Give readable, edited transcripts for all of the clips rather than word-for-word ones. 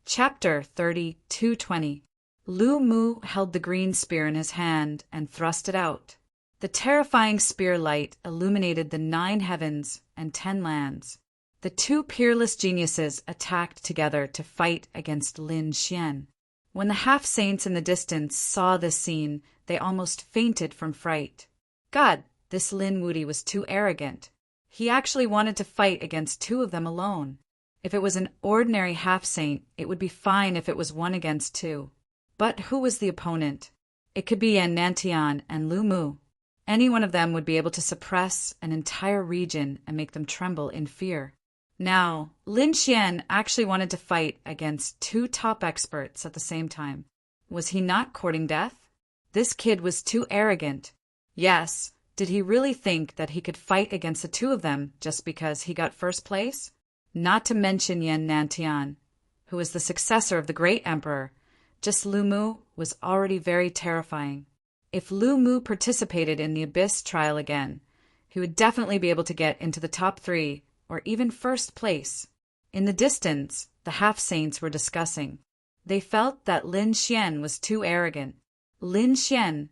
Chapter 32:20. Lu Mu held the green spear in his hand and thrust it out. The terrifying spear light illuminated the 9 heavens and 10 lands. The 2 peerless geniuses attacked together to fight against Lin Xian. When the half-saints in the distance saw this scene, they almost fainted from fright. God, this Lin Wuti was too arrogant. He actually wanted to fight against 2 of them alone. If it was an ordinary half-saint, it would be fine if it was 1 against 2. But who was the opponent? It could be Yan Nantian and Lu Mu. Any one of them would be able to suppress an entire region and make them tremble in fear. Now, Lin Xian actually wanted to fight against 2 top experts at the same time. Was he not courting death? This kid was too arrogant. Yes, did he really think that he could fight against the 2 of them just because he got first place? Not to mention Yan Nantian, who was the successor of the great emperor. Just Lu Mu was already very terrifying. If Lu Mu participated in the Abyss trial again, he would definitely be able to get into the top 3 or even first place. In the distance, the half-saints were discussing. They felt that Lin Xian was too arrogant. Lin Xian,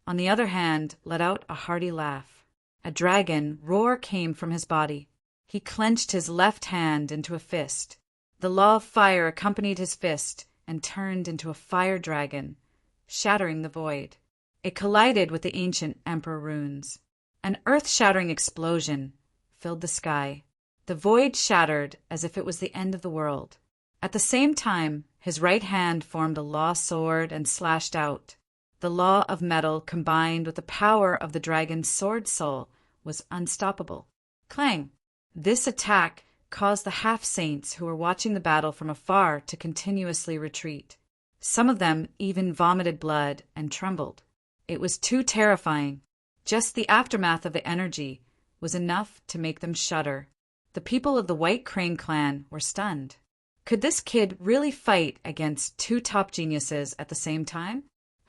on the other hand, let out a hearty laugh. A dragon roar came from his body. He clenched his left hand into a fist. The law of fire accompanied his fist and turned into a fire dragon, shattering the void. It collided with the ancient emperor runes. An earth-shattering explosion filled the sky. The void shattered as if it was the end of the world. At the same time, his right hand formed a law sword and slashed out. The law of metal combined with the power of the dragon's sword soul was unstoppable. Clang! This attack caused the half-saints who were watching the battle from afar to continuously retreat. Some of them even vomited blood and trembled. It was too terrifying. Just the aftermath of the energy was enough to make them shudder. The people of the White Crane clan were stunned. Could this kid really fight against 2 top geniuses at the same time?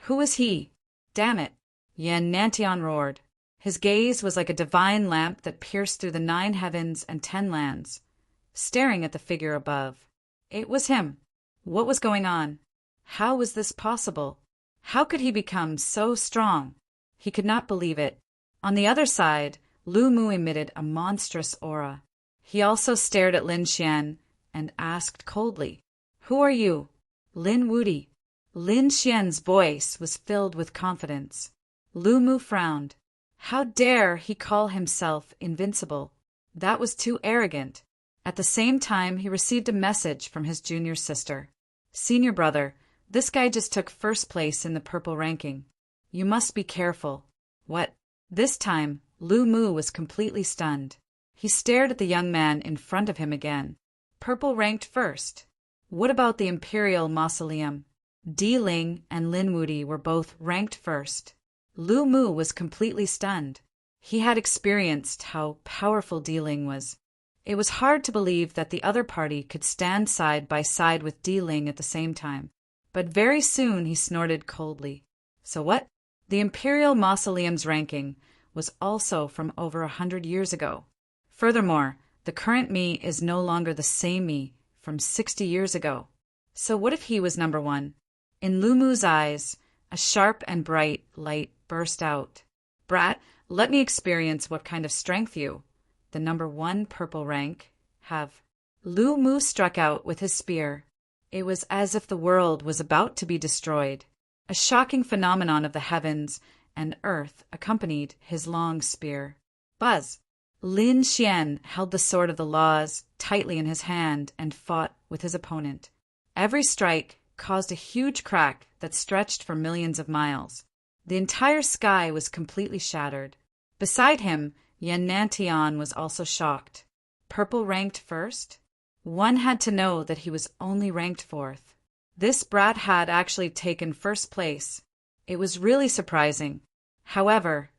Who was he? Damn it! Yan Nantian roared. His gaze was like a divine lamp that pierced through the 9 heavens and 10 lands, staring at the figure above. It was him. What was going on? How was this possible? How could he become so strong? He could not believe it. On the other side, Lu Mu emitted a monstrous aura. He also stared at Lin Xian and asked coldly, "Who are you?" "Lin Wuti." Lin Xian's voice was filled with confidence. Lu Mu frowned. How dare he call himself invincible? That was too arrogant. At the same time, he received a message from his junior sister. "Senior brother, this guy just took first place in the purple ranking. You must be careful." What? This time, Lu Mu was completely stunned. He stared at the young man in front of him again. Purple ranked first. What about the Imperial Mausoleum? Di Ling and Lin Wuti were both ranked first. Lu Mu was completely stunned. He had experienced how powerful Di Ling was. It was hard to believe that the other party could stand side by side with Di Ling at the same time. But very soon he snorted coldly. So what? The Imperial Mausoleum's ranking was also from over 100 years ago. Furthermore, the current me is no longer the same me from 60 years ago. So what if he was number 1? In Lu Mu's eyes, a sharp and bright light burst out. "Brat, let me experience what kind of strength you, the number 1 purple rank, have." Lu Mu struck out with his spear. It was as if the world was about to be destroyed. A shocking phenomenon of the heavens and earth accompanied his long spear. Buzz! Lin Xian held the sword of the laws tightly in his hand and fought with his opponent. Every strike caused a huge crack that stretched for millions of miles. The entire sky was completely shattered. Beside him, Yan Nantian was also shocked. Purple ranked first? One had to know that he was only ranked 4th. This brat had actually taken first place. It was really surprising. However,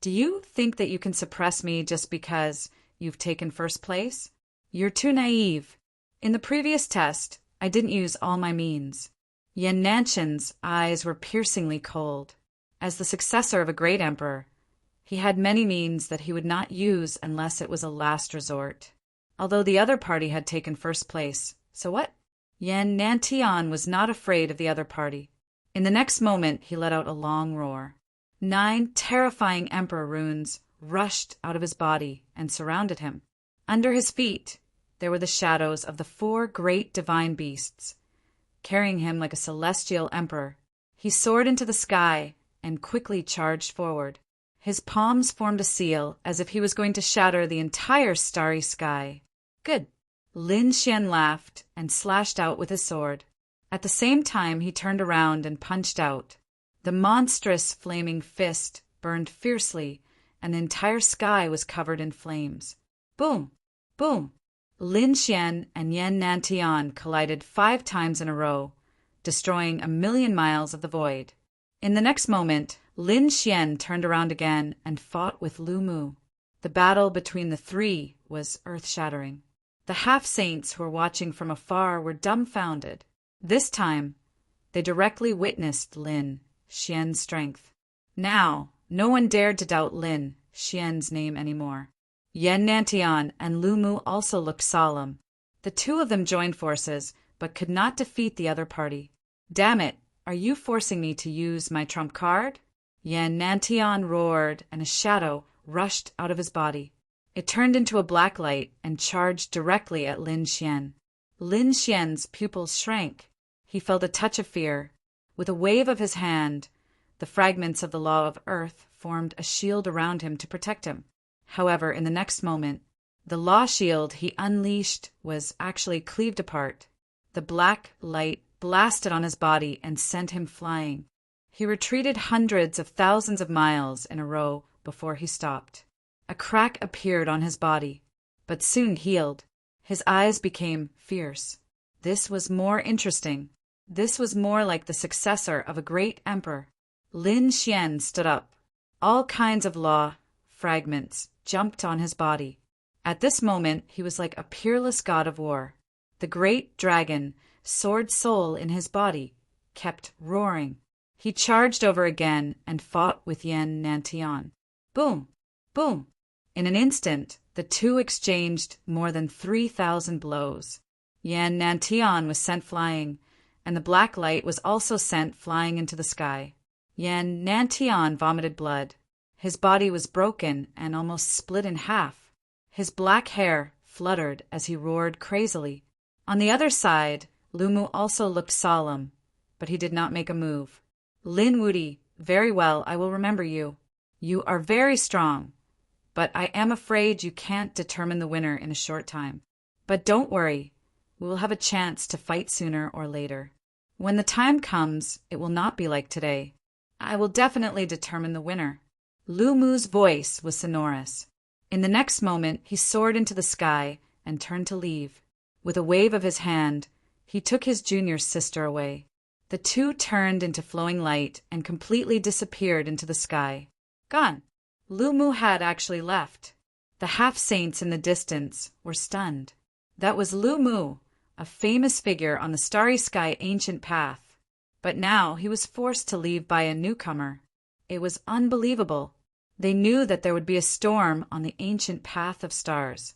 do you think that you can suppress me just because you've taken first place? You're too naive. In the previous test, I didn't use all my means. Yan Nantian's eyes were piercingly cold. As the successor of a great emperor, he had many means that he would not use unless it was a last resort. Although the other party had taken first place. So what? Yan Nantian was not afraid of the other party. In the next moment, he let out a long roar. 9 terrifying emperor runes rushed out of his body and surrounded him. Under his feet, there were the shadows of the 4 great divine beasts, carrying him like a celestial emperor. He soared into the sky and quickly charged forward. His palms formed a seal as if he was going to shatter the entire starry sky. Good. Lin Xian laughed and slashed out with his sword. At the same time, he turned around and punched out. The monstrous flaming fist burned fiercely, and the entire sky was covered in flames. Boom! Boom! Lin Xian and Yan Nantian collided 5 times in a row, destroying 1,000,000 miles of the void. In the next moment, Lin Xian turned around again and fought with Lu Mu. The battle between the 3 was earth-shattering. The half-saints who were watching from afar were dumbfounded. This time, they directly witnessed Lin Xian's strength. Now, no one dared to doubt Lin Xian's name anymore. Yan Nantian and Lu Mu also looked solemn. The 2 of them joined forces, but could not defeat the other party. Damn it, are you forcing me to use my trump card? Yan Nantian roared, and a shadow rushed out of his body. It turned into a black light and charged directly at Lin Xian. Lin Xian's pupils shrank. He felt a touch of fear. With a wave of his hand, the fragments of the law of earth formed a shield around him to protect him. However, in the next moment, the law shield he unleashed was actually cleaved apart. The black light blasted on his body and sent him flying. He retreated hundreds of thousands of miles in a row before he stopped. A crack appeared on his body, but soon healed. His eyes became fierce. This was more interesting. This was more like the successor of a great emperor. Lin Xian stood up. All kinds of law fragments jumped on his body. At this moment, he was like a peerless god of war. The great dragon, sword soul in his body, kept roaring. He charged over again and fought with Yan Nantian. Boom! Boom! In an instant, the 2 exchanged more than 3,000 blows. Yan Nantian was sent flying, and the black light was also sent flying into the sky. Yan Nantian vomited blood. His body was broken and almost split in half. His black hair fluttered as he roared crazily. On the other side, Lu Mu also looked solemn, but he did not make a move. Lin Wudi, very well, I will remember you. You are very strong, but I am afraid you can't determine the winner in a short time. But don't worry, we will have a chance to fight sooner or later. When the time comes, it will not be like today. I will definitely determine the winner. Lu Mu's voice was sonorous. In the next moment, he soared into the sky and turned to leave. With a wave of his hand, he took his junior sister away. The 2 turned into flowing light and completely disappeared into the sky. Gone. Lu Mu had actually left. The half-saints in the distance were stunned. That was Lu Mu, a famous figure on the starry sky ancient path. But now he was forced to leave by a newcomer. It was unbelievable. They knew that there would be a storm on the ancient path of stars.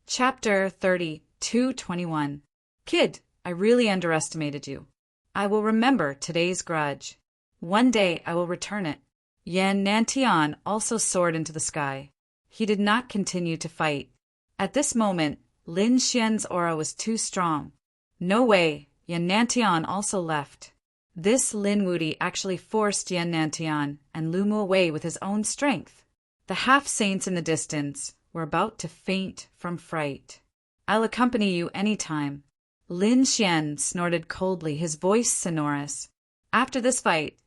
Chapter 32:21. Kid, I really underestimated you. I will remember today's grudge. One day I will return it. Yan Nantian also soared into the sky. He did not continue to fight. At this moment, Lin Xian's aura was too strong. No way, Yan Nantian also left. This Lin Wudi actually forced Yan Nantian and Lu Mu away with his own strength. The half-saints in the distance were about to faint from fright. I'll accompany you any time. Lin Xian snorted coldly, his voice sonorous. After this fight,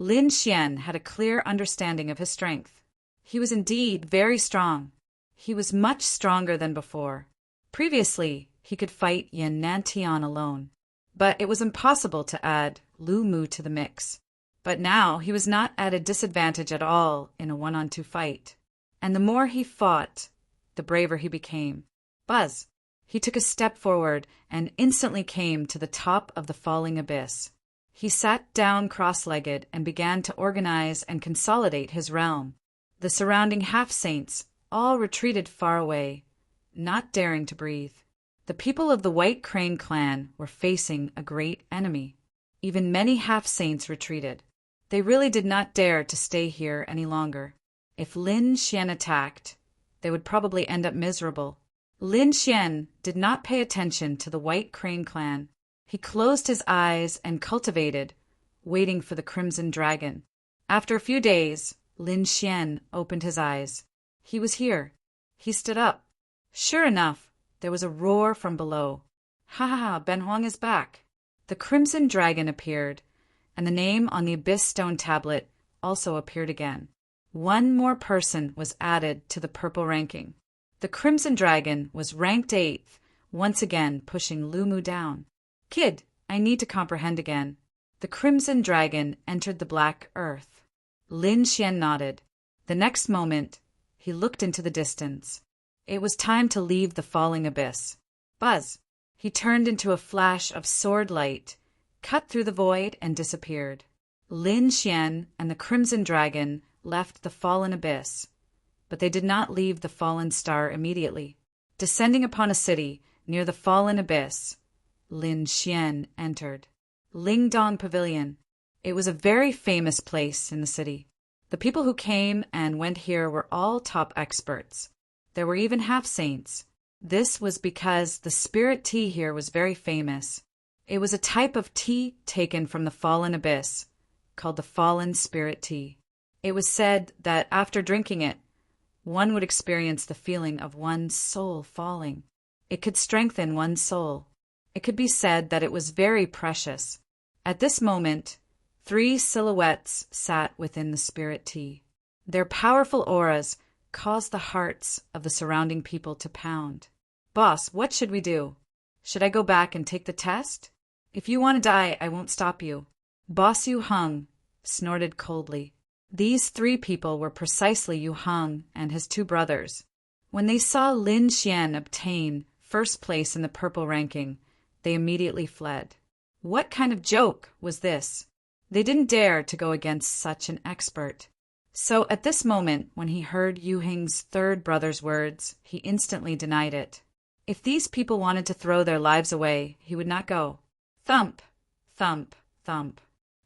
Lin Xian had a clear understanding of his strength. He was indeed very strong. He was much stronger than before. Previously, he could fight Yan Nantian alone, but it was impossible to add Lu Mu to the mix. But now he was not at a disadvantage at all in a 1-on-2 fight. And the more he fought, the braver he became. Buzz! He took a step forward and instantly came to the top of the falling abyss. He sat down cross-legged and began to organize and consolidate his realm. The surrounding half-saints all retreated far away, not daring to breathe. The people of the White Crane clan were facing a great enemy. Even many half-saints retreated. They really did not dare to stay here any longer. If Lin Xian attacked, they would probably end up miserable. Lin Xian did not pay attention to the White Crane clan. He closed his eyes and cultivated, waiting for the Crimson Dragon. After a few days, Lin Xian opened his eyes. He was here. He stood up. Sure enough, there was a roar from below. Ha ha ha, Ben Huang is back. The Crimson Dragon appeared, and the name on the Abyss Stone tablet also appeared again. One more person was added to the purple ranking. The Crimson Dragon was ranked 8th, once again pushing Lu Mu down. Kid, I need to comprehend again. The Crimson Dragon entered the Black Earth. Lin Xian nodded. The next moment, he looked into the distance. It was time to leave the falling abyss. Buzz! He turned into a flash of sword light, cut through the void, and disappeared. Lin Xian and the Crimson Dragon left the fallen abyss, but they did not leave the fallen star immediately. Descending upon a city near the fallen abyss, Lin Xian entered. Lingdong Pavilion. It was a very famous place in the city. The people who came and went here were all top experts. There were even half-saints. This was because the spirit tea here was very famous. It was a type of tea taken from the fallen abyss, called the fallen spirit tea. It was said that after drinking it, one would experience the feeling of one's soul falling. It could strengthen one's soul. It could be said that it was very precious. At this moment, 3 silhouettes sat within the spirit tea. Their powerful auras caused the hearts of the surrounding people to pound. Boss, what should we do? Should I go back and take the test? If you want to die, I won't stop you. Boss Yu Heng snorted coldly. These 3 people were precisely Yu Heng and his 2 brothers. When they saw Lin Xian obtain first place in the purple ranking, they immediately fled. What kind of joke was this? They didn't dare to go against such an expert. So at this moment, when he heard Yu Heng's 3rd brother's words, he instantly denied it. If these people wanted to throw their lives away, he would not go. Thump, thump, thump.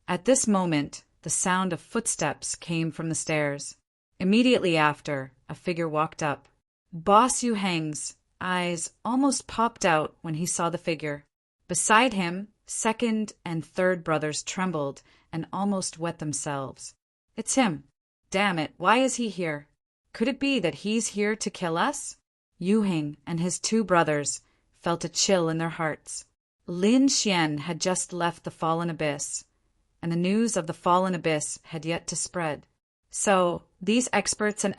At this moment, the sound of footsteps came from the stairs. Immediately after, a figure walked up. Boss Yu Heng's eyes almost popped out when he saw the figure. Beside him, 2nd and 3rd brothers trembled and almost wet themselves. It's him. Damn it, why is he here? Could it be that he's here to kill us? Yu Heng and his 2 brothers felt a chill in their hearts. Lin Xian had just left the fallen abyss, and the news of the fallen abyss had yet to spread. So, these experts in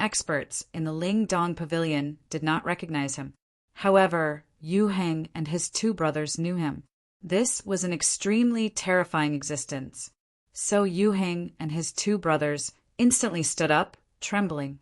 the Lingdong Pavilion did not recognize him. However, Yu Heng and his 2 brothers knew him. This was an extremely terrifying existence. So Yu Heng and his 2 brothers instantly stood up, trembling.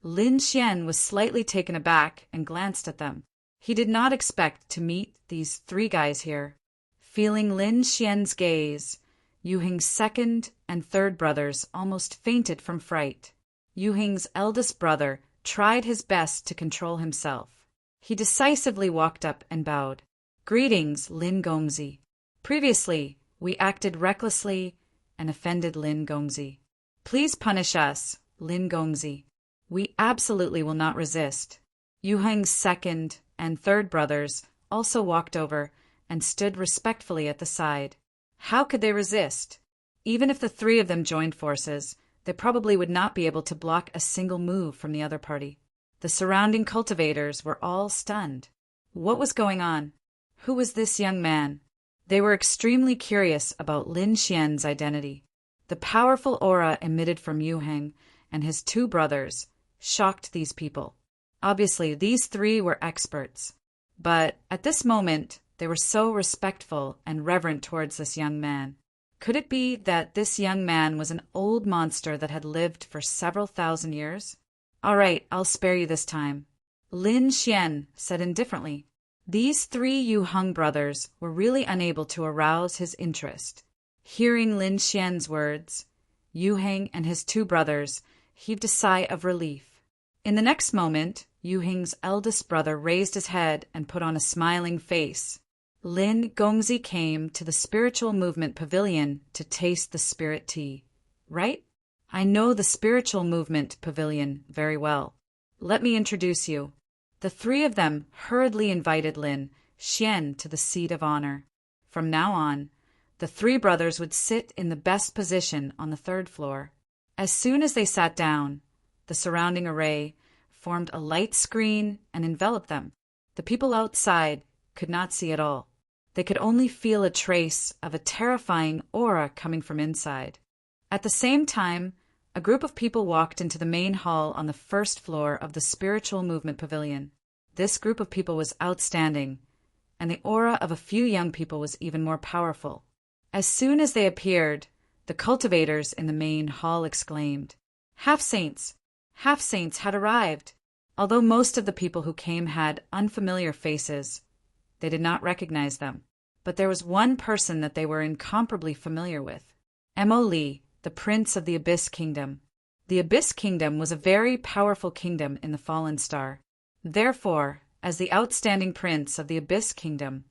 Lin Xian was slightly taken aback and glanced at them. He did not expect to meet these 3 guys here. Feeling Lin Xian's gaze, Yu Heng's 2nd and 3rd brothers almost fainted from fright. Yu Heng's eldest brother tried his best to control himself. He decisively walked up and bowed. Greetings, Lin Gongzi. Previously, we acted recklessly and offended Lin Gongzi. Please punish us, Lin Gongzi. We absolutely will not resist. Yu Heng's 2nd and 3rd brothers also walked over and stood respectfully at the side. How could they resist? Even if the 3 of them joined forces, they probably would not be able to block a single move from the other party. The surrounding cultivators were all stunned. What was going on? Who was this young man? They were extremely curious about Lin Xian's identity. The powerful aura emitted from Yu Heng and his 2 brothers shocked these people. Obviously, these 3 were experts. But at this moment, they were so respectful and reverent towards this young man. Could it be that this young man was an old monster that had lived for several thousand years? All right, I'll spare you this time. Lin Xian said indifferently. These 3 Yu Heng brothers were really unable to arouse his interest. Hearing Lin Xian's words, Yu Heng and his 2 brothers heaved a sigh of relief. In the next moment, Yu Hing's eldest brother raised his head and put on a smiling face. Lin Gongzi came to the spiritual movement pavilion to taste the spirit tea. Right? I know the spiritual movement pavilion very well. Let me introduce you. The three of them hurriedly invited Lin Xian to the seat of honor. From now on, the three brothers would sit in the best position on the third floor. As soon as they sat down, the surrounding array formed a light screen and enveloped them. The people outside could not see at all. They could only feel a trace of a terrifying aura coming from inside. At the same time, a group of people walked into the main hall on the first floor of the spiritual movement pavilion. This group of people was outstanding, and the aura of a few young people was even more powerful. As soon as they appeared, the cultivators in the main hall exclaimed, Half-saints! Half-saints had arrived! Although most of the people who came had unfamiliar faces, they did not recognize them. But there was one person that they were incomparably familiar with. Mo Li, the prince of the Abyss Kingdom. The Abyss Kingdom was a very powerful kingdom in the Fallen Star. Therefore, as the outstanding prince of the Abyss Kingdom,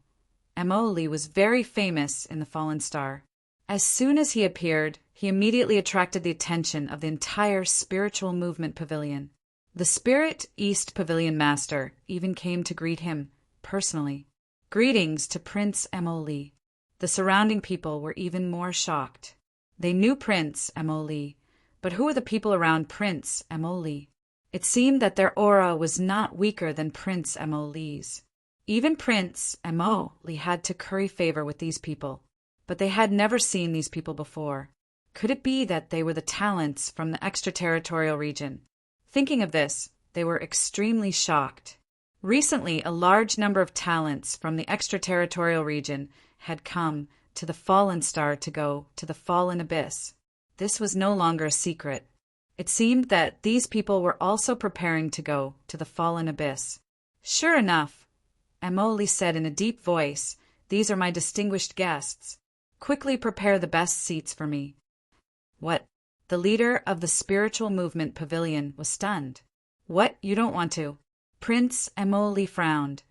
Mo Li was very famous in the Fallen Star. As soon as he appeared, he immediately attracted the attention of the entire spiritual movement pavilion. The Spirit East Pavilion Master even came to greet him personally. Greetings to Prince Mo Li. The surrounding people were even more shocked. They knew Prince Mo Li, but who were the people around Prince Mo Li? It seemed that their aura was not weaker than Prince Mo Li's. Even Prince Mo Li had to curry favor with these people, but they had never seen these people before. Could it be that they were the talents from the extraterritorial region? Thinking of this, they were extremely shocked. Recently, a large number of talents from the extraterritorial region had come to the Fallen Star to go to the Fallen Abyss. This was no longer a secret. It seemed that these people were also preparing to go to the Fallen Abyss. Sure enough, Mo Li said in a deep voice, These are my distinguished guests. Quickly prepare the best seats for me. What? The leader of the spiritual movement pavilion was stunned. What? You don't want to? Prince Mo Li frowned,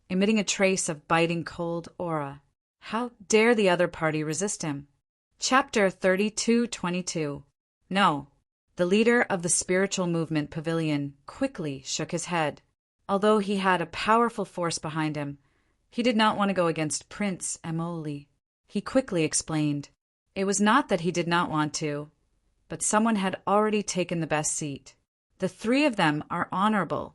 emitting a trace of biting cold aura. How dare the other party resist him? Chapter 32:22. No. The leader of the spiritual movement pavilion quickly shook his head. Although he had a powerful force behind him, he did not want to go against Prince Mo Li. He quickly explained. It was not that he did not want to, but someone had already taken the best seat. The three of them are honorable,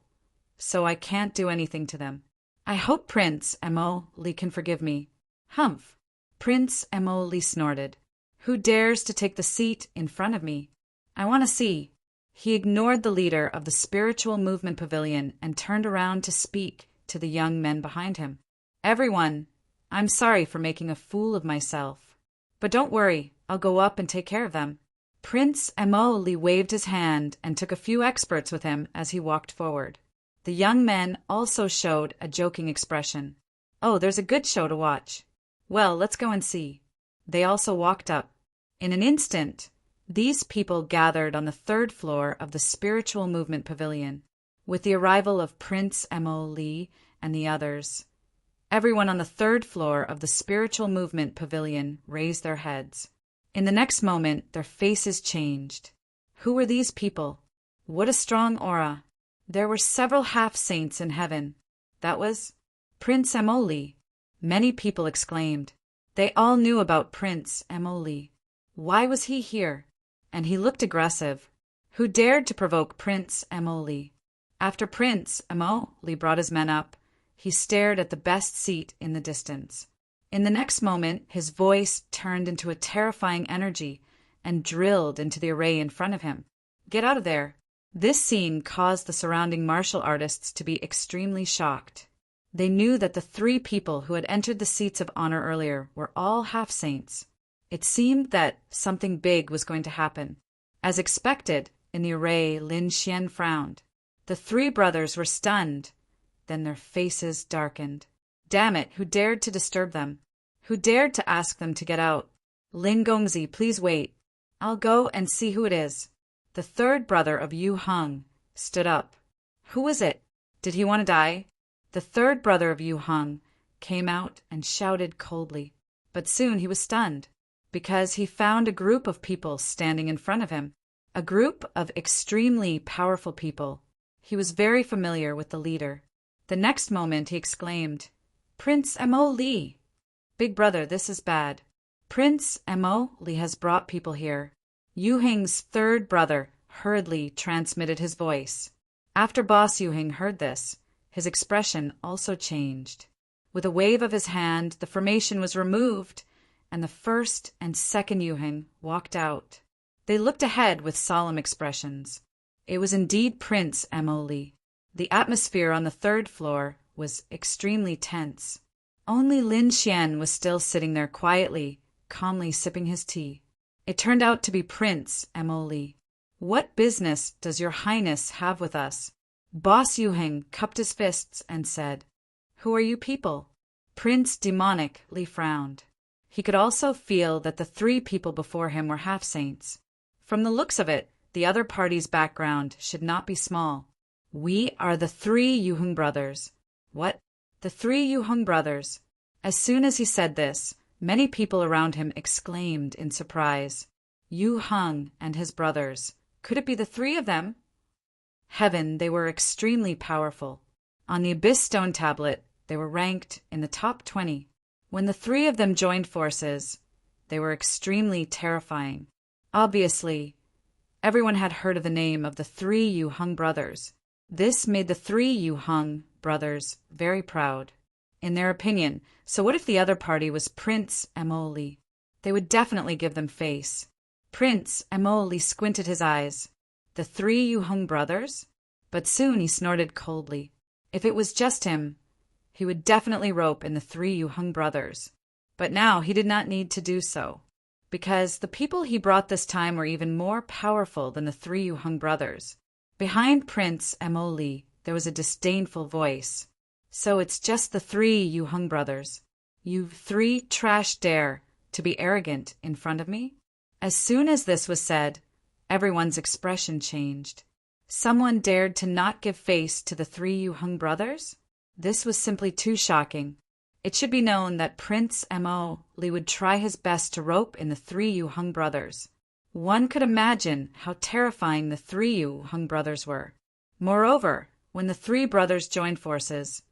so I can't do anything to them. I hope Prince Mo Li can forgive me. Humph! Prince Mo Li snorted. Who dares to take the seat in front of me? I want to see. He ignored the leader of the spiritual movement pavilion and turned around to speak to the young men behind him. Everyone, I'm sorry for making a fool of myself. But don't worry, I'll go up and take care of them. Prince Mo Li waved his hand and took a few experts with him as he walked forward. The young men also showed a joking expression. Oh, there's a good show to watch. Well, let's go and see. They also walked up. In an instant, these people gathered on the third floor of the spiritual movement pavilion. With the arrival of Prince Mo Li and the others, everyone on the third floor of the spiritual movement pavilion raised their heads. In the next moment, their faces changed. Who were these people? What a strong aura! There were several half-saints in heaven. That was Prince Mo Li. Many people exclaimed. They all knew about Prince Mo Li. Why was he here? And he looked aggressive. Who dared to provoke Prince Mo Li? After Prince Mo Li brought his men up, he stared at the best seat in the distance. In the next moment, his voice turned into a terrifying energy and drilled into the array in front of him. Get out of there! This scene caused the surrounding martial artists to be extremely shocked. They knew that the three people who had entered the seats of honor earlier were all half-saints. It seemed that something big was going to happen. As expected, in the array, Lin Xian frowned. The three brothers were stunned. Then their faces darkened. Damn it, who dared to disturb them? Who dared to ask them to get out? Lin Gongzi, please wait. I'll go and see who it is. The third brother of Yu Heng stood up. Who was it? Did he want to die? The third brother of Yu Hung came out and shouted coldly. But soon he was stunned, because he found a group of people standing in front of him, a group of extremely powerful people. He was very familiar with the leader. The next moment he exclaimed, "Prince Mo Li! Big brother, this is bad. Prince Mo Li has brought people here." Yu Hing's third brother hurriedly transmitted his voice. After Boss Yu Hing heard this, his expression also changed. With a wave of his hand, the formation was removed, and the first and second Yu Hing walked out. They looked ahead with solemn expressions. It was indeed Prince Mo Li. The atmosphere on the third floor was extremely tense. Only Lin Xian was still sitting there quietly, calmly sipping his tea. It turned out to be Prince Mo Li. "What business does your highness have with us?" Boss Yu Hing cupped his fists and said, "Who are you people?" Prince Demonic Li frowned. He could also feel that the three people before him were half-saints. From the looks of it, the other party's background should not be small. "We are the three Yu Hung brothers." "What?" "The three Yu Hung brothers." As soon as he said this, many people around him exclaimed in surprise. Yu Hung and his brothers. Could it be the three of them? Heaven, they were extremely powerful. On the Abyss Stone tablet, they were ranked in the top 20. When the three of them joined forces, they were extremely terrifying. Obviously, everyone had heard of the name of the three Yu Hung brothers. This made the three Yu Hung brothers very proud. In their opinion, so what if the other party was Prince Mo Li? They would definitely give them face. Prince Mo Li squinted his eyes. The three Yu Hung brothers? But soon he snorted coldly. If it was just him, he would definitely rope in the three Yu Hung brothers. But now he did not need to do so, because the people he brought this time were even more powerful than the three Yu Hung brothers. Behind Prince Mo Li, there was a disdainful voice. "So it's just the three Yu Hung brothers. You three trash dare to be arrogant in front of me?" As soon as this was said, everyone's expression changed. Someone dared to not give face to the three Yu Hung brothers? This was simply too shocking. It should be known that Prince Mo Li would try his best to rope in the three Yu Hung brothers. One could imagine how terrifying the three Yu Hung brothers were. Moreover, when the three brothers joined forces,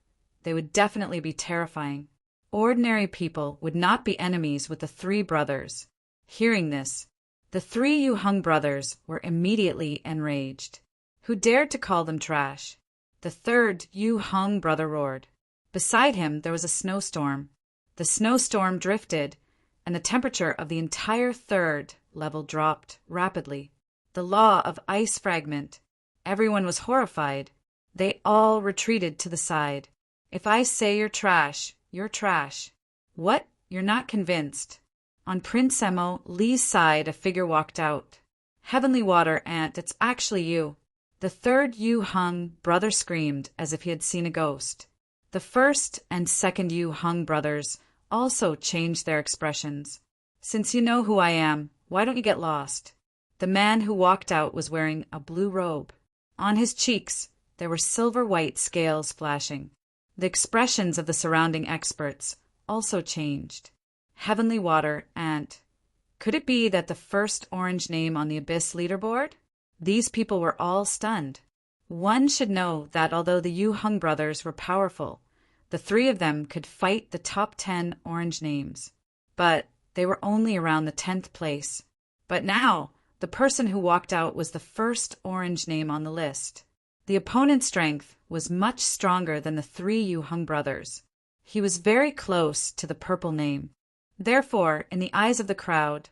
they would definitely be terrifying. Ordinary people would not be enemies with the three brothers. Hearing this, the three Yu Hung brothers were immediately enraged. Who dared to call them trash? The third Yu Hung brother roared. Beside him there was a snowstorm. The snowstorm drifted, and the temperature of the entire third level dropped rapidly. The law of ice fragment. Everyone was horrified. They all retreated to the side. "If I say you're trash, you're trash." "What? You're not convinced?" On Prince Mo Li's side, a figure walked out. "Heavenly Water, Aunt, it's actually you." The third Yu Hung brother screamed as if he had seen a ghost. The first and second Yu Hung brothers also changed their expressions. "Since you know who I am, why don't you get lost?" The man who walked out was wearing a blue robe. On his cheeks, there were silver-white scales flashing. The expressions of the surrounding experts also changed. Heavenly Water, Aunt. Could it be that the first orange name on the Abyss leaderboard? These people were all stunned. One should know that although the Yu Hung brothers were powerful, the three of them could fight the top 10 orange names. But they were only around the 10th place. But now, the person who walked out was the first orange name on the list. The opponent's strength was much stronger than the three Yu Hung brothers. He was very close to the purple name. Therefore, in the eyes of the crowd,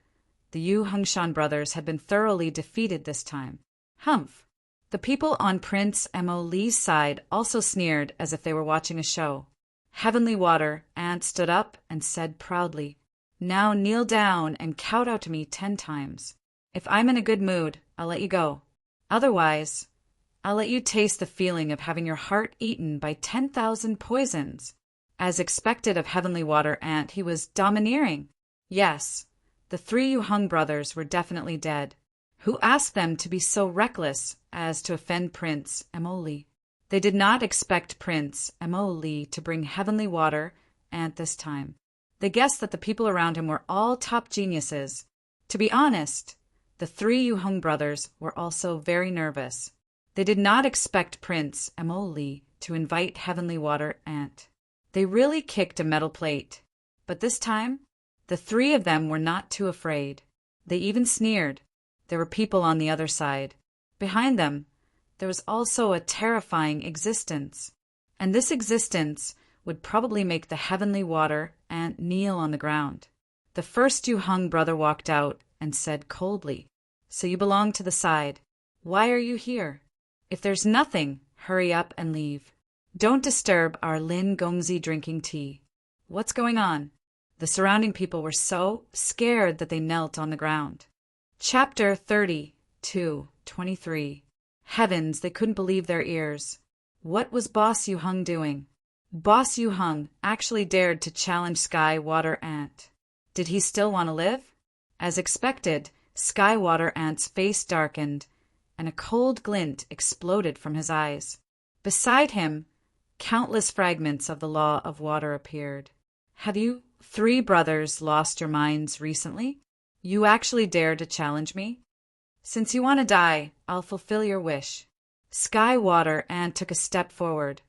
the Yu Hongshan brothers had been thoroughly defeated this time. Humph! The people on Prince Mo Li's side also sneered as if they were watching a show. Heavenly Water, Aunt stood up and said proudly, "Now kneel down and kowtow to me 10 times. If I'm in a good mood, I'll let you go. Otherwise, I'll let you taste the feeling of having your heart eaten by 10,000 poisons." As expected of Heavenly Water, Aunt, he was domineering. Yes, the three Yu Hung brothers were definitely dead. Who asked them to be so reckless as to offend Prince Emoli? They did not expect Prince Emoli to bring heavenly water at this time. They guessed that the people around him were all top geniuses. To be honest, the three Yuheng brothers were also very nervous. They did not expect Prince Emoli to invite heavenly water ant. They really kicked a metal plate. But this time, the three of them were not too afraid. They even sneered. There were people on the other side. Behind them, there was also a terrifying existence. And this existence would probably make the heavenly water ant kneel on the ground. The first Yuheng brother walked out and said coldly, "So you belong to the side. Why are you here? If there's nothing, hurry up and leave. Don't disturb our Lin Gongzi drinking tea. What's going on?" The surrounding people were so scared that they knelt on the ground. Chapter 32:23. Heavens, they couldn't believe their ears. What was Boss Yuheng doing? Boss Yuheng actually dared to challenge Sky Water Ant. Did he still want to live? As expected, Sky Water Ant's face darkened, and a cold glint exploded from his eyes. Beside him, countless fragments of the law of water appeared. Have you three brothers lost your minds recently? You actually dare to challenge me? Since you want to die, I'll fulfill your wish. Sky Water Ant took a step forward,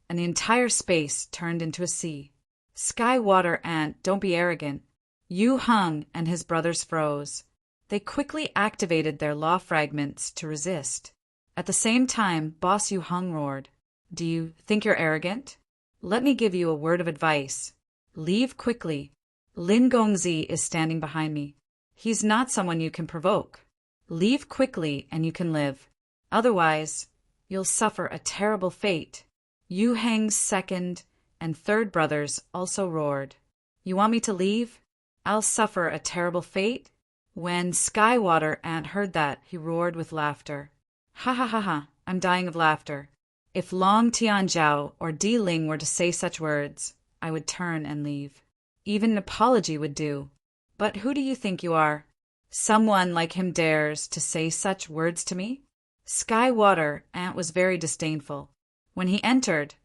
and the entire space turned into a sea. Sky Water Ant, don't be arrogant. Yuheng and his brothers froze. They quickly activated their law fragments to resist. At the same time, Boss Yuheng roared, "Do you think you're arrogant? Let me give you a word of advice. Leave quickly. Lin Gongzi is standing behind me. He's not someone you can provoke. Leave quickly and you can live. Otherwise, you'll suffer a terrible fate." Yuheng's second and third brothers also roared, "You want me to leave? I'll suffer a terrible fate?" When Sky Water Ant heard that, he roared with laughter. "Ha ha ha ha, I'm dying of laughter. If Long Tianzhao or Di Ling were to say such words, I would turn and leave. Even an apology would do. But who do you think you are? Someone like him dares to say such words to me?" Sky Water Ant was very disdainful. When he entered,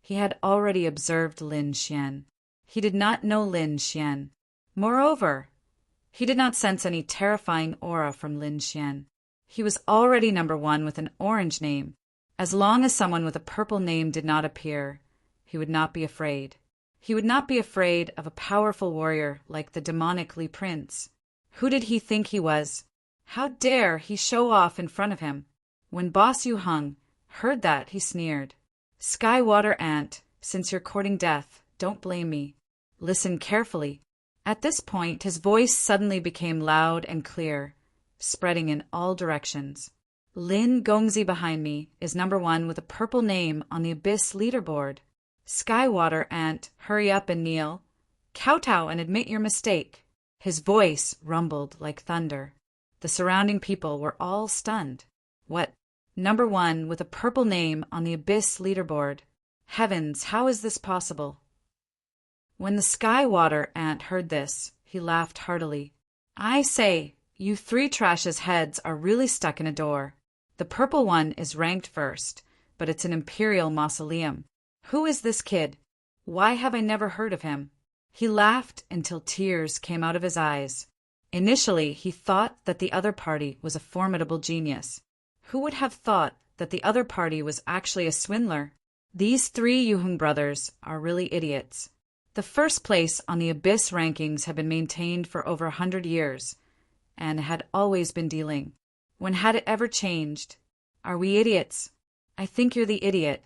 he had already observed Lin Xian. He did not know Lin Xian. Moreover, he did not sense any terrifying aura from Lin Xian. He was already number one with an orange name. As long as someone with a purple name did not appear, he would not be afraid. He would not be afraid of a powerful warrior like the demonic Li Prince. Who did he think he was? How dare he show off in front of him? When Boss Yuheng heard that, he sneered. "Sky Water Ant, since you're courting death, don't blame me. Listen carefully." At this point, his voice suddenly became loud and clear, spreading in all directions. "Lin Gongzi behind me is number one with a purple name on the Abyss leaderboard. Sky Water Ant, hurry up and kneel. Kowtow and admit your mistake." His voice rumbled like thunder. The surrounding people were all stunned. What? Number one with a purple name on the Abyss leaderboard. Heavens, how is this possible? When the Sky Water Ant heard this, he laughed heartily. "I say, you three trashes' heads are really stuck in a door. The purple one is ranked first, but it's an imperial mausoleum. Who is this kid? Why have I never heard of him?" He laughed until tears came out of his eyes. Initially, he thought that the other party was a formidable genius. Who would have thought that the other party was actually a swindler? These three Yuheng brothers are really idiots. The first place on the Abyss rankings had been maintained for over 100 years, and had always been dealing. When had it ever changed? Are we idiots? I think you're the idiot.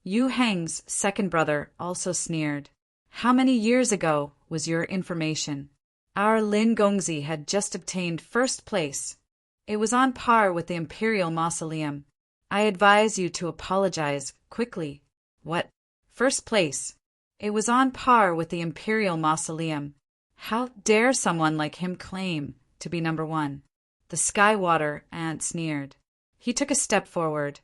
Yuheng's second brother also sneered. How many years ago was your information? Our Lin Gongzi had just obtained first place. It was on par with the Imperial Mausoleum. I advise you to apologize quickly. What? First place? It was on par with the Imperial Mausoleum. How dare someone like him claim to be number one? The Sky Water Ant sneered. He took a step forward,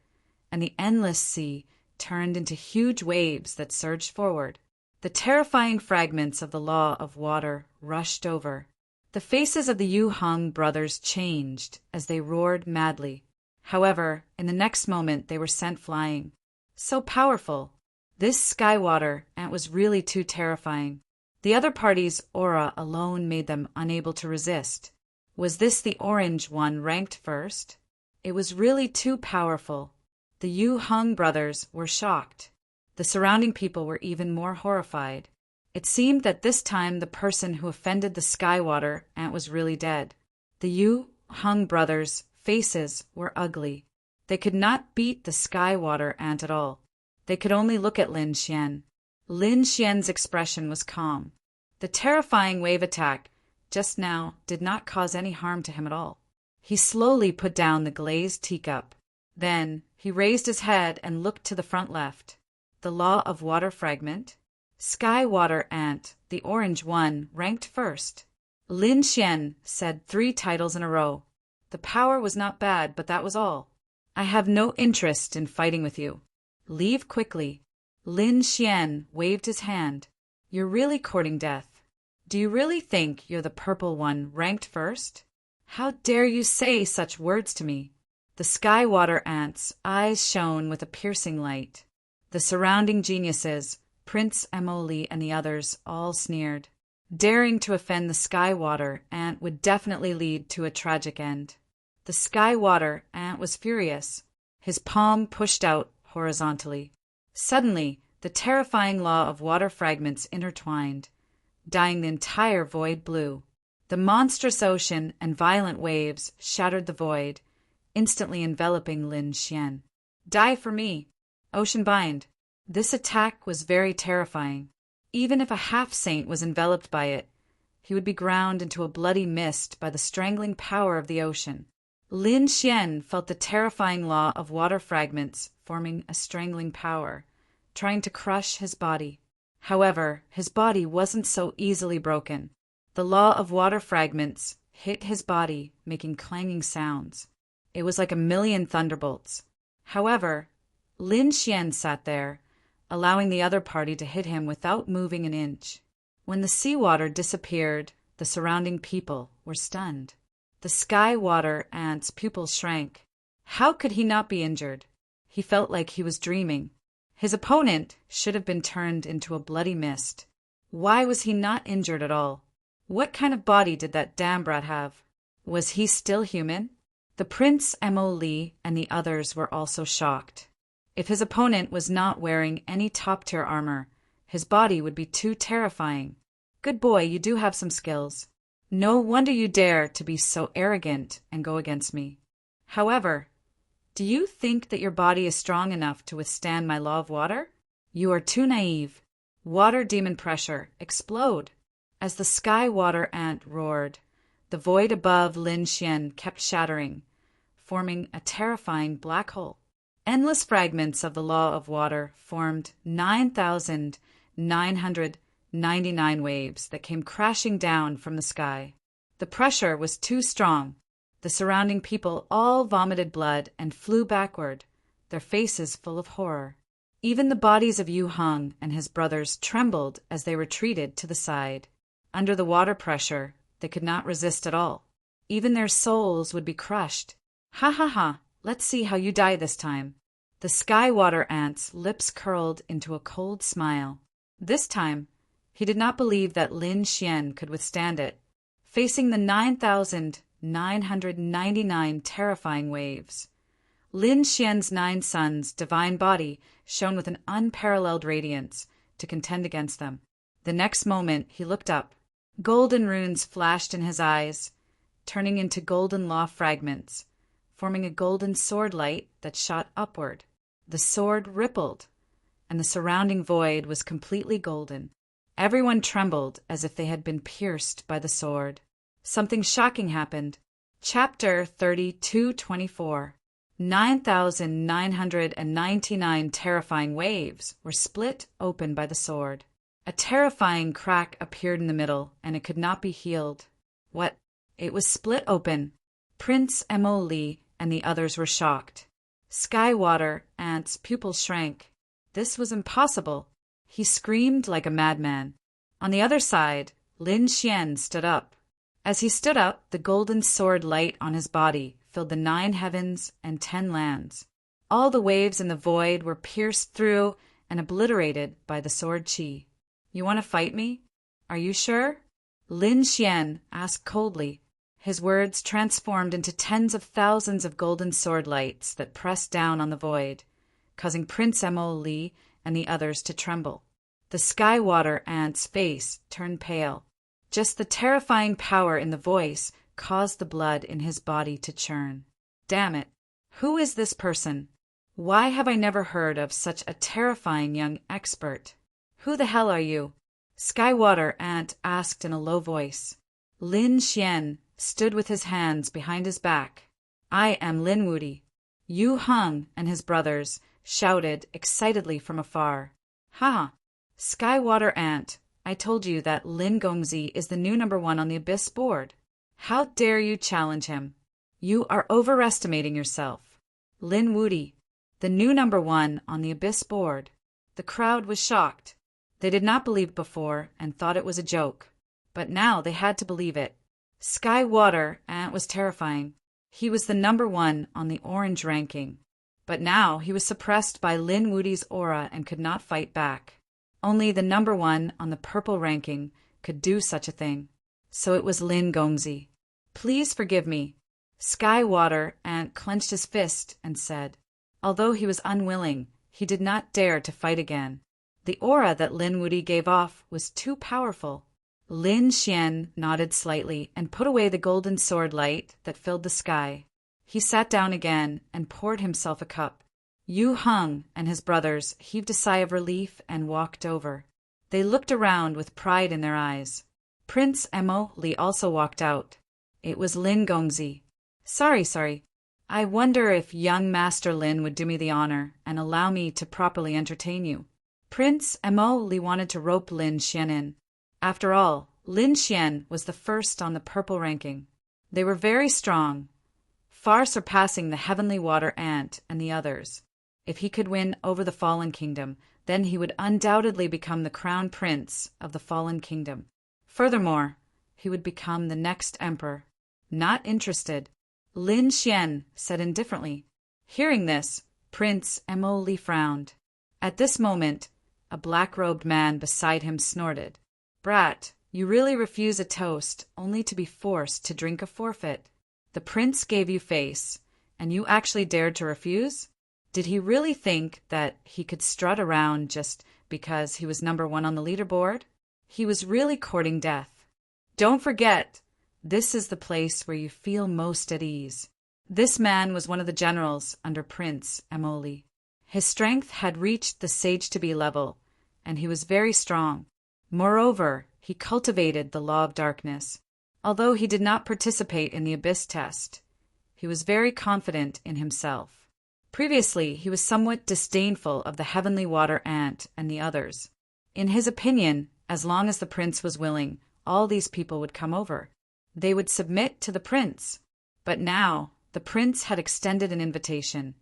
and the endless sea turned into huge waves that surged forward. The terrifying fragments of the law of water rushed over. The faces of the Yu Hung brothers changed as they roared madly. However, in the next moment they were sent flying. So powerful! This Skywater ant was really too terrifying. The other party's aura alone made them unable to resist. Was this the orange one ranked first? It was really too powerful. The Yu Hung brothers were shocked. The surrounding people were even more horrified. It seemed that this time the person who offended the Skywater ant was really dead. The Yu Hung brothers' faces were ugly. They could not beat the Skywater ant at all. They could only look at Lin Xian. Lin Xian's expression was calm. The terrifying wave attack just now did not cause any harm to him at all. He slowly put down the glazed teacup. Then he raised his head and looked to the front left. The Law of Water fragment. Skywater ant, the orange one, ranked first. Lin Xian said 3 titles in a row. The power was not bad, but that was all. I have no interest in fighting with you. Leave quickly. Lin Xian waved his hand. You're really courting death. Do you really think you're the purple one ranked first? How dare you say such words to me? The Skywater ant's eyes shone with a piercing light. The surrounding geniuses, Prince Emily and the others, all sneered. Daring to offend the Skywater ant would definitely lead to a tragic end. The Skywater ant was furious. His palm pushed out horizontally. Suddenly, the terrifying law of water fragments intertwined, dyeing the entire void blue. The monstrous ocean and violent waves shattered the void, instantly enveloping Lin Xian. Die for me! Ocean bind! This attack was very terrifying. Even if a half-saint was enveloped by it, he would be ground into a bloody mist by the strangling power of the ocean. Lin Xian felt the terrifying law of water fragments forming a strangling power, trying to crush his body. However, his body wasn't so easily broken. The law of water fragments hit his body, making clanging sounds. It was like a million thunderbolts. However, Lin Xian sat there, allowing the other party to hit him without moving an inch. When the seawater disappeared, the surrounding people were stunned. The Skywater ant's pupils shrank. How could he not be injured? He felt like he was dreaming. His opponent should have been turned into a bloody mist. Why was he not injured at all? What kind of body did that damn brat have? Was he still human? The Prince Emily and the others were also shocked. If his opponent was not wearing any top-tier armor, his body would be too terrifying. Good boy, you do have some skills. No wonder you dare to be so arrogant and go against me. However, do you think that your body is strong enough to withstand my law of water? You are too naive. Water demon pressure, explode! As the Skywater ant roared, the void above Lin Xian kept shattering, forming a terrifying black hole. Endless fragments of the law of water formed 9,999 waves that came crashing down from the sky. The pressure was too strong. The surrounding people all vomited blood and flew backward, their faces full of horror. Even the bodies of Yu Hung and his brothers trembled as they retreated to the side. Under the water pressure, they could not resist at all. Even their souls would be crushed. Ha ha ha! Let's see how you die this time. The Skywater ant's lips curled into a cold smile. This time, he did not believe that Lin Xian could withstand it. Facing the 9,999 terrifying waves, Lin Xian's 9 sons' divine body shone with an unparalleled radiance to contend against them. The next moment, he looked up. Golden runes flashed in his eyes, turning into golden law fragments, forming a golden sword light that shot upward. The sword rippled, and the surrounding void was completely golden. Everyone trembled as if they had been pierced by the sword. Something shocking happened. Chapter 32:24. 9,999 terrifying waves were split open by the sword. A terrifying crack appeared in the middle, and it could not be healed. What? It was split open. Prince Emily and the others were shocked. Skywater ant's pupils shrank. This was impossible. He screamed like a madman. On the other side, Lin Xian stood up. As he stood up, the golden sword light on his body filled the 9 heavens and 10 lands. All the waves in the void were pierced through and obliterated by the sword chi. You want to fight me? Are you sure? Lin Xian asked coldly. His words transformed into tens of thousands of golden sword lights that pressed down on the void, causing Prince Mo Li and the others to tremble. The sky water ant's face turned pale. Just the terrifying power in the voice caused the blood in his body to churn. Damn it! Who is this person? Why have I never heard of such a terrifying young expert? Who the hell are you? Sky water ant asked in a low voice. Lin Xian stood with his hands behind his back. I am Lin Wudi. Yu Heng and his brothers shouted excitedly from afar. Ha! Sky water ant, I told you that Lin Gongzi is the new #1 on the Abyss board. How dare you challenge him? You are overestimating yourself. Lin Wudi, the new #1 on the Abyss board. The crowd was shocked. They did not believe before and thought it was a joke. But now they had to believe it. Sky Water Ant was terrifying. He was the #1 on the orange ranking. But now he was suppressed by Lin Wudi's aura and could not fight back. Only the #1 on the purple ranking could do such a thing. So it was Lin Gongzi. Please forgive me. Sky Water Ant clenched his fist and said. Although he was unwilling, he did not dare to fight again. The aura that Lin Wudi gave off was too powerful. Lin Xian nodded slightly and put away the golden sword light that filled the sky. He sat down again and poured himself a cup. Yu Heng and his brothers heaved a sigh of relief and walked over. They looked around with pride in their eyes. Prince Mo Li also walked out. It was Lin Gongzi. Sorry. I wonder if young Master Lin would do me the honor and allow me to properly entertain you. Prince Mo Li wanted to rope Lin Xian in. After all, Lin Xian was the first on the purple ranking. They were very strong, far surpassing the heavenly water ant and the others. If he could win over the Fallen Kingdom, then he would undoubtedly become the crown prince of the Fallen Kingdom. Furthermore, he would become the next emperor. Not interested, Lin Xian said indifferently. Hearing this, Prince Mo Li frowned. At this moment, a black-robed man beside him snorted. Brat, you really refuse a toast only to be forced to drink a forfeit. The prince gave you face, and you actually dared to refuse? Did he really think that he could strut around just because he was #1 on the leaderboard? He was really courting death. Don't forget, this is the place where you feel most at ease. This man was one of the generals under Prince Mo Li. His strength had reached the sage-to-be level, and he was very strong. Moreover, he cultivated the law of darkness. Although he did not participate in the Abyss test, he was very confident in himself. Previously, he was somewhat disdainful of the heavenly water ant and the others. In his opinion, as long as the prince was willing, all these people would come over. They would submit to the prince. But now, the prince had extended an invitation,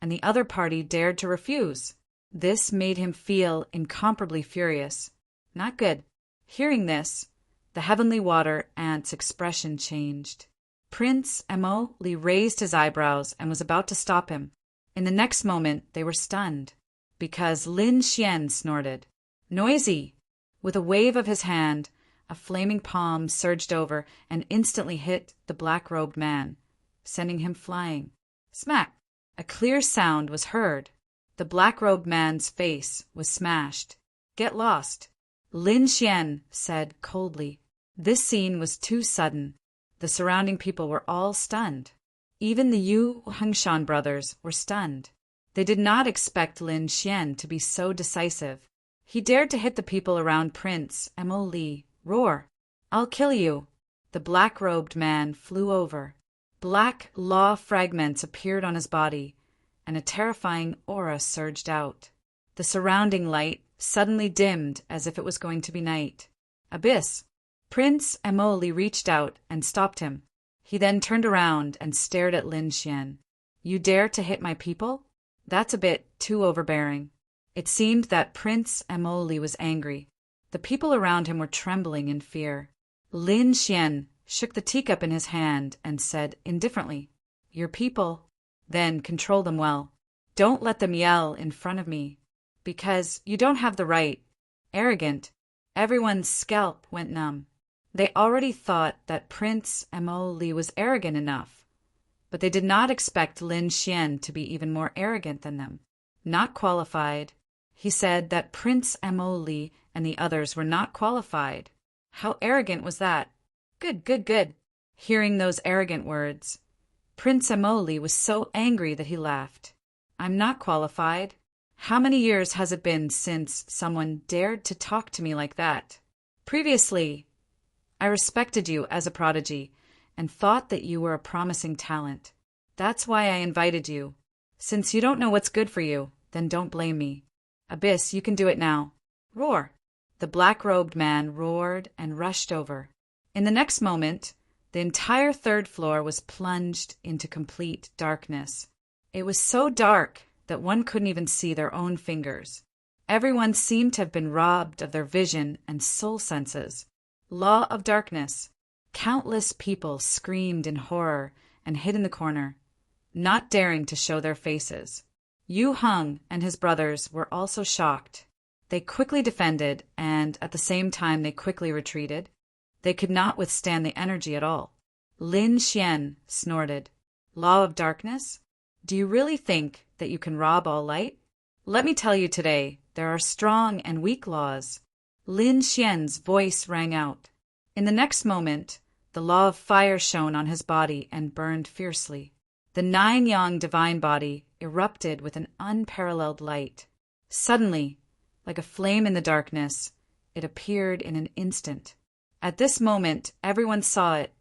and the other party dared to refuse. This made him feel incomparably furious. Not good. Hearing this, the heavenly water ant's expression changed. Prince Mo Li raised his eyebrows and was about to stop him. In the next moment, they were stunned, because Lin Xian snorted. Noisy! With a wave of his hand, a flaming palm surged over and instantly hit the black-robed man, sending him flying. Smack! A clear sound was heard. The black-robed man's face was smashed. Get lost, Lin Xian said coldly. This scene was too sudden. The surrounding people were all stunned. Even the Yu Hengshan brothers were stunned. They did not expect Lin Xian to be so decisive. He dared to hit the people around Prince Mo Li. Roar! I'll kill you! The black-robed man flew over. Black law fragments appeared on his body, and a terrifying aura surged out. The surrounding light suddenly dimmed as if it was going to be night. Abyss! Prince Mo Li reached out and stopped him. He then turned around and stared at Lin Xian. You dare to hit my people? That's a bit too overbearing. It seemed that Prince Mo Li was angry. The people around him were trembling in fear. Lin Xian shook the teacup in his hand, and said indifferently, "Your people. Then control them well. Don't let them yell in front of me, because you don't have the right." Arrogant. Everyone's scalp went numb. They already thought that Prince Li was arrogant enough, but they did not expect Lin Xian to be even more arrogant than them. Not qualified. He said that Prince Li and the others were not qualified. How arrogant was that? Good, good, good. Hearing those arrogant words, Prince Li was so angry that he laughed. I'm not qualified. How many years has it been since someone dared to talk to me like that? Previously, I respected you as a prodigy and thought that you were a promising talent. That's why I invited you. Since you don't know what's good for you, then don't blame me. Abyss, you can do it now. Roar! The black-robed man roared and rushed over. In the next moment, the entire third floor was plunged into complete darkness. It was so dark that one couldn't even see their own fingers. Everyone seemed to have been robbed of their vision and soul senses. Law of darkness. Countless people screamed in horror and hid in the corner, not daring to show their faces. Yu Heng and his brothers were also shocked. They quickly defended, and at the same time they quickly retreated. They could not withstand the energy at all. Lin Xian snorted. Law of darkness? Do you really think that you can rob all light? Let me tell you today, there are strong and weak laws. Lin Xian's voice rang out. In the next moment, the law of fire shone on his body and burned fiercely. The nine-yang divine body erupted with an unparalleled light. Suddenly, like a flame in the darkness, it appeared in an instant. At this moment, everyone saw it,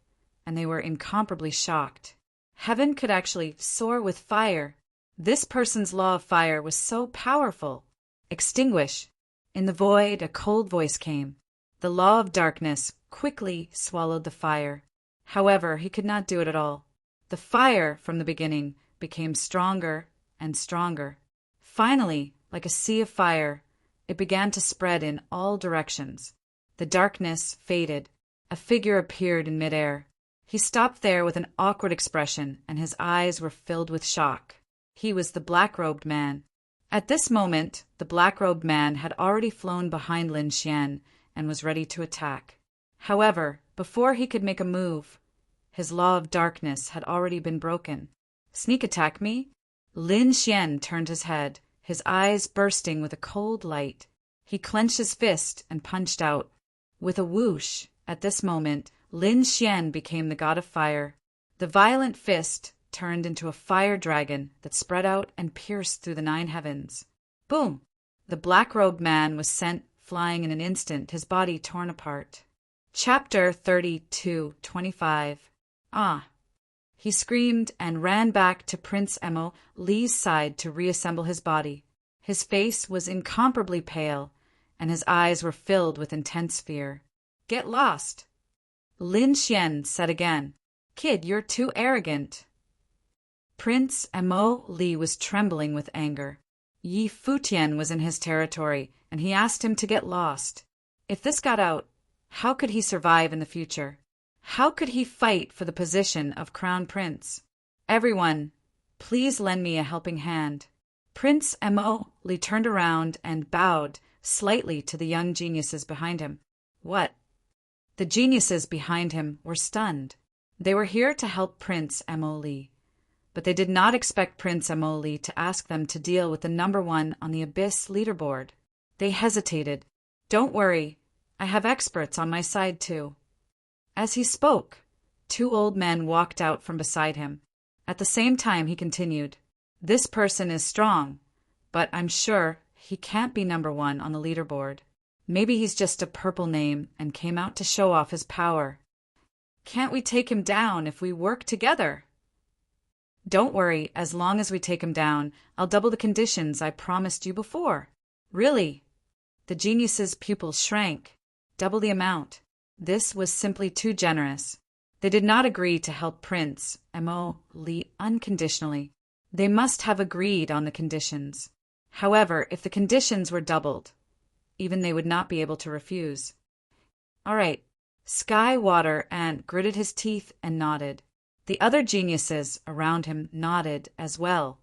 and they were incomparably shocked. Heaven could actually soar with fire. This person's law of fire was so powerful. Extinguish. In the void, a cold voice came. The law of darkness quickly swallowed the fire. However, he could not do it at all. The fire, from the beginning, became stronger and stronger. Finally, like a sea of fire, it began to spread in all directions. The darkness faded. A figure appeared in midair. He stopped there with an awkward expression, and his eyes were filled with shock. He was the black-robed man. At this moment, the black-robed man had already flown behind Lin Xian and was ready to attack. However, before he could make a move, his law of darkness had already been broken. Sneak attack me? Lin Xian turned his head, his eyes bursting with a cold light. He clenched his fist and punched out. With a whoosh, at this moment, Lin Xian became the god of fire. The violent fist turned into a fire dragon that spread out and pierced through the 9 heavens. Boom! The black-robed man was sent flying in an instant, his body torn apart. Chapter 32:25. Ah! He screamed and ran back to Prince Li's side to reassemble his body. His face was incomparably pale, and his eyes were filled with intense fear. Get lost! Lin Xian said again. Kid, you're too arrogant. Prince Li was trembling with anger. Yi Futian was in his territory, and he asked him to get lost. If this got out, how could he survive in the future? How could he fight for the position of crown prince? Everyone, please lend me a helping hand. Prince Li turned around and bowed slightly to the young geniuses behind him. What? The geniuses behind him were stunned. They were here to help Prince Li, but they did not expect Prince Li to ask them to deal with the number 1 on the Abyss leaderboard. They hesitated. Don't worry, I have experts on my side too. As he spoke, 2 old men walked out from beside him. At the same time he continued, This person is strong, but I'm sure he can't be number 1 on the leaderboard. Maybe he's just a purple name and came out to show off his power. Can't we take him down if we work together? Don't worry, as long as we take him down, I'll double the conditions I promised you before. Really? The genius's pupils shrank. Double the amount. This was simply too generous. They did not agree to help Prince Li unconditionally. They must have agreed on the conditions. However, if the conditions were doubled, even they would not be able to refuse. All right, Sky Water Ant gritted his teeth and nodded. The other geniuses around him nodded as well.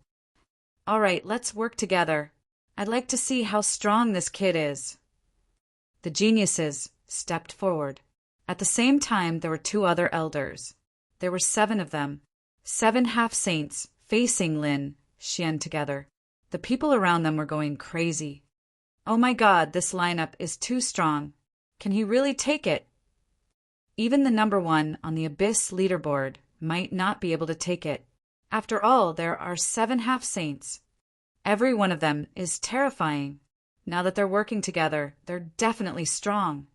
All right, let's work together. I'd like to see how strong this kid is. The geniuses stepped forward. At the same time, there were 2 other elders. There were 7 of them, 7 half-saints facing Lin Xian together. The people around them were going crazy. Oh my God, this lineup is too strong. Can he really take it? Even the number 1 on the Abyss leaderboard might not be able to take it. After all, there are 7 half-saints. Every one of them is terrifying. Now that they're working together, they're definitely strong.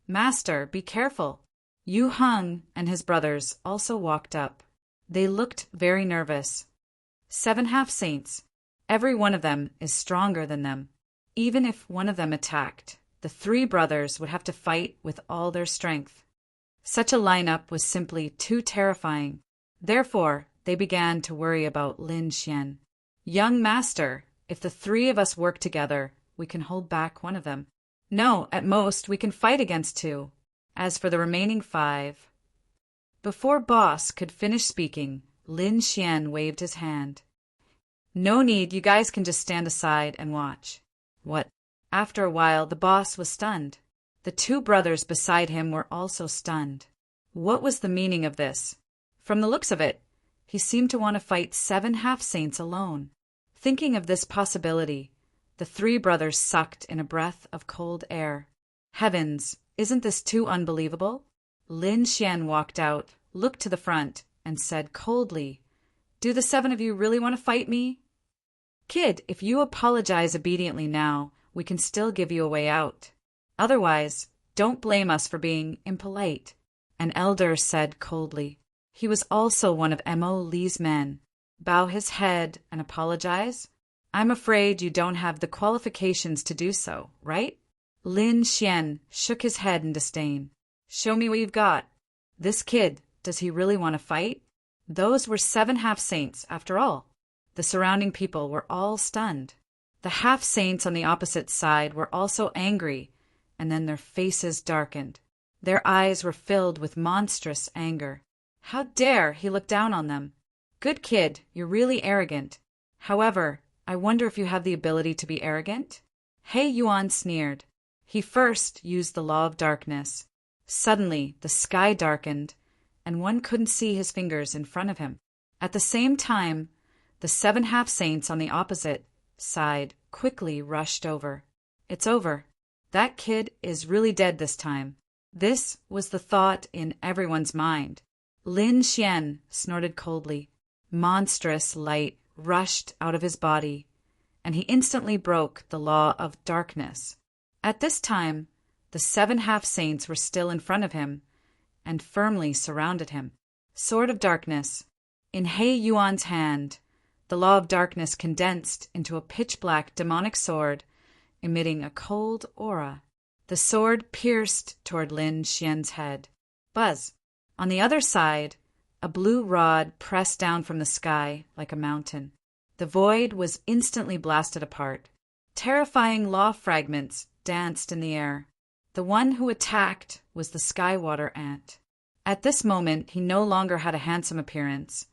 Master, be careful. Yu Heng and his brothers also walked up. They looked very nervous. 7 half-saints. Every one of them is stronger than them. Even if one of them attacked, the 3 brothers would have to fight with all their strength. Such a lineup was simply too terrifying. Therefore, they began to worry about Lin Xian. Young master, if the 3 of us work together, we can hold back one of them. No, at most, we can fight against 2. As for the remaining 5... Before Boss could finish speaking, Lin Xian waved his hand. No need, you guys can just stand aside and watch. What? After a while, the boss was stunned. The 2 brothers beside him were also stunned. What was the meaning of this? From the looks of it, he seemed to want to fight 7 half-saints alone. Thinking of this possibility, the 3 brothers sucked in a breath of cold air. Heavens, isn't this too unbelievable? Lin Xian walked out, looked to the front, and said coldly, Do the 7 of you really want to fight me? Kid, if you apologize obediently now, we can still give you a way out. Otherwise, don't blame us for being impolite. An elder said coldly. He was also one of Mo Li's men. Bow his head and apologize? I'm afraid you don't have the qualifications to do so, right? Lin Xian shook his head in disdain. Show me what you've got. This kid, does he really want to fight? Those were 7 half-saints, after all. The surrounding people were all stunned. The half-saints on the opposite side were also angry, and then their faces darkened. Their eyes were filled with monstrous anger. How dare he look down on them? Good kid, you're really arrogant. However, I wonder if you have the ability to be arrogant? He Yuan sneered. He first used the law of darkness. Suddenly, the sky darkened, and one couldn't see his fingers in front of him. At the same time, the 7 half-saints on the opposite side quickly rushed over. It's over. That kid is really dead this time. This was the thought in everyone's mind. Lin Xian snorted coldly. Monstrous light rushed out of his body, and he instantly broke the law of darkness. At this time, the 7 half-saints were still in front of him and firmly surrounded him. Sword of Darkness. In He Yuan's hand, the law of darkness condensed into a pitch-black demonic sword, emitting a cold aura. The sword pierced toward Lin Xian's head. Buzz. On the other side, a blue rod pressed down from the sky like a mountain. The void was instantly blasted apart. Terrifying law fragments danced in the air. The one who attacked was the Skywater Ant. At this moment, he no longer had a handsome appearance,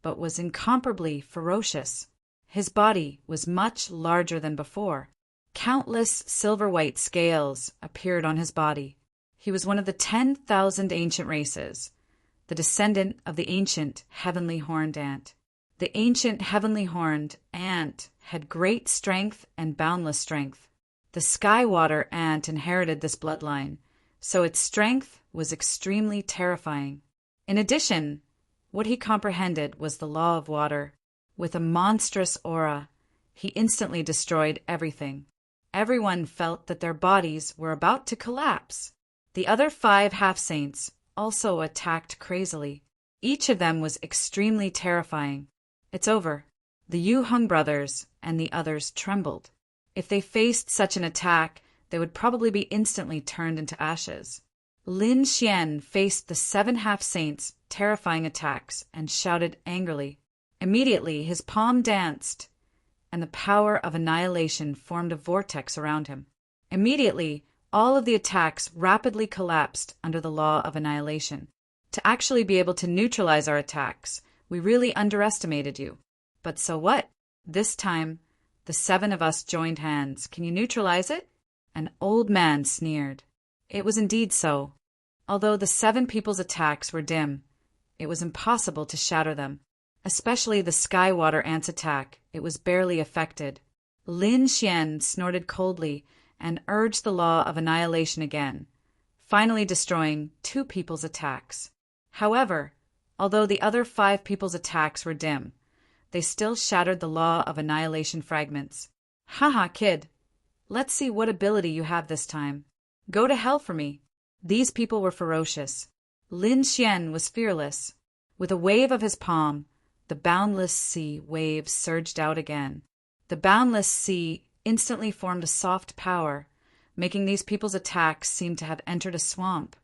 but was incomparably ferocious. His body was much larger than before. Countless silver-white scales appeared on his body. He was one of the 10,000 ancient races, the descendant of the ancient heavenly horned ant. The ancient heavenly horned ant had great strength and boundless strength. The Skywater ant inherited this bloodline, so its strength was extremely terrifying. In addition, what he comprehended was the law of water. With a monstrous aura, he instantly destroyed everything. Everyone felt that their bodies were about to collapse. The other 5 half-saints also attacked crazily. Each of them was extremely terrifying. It's over. The Yu Heng brothers and the others trembled. If they faced such an attack, they would probably be instantly turned into ashes. Lin Xian faced the 7 half-saints' terrifying attacks and shouted angrily. Immediately, his palm danced, and the power of annihilation formed a vortex around him. Immediately, All of the attacks rapidly collapsed under the law of annihilation. To actually be able to neutralize our attacks, we really underestimated you. But so what? This time, the 7 of us joined hands. Can you neutralize it? An old man sneered. It was indeed so. Although the 7 people's attacks were dim, it was impossible to shatter them. Especially the Skywater Ant's attack, it was barely affected. Lin Xian snorted coldly and urged the law of annihilation again, finally destroying 2 people's attacks. However, although the other 5 people's attacks were dim, they still shattered the law of annihilation fragments. Haha, kid. Let's see what ability you have this time. Go to hell for me. These people were ferocious. Lin Xian was fearless. With a wave of his palm, the boundless sea waves surged out again. The boundless sea instantly formed a soft power, making these people's attacks seem to have entered a swamp,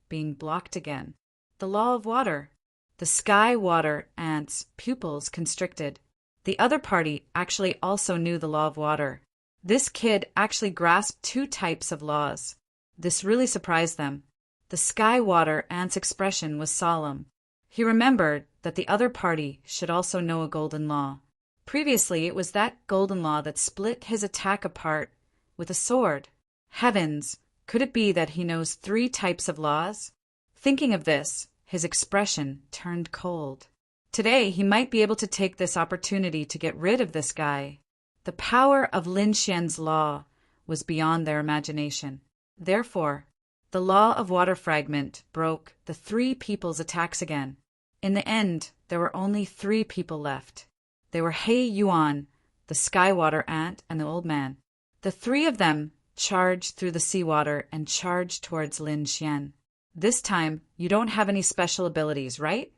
being blocked again. The law of water. The Skywater Ant's pupils constricted. The other party actually also knew the law of water. This kid actually grasped 2 types of laws. This really surprised them. The Skywater Ant's expression was solemn. He remembered that the other party should also know a golden law. Previously, it was that golden law that split his attack apart with a sword. Heavens, could it be that he knows 3 types of laws? Thinking of this, his expression turned cold. Today, he might be able to take this opportunity to get rid of this guy. The power of Lin Xian's law was beyond their imagination. Therefore, the law of water fragment broke the 3 people's attacks again. In the end, there were only 3 people left. They were He Yuan, the Skywater Ant, and the old man. The 3 of them charged through the seawater and charged towards Lin Xian. This time, you don't have any special abilities, right?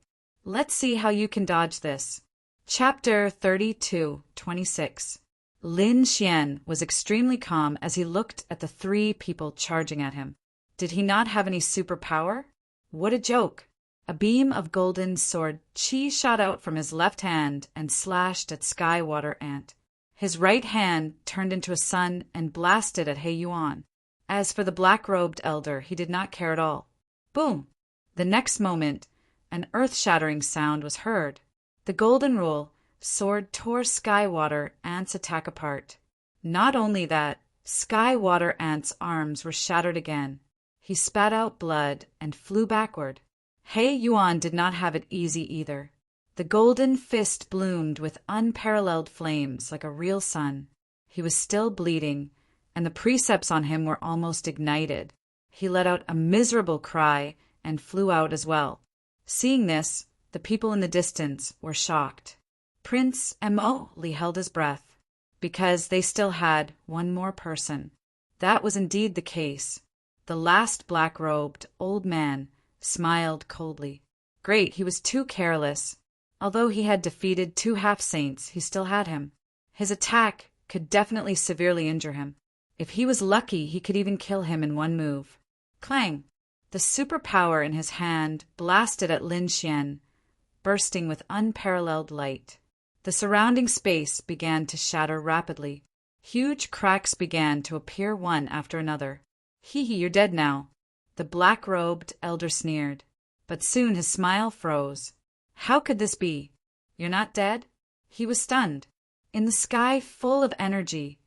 Let's see how you can dodge this. Chapter 32:26. Lin Xian was extremely calm as he looked at the 3 people charging at him. Did he not have any superpower? What a joke! A beam of golden sword chi shot out from his left hand and slashed at Skywater Ant. His right hand turned into a sun and blasted at He Yuan. As for the black-robed elder, he did not care at all. Boom! The next moment, an earth-shattering sound was heard. The golden rule sword tore Skywater Ant's attack apart. Not only that, Skywater Ant's arms were shattered again. He spat out blood and flew backward. He Yuan did not have it easy either. The golden fist bloomed with unparalleled flames like a real sun. He was still bleeding, and the precepts on him were almost ignited. He let out a miserable cry and flew out as well. Seeing this, the people in the distance were shocked. Prince Mo Li held his breath, because they still had one more person. That was indeed the case. The last black-robed old man smiled coldly. Great, he was too careless. Although he had defeated 2 half-saints, he still had him. His attack could definitely severely injure him. If he was lucky, he could even kill him in one move. Clang! The superpower in his hand blasted at Lin Xian, bursting with unparalleled light. The surrounding space began to shatter rapidly. Huge cracks began to appear one after another. Hee, you're dead now. The black-robed elder sneered, but soon his smile froze. How could this be? You're not dead? He was stunned. In the sky full of energy,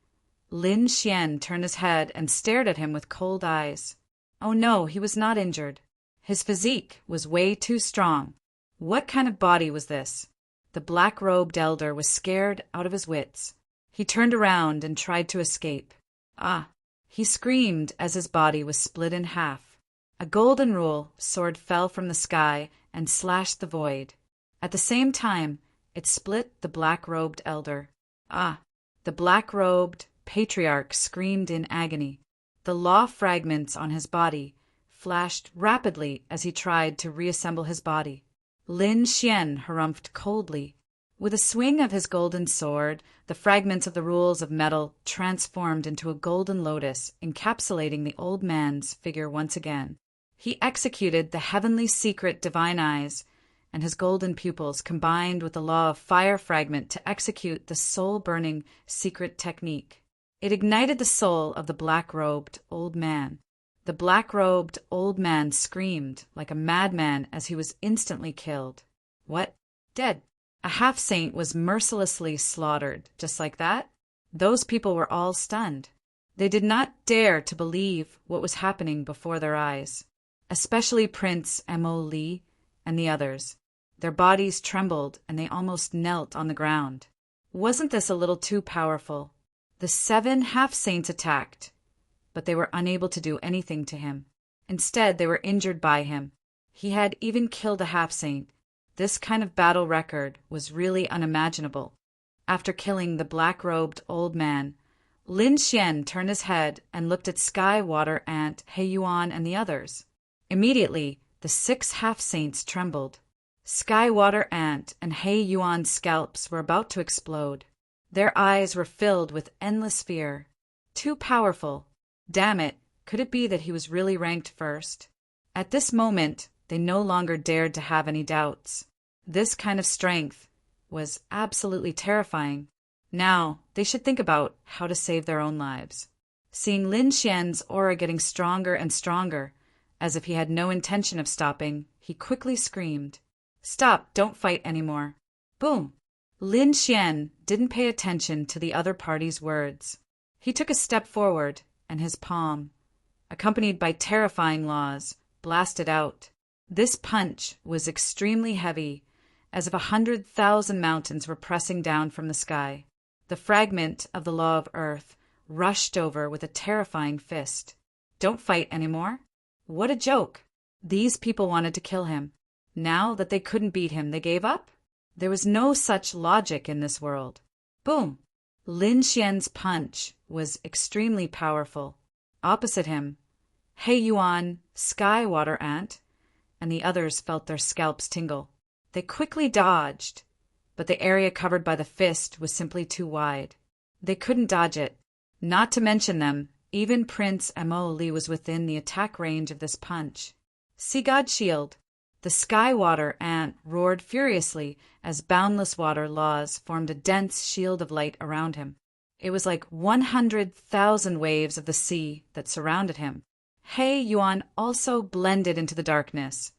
Lin Xian turned his head and stared at him with cold eyes. Oh no, he was not injured. His physique was way too strong. What kind of body was this? The black-robed elder was scared out of his wits. He turned around and tried to escape. Ah! He screamed as his body was split in half. A golden rule sword fell from the sky and slashed the void. At the same time, it split the black-robed elder. Ah! The black-robed patriarch screamed in agony. The law fragments on his body flashed rapidly as he tried to reassemble his body. Lin Xian harumphed coldly. With a swing of his golden sword, the fragments of the rules of metal transformed into a golden lotus, encapsulating the old man's figure once again. He executed the heavenly secret divine eyes, and his golden pupils combined with the law of fire fragment to execute the soul-burning secret technique. It ignited the soul of the black-robed old man. The black-robed old man screamed like a madman as he was instantly killed. What? Dead? A half-saint was mercilessly slaughtered, just like that? Those people were all stunned. They did not dare to believe what was happening before their eyes, especially Prince Mo Li and the others. Their bodies trembled and they almost knelt on the ground. Wasn't this a little too powerful? The 7 half-saints attacked, but they were unable to do anything to him. Instead, they were injured by him. He had even killed a half-saint. This kind of battle record was really unimaginable. After killing the black-robed old man, Lin Xian turned his head and looked at Sky, Water, Ant, He Yuan, and the others. Immediately, the 6 half-saints trembled. Sky, Water, Ant, and He Yuan's scalps were about to explode. Their eyes were filled with endless fear. Too powerful. Damn it, could it be that he was really ranked first? At this moment, they no longer dared to have any doubts. This kind of strength was absolutely terrifying. Now, they should think about how to save their own lives. Seeing Lin Xian's aura getting stronger and stronger, as if he had no intention of stopping, he quickly screamed, "Stop, don't fight anymore." Boom! Lin Xian didn't pay attention to the other party's words. He took a step forward, and his palm, accompanied by terrifying laws, blasted out. This punch was extremely heavy, as if 100,000 mountains were pressing down from the sky. The fragment of the law of Earth rushed over with a terrifying fist. Don't fight anymore? What a joke! These people wanted to kill him. Now that they couldn't beat him, they gave up? There was no such logic in this world. Boom! Lin Xian's punch was extremely powerful. Opposite him, He Yuan, Sky, Water, Ant, and the others felt their scalps tingle. They quickly dodged, but the area covered by the fist was simply too wide. They couldn't dodge it. Not to mention them, even Prince Mo Li was within the attack range of this punch. See God's shield. The Sky Water Ant roared furiously as boundless water laws formed a dense shield of light around him. It was like 100,000 waves of the sea that surrounded him. He Yuan also blended into the darkness,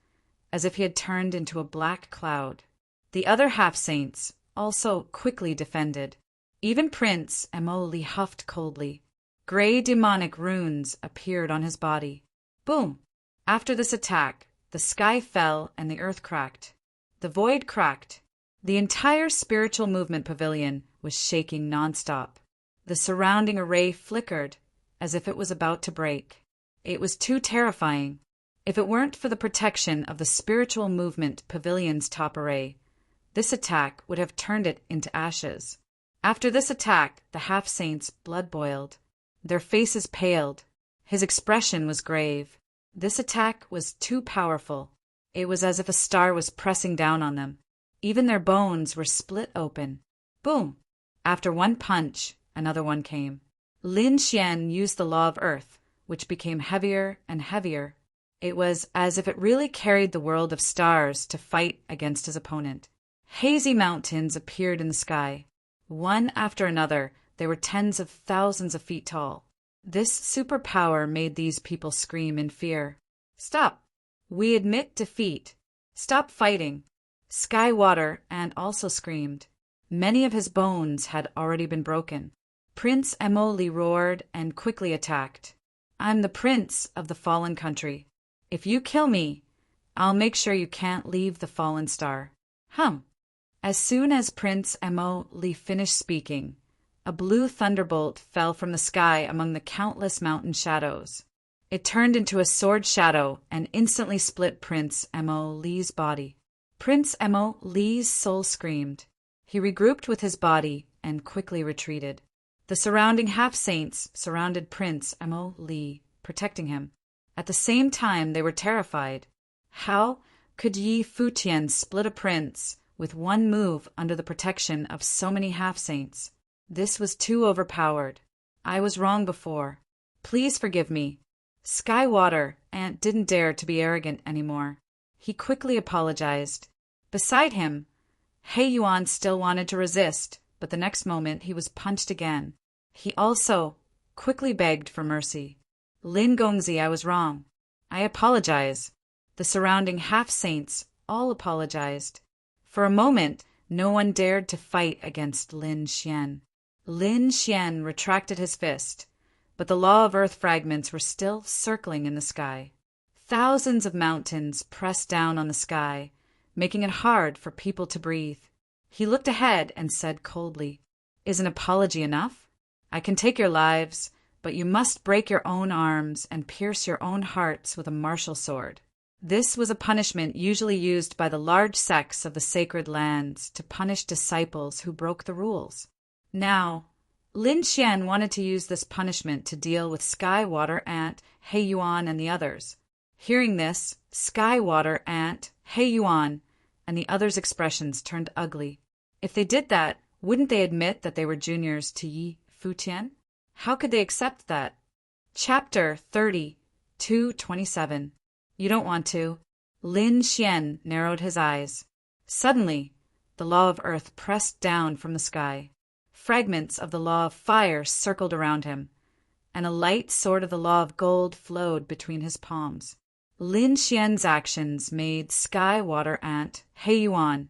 as if he had turned into a black cloud. The other half-saints also quickly defended. Even Prince Mo Li huffed coldly. Gray demonic runes appeared on his body. Boom! After this attack, the sky fell and the earth cracked. The void cracked. The entire spiritual movement pavilion was shaking nonstop. The surrounding array flickered, as if it was about to break. It was too terrifying. If it weren't for the protection of the spiritual movement pavilion's top array, this attack would have turned it into ashes. After this attack, the half-saints' blood boiled. Their faces paled. His expression was grave. This attack was too powerful. It was as if a star was pressing down on them. Even their bones were split open. Boom! After one punch, another one came. Lin Xian used the law of Earth, which became heavier and heavier. It was as if it really carried the world of stars to fight against his opponent. Hazy mountains appeared in the sky. One after another, they were tens of thousands of feet tall. This superpower made these people scream in fear. Stop! We admit defeat. Stop fighting. Sky Water Ant also screamed. Many of his bones had already been broken. Prince Mo Li roared and quickly attacked. I'm the prince of the fallen country. If you kill me, I'll make sure you can't leave the fallen star. As soon as Prince Mo Li finished speaking, a blue thunderbolt fell from the sky among the countless mountain shadows. It turned into a sword shadow and instantly split Prince Mo Li's body. Prince Mo Li's soul screamed. He regrouped with his body and quickly retreated. The surrounding half-saints surrounded Prince Mo Li, protecting him. At the same time, they were terrified. How could Yi Futian split a prince with one move under the protection of so many half-saints? This was too overpowered. I was wrong before. Please forgive me. Sky Water Ant didn't dare to be arrogant anymore. He quickly apologized. Beside him, He Yuan still wanted to resist, but the next moment he was punched again. He also quickly begged for mercy. Lin Gongzi, I was wrong. I apologize. The surrounding half-saints all apologized. For a moment, no one dared to fight against Lin Xian. Lin Xian retracted his fist, but the law of earth fragments were still circling in the sky. Thousands of mountains pressed down on the sky, making it hard for people to breathe. He looked ahead and said coldly, "Is an apology enough? I can take your lives, but you must break your own arms and pierce your own hearts with a martial sword." This was a punishment usually used by the large sects of the sacred lands to punish disciples who broke the rules. Now, Lin Xian wanted to use this punishment to deal with Sky Water Ant, He Yuan, and the others. Hearing this, Sky Water Ant, He Yuan, and the others' expressions turned ugly. If they did that, wouldn't they admit that they were juniors to Yi Futian? How could they accept that? Chapter 30, 227. You don't want to. Lin Xian narrowed his eyes. Suddenly, the law of earth pressed down from the sky. Fragments of the law of fire circled around him, and a light sword of the law of gold flowed between his palms. Lin Xian's actions made Sky Water Ant, He Yuan,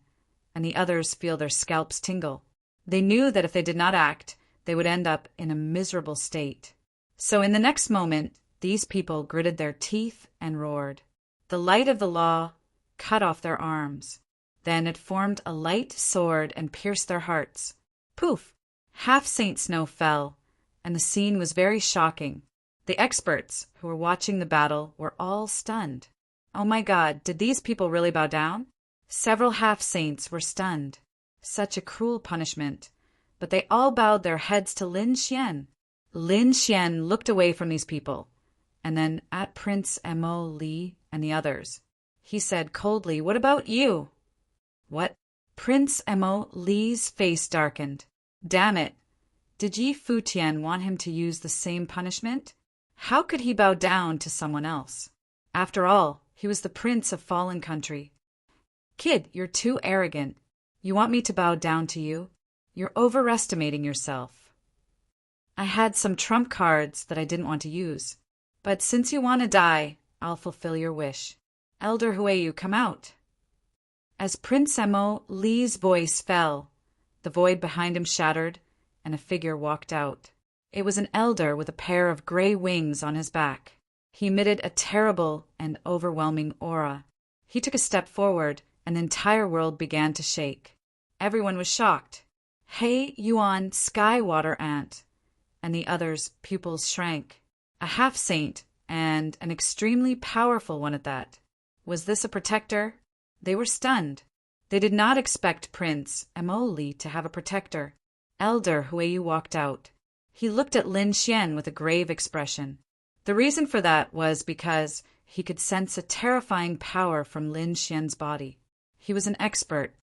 and the others feel their scalps tingle. They knew that if they did not act, they would end up in a miserable state. So in the next moment, these people gritted their teeth and roared. The light of the law cut off their arms. Then it formed a light sword and pierced their hearts. Poof! Half Saint Snow fell, and the scene was very shocking. The experts who were watching the battle were all stunned. Oh my God, did these people really bow down? Several half-saints were stunned. Such a cruel punishment. But they all bowed their heads to Lin Xian. Lin Xian looked away from these people, and then at Prince Mo Li and the others. He said coldly, "What about you?" What? Prince Mo Li's face darkened. Damn it. Did Yi Futian want him to use the same punishment? How could he bow down to someone else? After all, he was the prince of Fallen Country. Kid, you're too arrogant. You want me to bow down to you? You're overestimating yourself. I had some trump cards that I didn't want to use. But since you want to die, I'll fulfill your wish. Elder Huayu, come out. As Prince Mo Li's voice fell, the void behind him shattered, and a figure walked out. It was an elder with a pair of gray wings on his back. He emitted a terrible and overwhelming aura. He took a step forward, and the entire world began to shake. Everyone was shocked. He Yuan Sky Water Ant and the others' pupils shrank. A half-saint, and an extremely powerful one at that. Was this a protector? They were stunned. They did not expect Prince Mo Li to have a protector. Elder Huayu walked out. He looked at Lin Xian with a grave expression. The reason for that was because he could sense a terrifying power from Lin Xian's body. He was an expert.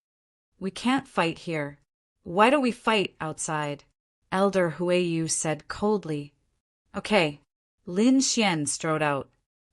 We can't fight here. Why don't we fight outside? Elder Huayu said coldly. Okay. Lin Xian strode out.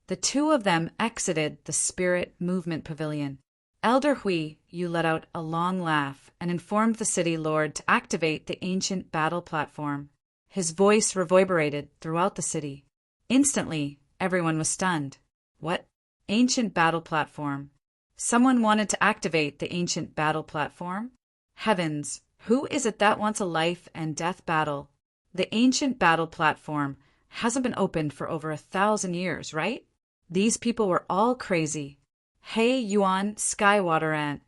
The two of them exited the Spirit Movement Pavilion. Elder Huayu let out a long laugh and informed the city lord to activate the ancient battle platform. His voice reverberated throughout the city. Instantly, everyone was stunned. What? Ancient battle platform. Someone wanted to activate the ancient battle platform? Heavens, who is it that wants a life and death battle? The ancient battle platform hasn't been opened for over 1,000 years, right? These people were all crazy. He Yuan Sky Water Ant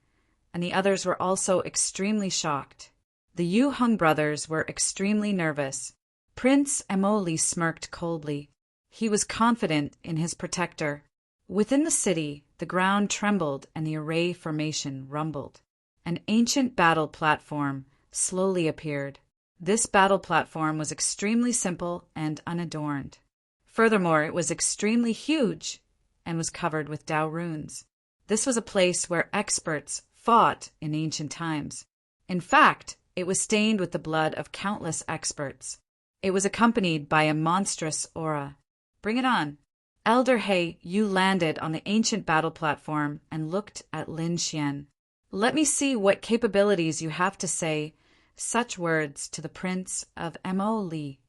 and the others were also extremely shocked. The Yu Hung brothers were extremely nervous. Prince Mo Li smirked coldly. He was confident in his protector. Within the city, the ground trembled and the array formation rumbled. An ancient battle platform slowly appeared. This battle platform was extremely simple and unadorned. Furthermore, it was extremely huge and was covered with Dao runes. This was a place where experts fought in ancient times. In fact, it was stained with the blood of countless experts. It was accompanied by a monstrous aura. Bring it on. Elder He Yu landed on the ancient battle platform and looked at Lin Xian. Let me see what capabilities you have to say such words to the Prince of Mo Li,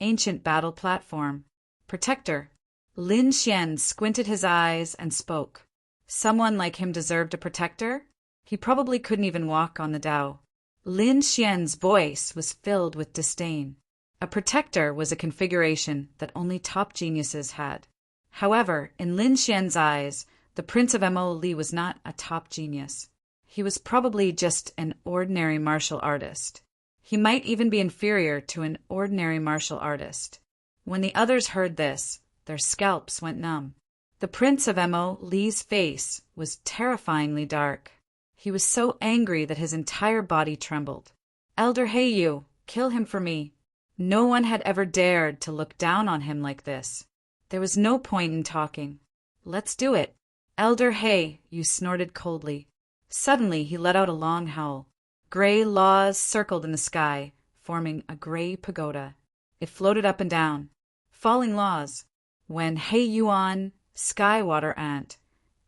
ancient battle platform. Protector. Lin Xian squinted his eyes and spoke. Someone like him deserved a protector? He probably couldn't even walk on the Tao. Lin Xian's voice was filled with disdain. A protector was a configuration that only top geniuses had. However, in Lin Xian's eyes, the Prince of Mo Li was not a top genius. He was probably just an ordinary martial artist. He might even be inferior to an ordinary martial artist. When the others heard this, their scalps went numb. The Prince of Mo Li's face was terrifyingly dark. He was so angry that his entire body trembled. Elder Heiyu, kill him for me. No one had ever dared to look down on him like this. There was no point in talking. Let's do it. Elder Heiyu snorted coldly. Suddenly he let out a long howl. Gray laws circled in the sky, forming a gray pagoda. It floated up and down. Falling laws. When Heiyuan, Sky Water Ant,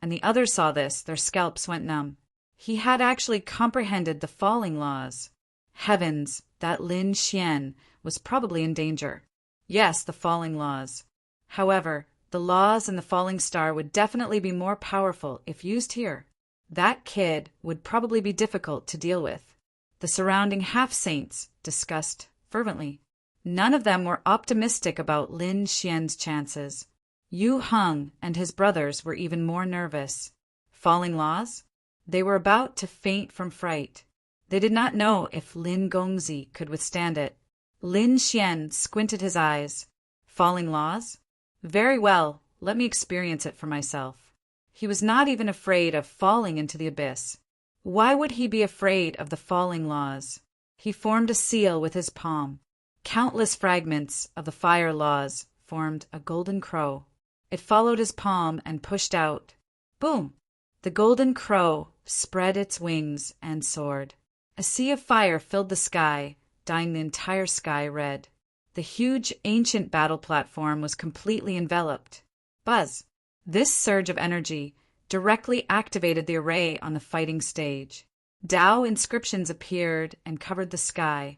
and the others saw this, their scalps went numb. He had actually comprehended the falling laws. Heavens, that Lin Xian was probably in danger. Yes, the falling laws. However, the laws and the falling star would definitely be more powerful if used here. That kid would probably be difficult to deal with. The surrounding half-saints discussed fervently. None of them were optimistic about Lin Xian's chances. Yu Heng and his brothers were even more nervous. Falling laws? They were about to faint from fright. They did not know if Lin Gongzi could withstand it. Lin Xian squinted his eyes. Falling laws? Very well, let me experience it for myself. He was not even afraid of falling into the abyss. Why would he be afraid of the falling laws? He formed a seal with his palm. Countless fragments of the fire laws formed a golden crow. It followed his palm and pushed out. Boom! The golden crow spread its wings and soared. A sea of fire filled the sky, dyeing the entire sky red. The huge ancient battle platform was completely enveloped. Buzz! This surge of energy directly activated the array on the fighting stage. Tao inscriptions appeared and covered the sky,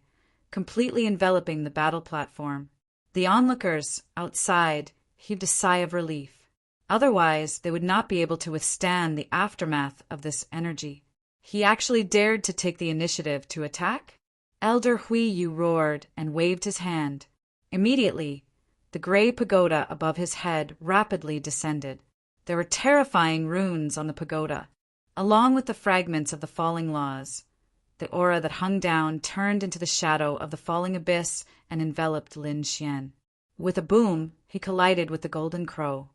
completely enveloping the battle platform. The onlookers outside heaved a sigh of relief. Otherwise, they would not be able to withstand the aftermath of this energy. He actually dared to take the initiative to attack? Elder Huiyu roared and waved his hand. Immediately, the gray pagoda above his head rapidly descended. There were terrifying runes on the pagoda, along with the fragments of the falling laws. The aura that hung down turned into the shadow of the falling abyss and enveloped Lin Xian. With a boom, he collided with the golden crow.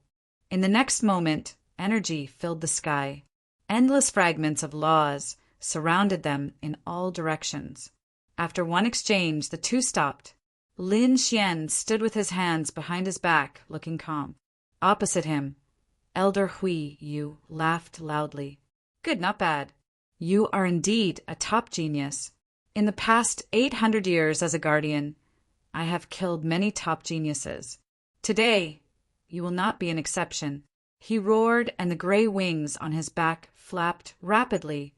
In the next moment, energy filled the sky. Endless fragments of laws surrounded them in all directions. After one exchange, the two stopped. Lin Xian stood with his hands behind his back, looking calm. Opposite him, Elder Huiyu laughed loudly. Good, not bad. You are indeed a top genius. In the past 800 years as a guardian, I have killed many top geniuses. Today, you will not be an exception. He roared, and the gray wings on his back flapped rapidly,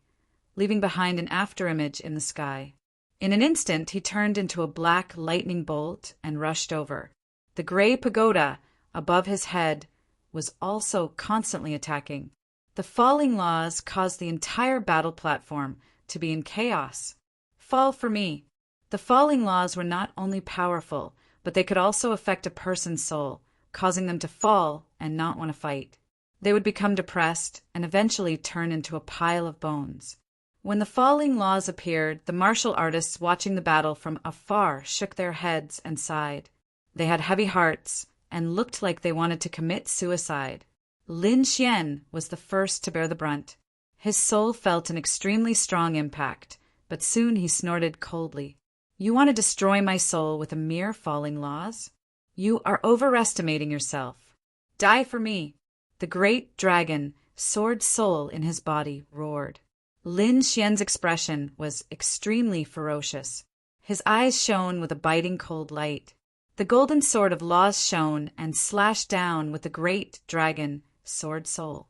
leaving behind an afterimage in the sky. In an instant, he turned into a black lightning bolt and rushed over. The gray pagoda above his head was also constantly attacking. The falling laws caused the entire battle platform to be in chaos. Fall for me. The falling laws were not only powerful, but they could also affect a person's soul, causing them to fall and not want to fight. They would become depressed and eventually turn into a pile of bones. When the falling laws appeared, the martial artists watching the battle from afar shook their heads and sighed. They had heavy hearts and looked like they wanted to commit suicide. Lin Xian was the first to bear the brunt. His soul felt an extremely strong impact, but soon he snorted coldly. You want to destroy my soul with a mere falling laws? You are overestimating yourself. Die for me. The great dragon, sword soul in his body, roared. Lin Xian's expression was extremely ferocious. His eyes shone with a biting cold light. The golden sword of laws shone and slashed down with the great dragon, sword soul.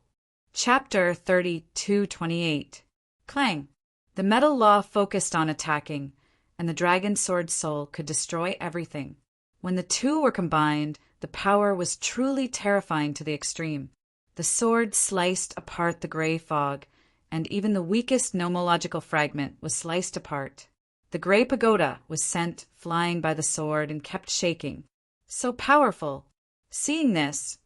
Chapter 32:28. Clang. The metal law focused on attacking, and the dragon sword soul could destroy everything. When the two were combined, the power was truly terrifying to the extreme. The sword sliced apart the gray fog, and even the weakest nomological fragment was sliced apart. The gray pagoda was sent flying by the sword and kept shaking. So powerful! Seeing this,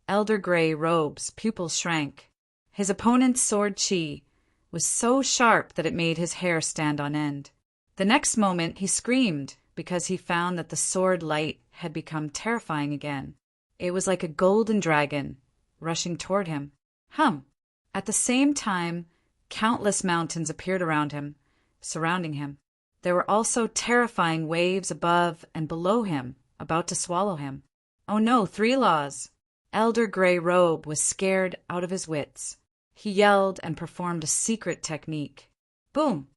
Elder Grey Robe's pupils shrank. His opponent's sword chi was so sharp that it made his hair stand on end. The next moment he screamed because he found that the sword light had become terrifying again. It was like a golden dragon rushing toward him. At the same time, countless mountains appeared around him, surrounding him. There were also terrifying waves above and below him, about to swallow him. Oh no, 3 laws! Elder Grey Robe was scared out of his wits. He yelled and performed a secret technique. Boom!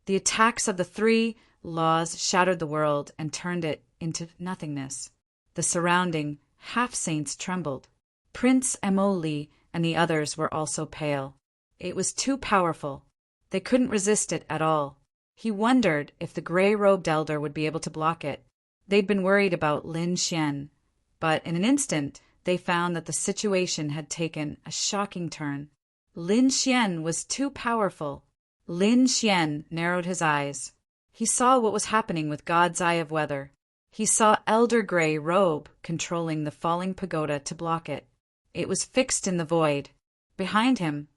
The attacks of the 3 laws shattered the world and turned it into nothingness. The surrounding half-saints trembled. Prince Emoli and the others were also pale. It was too powerful. They couldn't resist it at all. He wondered if the gray-robed elder would be able to block it. They'd been worried about Lin Xian, but in an instant they found that the situation had taken a shocking turn. Lin Xian was too powerful. Lin Xian narrowed his eyes. He saw what was happening with God's Eye of Weather. He saw Elder Grey Robe controlling the falling pagoda to block it. It was fixed in the void. Behind him,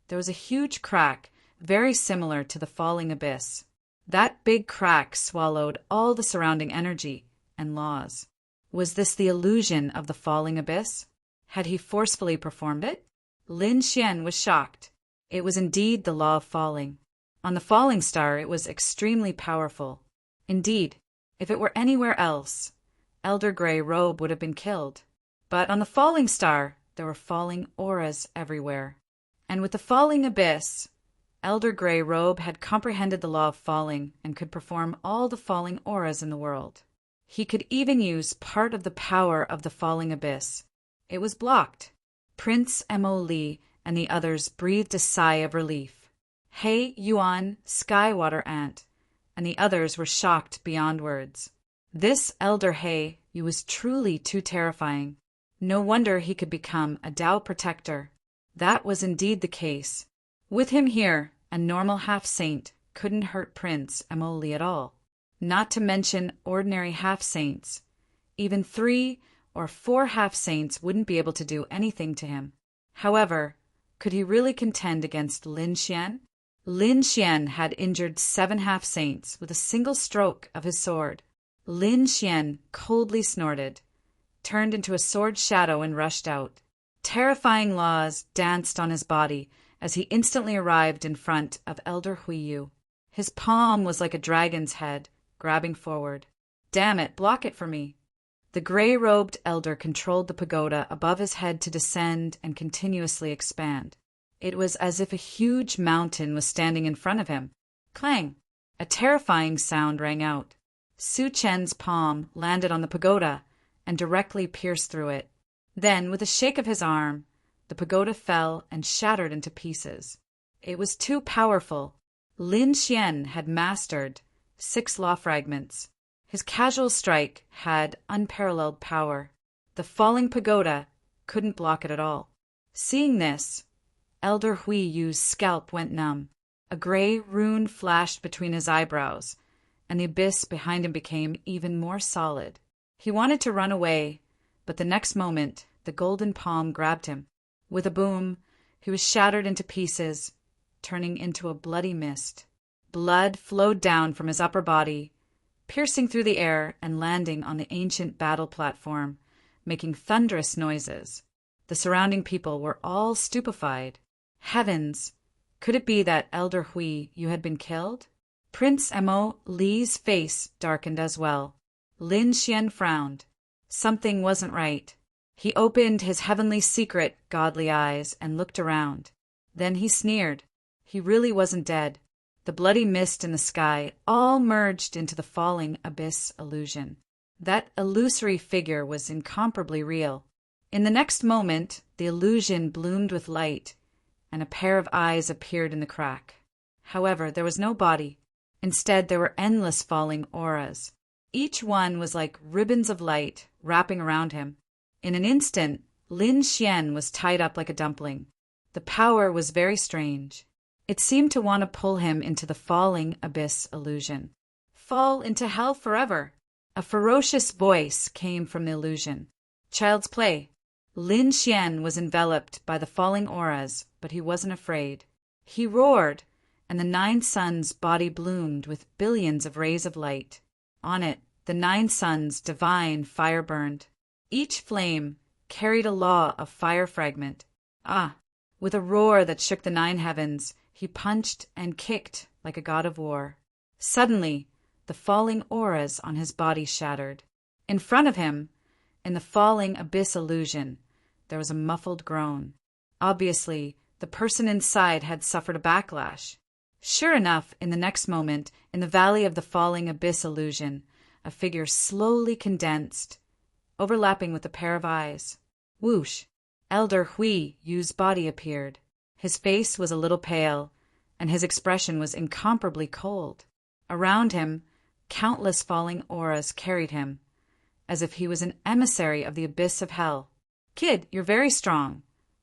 there was a huge crack, very similar to the falling abyss. That big crack swallowed all the surrounding energy and laws. Was this the illusion of the falling abyss? Had he forcefully performed it? Lin Xian was shocked. It was indeed the law of falling. On the falling star it was extremely powerful. Indeed, if it were anywhere else, Elder Grey Robe would have been killed. But on the falling star, there were falling auras everywhere. And with the falling abyss, Elder Grey Robe had comprehended the law of falling and could perform all the falling auras in the world. He could even use part of the power of the falling abyss. It was blocked. Prince Emoli and the others breathed a sigh of relief. He Yuan, Skywater Ant, and the others were shocked beyond words. This Elder He was truly too terrifying. No wonder he could become a Tao protector. That was indeed the case. With him here, a normal half-saint couldn't hurt Prince Emoli at all. Not to mention ordinary half-saints. Even 3 or 4 half-saints wouldn't be able to do anything to him. However, could he really contend against Lin Xian? Lin Xian had injured 7 half-saints with a single stroke of his sword. Lin Xian coldly snorted, turned into a sword shadow and rushed out. Terrifying laws danced on his body as he instantly arrived in front of Elder Huiyu. His palm was like a dragon's head, grabbing forward. Damn it, block it for me. The gray-robed elder controlled the pagoda above his head to descend and continuously expand. It was as if a huge mountain was standing in front of him. Clang! A terrifying sound rang out. Su Chen's palm landed on the pagoda and directly pierced through it. Then, with a shake of his arm, the pagoda fell and shattered into pieces. It was too powerful. Lin Xian had mastered 6 law fragments. His casual strike had unparalleled power. The falling pagoda couldn't block it at all. Seeing this, Elder Huiyu's scalp went numb. A gray rune flashed between his eyebrows, and the abyss behind him became even more solid. He wanted to run away, but the next moment the golden palm grabbed him. With a boom, he was shattered into pieces, turning into a bloody mist. Blood flowed down from his upper body, piercing through the air and landing on the ancient battle platform, making thunderous noises. The surrounding people were all stupefied. Heavens! Could it be that Elder Huiyu had been killed? Prince Emo Li's face darkened as well. Lin Xian frowned. Something wasn't right. He opened his heavenly secret, godly eyes and looked around. Then he sneered. He really wasn't dead. The bloody mist in the sky all merged into the falling abyss illusion. That illusory figure was incomparably real. In the next moment, the illusion bloomed with light, and a pair of eyes appeared in the crack. However, there was no body. Instead, there were endless falling auras. Each one was like ribbons of light wrapping around him. In an instant, Lin Xian was tied up like a dumpling. The power was very strange. It seemed to want to pull him into the falling abyss illusion. Fall into hell forever. A ferocious voice came from the illusion. Child's play. Lin Xian was enveloped by the falling auras, but he wasn't afraid. He roared, and the 9 suns' body bloomed with billions of rays of light. On it, the 9 suns' divine fire burned. Each flame carried a law of fire fragment. With a roar that shook the 9 heavens, he punched and kicked like a god of war. Suddenly, the falling auras on his body shattered. In front of him, in the falling abyss illusion, there was a muffled groan. Obviously, the person inside had suffered a backlash. Sure enough, in the next moment, in the valley of the falling abyss illusion, a figure slowly condensed, overlapping with a pair of eyes. Whoosh! Elder Hui Yu's body appeared. His face was a little pale, and his expression was incomparably cold. Around him, countless falling auras carried him, as if he was an emissary of the abyss of hell. Kid, you're very strong.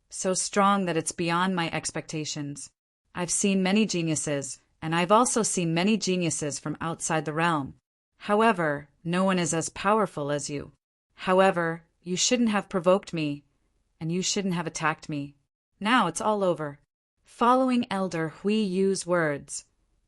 So strong that it's beyond my expectations. I've seen many geniuses, and I've also seen many geniuses from outside the realm. However, no one is as powerful as you. However, you shouldn't have provoked me, and you shouldn't have attacked me. Now it's all over. Following Elder Hui Yu's words,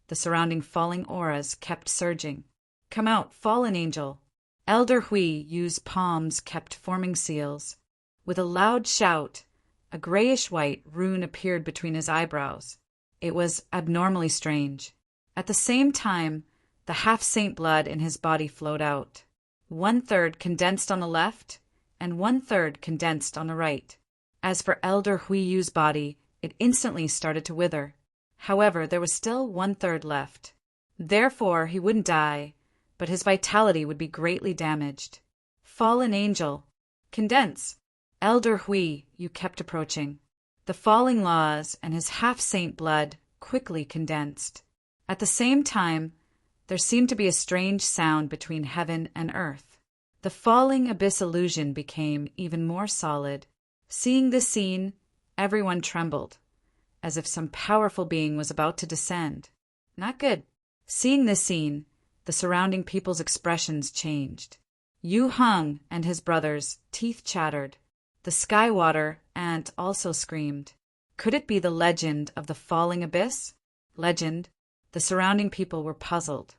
the surrounding falling auras kept surging. Come out, fallen angel. Elder Hui Yu's palms kept forming seals. With a loud shout, a grayish-white rune appeared between his eyebrows. It was abnormally strange. At the same time, the half-saint blood in his body flowed out. 1/3 condensed on the left, and 1/3 condensed on the right. As for Elder Hui Yu's body, it instantly started to wither. However, there was still 1/3 left. Therefore, he wouldn't die, but his vitality would be greatly damaged. Fallen angel, condense. Elder Hui Yu kept approaching. The falling laws and his half-saint blood quickly condensed. At the same time, there seemed to be a strange sound between heaven and earth. The falling abyss illusion became even more solid. Seeing this scene, everyone trembled, as if some powerful being was about to descend. Not good. Seeing this scene, the surrounding people's expressions changed. Yu Heng and his brothers' teeth chattered. The Skywater ant also screamed. Could it be the legend of the falling abyss? Legend. The surrounding people were puzzled.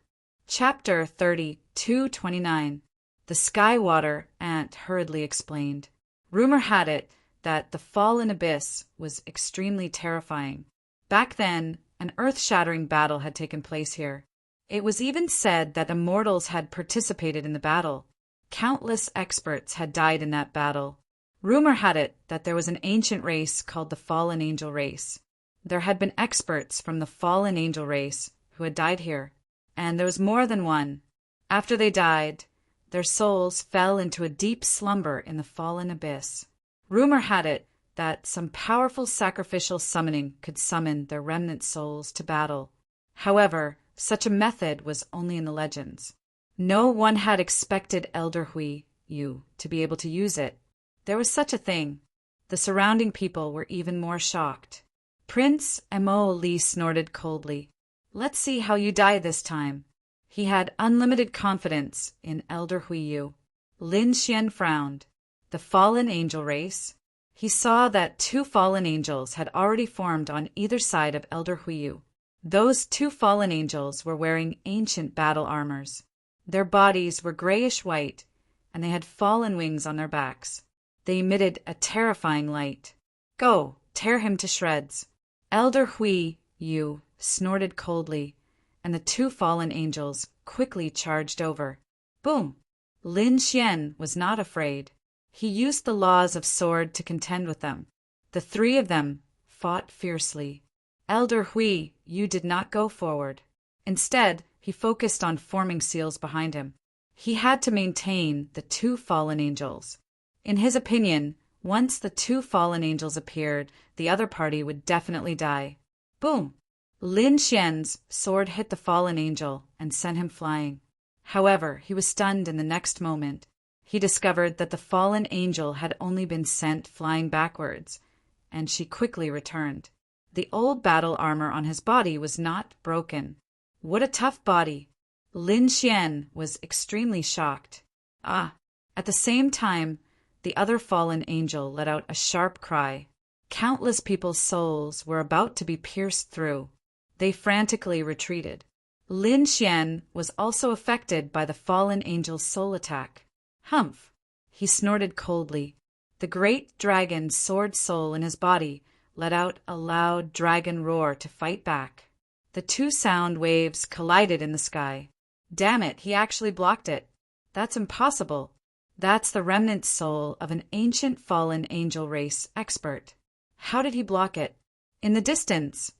Chapter 32:29. The Skywater ant hurriedly explained. Rumor had it that the fallen abyss was extremely terrifying. Back then, an earth-shattering battle had taken place here. It was even said that immortals had participated in the battle. Countless experts had died in that battle. Rumor had it that there was an ancient race called the Fallen Angel race. There had been experts from the Fallen Angel race who had died here, and there was more than one. After they died, their souls fell into a deep slumber in the fallen abyss. Rumor had it that some powerful sacrificial summoning could summon their remnant souls to battle. However, such a method was only in the legends. No one had expected Elder Hui Yu to be able to use it. There was such a thing. The surrounding people were even more shocked. Prince Mo Li snorted coldly. Let's see how you die this time. He had unlimited confidence in Elder Hui Yu. Lin Xian frowned. The fallen angel race. He saw that 2 fallen angels had already formed on either side of Elder Hui Yu. Those 2 fallen angels were wearing ancient battle armors. Their bodies were grayish-white, and they had fallen wings on their backs. They emitted a terrifying light. Go, tear him to shreds. Elder Hui Yu snorted coldly, and the 2 fallen angels quickly charged over. Boom! Lin Xian was not afraid. He used the laws of sword to contend with them. The 3 of them fought fiercely. Elder Hui Yu did not go forward. Instead, he focused on forming seals behind him. He had to maintain the 2 fallen angels. In his opinion, once the 2 fallen angels appeared, the other party would definitely die. Boom! Lin Xian's sword hit the fallen angel and sent him flying. However, he was stunned in the next moment. He discovered that the fallen angel had only been sent flying backwards, and she quickly returned. The old battle armor on his body was not broken. What a tough body! Lin Xian was extremely shocked. At the same time, the other fallen angel let out a sharp cry. Countless people's souls were about to be pierced through. They frantically retreated. Lin Xian was also affected by the fallen angel's soul attack. Humph! He snorted coldly. The great dragon's sword soul in his body let out a loud dragon roar to fight back. The two sound waves collided in the sky. Damn it, he actually blocked it. That's impossible. That's the remnant soul of an ancient fallen angel race expert. How did he block it? In the distance,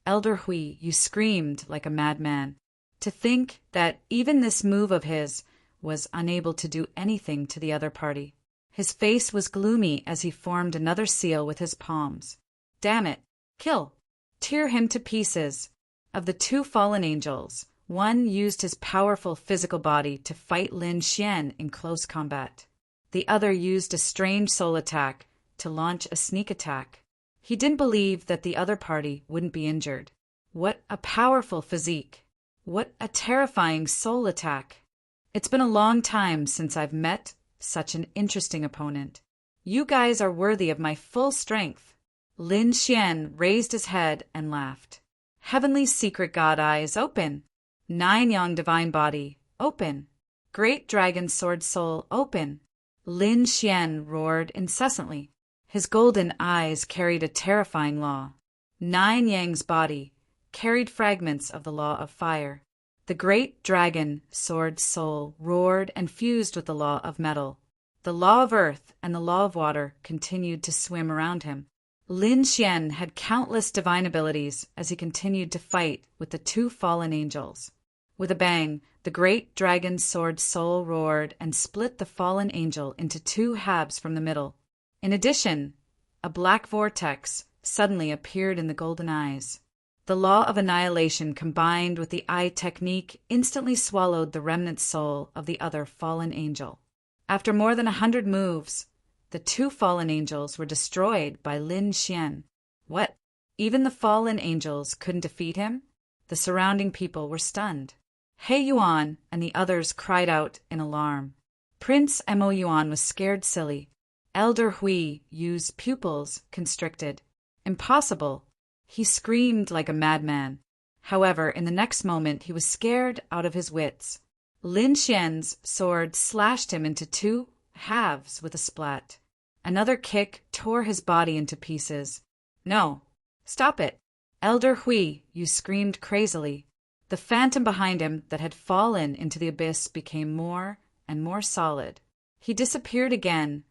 Elder Hui, you screamed like a madman. To think that even this move of his was unable to do anything to the other party. His face was gloomy as he formed another seal with his palms. Damn it! Kill! Tear him to pieces! Of the two fallen angels, one used his powerful physical body to fight Lin Xian in close combat. The other used a strange soul attack to launch a sneak attack. He didn't believe that the other party wouldn't be injured. What a powerful physique! What a terrifying soul attack! It's been a long time since I've met such an interesting opponent. You guys are worthy of my full strength. Lin Xian raised his head and laughed. Heavenly secret god eyes, open. Nine Yang divine body, open. Great dragon sword soul, open. Lin Xian roared incessantly. His golden eyes carried a terrifying law. Nine Yang's body carried fragments of the law of fire. The great dragon sword soul roared and fused with the law of metal. The law of earth and the law of water continued to swim around him. Lin Xian had countless divine abilities as he continued to fight with the two fallen angels. With a bang, the great dragon sword soul roared and split the fallen angel into two halves from the middle. In addition, a black vortex suddenly appeared in the golden eyes. The law of annihilation combined with the eye technique instantly swallowed the remnant soul of the other fallen angel. After more than 100 moves, the two fallen angels were destroyed by Lin Xian. What? Even the fallen angels couldn't defeat him? The surrounding people were stunned. He Yuan and the others cried out in alarm. Prince Mo Yuan was scared silly. Elder Hui Yu's pupils constricted. Impossible! He screamed like a madman. However, in the next moment he was scared out of his wits. Lin Xian's sword slashed him into two halves with a splat. Another kick tore his body into pieces. No! Stop it! Elder Hui Yu screamed crazily. The phantom behind him that had fallen into the abyss became more and more solid. He disappeared again,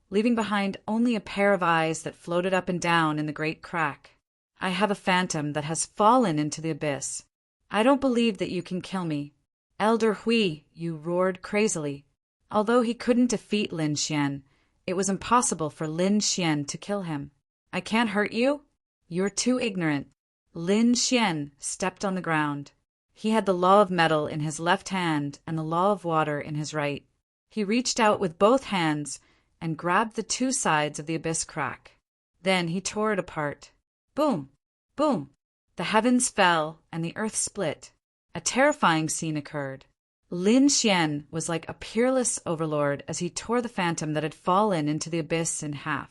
leaving behind only a pair of eyes that floated up and down in the great crack. I have a phantom that has fallen into the abyss. I don't believe that you can kill me. Elder Hui Yu roared crazily. Although he couldn't defeat Lin Xian, it was impossible for Lin Xian to kill him. I can't hurt you? You're too ignorant. Lin Xian stepped on the ground. He had the law of metal in his left hand and the law of water in his right. He reached out with both hands and grabbed the two sides of the abyss crack. Then he tore it apart. Boom! Boom! The heavens fell and the earth split. A terrifying scene occurred. Lin Xian was like a peerless overlord as he tore the phantom that had fallen into the abyss in half.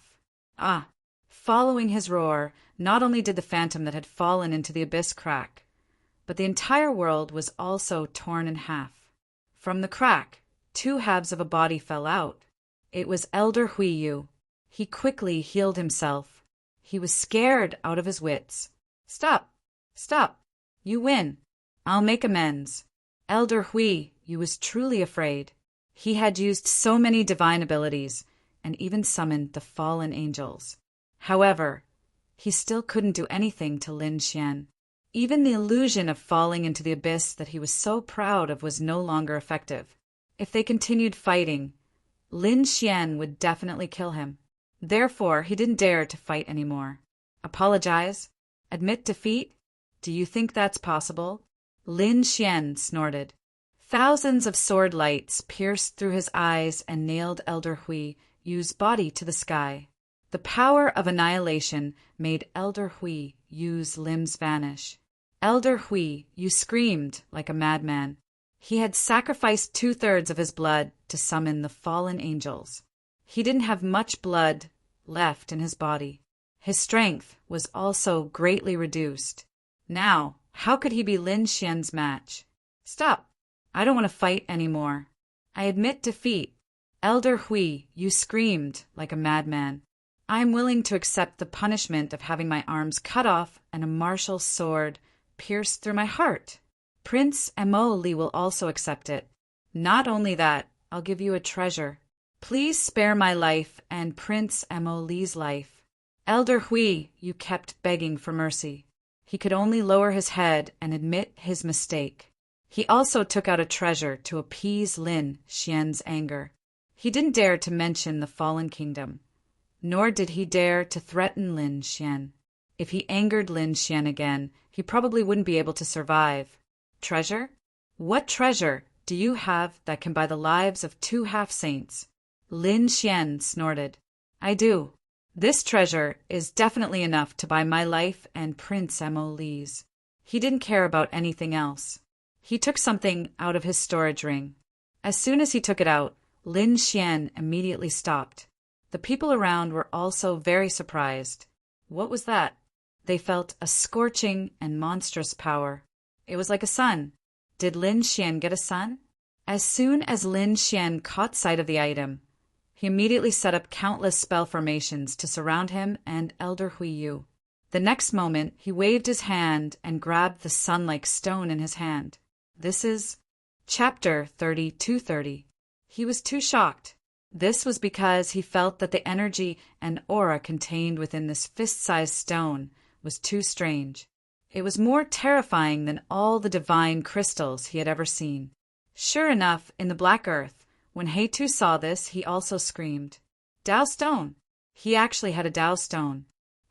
Following his roar, not only did the phantom that had fallen into the abyss crack, but the entire world was also torn in half. From the crack, two halves of a body fell out. It was Elder Hui Yu. He quickly healed himself. He was scared out of his wits. Stop! Stop! You win. I'll make amends. Elder Hui Yu was truly afraid. He had used so many divine abilities and even summoned the fallen angels. However, he still couldn't do anything to Lin Xian. Even the illusion of falling into the abyss that he was so proud of was no longer effective. If they continued fighting, Lin Xian would definitely kill him. Therefore, he didn't dare to fight anymore. Apologize? Admit defeat? Do you think that's possible? Lin Xian snorted. Thousands of sword lights pierced through his eyes and nailed Elder Hui Yu's body to the sky. The power of annihilation made Elder Hui Yu's limbs vanish. Elder Hui Yu screamed like a madman. He had sacrificed 2/3 of his blood to summon the fallen angels. He didn't have much blood left in his body. His strength was also greatly reduced. Now, how could he be Lin Xian's match? Stop! I don't want to fight anymore. I admit defeat. Elder Hui Yu screamed like a madman. I am willing to accept the punishment of having my arms cut off and a martial sword pierced through my heart. Prince Mo Li will also accept it. Not only that, I'll give you a treasure. Please spare my life and Prince Mo Li's life. Elder Hui Yu kept begging for mercy. He could only lower his head and admit his mistake. He also took out a treasure to appease Lin Xian's anger. He didn't dare to mention the fallen kingdom, nor did he dare to threaten Lin Xian. If he angered Lin Xian again, he probably wouldn't be able to survive. Treasure? What treasure do you have that can buy the lives of 2 half-saints? Lin Xian snorted. I do. This treasure is definitely enough to buy my life and Prince Mo Li's. He didn't care about anything else. He took something out of his storage ring. As soon as he took it out, Lin Xian immediately stopped. The people around were also very surprised. What was that? They felt a scorching and monstrous power. It was like a sun. Did Lin Xian get a sun? As soon as Lin Xian caught sight of the item, he immediately set up countless spell formations to surround him and Elder Hui Yu. The next moment, he waved his hand and grabbed the sun-like stone in his hand. This is Chapter 3230. He was too shocked. This was because he felt that the energy and aura contained within this fist-sized stone was too strange. It was more terrifying than all the divine crystals he had ever seen. Sure enough, in the Black Earth, when Heitu saw this, he also screamed, Dao Stone! He actually had a Dao Stone.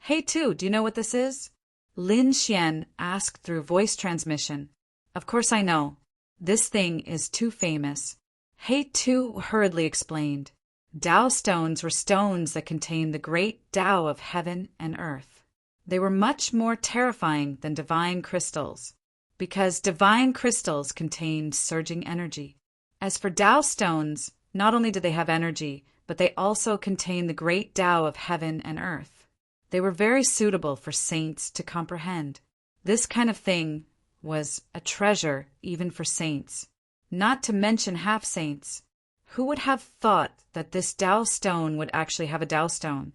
Heitu, do you know what this is? Lin Xian asked through voice transmission. Of course I know. This thing is too famous. Heitu hurriedly explained. Dao stones were stones that contained the great Dao of heaven and earth. They were much more terrifying than divine crystals, because divine crystals contained surging energy. As for Dao stones, not only did they have energy, but they also contained the great Dao of heaven and earth. They were very suitable for saints to comprehend. This kind of thing was a treasure even for saints, not to mention half-saints. Who would have thought that this Dao stone would actually have a Dao stone?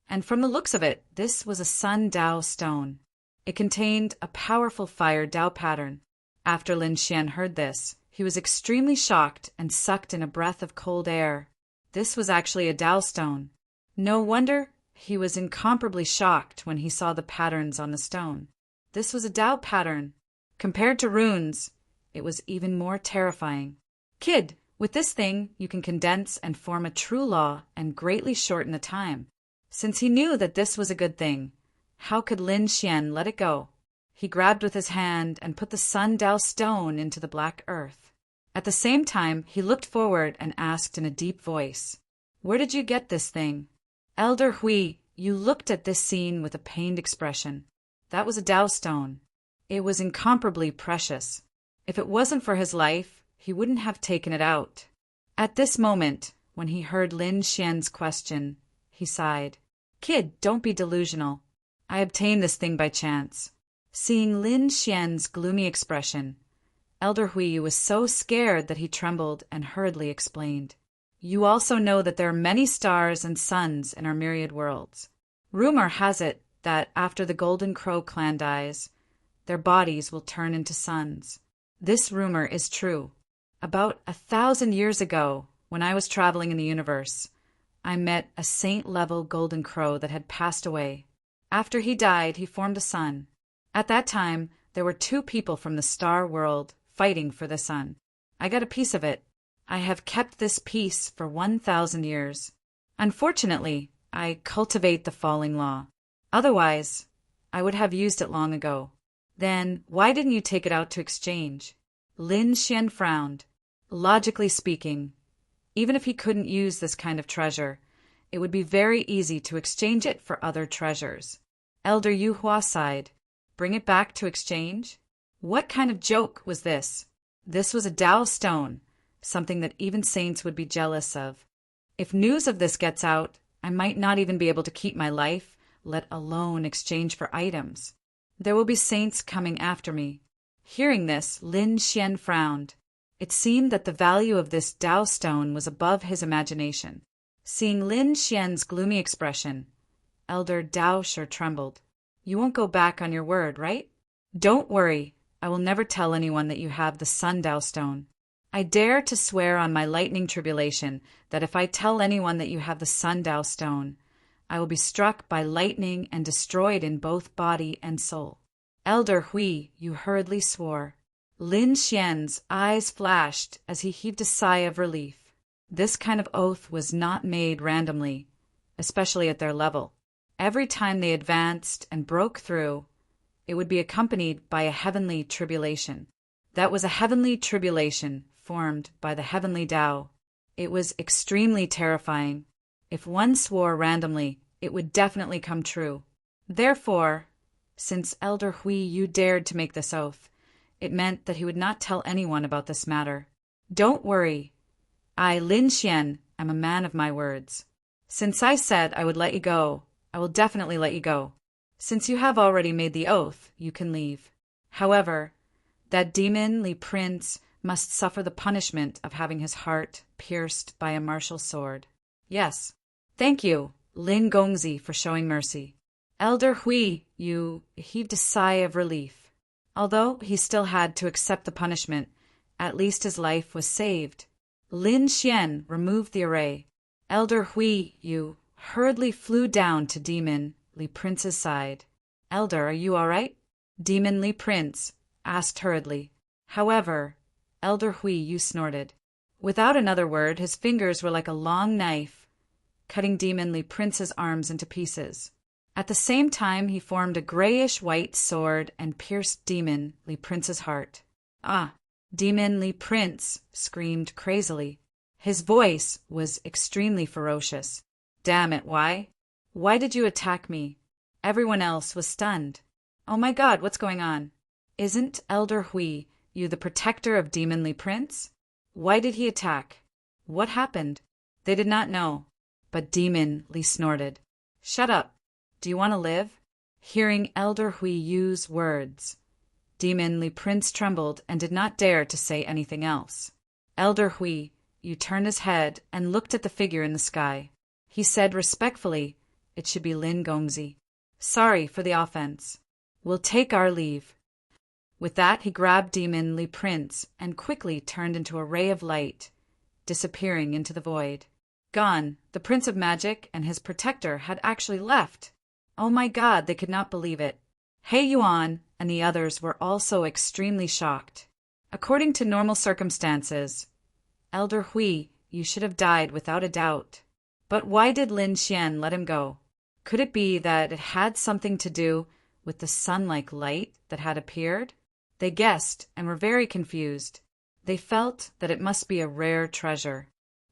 And from the looks of it, this was a Sun Dao stone. It contained a powerful fire Dao pattern. After Lin Xian heard this, he was extremely shocked and sucked in a breath of cold air. This was actually a Dao stone. No wonder he was incomparably shocked when he saw the patterns on the stone. This was a Dao pattern. Compared to runes, it was even more terrifying. Kid, with this thing, you can condense and form a true law and greatly shorten the time. Since he knew that this was a good thing, how could Lin Xian let it go? He grabbed with his hand and put the Sun Dao stone into the black earth. At the same time, he looked forward and asked in a deep voice, Where did you get this thing? Elder Hui, you looked at this scene with a pained expression. That was a Dao stone. It was incomparably precious. If it wasn't for his life, he wouldn't have taken it out. At this moment, when he heard Lin Xian's question, he sighed. Kid, don't be delusional. I obtained this thing by chance. Seeing Lin Xian's gloomy expression, Elder Hui was so scared that he trembled and hurriedly explained. You also know that there are many stars and suns in our myriad worlds. Rumor has it that after the Golden Crow clan dies, their bodies will turn into suns. This rumor is true. About 1,000 years ago, when I was traveling in the universe, I met a saint-level golden crow that had passed away. After he died, he formed a sun. At that time, there were 2 people from the star world fighting for the sun. I got a piece of it. I have kept this piece for 1,000 years. Unfortunately, I cultivate the falling law. Otherwise, I would have used it long ago. Then why didn't you take it out to exchange? Lin Xian frowned. Logically speaking, even if he couldn't use this kind of treasure, it would be very easy to exchange it for other treasures. Elder Yu Hua sighed. Bring it back to exchange? What kind of joke was this? This was a Tao stone, something that even saints would be jealous of. If news of this gets out, I might not even be able to keep my life, let alone exchange for items. There will be saints coming after me. Hearing this, Lin Xian frowned. It seemed that the value of this Tao stone was above his imagination. Seeing Lin Xian's gloomy expression, Elder Dao sure trembled. You won't go back on your word, right? Don't worry, I will never tell anyone that you have the Sun Tao stone. I dare to swear on my lightning tribulation that if I tell anyone that you have the Sun Tao stone, I will be struck by lightning and destroyed in both body and soul. Elder Hui, you hurriedly swore. Lin Xian's eyes flashed as he heaved a sigh of relief. This kind of oath was not made randomly, especially at their level. Every time they advanced and broke through, it would be accompanied by a heavenly tribulation. That was a heavenly tribulation formed by the heavenly Tao. It was extremely terrifying. If one swore randomly, it would definitely come true. Therefore, since Elder Hui Yu dared to make this oath, it meant that he would not tell anyone about this matter. Don't worry. I, Lin Xian, am a man of my words. Since I said I would let you go, I will definitely let you go. Since you have already made the oath, you can leave. However, that demon Li Prince must suffer the punishment of having his heart pierced by a martial sword. Yes. Thank you, Lin Gongzi, for showing mercy. Elder Hui Yu heaved a sigh of relief. Although he still had to accept the punishment, at least his life was saved. Lin Xian removed the array. Elder Hui Yu hurriedly flew down to Demon Li Prince's side. Elder, are you all right? Demon Li Prince asked hurriedly. However, Elder Hui Yu snorted. Without another word, his fingers were like a long knife, cutting Demon Li Prince's arms into pieces. At the same time, he formed a grayish-white sword and pierced Demon Li Prince's heart. Ah! Demon Li Prince screamed crazily. His voice was extremely ferocious. Damn it, why? Why did you attack me? Everyone else was stunned. Oh my God, what's going on? Isn't Elder Hui Yu the protector of Demon Li Prince? Why did he attack? What happened? They did not know, but Demon Li snorted. Shut up. Do you want to live? Hearing Elder Hui Yu's words, Demon Li Prince trembled and did not dare to say anything else. Elder Hui Yu turned his head and looked at the figure in the sky. He said respectfully, it should be Lin Gongzi. Sorry for the offense. We'll take our leave. With that, he grabbed Demon Li Prince and quickly turned into a ray of light, disappearing into the void. Gone, the Prince of Magic and his protector had actually left. Oh my God, they could not believe it. Hei Yuan and the others were also extremely shocked. According to normal circumstances, Elder Hui, you should have died without a doubt. But why did Lin Xian let him go? Could it be that it had something to do with the sun-like light that had appeared? They guessed and were very confused. They felt that it must be a rare treasure.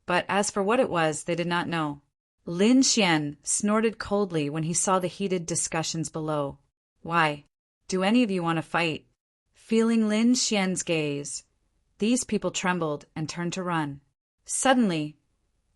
But as for what it was, they did not know. Lin Xian snorted coldly when he saw the heated discussions below. Why? Do any of you want to fight? Feeling Lin Xian's gaze, these people trembled and turned to run. Suddenly,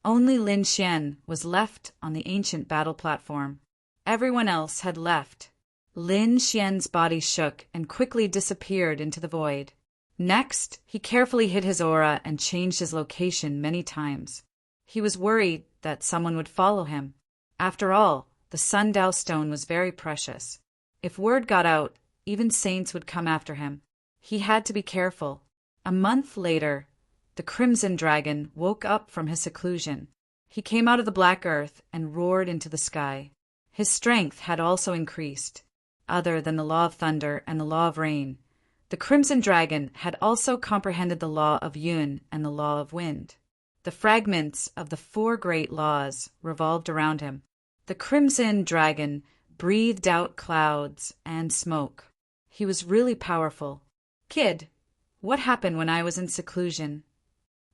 only Lin Xian was left on the ancient battle platform. Everyone else had left. Lin Xian's body shook and quickly disappeared into the void. Next, he carefully hid his aura and changed his location many times. He was worried that someone would follow him. After all, the Sun Tao stone was very precious. If word got out, even saints would come after him. He had to be careful. A month later, the Crimson Dragon woke up from his seclusion. He came out of the black earth and roared into the sky. His strength had also increased. Other than the law of thunder and the law of rain, the Crimson Dragon had also comprehended the law of Yun and the law of wind. The fragments of the four great laws revolved around him. The Crimson Dragon breathed out clouds and smoke. He was really powerful. Kid, what happened when I was in seclusion?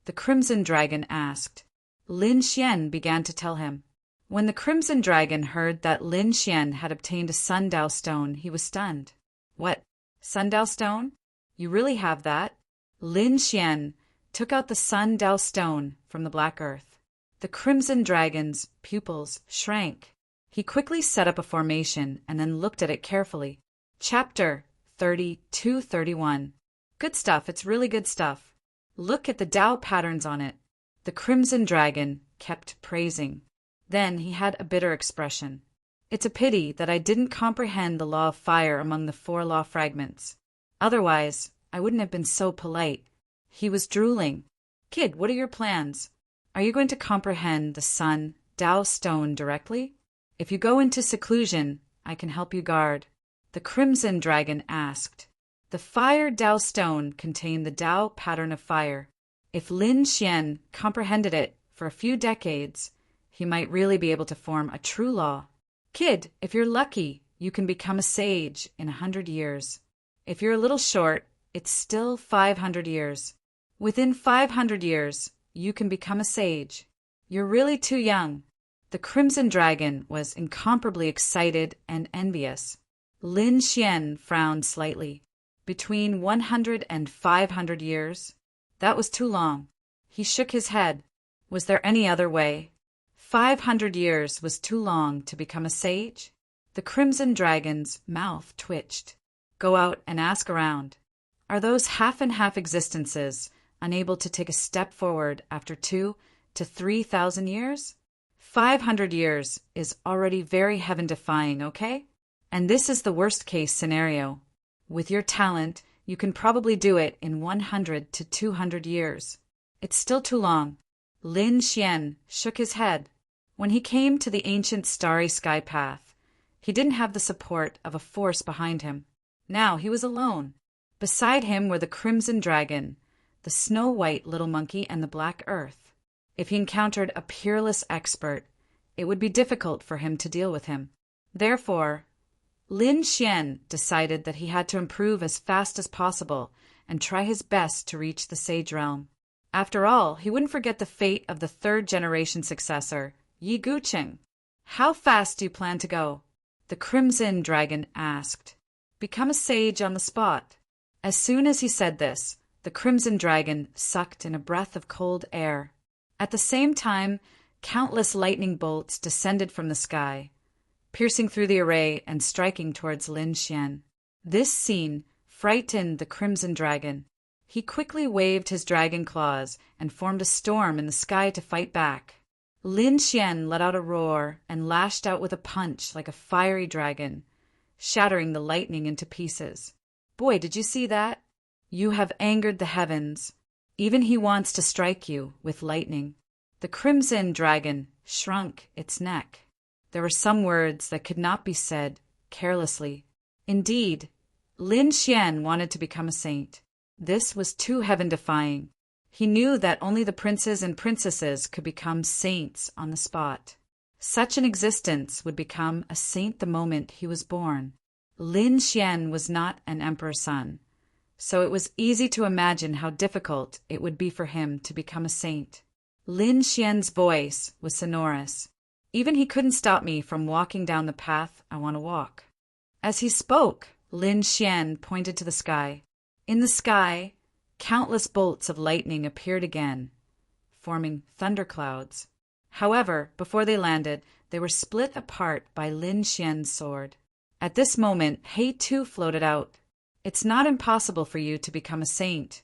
The Crimson Dragon asked. Lin Xian began to tell him. When the Crimson Dragon heard that Lin Xian had obtained a Sundial Stone, he was stunned. What? Sundial Stone? You really have that? Lin Xian took out the Sundial Stone from the black earth. The Crimson Dragon's pupils shrank. He quickly set up a formation and then looked at it carefully. Chapter 32-31. Good stuff, it's really good stuff. Look at the Tao patterns on it. The Crimson Dragon kept praising. Then he had a bitter expression. It's a pity that I didn't comprehend the law of fire among the 4 law fragments. Otherwise, I wouldn't have been so polite. He was drooling. Kid, what are your plans? Are you going to comprehend the Sun Tao Stone directly? If you go into seclusion, I can help you guard. The Crimson Dragon asked. The Fire Tao Stone contained the Tao pattern of fire. If Lin Xian comprehended it for a few decades, he might really be able to form a true law. Kid, if you're lucky, you can become a sage in 100 years. If you're a little short, it's still 500 years. Within 500 years, you can become a sage. You're really too young. The Crimson Dragon was incomparably excited and envious. Lin Xian frowned slightly. Between 100 and 500 years? That was too long. He shook his head. Was there any other way? 500 years was too long to become a sage? The Crimson Dragon's mouth twitched. Go out and ask around. Are those half-and-half existences unable to take a step forward after 2,000 to 3,000 years? 500 years is already very heaven-defying, okay? And this is the worst-case scenario. With your talent, you can probably do it in 100 to 200 years. It's still too long. Lin Xian shook his head. When he came to the ancient starry sky path, he didn't have the support of a force behind him. Now he was alone. Beside him were the Crimson Dragon, the snow-white little monkey, and the black earth. If he encountered a peerless expert, it would be difficult for him to deal with him. Therefore, Lin Xian decided that he had to improve as fast as possible and try his best to reach the sage realm. After all, he wouldn't forget the fate of the 3rd-generation successor, Yi Guqing. How fast do you plan to go? The Crimson Dragon asked. Become a sage on the spot. As soon as he said this, the Crimson Dragon sucked in a breath of cold air. At the same time, countless lightning bolts descended from the sky, piercing through the array and striking towards Lin Xian. This scene frightened the Crimson Dragon. He quickly waved his dragon claws and formed a storm in the sky to fight back. Lin Xian let out a roar and lashed out with a punch like a fiery dragon, shattering the lightning into pieces. Boy, did you see that? You have angered the heavens. Even he wants to strike you with lightning. The Crimson Dragon shrunk its neck. There were some words that could not be said carelessly. Indeed, Lin Xian wanted to become a saint. This was too heaven-defying. He knew that only the princes and princesses could become saints on the spot. Such an existence would become a saint the moment he was born. Lin Xian was not an emperor's son, so it was easy to imagine how difficult it would be for him to become a saint. Lin Xian's voice was sonorous. Even he couldn't stop me from walking down the path I want to walk. As he spoke, Lin Xian pointed to the sky. In the sky, countless bolts of lightning appeared again, forming thunderclouds. However, before they landed, they were split apart by Lin Xian's sword. At this moment, He too floated out. It's not impossible for you to become a saint,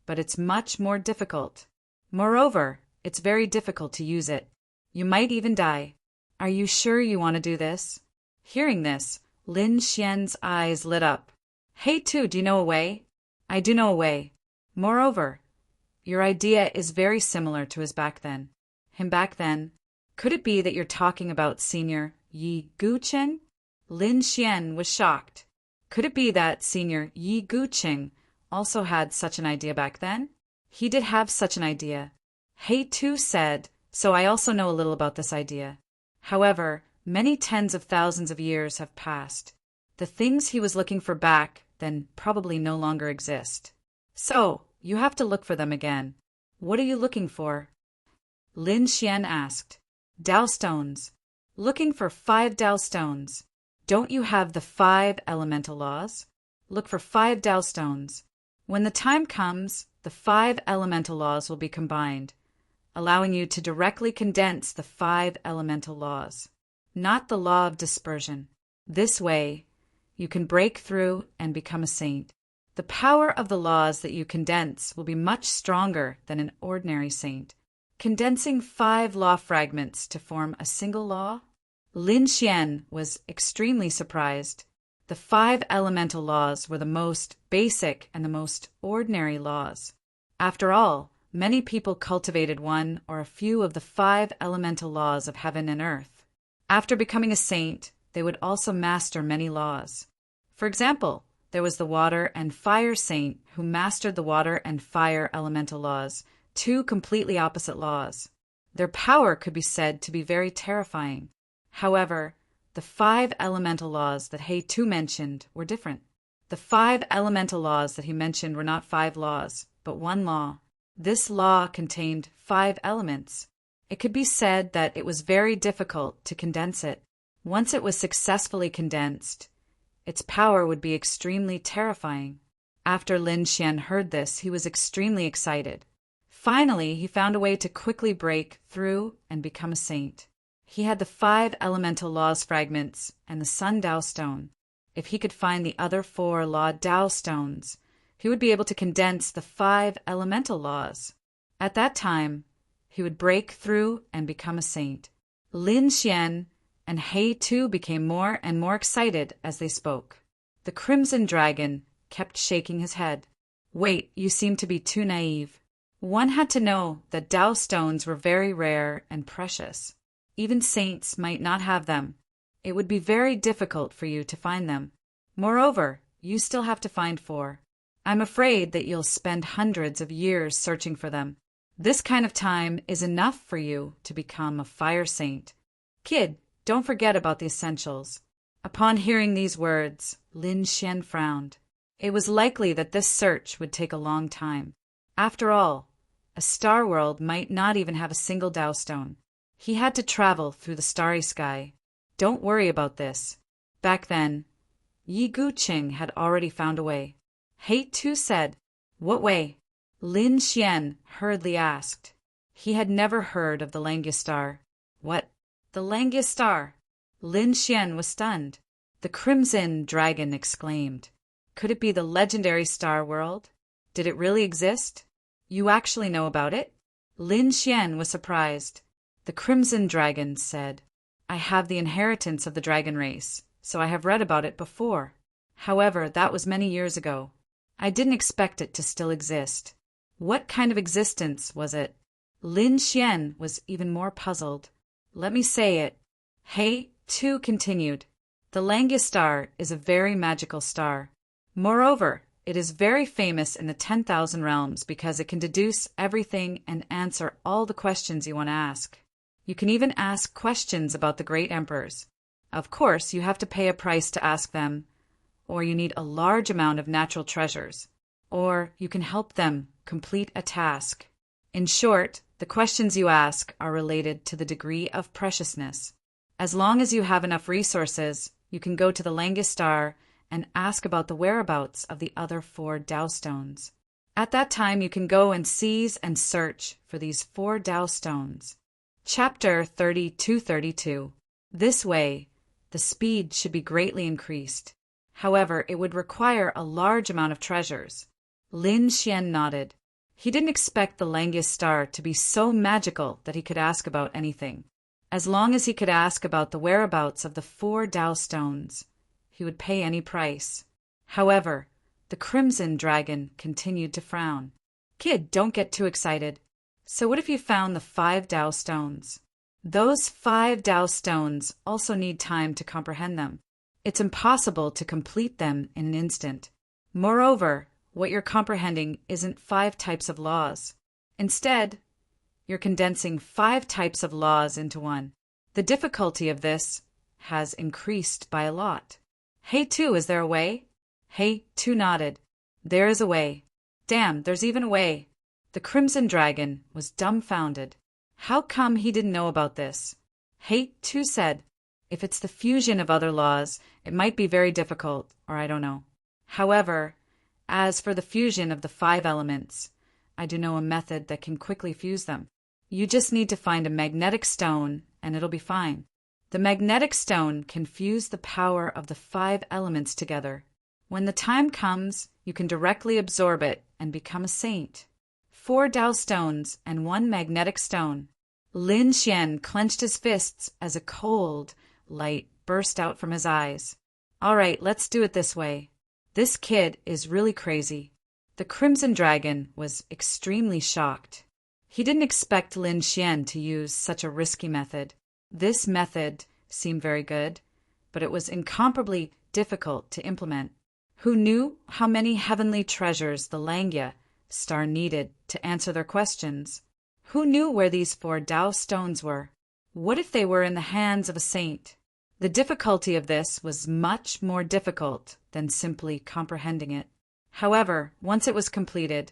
but it's much more difficult. Moreover, it's very difficult to use it. You might even die. Are you sure you want to do this? Hearing this, Lin Xian's eyes lit up. He too, do you know a way? I do know a way. Moreover, your idea is very similar to his back then. Him back then? Could it be that you're talking about Senior Yi Guqing? Lin Xian was shocked. Could it be that Senior Yi Guqing also had such an idea back then? He did have such an idea. He too said, so I also know a little about this idea. However, many tens of thousands of years have passed. The things he was looking for back then probably no longer exist. So, you have to look for them again. What are you looking for? Lin Xian asked. Dao stones. Looking for 5 Dao stones. Don't you have the 5 elemental laws? Look for 5 Dao stones. When the time comes, the 5 elemental laws will be combined, allowing you to directly condense the 5 elemental laws, not the law of dispersion. This way, you can break through and become a saint. The power of the laws that you condense will be much stronger than an ordinary saint. Condensing 5 law fragments to form a single law? Lin Xian was extremely surprised. The 5 elemental laws were the most basic and the most ordinary laws. After all, many people cultivated one or a few of the 5 elemental laws of heaven and earth. After becoming a saint, they would also master many laws. For example, there was the water and fire saint who mastered the water and fire elemental laws, 2 completely opposite laws. Their power could be said to be very terrifying. However, the 5 elemental laws that He Tu mentioned were different. The 5 elemental laws that he mentioned were not 5 laws, but 1 law. This law contained 5 elements. It could be said that it was very difficult to condense it. Once it was successfully condensed, its power would be extremely terrifying. After Lin Xian heard this, he was extremely excited. Finally, he found a way to quickly break through and become a saint. He had the 5 elemental laws fragments and the Sun Dao stone. If he could find the other 4 law Dao stones, he would be able to condense the 5 elemental laws. At that time, he would break through and become a saint. Lin Xian and He Tu became more and more excited as they spoke. The Crimson Dragon kept shaking his head. Wait, you seem to be too naive. One had to know that Dao stones were very rare and precious. Even saints might not have them. It would be very difficult for you to find them. Moreover, you still have to find 4. I'm afraid that you'll spend hundreds of years searching for them. This kind of time is enough for you to become a fire saint. Kid, don't forget about the essentials. Upon hearing these words, Lin Xian frowned. It was likely that this search would take a long time. After all, a star world might not even have a single Dao stone. He had to travel through the starry sky. Don't worry about this. Back then, Yi Guqing had already found a way. He Tu said, What way? Lin Xian hurriedly asked. He had never heard of the Langia star. What? The Langia star? Lin Xian was stunned. The Crimson Dragon exclaimed. Could it be the legendary star world? Did it really exist? You actually know about it? Lin Xian was surprised. The Crimson Dragon said, I have the inheritance of the dragon race, so I have read about it before. However, that was many years ago. I didn't expect it to still exist. What kind of existence was it? Lin Xian was even more puzzled. Let me say it. He Tu continued. The Langia star is a very magical star. Moreover, it is very famous in the 10,000 realms because it can deduce everything and answer all the questions you want to ask. You can even ask questions about the great emperors. Of course, you have to pay a price to ask them, or you need a large amount of natural treasures, or you can help them complete a task. In short, the questions you ask are related to the degree of preciousness. As long as you have enough resources, you can go to the Langia star and ask about the whereabouts of the other 4 Dao stones. At that time, you can go and seize and search for these 4 Dao stones. Chapter 32. This way, the speed should be greatly increased. However, it would require a large amount of treasures. Lin Xian nodded. He didn't expect the Langia star to be so magical that he could ask about anything. As long as he could ask about the whereabouts of the 4 Dao stones, he would pay any price. However, the Crimson Dragon continued to frown. Kid, don't get too excited. So what if you found the 5 Dao stones? Those 5 Dao stones also need time to comprehend them. It's impossible to complete them in an instant. Moreover, what you're comprehending isn't 5 types of laws. Instead, you're condensing 5 types of laws into one. The difficulty of this has increased by a lot. Hey Tu, is there a way? Hey-2 nodded. There is a way. Damn, there's even a way. The Crimson Dragon was dumbfounded. How come he didn't know about this? Hey-2 said, if it's the fusion of other laws, it might be very difficult, or I don't know. However, as for the fusion of the 5 elements, I do know a method that can quickly fuse them. You just need to find a magnetic stone, and it'll be fine. The magnetic stone can fuse the power of the 5 elements together. When the time comes, you can directly absorb it and become a saint. 4 Tao stones and 1 magnetic stone. Lin Xian clenched his fists as a cold light burst out from his eyes. All right, let's do it this way. This kid is really crazy. The Crimson Dragon was extremely shocked. He didn't expect Lin Xian to use such a risky method. This method seemed very good, but it was incomparably difficult to implement. Who knew how many heavenly treasures the Langya star needed to answer their questions? Who knew where these 4 Tao stones were? What if they were in the hands of a saint? The difficulty of this was much more difficult than simply comprehending it. However, once it was completed,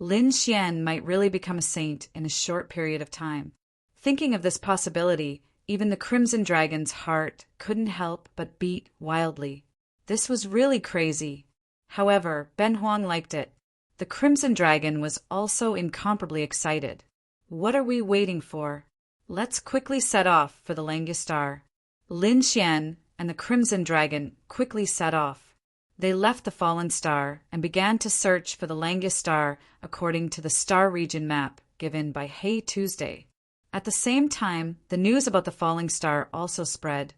Lin Xian might really become a saint in a short period of time. Thinking of this possibility, even the Crimson Dragon's heart couldn't help but beat wildly. This was really crazy. However, Ben Huang liked it. The Crimson Dragon was also incomparably excited. What are we waiting for? Let's quickly set off for the Langya Star. Lin Xian and the Crimson Dragon quickly set off. They left the fallen star and began to search for the Langya Star according to the star region map given by Hey Tuesday. At the same time, the news about the falling star also spread,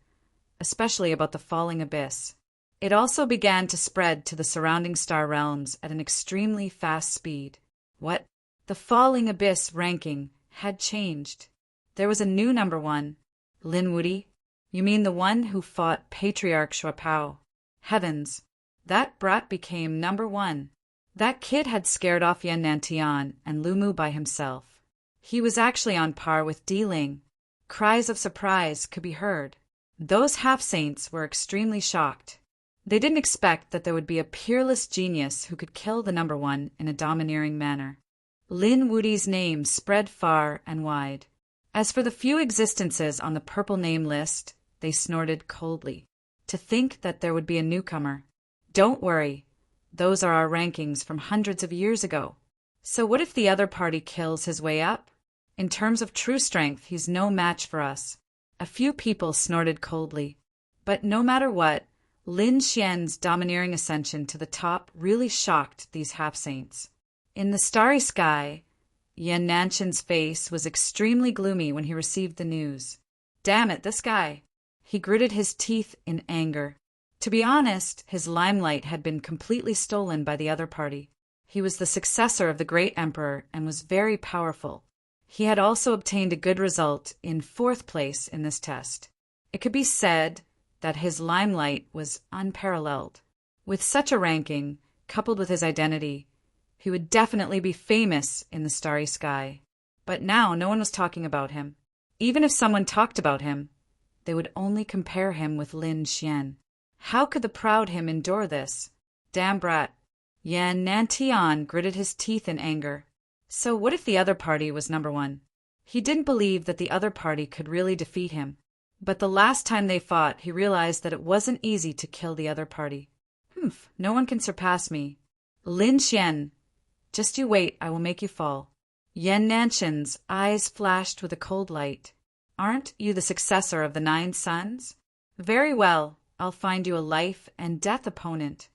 especially about the falling abyss. It also began to spread to the surrounding star realms at an extremely fast speed. What? The falling abyss ranking had changed. There was a new number 1. Lin Wudi? You mean the one who fought Patriarch Shuapao? Heavens, that brat became number 1. That kid had scared off Yan Nantian and Lu Mu by himself. He was actually on par with Di Ling. Cries of surprise could be heard. Those half-saints were extremely shocked. They didn't expect that there would be a peerless genius who could kill the number 1 in a domineering manner. Lin Wudi's name spread far and wide. As for the few existences on the purple name list, they snorted coldly. To think that there would be a newcomer. Don't worry, those are our rankings from hundreds of years ago. So what if the other party kills his way up? In terms of true strength, he's no match for us. A few people snorted coldly. But no matter what, Lin Xian's domineering ascension to the top really shocked these half-saints. In the starry sky, Yan Nanshan's face was extremely gloomy when he received the news. Damn it, this guy! He gritted his teeth in anger. To be honest, his limelight had been completely stolen by the other party. He was the successor of the great emperor and was very powerful. He had also obtained a good result in 4th place in this test. It could be said that his limelight was unparalleled. With such a ranking, coupled with his identity, he would definitely be famous in the starry sky. But now no one was talking about him. Even if someone talked about him, they would only compare him with Lin Xian. How could the proud him endure this? Damn brat. Yan Nantian gritted his teeth in anger. So what if the other party was number 1? He didn't believe that the other party could really defeat him. But the last time they fought, he realized that it wasn't easy to kill the other party. No one can surpass me. Lin Xian, just you wait, I will make you fall. Yan Nanshan's eyes flashed with a cold light. Aren't you the successor of the 9 sons? Very well, I'll find you a life and death opponent.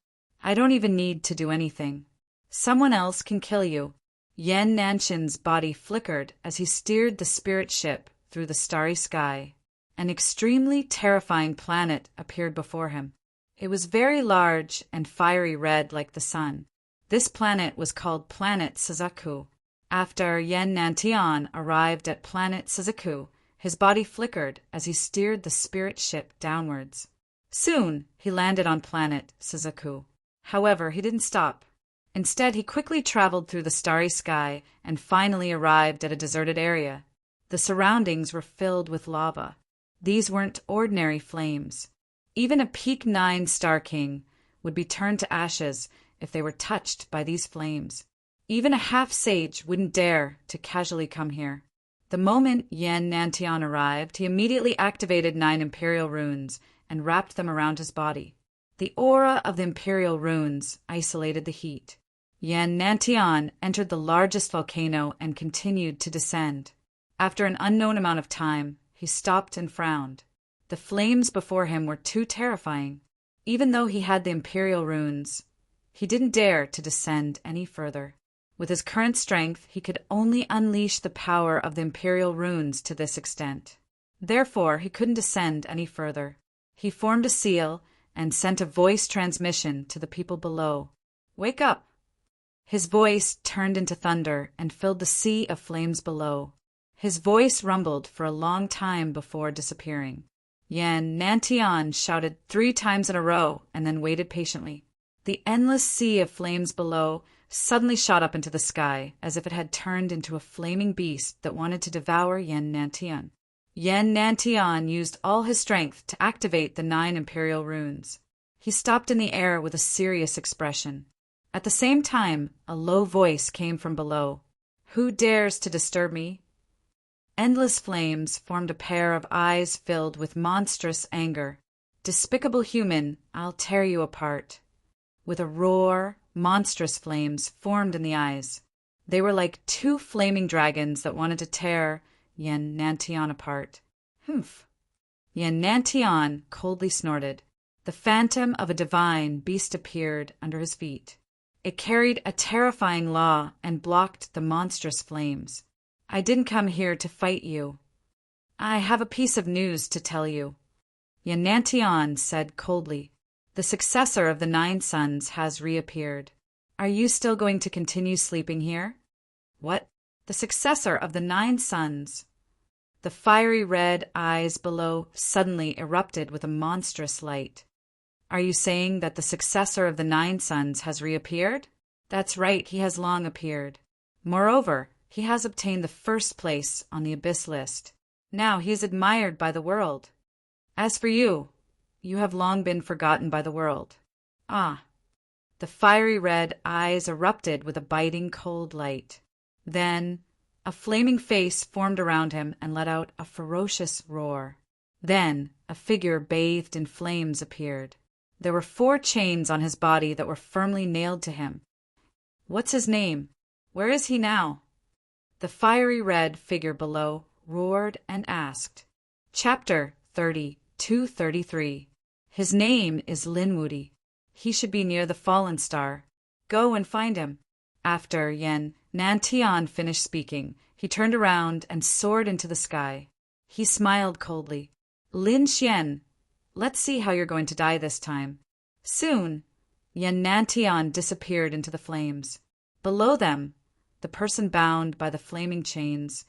I don't even need to do anything. Someone else can kill you. Yan Nanshan's body flickered as he steered the spirit ship through the starry sky. An extremely terrifying planet appeared before him. It was very large and fiery red like the sun. This planet was called Planet Suzaku. After Yan Nantian arrived at Planet Suzaku, his body flickered as he steered the spirit ship downwards. Soon, he landed on Planet Suzaku. However, he didn't stop. Instead, he quickly traveled through the starry sky and finally arrived at a deserted area. The surroundings were filled with lava. These weren't ordinary flames. Even a Peak 9 Star King would be turned to ashes if they were touched by these flames. Even a half-sage wouldn't dare to casually come here. The moment Yen Nantian arrived, he immediately activated 9 Imperial runes and wrapped them around his body. The aura of the Imperial runes isolated the heat. Yen Nantian entered the largest volcano and continued to descend. After an unknown amount of time, he stopped and frowned. The flames before him were too terrifying. Even though he had the Imperial runes, he didn't dare to descend any further. With his current strength, he could only unleash the power of the Imperial runes to this extent. Therefore, he couldn't descend any further. He formed a seal and sent a voice transmission to the people below. "Wake up!" His voice turned into thunder and filled the sea of flames below. His voice rumbled for a long time before disappearing. Yen Nantian shouted 3 times in a row and then waited patiently. The endless sea of flames below suddenly shot up into the sky as if it had turned into a flaming beast that wanted to devour Yen Nantian. Yen Nantian used all his strength to activate the 9 Imperial runes. He stopped in the air with a serious expression. At the same time, a low voice came from below. "Who dares to disturb me?" Endless flames formed a pair of eyes filled with monstrous anger. "Despicable human, I'll tear you apart." With a roar, monstrous flames formed in the eyes. They were like 2 flaming dragons that wanted to tear Yen Nantian apart. "Humph!" Yen Nantian coldly snorted. The phantom of a divine beast appeared under his feet. It carried a terrifying law and blocked the monstrous flames. "I didn't come here to fight you. I have a piece of news to tell you." Yen Nantian said coldly, "The successor of the 9 suns has reappeared. Are you still going to continue sleeping here?" "What?" "The successor of the 9 suns." The fiery red eyes below suddenly erupted with a monstrous light. "Are you saying that the successor of the 9 suns has reappeared?" "That's right, he has long appeared. Moreover, he has obtained the 1st place on the Abyss list. Now he is admired by the world. As for you, you have long been forgotten by the world." "Ah." The fiery red eyes erupted with a biting cold light. Then a flaming face formed around him and let out a ferocious roar. Then a figure bathed in flames appeared. There were 4 chains on his body that were firmly nailed to him. "What's his name? Where is he now?" The fiery red figure below roared and asked. Chapter 32-33. His name is Linwoody. He should be near the fallen star. Go and find him. After Yen Nantian finished speaking, he turned around and soared into the sky. He smiled coldly. "Lin Xian, let's see how you're going to die this time." Soon, Yen Nantian disappeared into the flames. Below them, the person bound by the flaming chains,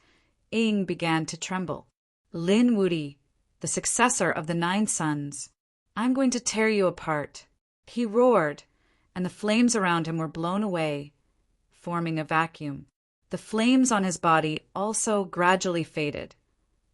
Ying began to tremble. "Linwoody, the successor of the 9 suns, I'm going to tear you apart." He roared, and the flames around him were blown away, forming a vacuum. The flames on his body also gradually faded,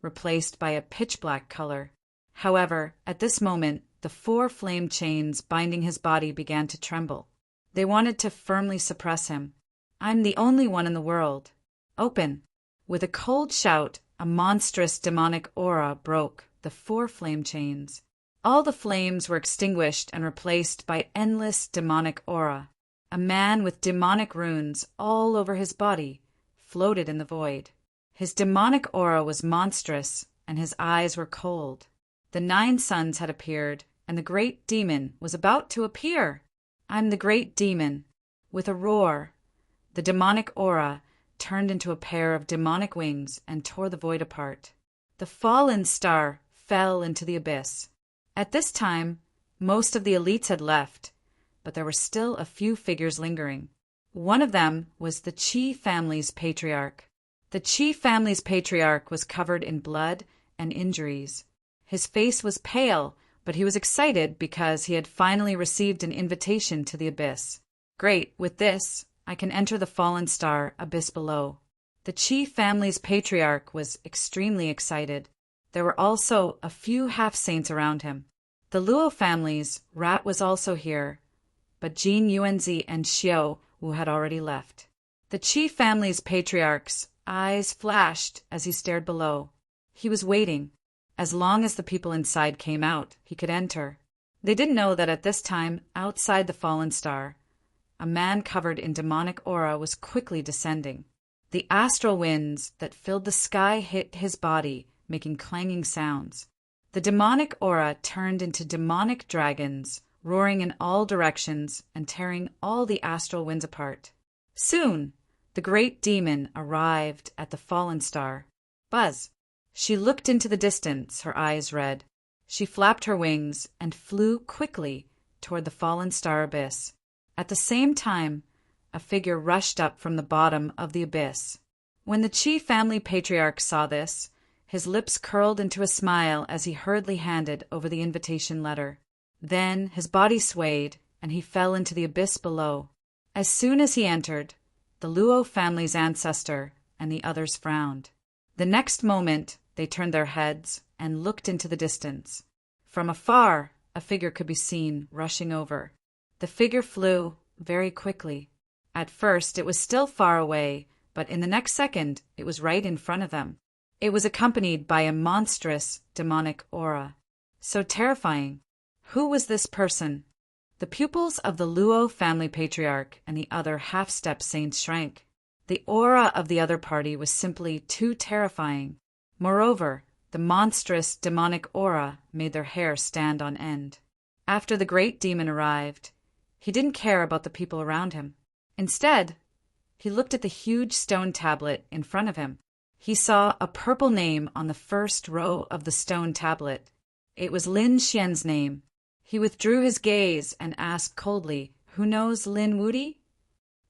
replaced by a pitch-black color. However, at this moment, the 4 flame chains binding his body began to tremble. They wanted to firmly suppress him. "I'm the only one in the world. Open." With a cold shout, a monstrous demonic aura broke the 4 flame chains. All the flames were extinguished and replaced by endless demonic aura. A man with demonic runes all over his body floated in the void. His demonic aura was monstrous, and his eyes were cold. The 9 suns had appeared, and the great demon was about to appear. "I'm the great demon." With a roar, the demonic aura turned into a pair of demonic wings and tore the void apart. The fallen star fell into the abyss. At this time, most of the elites had left, but there were still a few figures lingering. One of them was the Qi family's patriarch. The Qi family's patriarch was covered in blood and injuries. His face was pale, but he was excited because he had finally received an invitation to the abyss. "Great, with this, I can enter the fallen star abyss below." The Qi family's patriarch was extremely excited. There were also a few half-saints around him. The Luo family's rat was also here, but Jin Yuanzi and Xiao Wu had already left. The Qi family's patriarch's eyes flashed as he stared below. He was waiting. As long as the people inside came out, he could enter. They didn't know that at this time, outside the fallen star, a man covered in demonic aura was quickly descending. The astral winds that filled the sky hit his body, making clanging sounds. The demonic aura turned into demonic dragons, roaring in all directions and tearing all the astral winds apart. Soon, the great demon arrived at the fallen star. Buzz! She looked into the distance, her eyes red. She flapped her wings and flew quickly toward the fallen star abyss. At the same time, a figure rushed up from the bottom of the abyss. When the Qi family patriarch saw this, his lips curled into a smile as he hurriedly handed over the invitation letter. Then his body swayed, and he fell into the abyss below. As soon as he entered, the Luo family's ancestor and the others frowned. The next moment, they turned their heads and looked into the distance. From afar, a figure could be seen rushing over. The figure flew very quickly. At first, it was still far away, but in the next second, it was right in front of them. It was accompanied by a monstrous demonic aura. So terrifying. Who was this person? The pupils of the Luo family patriarch and the other half-step saints shrank. The aura of the other party was simply too terrifying. Moreover, the monstrous demonic aura made their hair stand on end. After the great demon arrived, he didn't care about the people around him. Instead, he looked at the huge stone tablet in front of him. He saw a purple name on the first row of the stone tablet. It was Lin Xian's name. He withdrew his gaze and asked coldly, "Who knows Lin Wudi?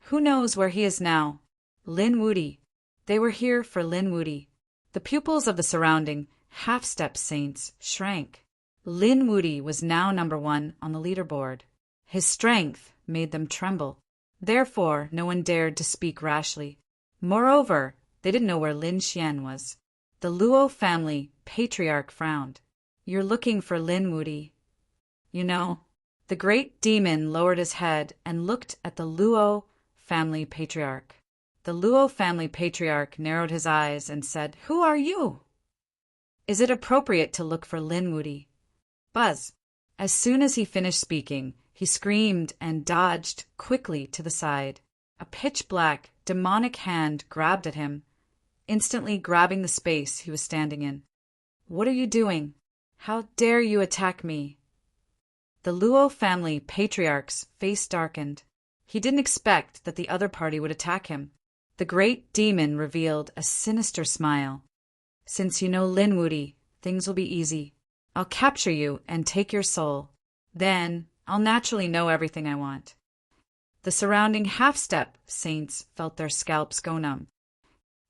Who knows where he is now?" Lin Wudi. They were here for Lin Wudi. The pupils of the surrounding half-step saints shrank. Lin Wudi was now number 1 on the leaderboard. His strength made them tremble. Therefore, no one dared to speak rashly. Moreover, they didn't know where Lin Xian was. The Luo family patriarch frowned. "You're looking for Lin Wudi. You know." The great demon lowered his head and looked at the Luo family patriarch. The Luo family patriarch narrowed his eyes and said, "Who are you?" "Is it appropriate to look for Lin Wudi?" Buzz. As soon as he finished speaking, he screamed and dodged quickly to the side. A pitch-black, demonic hand grabbed at him, instantly grabbing the space he was standing in. "What are you doing? How dare you attack me?" The Luo family patriarch's face darkened. He didn't expect that the other party would attack him. The great demon revealed a sinister smile. "Since you know Lin Wudi, things will be easy. I'll capture you and take your soul. Then I'll naturally know everything I want." The surrounding half-step saints felt their scalps go numb.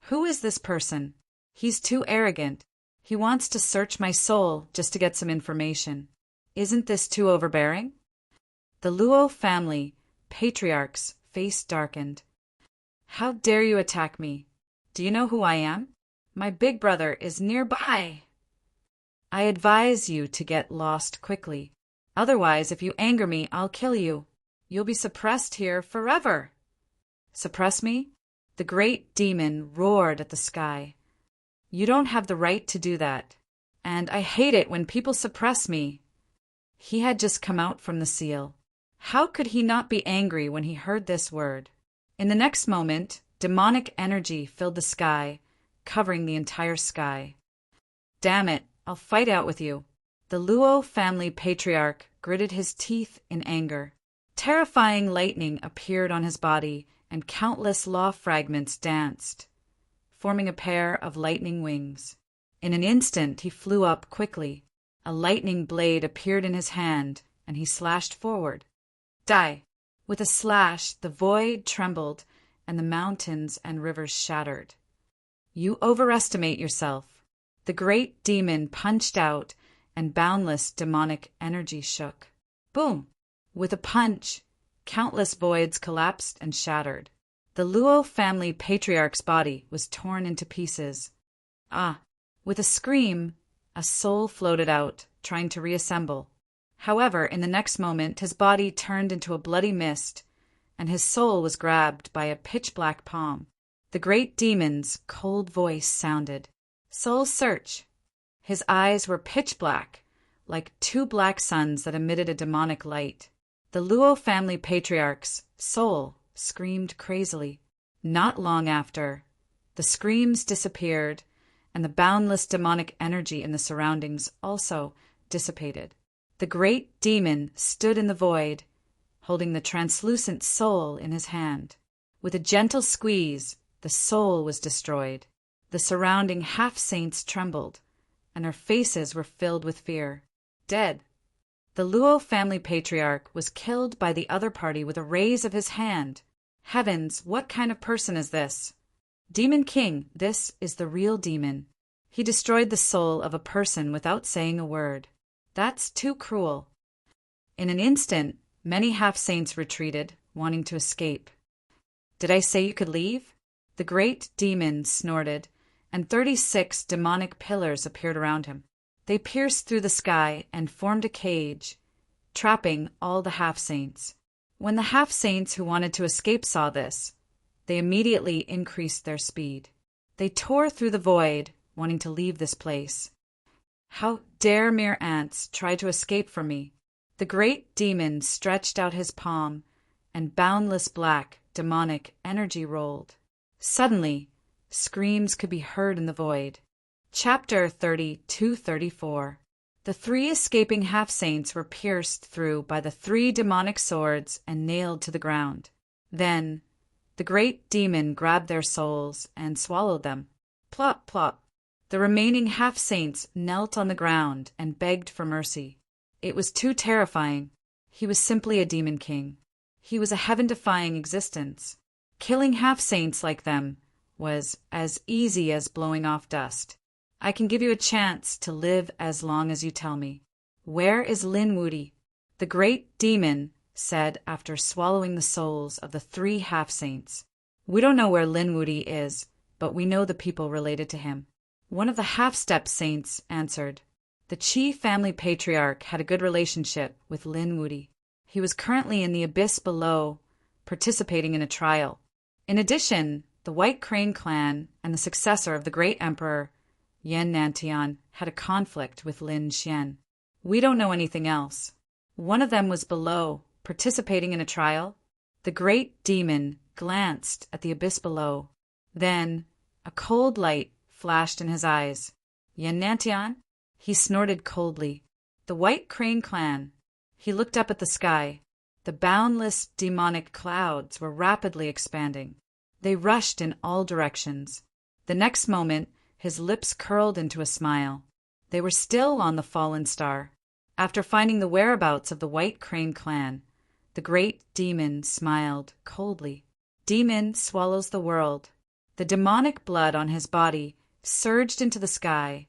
"Who is this person? He's too arrogant. He wants to search my soul just to get some information. Isn't this too overbearing?" The Luo family patriarch's face darkened. "How dare you attack me? Do you know who I am? My big brother is nearby. I advise you to get lost quickly. Otherwise, if you anger me, I'll kill you. You'll be suppressed here forever." "Suppress me?" The great demon roared at the sky. "You don't have the right to do that. And I hate it when people suppress me." He had just come out from the seal. How could he not be angry when he heard this word? In the next moment, demonic energy filled the sky, covering the entire sky. "Damn it, I'll fight out with you." The Luo family patriarch gritted his teeth in anger. Terrifying lightning appeared on his body, and countless law fragments danced, forming a pair of lightning wings. In an instant, he flew up quickly. A lightning blade appeared in his hand, and he slashed forward. "Die!" With a slash, the void trembled, and the mountains and rivers shattered. "You overestimate yourself." The great demon punched out, and boundless demonic energy shook. Boom! With a punch, countless voids collapsed and shattered. The Luo family patriarch's body was torn into pieces. Ah! With a scream, a soul floated out, trying to reassemble. However, in the next moment, his body turned into a bloody mist, and his soul was grabbed by a pitch-black palm. The great demon's cold voice sounded, "Soul search." His eyes were pitch-black, like two black suns that emitted a demonic light. The Luo family patriarch's soul screamed crazily. Not long after, the screams disappeared, and the boundless demonic energy in the surroundings also dissipated. The great demon stood in the void, holding the translucent soul in his hand. With a gentle squeeze, the soul was destroyed. The surrounding half-saints trembled, and their faces were filled with fear. Dead. The Luo family patriarch was killed by the other party with a raise of his hand. Heavens, what kind of person is this? Demon King, this is the real demon. He destroyed the soul of a person without saying a word. That's too cruel. In an instant, many half-saints retreated, wanting to escape. Did I say you could leave? The great demon snorted, and 36 demonic pillars appeared around him. They pierced through the sky and formed a cage, trapping all the half-saints. When the half-saints who wanted to escape saw this, they immediately increased their speed. They tore through the void, wanting to leave this place. How dare mere ants try to escape from me? The great demon stretched out his palm, and boundless black, demonic energy rolled. Suddenly, screams could be heard in the void. Chapter 30-34. The 3 escaping half-saints were pierced through by the 3 demonic swords and nailed to the ground. Then, the great demon grabbed their souls and swallowed them. Plop, plop. The remaining half-saints knelt on the ground and begged for mercy. It was too terrifying. He was simply a demon king. He was a heaven-defying existence. Killing half-saints like them was as easy as blowing off dust. I can give you a chance to live as long as you tell me. Where is Lin Wudi? The great demon said after swallowing the souls of the 3 half-saints. We don't know where Lin Wudi is, but we know the people related to him. One of the half-step saints answered. The Qi family patriarch had a good relationship with Lin Wudi. He was currently in the abyss below, participating in a trial. In addition, the White Crane clan and the successor of the great emperor, Yan Nantian, had a conflict with Lin Xian. We don't know anything else. One of them was below, participating in a trial. The great demon glanced at the abyss below. Then, a cold light flashed in his eyes. Yan Nantian? He snorted coldly. The White Crane clan. He looked up at the sky. The boundless demonic clouds were rapidly expanding. They rushed in all directions. The next moment, his lips curled into a smile. They were still on the fallen star. After finding the whereabouts of the White Crane clan, the great demon smiled coldly. Demon swallows the world. The demonic blood on his body surged into the sky,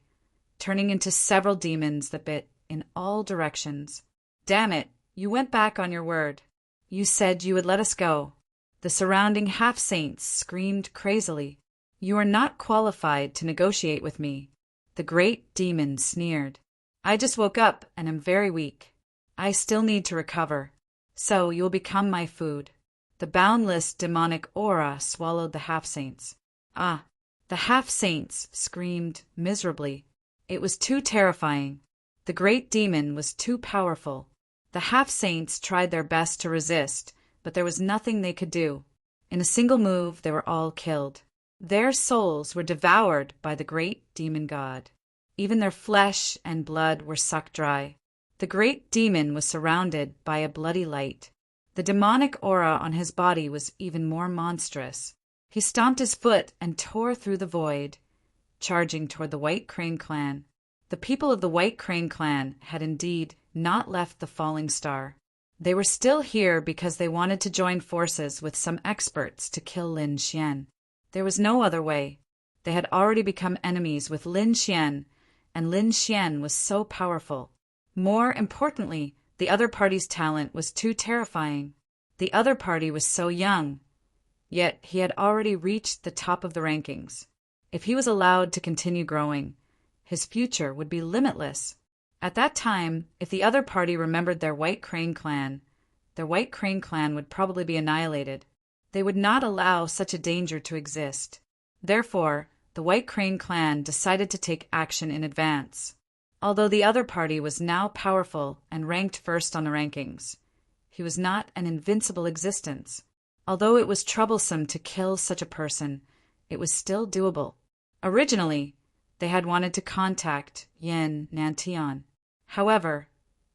turning into several demons that bit in all directions. Damn it, you went back on your word. You said you would let us go. The surrounding half-saints screamed crazily. You are not qualified to negotiate with me. The great demon sneered. I just woke up and am very weak. I still need to recover. So you will become my food. The boundless demonic aura swallowed the half-saints. Ah, the half-saints screamed miserably. It was too terrifying. The great demon was too powerful. The half-saints tried their best to resist, but there was nothing they could do. In a single move, they were all killed. Their souls were devoured by the great demon god. Even their flesh and blood were sucked dry. The great demon was surrounded by a bloody light. The demonic aura on his body was even more monstrous. He stomped his foot and tore through the void, charging toward the White Crane clan. The people of the White Crane clan had indeed not left the falling star. They were still here because they wanted to join forces with some experts to kill Lin Xian. There was no other way. They had already become enemies with Lin Xian, and Lin Xian was so powerful. More importantly, the other party's talent was too terrifying. The other party was so young, yet he had already reached the top of the rankings. If he was allowed to continue growing, his future would be limitless. At that time, if the other party remembered their White Crane clan would probably be annihilated. They would not allow such a danger to exist. Therefore, the White Crane clan decided to take action in advance. Although the other party was now powerful and ranked first on the rankings, he was not an invincible existence. Although it was troublesome to kill such a person, it was still doable. Originally, they had wanted to contact Yin Nantion. However,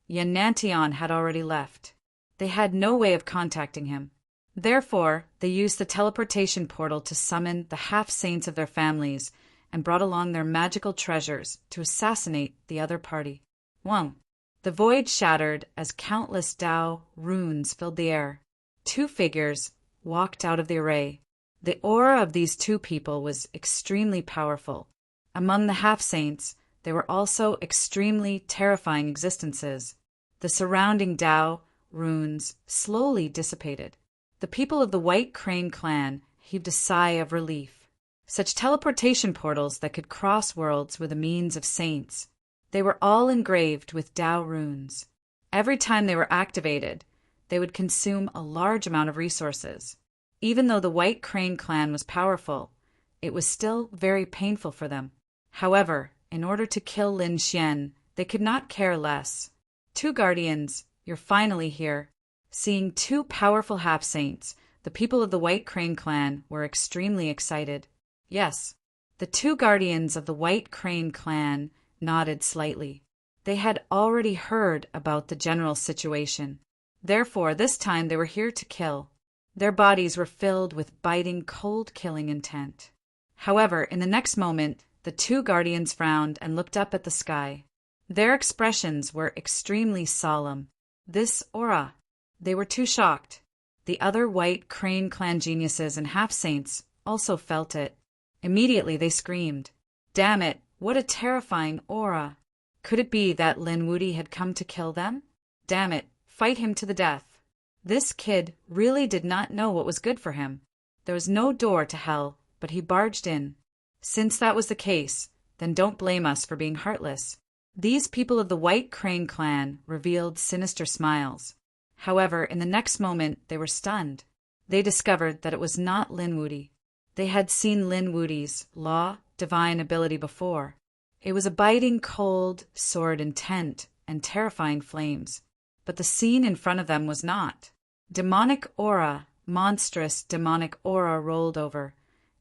Yin Nantion had already left. They had no way of contacting him. Therefore, they used the teleportation portal to summon the half-saints of their families and brought along their magical treasures to assassinate the other party. 1. The void shattered as countless Tao runes filled the air. Two figures walked out of the array. The aura of these two people was extremely powerful. Among the half-saints, they were also extremely terrifying existences. The surrounding Tao runes slowly dissipated. The people of the White Crane clan heaved a sigh of relief. Such teleportation portals that could cross worlds were the means of saints. They were all engraved with Tao runes. Every time they were activated, they would consume a large amount of resources. Even though the White Crane clan was powerful, it was still very painful for them. However, in order to kill Lin Xian, they could not care less. Two guardians, you're finally here. Seeing two powerful half-saints, the people of the White Crane clan were extremely excited. Yes, the two guardians of the White Crane clan nodded slightly. They had already heard about the general situation. Therefore, this time they were here to kill. Their bodies were filled with biting, cold-killing intent. However, in the next moment, the two guardians frowned and looked up at the sky. Their expressions were extremely solemn. This aura. They were too shocked. The other White Crane clan geniuses and half-saints also felt it. Immediately they screamed, "Damn it, what a terrifying aura! Could it be that Lin Wuti had come to kill them? Damn it, fight him to the death." This kid really did not know what was good for him. There was no door to hell, but he barged in. Since that was the case, then don't blame us for being heartless. These people of the White Crane clan revealed sinister smiles. However, in the next moment, they were stunned. They discovered that it was not Lin Wuti. They had seen Lin Wuti's law, divine ability before. It was a biting cold, sword intent, and terrifying flames. But the scene in front of them was not. Demonic aura, monstrous demonic aura rolled over,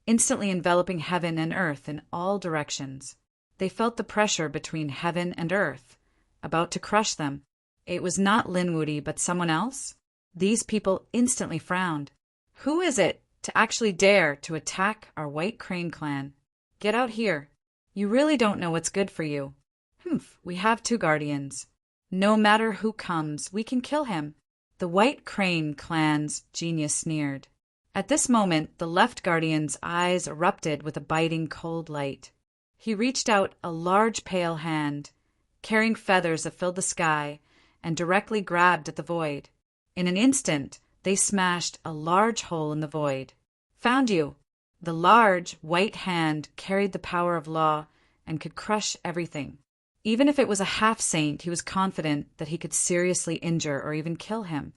instantly enveloping heaven and earth in all directions. They felt the pressure between heaven and earth, about to crush them. It was not Lin Wuti, but someone else? These people instantly frowned. Who is it to actually dare to attack our White Crane clan? Get out here. You really don't know what's good for you. We have two guardians. No matter who comes, we can kill him. The White Crane clan's genius sneered. At this moment, the left guardian's eyes erupted with a biting cold light. He reached out a large pale hand, carrying feathers that filled the sky, and directly grabbed at the void. In an instant, they smashed a large hole in the void. Found you! The large, white hand carried the power of law and could crush everything. Even if it was a half-saint, he was confident that he could seriously injure or even kill him.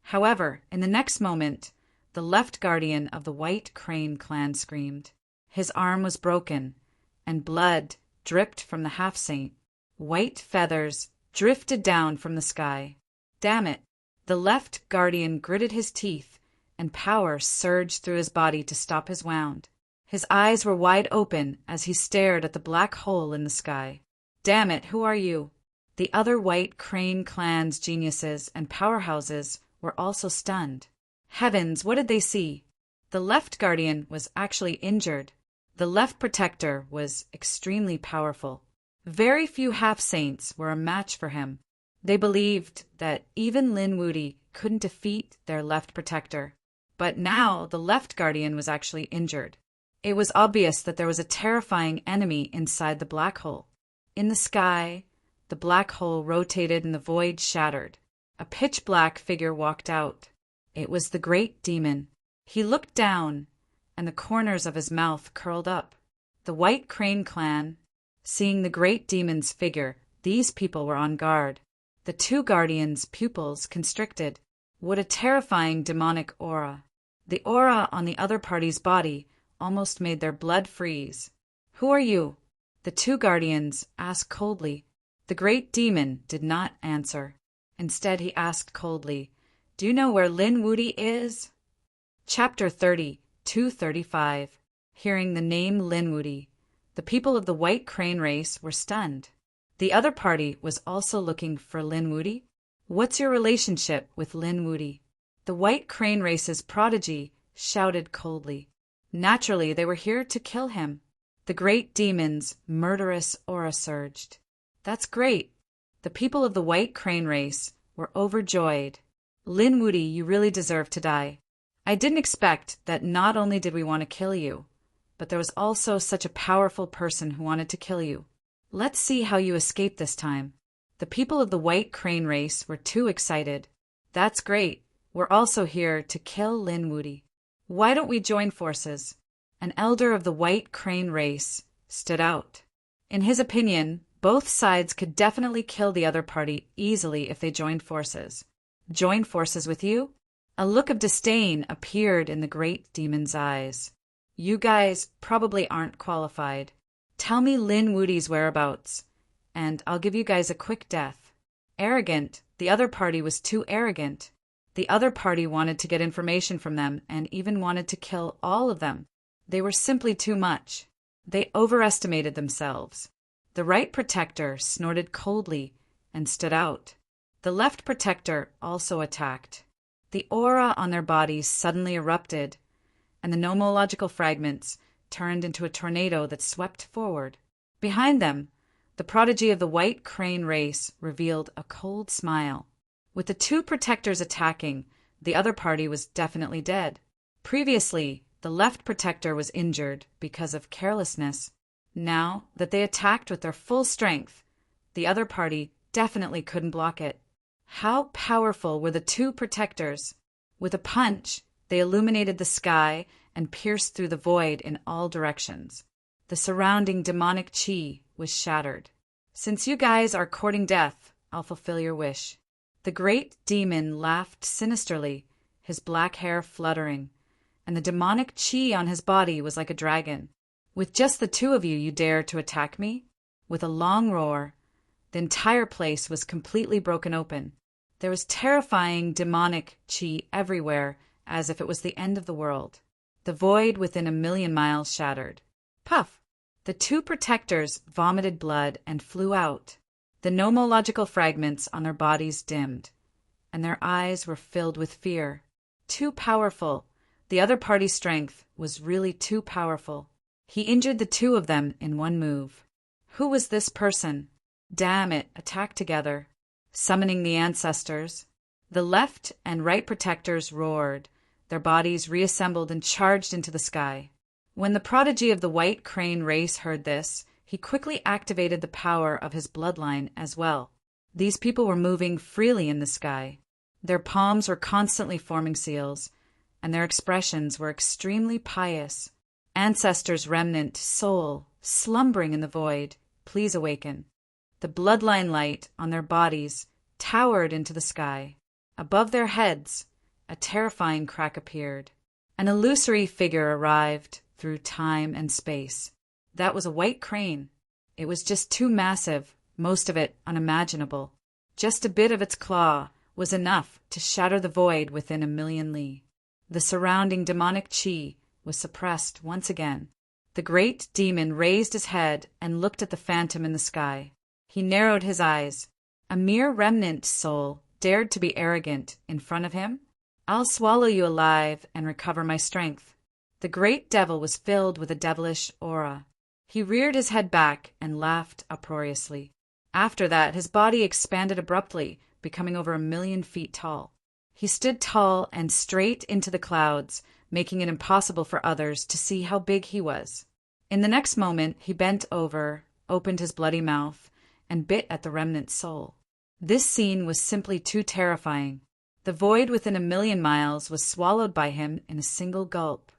However, in the next moment, the left guardian of the White Crane clan screamed. His arm was broken, and blood dripped from the half-saint. White feathers drifted down from the sky. Damn it! The left guardian gritted his teeth, and power surged through his body to stop his wound. His eyes were wide open as he stared at the black hole in the sky. Damn it, who are you? The other White Crane clan's geniuses and powerhouses were also stunned. Heavens, what did they see? The left guardian was actually injured. The left protector was extremely powerful. Very few half-saints were a match for him. They believed that even Lin Wuti couldn't defeat their left protector. But now the left guardian was actually injured. It was obvious that there was a terrifying enemy inside the black hole. In the sky, the black hole rotated and the void shattered. A pitch-black figure walked out. It was the great demon. He looked down, and the corners of his mouth curled up. The White Crane clan, seeing the great demon's figure, These people were on guard. The two guardians' pupils constricted. What a terrifying demonic aura. The aura on the other party's body almost made their blood freeze. "Who are you?" the two guardians asked coldly. The great demon did not answer. Instead, he asked coldly, "Do you know where Lin Wudi is?" Chapter 30, 235. Hearing the name Lin Wudi, the people of the White Crane race were stunned. The other party was also looking for Lin Wudi. "What's your relationship with Lin Wudi?" The White Crane race's prodigy shouted coldly. Naturally, they were here to kill him. The great demon's murderous aura surged. "That's great." The people of the White Crane race were overjoyed. "Lin Wudi, you really deserve to die. I didn't expect that not only did we want to kill you, but there was also such a powerful person who wanted to kill you. Let's see how you escape this time." The people of the White Crane race were too excited. "That's great. We're also here to kill Lin Wudi. Why don't we join forces?" An elder of the White Crane race stood out. In his opinion, both sides could definitely kill the other party easily if they joined forces. "Join forces with you?" A look of disdain appeared in the great demon's eyes. "You guys probably aren't qualified. Tell me Lin Wudi's whereabouts, and I'll give you guys a quick death." Arrogant, the other party was too arrogant. The other party wanted to get information from them and even wanted to kill all of them. They were simply too much. They overestimated themselves. The right protector snorted coldly and stood out. The left protector also attacked. The aura on their bodies suddenly erupted, and the nomological fragments turned into a tornado that swept forward. Behind them, the prodigy of the White Crane race revealed a cold smile. With the two protectors attacking, the other party was definitely dead. Previously, the left protector was injured because of carelessness. Now that they attacked with their full strength, the other party definitely couldn't block it. How powerful were the two protectors? With a punch, they illuminated the sky and pierced through the void in all directions. The surrounding demonic chi was shattered. "Since you guys are courting death, I'll fulfill your wish." The great demon laughed sinisterly, his black hair fluttering, and the demonic chi on his body was like a dragon. "With just the two of you, you dare to attack me?" With a long roar, the entire place was completely broken open. There was terrifying demonic chi everywhere, as if it was the end of the world. The void within 1,000,000 miles shattered. Puff! The two protectors vomited blood and flew out. The nomological fragments on their bodies dimmed, and their eyes were filled with fear. Too powerful. The other party's strength was really too powerful. He injured the two of them in one move. Who was this person? Damn it, attack together. Summoning the ancestors. The left and right protectors roared. Their bodies reassembled and charged into the sky. When the prodigy of the White Crane race heard this, he quickly activated the power of his bloodline as well. These people were moving freely in the sky. Their palms were constantly forming seals, and their expressions were extremely pious. "Ancestors' remnant, soul, slumbering in the void, please awaken." The bloodline light on their bodies towered into the sky. Above their heads, a terrifying crack appeared. An illusory figure arrived through time and space. That was a white crane. It was just too massive, most of it unimaginable. Just a bit of its claw was enough to shatter the void within 1,000,000 li. The surrounding demonic chi was suppressed once again. The great demon raised his head and looked at the phantom in the sky. He narrowed his eyes. A mere remnant soul dared to be arrogant in front of him? "I'll swallow you alive and recover my strength." The great devil was filled with a devilish aura. He reared his head back and laughed uproariously. After that, his body expanded abruptly, becoming over 1,000,000 feet tall. He stood tall and straight into the clouds, making it impossible for others to see how big he was. In the next moment, he bent over, opened his bloody mouth, and bit at the remnant soul. This scene was simply too terrifying. The void within 1,000,000 miles was swallowed by him in a single gulp.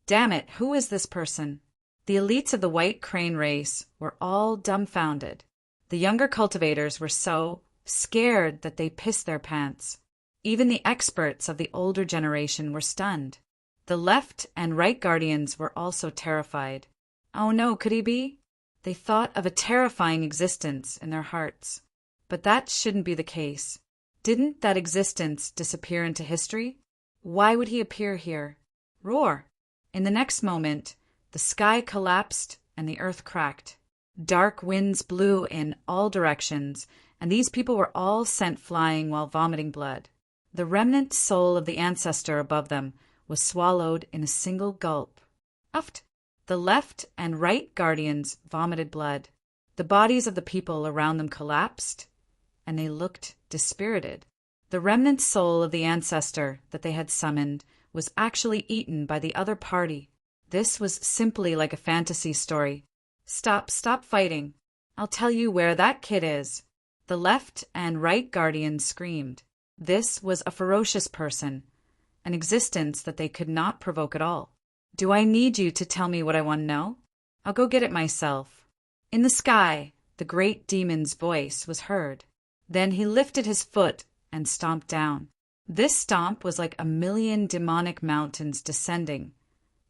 Damn it, who is this person? The elites of the White Crane race were all dumbfounded. The younger cultivators were so scared that they pissed their pants. Even the experts of the older generation were stunned. The left and right guardians were also terrified. Oh no, could he be? They thought of a terrifying existence in their hearts. But that shouldn't be the case. Didn't that existence disappear into history? Why would he appear here? Roar! In the next moment, the sky collapsed and the earth cracked. Dark winds blew in all directions, and these people were all sent flying while vomiting blood. The remnant soul of the ancestor above them was swallowed in a single gulp. Uft! The left and right guardians vomited blood. The bodies of the people around them collapsed, and they looked dispirited. The remnant soul of the ancestor that they had summoned was actually eaten by the other party. This was simply like a fantasy story. Stop fighting. I'll tell you where that kid is. The left and right guardians screamed. This was a ferocious person, an existence that they could not provoke at all. Do I need you to tell me what I want to know? I'll go get it myself. In the sky, the great demon's voice was heard. Then he lifted his foot and stomped down. This stomp was like 1,000,000 demonic mountains descending,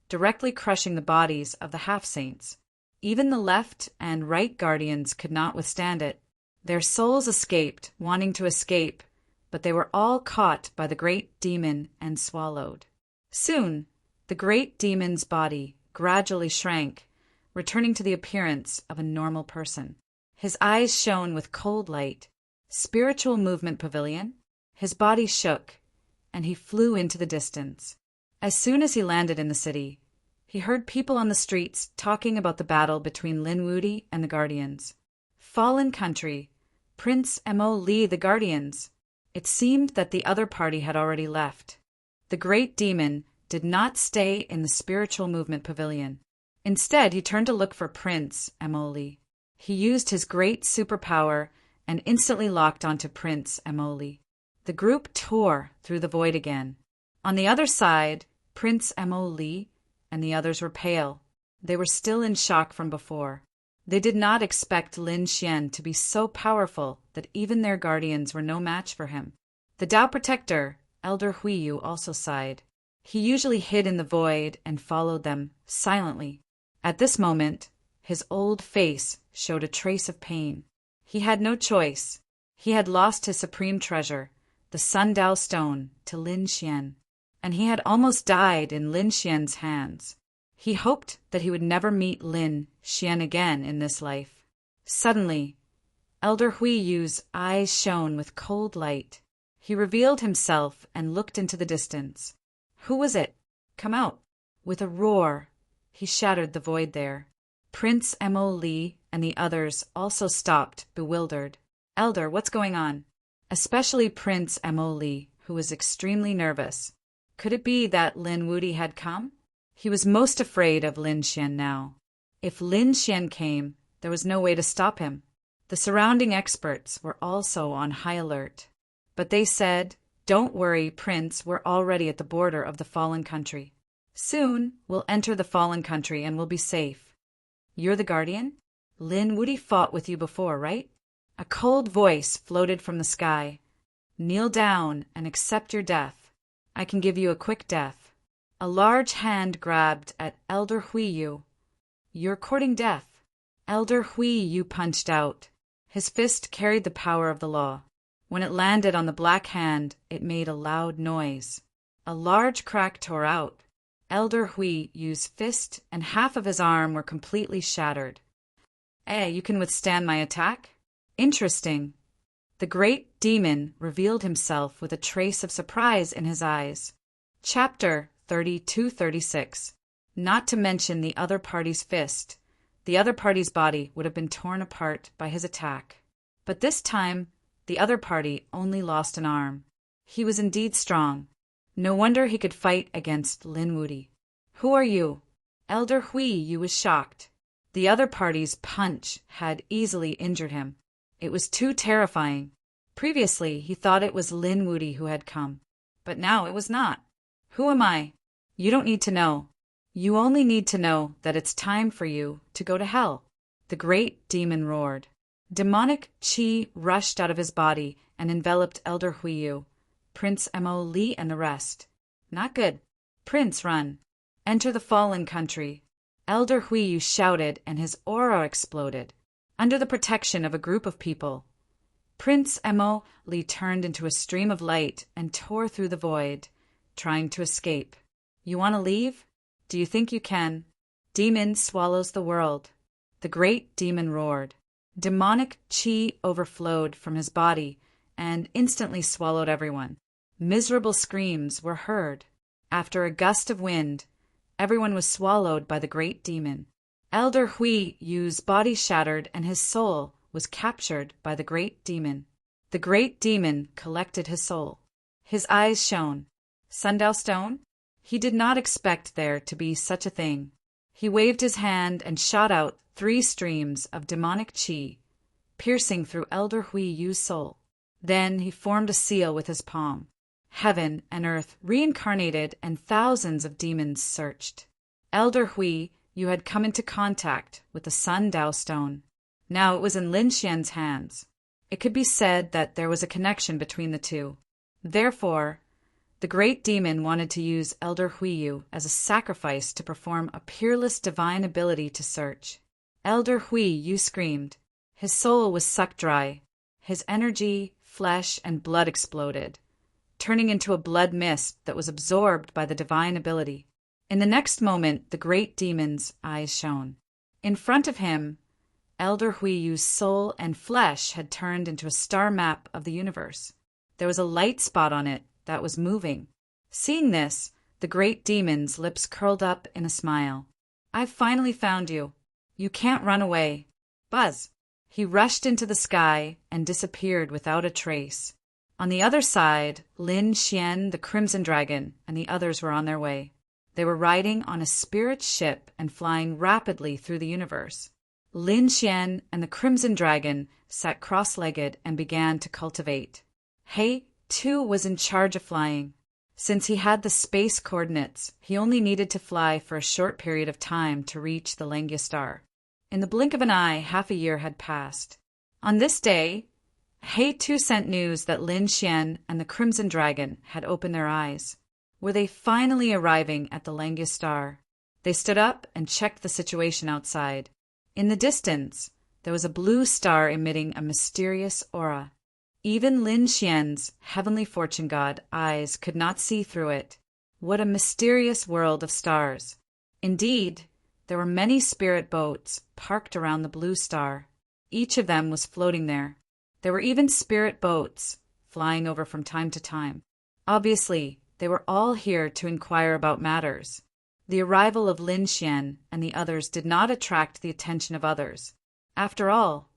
directly crushing the bodies of the half-saints. Even the left and right guardians could not withstand it. Their souls escaped, wanting to escape, but they were all caught by the great demon and swallowed. Soon, the great demon's body gradually shrank, returning to the appearance of a normal person. His eyes shone with cold light. Spiritual movement pavilion. His body shook, and he flew into the distance. As soon as he landed in the city, he heard people on the streets talking about the battle between Lin Wudi and the Guardians. Fallen country, Prince Mo Li the Guardians. It seemed that the other party had already left. The great demon did not stay in the spiritual movement pavilion. Instead, he turned to look for Prince Mo Li. He used his great superpower and instantly locked onto Prince Mo Li. The group tore through the void again. On the other side, Prince Mo Li and the others were pale. They were still in shock from before. They did not expect Lin Xian to be so powerful that even their guardians were no match for him. The Tao Protector, Elder Huiyu, also sighed. He usually hid in the void and followed them silently. At this moment, his old face showed a trace of pain. He had no choice. He had lost his supreme treasure, the Sundao Stone, to Lin Xian, and he had almost died in Lin Xian's hands. He hoped that he would never meet Lin Xian again in this life. Suddenly, Elder Huiyu's eyes shone with cold light. He revealed himself and looked into the distance. Who was it? Come out. With a roar, he shattered the void there. Prince Mo Li and the others also stopped, bewildered. Elder, what's going on? Especially Prince Mo Li, who was extremely nervous. Could it be that Lin Wudi had come? He was most afraid of Lin Xian now. If Lin Xian came, there was no way to stop him. The surrounding experts were also on high alert. But they said, "Don't worry, Prince, we're already at the border of the fallen country. Soon, we'll enter the fallen country and we'll be safe." You're the guardian? Lin Wudi fought with you before, right? A cold voice floated from the sky. Kneel down and accept your death. I can give you a quick death. A large hand grabbed at Elder Huiyu. You're courting death. Elder Huiyu punched out. His fist carried the power of the law. When it landed on the black hand, it made a loud noise. A large crack tore out. Elder Huiyu's fist and half of his arm were completely shattered. Hey, you can withstand my attack? Interesting. The great demon revealed himself with a trace of surprise in his eyes. Chapter 32-36. Not to mention the other party's fist. The other party's body would have been torn apart by his attack. But this time, the other party only lost an arm. He was indeed strong. No wonder he could fight against Lin Wudi. Who are you? Elder Huiyu was shocked. The other party's punch had easily injured him. It was too terrifying. Previously, he thought it was Lin Wudi who had come. But now it was not. Who am I? You don't need to know. You only need to know that it's time for you to go to hell. The great demon roared. Demonic chi rushed out of his body and enveloped Elder Huiyu, Prince Mo Li, and the rest. Not good. Prince, run. Enter the fallen country. Elder Huiyu shouted, and his aura exploded. Under the protection of a group of people, Prince Mo Li turned into a stream of light and tore through the void, trying to escape. You want to leave? Do you think you can? Demon swallows the world. The great demon roared. Demonic chi overflowed from his body and instantly swallowed everyone. Miserable screams were heard. After a gust of wind, everyone was swallowed by the great demon. Elder Huiyu's body shattered and his soul was captured by the great demon. The great demon collected his soul. His eyes shone. Sundial Stone? He did not expect there to be such a thing. He waved his hand and shot out 3 streams of demonic chi, piercing through Elder Huiyu's soul. Then he formed a seal with his palm. Heaven and earth reincarnated and thousands of demons searched. Elder Huiyu had come into contact with the Sundial Stone. Now it was in Lin Xian's hands. It could be said that there was a connection between the two. Therefore, the great demon wanted to use Elder Huiyu as a sacrifice to perform a peerless divine ability to search. Elder Huiyu screamed. His soul was sucked dry. His energy, flesh, and blood exploded, turning into a blood mist that was absorbed by the divine ability. In the next moment, the great demon's eyes shone. In front of him, Elder Huiyu's soul and flesh had turned into a star map of the universe. There was a light spot on it that was moving. Seeing this, the great demon's lips curled up in a smile. I've finally found you. You can't run away. Buzz! He rushed into the sky and disappeared without a trace. On the other side, Lin Xian, the Crimson Dragon, and the others were on their way. They were riding on a spirit ship and flying rapidly through the universe. Lin Xian and the Crimson Dragon sat cross-legged and began to cultivate. He, too, was in charge of flying. Since he had the space coordinates, he only needed to fly for a short period of time to reach the Langia star. In the blink of an eye, half a year had passed. On this day, He too sent news that Lin Xian and the Crimson Dragon had opened their eyes. Were they finally arriving at the Langia star? They stood up and checked the situation outside. In the distance, there was a blue star emitting a mysterious aura. Even Lin Xian's heavenly fortune god eyes could not see through it. What a mysterious world of stars! Indeed, there were many spirit boats parked around the blue star. Each of them was floating there. There were even spirit boats flying over from time to time. Obviously, they were all here to inquire about matters. The arrival of Lin Xian and the others did not attract the attention of others. After all,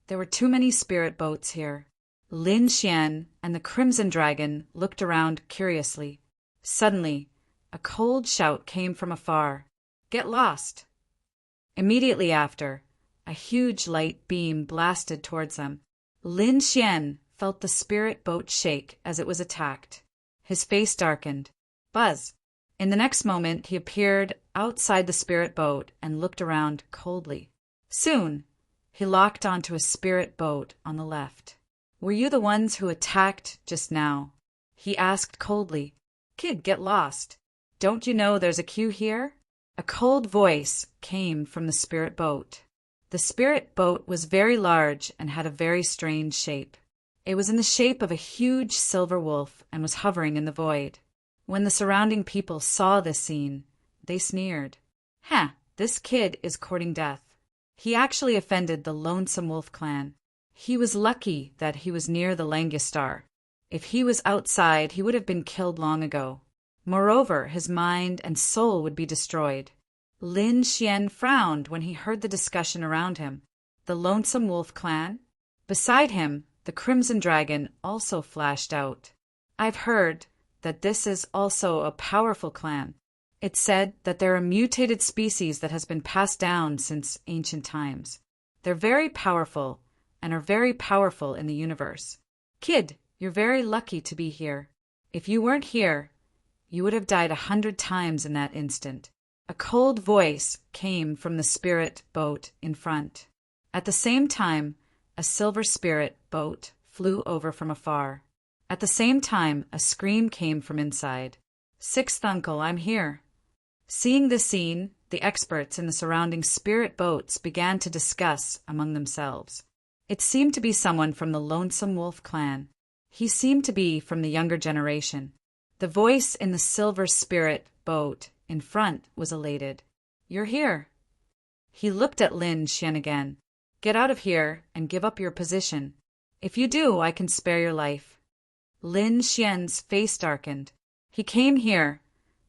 there were too many spirit boats here. Lin Xian and the Crimson Dragon looked around curiously. Suddenly, a cold shout came from afar. "Get lost!" Immediately after, a huge light beam blasted towards them. Lin Xian felt the spirit boat shake as it was attacked. His face darkened. Buzz! In the next moment, he appeared outside the spirit boat and looked around coldly. Soon, he locked onto a spirit boat on the left. "Were you the ones who attacked just now?" he asked coldly. "Kid, get lost. Don't you know there's a queue here?" A cold voice came from the spirit boat. The spirit boat was very large and had a very strange shape. It was in the shape of a huge silver wolf and was hovering in the void. When the surrounding people saw this scene, they sneered. This kid is courting death. He actually offended the Lonesome Wolf clan. He was lucky that he was near the Langia star. If he was outside, he would have been killed long ago. Moreover, his mind and soul would be destroyed. Lin Xian frowned when he heard the discussion around him. The Lonesome Wolf clan? Beside him, the Crimson Dragon also flashed out. "I've heard that this is also a powerful clan. It's said that they're a mutated species that has been passed down since ancient times. They're very powerful and are very powerful in the universe. Kid, you're very lucky to be here. If you weren't here, you would have died 100 times in that instant." A cold voice came from the spirit boat in front. At the same time, a a silver spirit boat flew over from afar. At the same time, a scream came from inside. "Sixth uncle, I'm here." Seeing this scene, the experts in the surrounding spirit boats began to discuss among themselves. It seemed to be someone from the Lonesome Wolf clan. He seemed to be from the younger generation. The voice in the silver spirit boat in front was elated. "You're here." He looked at Lin Xian again. "Get out of here and give up your position. If you do, I can spare your life." Lin Xian's face darkened. He came here,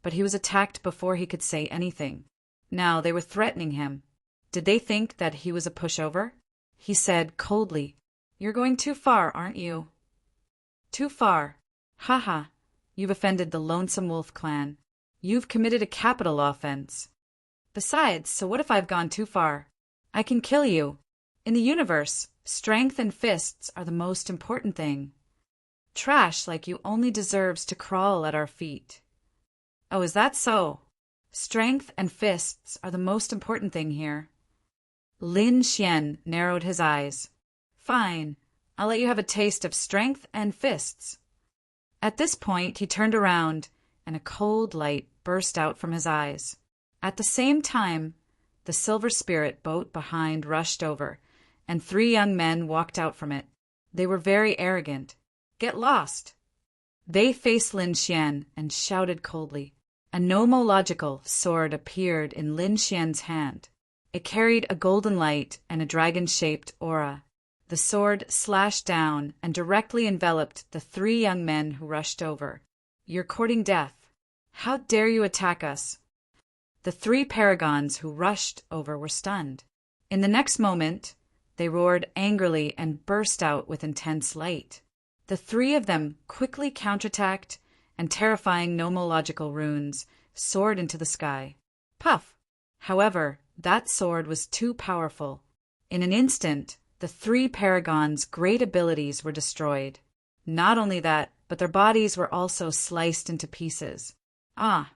but he was attacked before he could say anything. Now they were threatening him. Did they think that he was a pushover? He said coldly, "You're going too far, aren't you?" "Too far. Haha, you've offended the Lonesome Wolf clan. You've committed a capital offense. Besides, so what if I've gone too far? I can kill you. In the universe, strength and fists are the most important thing. Trash like you only deserves to crawl at our feet." "Oh, is that so? Strength and fists are the most important thing here." Lin Xian narrowed his eyes. "Fine, I'll let you have a taste of strength and fists." At this point, he turned around, and a cold light burst out from his eyes. At the same time, the silver spirit boat behind rushed over, and 3 young men walked out from it. They were very arrogant. "Get lost!" They faced Lin Xian and shouted coldly. A nomological sword appeared in Lin Xian's hand. It carried a golden light and a dragon-shaped aura. The sword slashed down and directly enveloped the 3 young men who rushed over. "You're courting death. How dare you attack us?" The 3 paragons who rushed over were stunned. In the next moment, they roared angrily and burst out with intense light. The 3 of them quickly counterattacked, and terrifying nomological runes soared into the sky. Puff! However, that sword was too powerful. In an instant, the 3 paragons' great abilities were destroyed. Not only that, but their bodies were also sliced into pieces. Ah!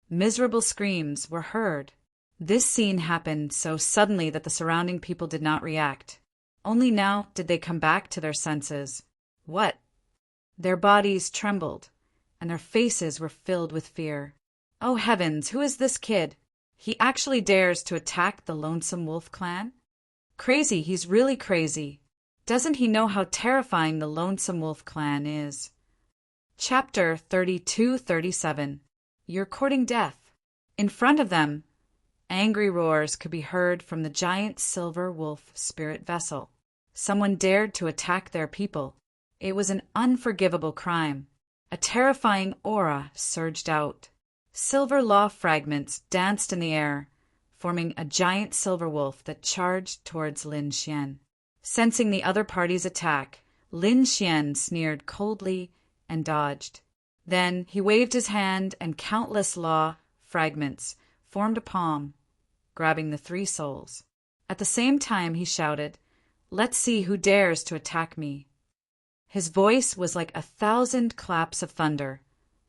Miserable screams were heard. This scene happened so suddenly that the surrounding people did not react. Only now did they come back to their senses. What? Their bodies trembled, and their faces were filled with fear. "Oh heavens, who is this kid? He actually dares to attack the Lonesome Wolf clan? Crazy, he's really crazy. Doesn't he know how terrifying the Lonesome Wolf clan is?" Chapter 32-37. You're courting death. In front of them, angry roars could be heard from the giant silver wolf spirit vessel. Someone dared to attack their people. It was an unforgivable crime. A terrifying aura surged out. Silver law fragments danced in the air, forming a giant silver wolf that charged towards Lin Xian. Sensing the other party's attack, Lin Xian sneered coldly and dodged. Then he waved his hand and countless law fragments formed a palm, grabbing the 3 souls. At the same time he shouted, "Let's see who dares to attack me." His voice was like 1,000 claps of thunder,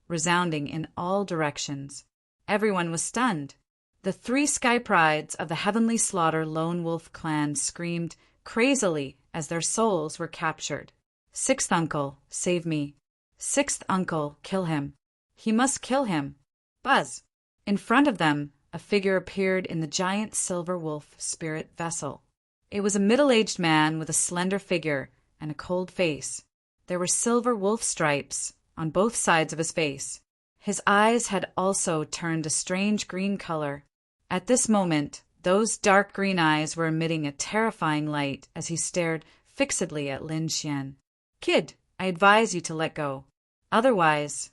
resounding in all directions. Everyone was stunned. The 3 sky prides of the Heavenly Slaughter Lone Wolf clan screamed crazily as their souls were captured. "Sixth uncle, save me. Sixth uncle, kill him. He must kill him." Buzz! In front of them, a figure appeared in the giant silver wolf spirit vessel. It was a middle-aged man with a slender figure and a cold face. There were silver wolf stripes on both sides of his face. His eyes had also turned a strange green color. At this moment, those dark green eyes were emitting a terrifying light as he stared fixedly at Lin Xian. "Kid, I advise you to let go. Otherwise,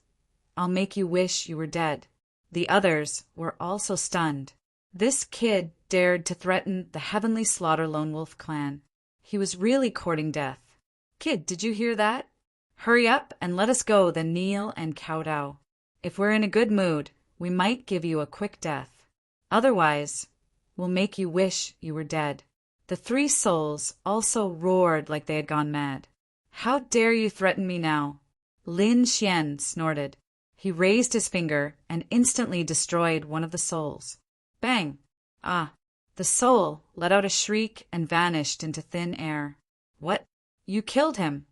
I'll make you wish you were dead." The others were also stunned. This kid dared to threaten the Heavenly Slaughter Lone Wolf clan. He was really courting death. "Kid, did you hear that? Hurry up and let us go, then kneel and kowtow. If we're in a good mood, we might give you a quick death. Otherwise, we'll make you wish you were dead." The 3 souls also roared like they had gone mad. "How dare you threaten me now?" Lin Xian snorted. He raised his finger and instantly destroyed one of the souls. Bang! Ah! The soul let out a shriek and vanished into thin air. What? You killed him?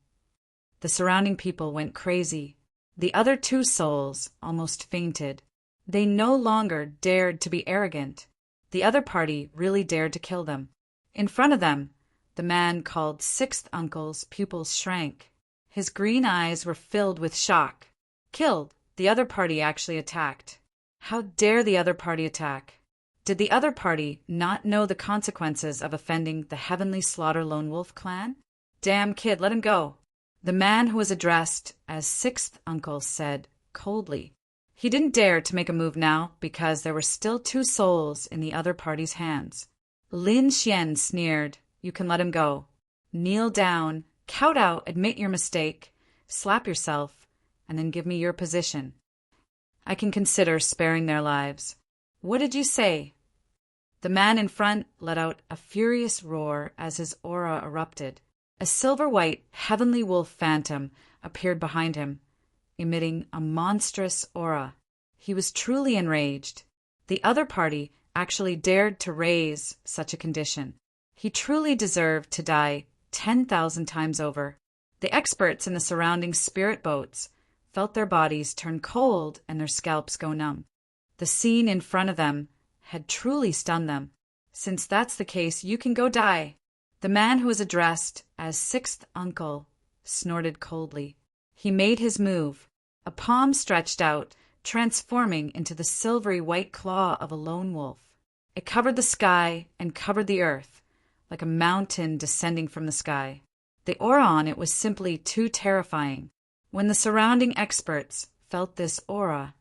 The surrounding people went crazy. The other two souls almost fainted. They no longer dared to be arrogant. The other party really dared to kill them. In front of them, the man called Sixth Uncle's pupils shrank. His green eyes were filled with shock. Killed. The other party actually attacked. How dare the other party attack? Did the other party not know the consequences of offending the Heavenly Slaughter Lone Wolf clan? Damn kid, let him go. The man who was addressed as Sixth Uncle said coldly. He didn't dare to make a move now because there were still two souls in the other party's hands. Lin Xian sneered, "You can let him go. Kneel down, kowtow, admit your mistake, slap yourself, and then give me your position. I can consider sparing their lives. What did you say?" The man in front let out a furious roar as his aura erupted. A silver-white heavenly wolf phantom appeared behind him, emitting a monstrous aura. He was truly enraged. The other party actually dared to raise such a condition. He truly deserved to die 10,000 times over. The experts in the surrounding spirit boats felt their bodies turn cold and their scalps go numb. The scene in front of them had truly stunned them. Since that's the case, you can go die. The man who was addressed as Sixth Uncle snorted coldly. He made his move. A palm stretched out, transforming into the silvery white claw of a lone wolf. It covered the sky and covered the earth, like a mountain descending from the sky. The aura on it was simply too terrifying. When the surrounding experts felt this aura,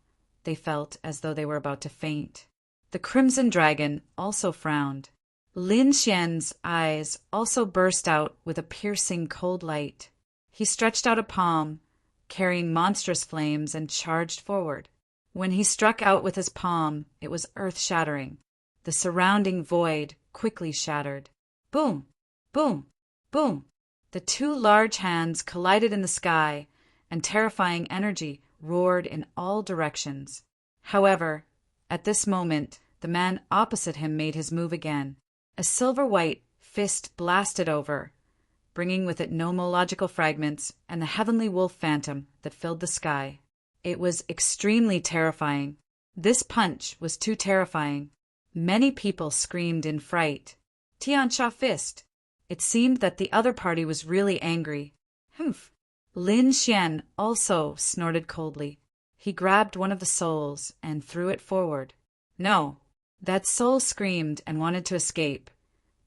they felt as though they were about to faint. The Crimson Dragon also frowned. Lin Xian's eyes also burst out with a piercing cold light. He stretched out a palm, carrying monstrous flames, and charged forward. When he struck out with his palm, it was earth-shattering. The surrounding void quickly shattered. Boom! Boom! Boom! The two large hands collided in the sky, and terrifying energy roared in all directions. However, at this moment, the man opposite him made his move again. A silver-white fist blasted over, bringing with it nomological fragments and the heavenly wolf phantom that filled the sky. It was extremely terrifying. This punch was too terrifying. Many people screamed in fright. Tiansha fist. It seemed that the other party was really angry. Humph. Lin Xian also snorted coldly. He grabbed one of the souls and threw it forward. No. That soul screamed and wanted to escape.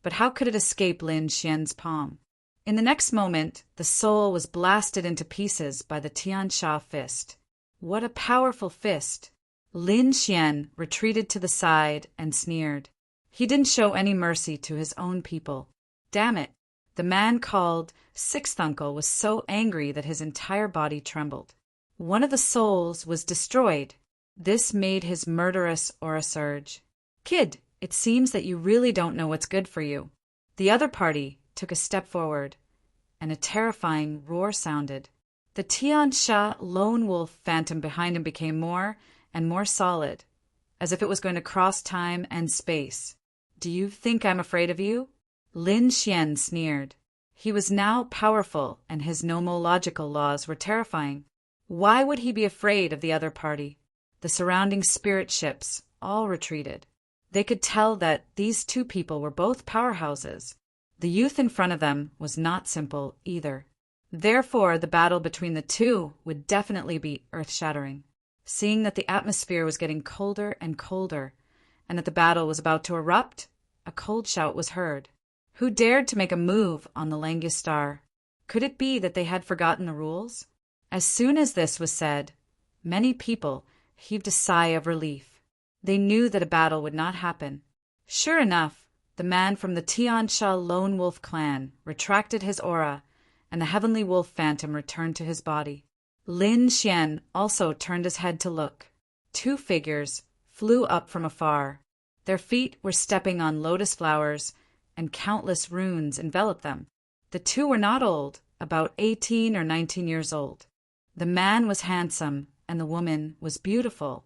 But how could it escape Lin Xian's palm? In the next moment, the soul was blasted into pieces by the Tiansha fist. What a powerful fist! Lin Xian retreated to the side and sneered. He didn't show any mercy to his own people. Damn it! The man called Sixth Uncle was so angry that his entire body trembled. One of the souls was destroyed. This made his murderous aura surge. Kid, it seems that you really don't know what's good for you. The other party took a step forward, and a terrifying roar sounded. The Tiansha lone wolf phantom behind him became more and more solid, as if it was going to cross time and space. Do you think I'm afraid of you? Lin Xian sneered. He was now powerful, and his nomological laws were terrifying. Why would he be afraid of the other party? The surrounding spirit ships all retreated. They could tell that these two people were both powerhouses. The youth in front of them was not simple either. Therefore, the battle between the two would definitely be earth-shattering. Seeing that the atmosphere was getting colder and colder, and that the battle was about to erupt, a cold shout was heard. Who dared to make a move on the Langus star? Could it be that they had forgotten the rules? As soon as this was said, many people heaved a sigh of relief. They knew that a battle would not happen. Sure enough, the man from the Tiansha Lone Wolf clan retracted his aura, and the heavenly wolf phantom returned to his body. Lin Xian also turned his head to look. Two figures flew up from afar. Their feet were stepping on lotus flowers, and countless runes enveloped them. The two were not old, about 18 or 19 years old. The man was handsome, and the woman was beautiful,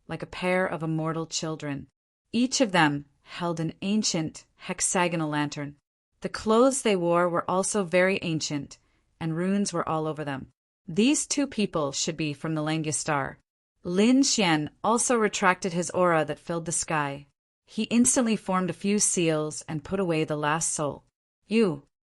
like a pair of immortal children. Each of them held an ancient hexagonal lantern. The clothes they wore were also very ancient, and runes were all over them. These two people should be from the Langistar. Lin Xian also retracted his aura that filled the sky. He instantly formed a few seals and put away the last soul.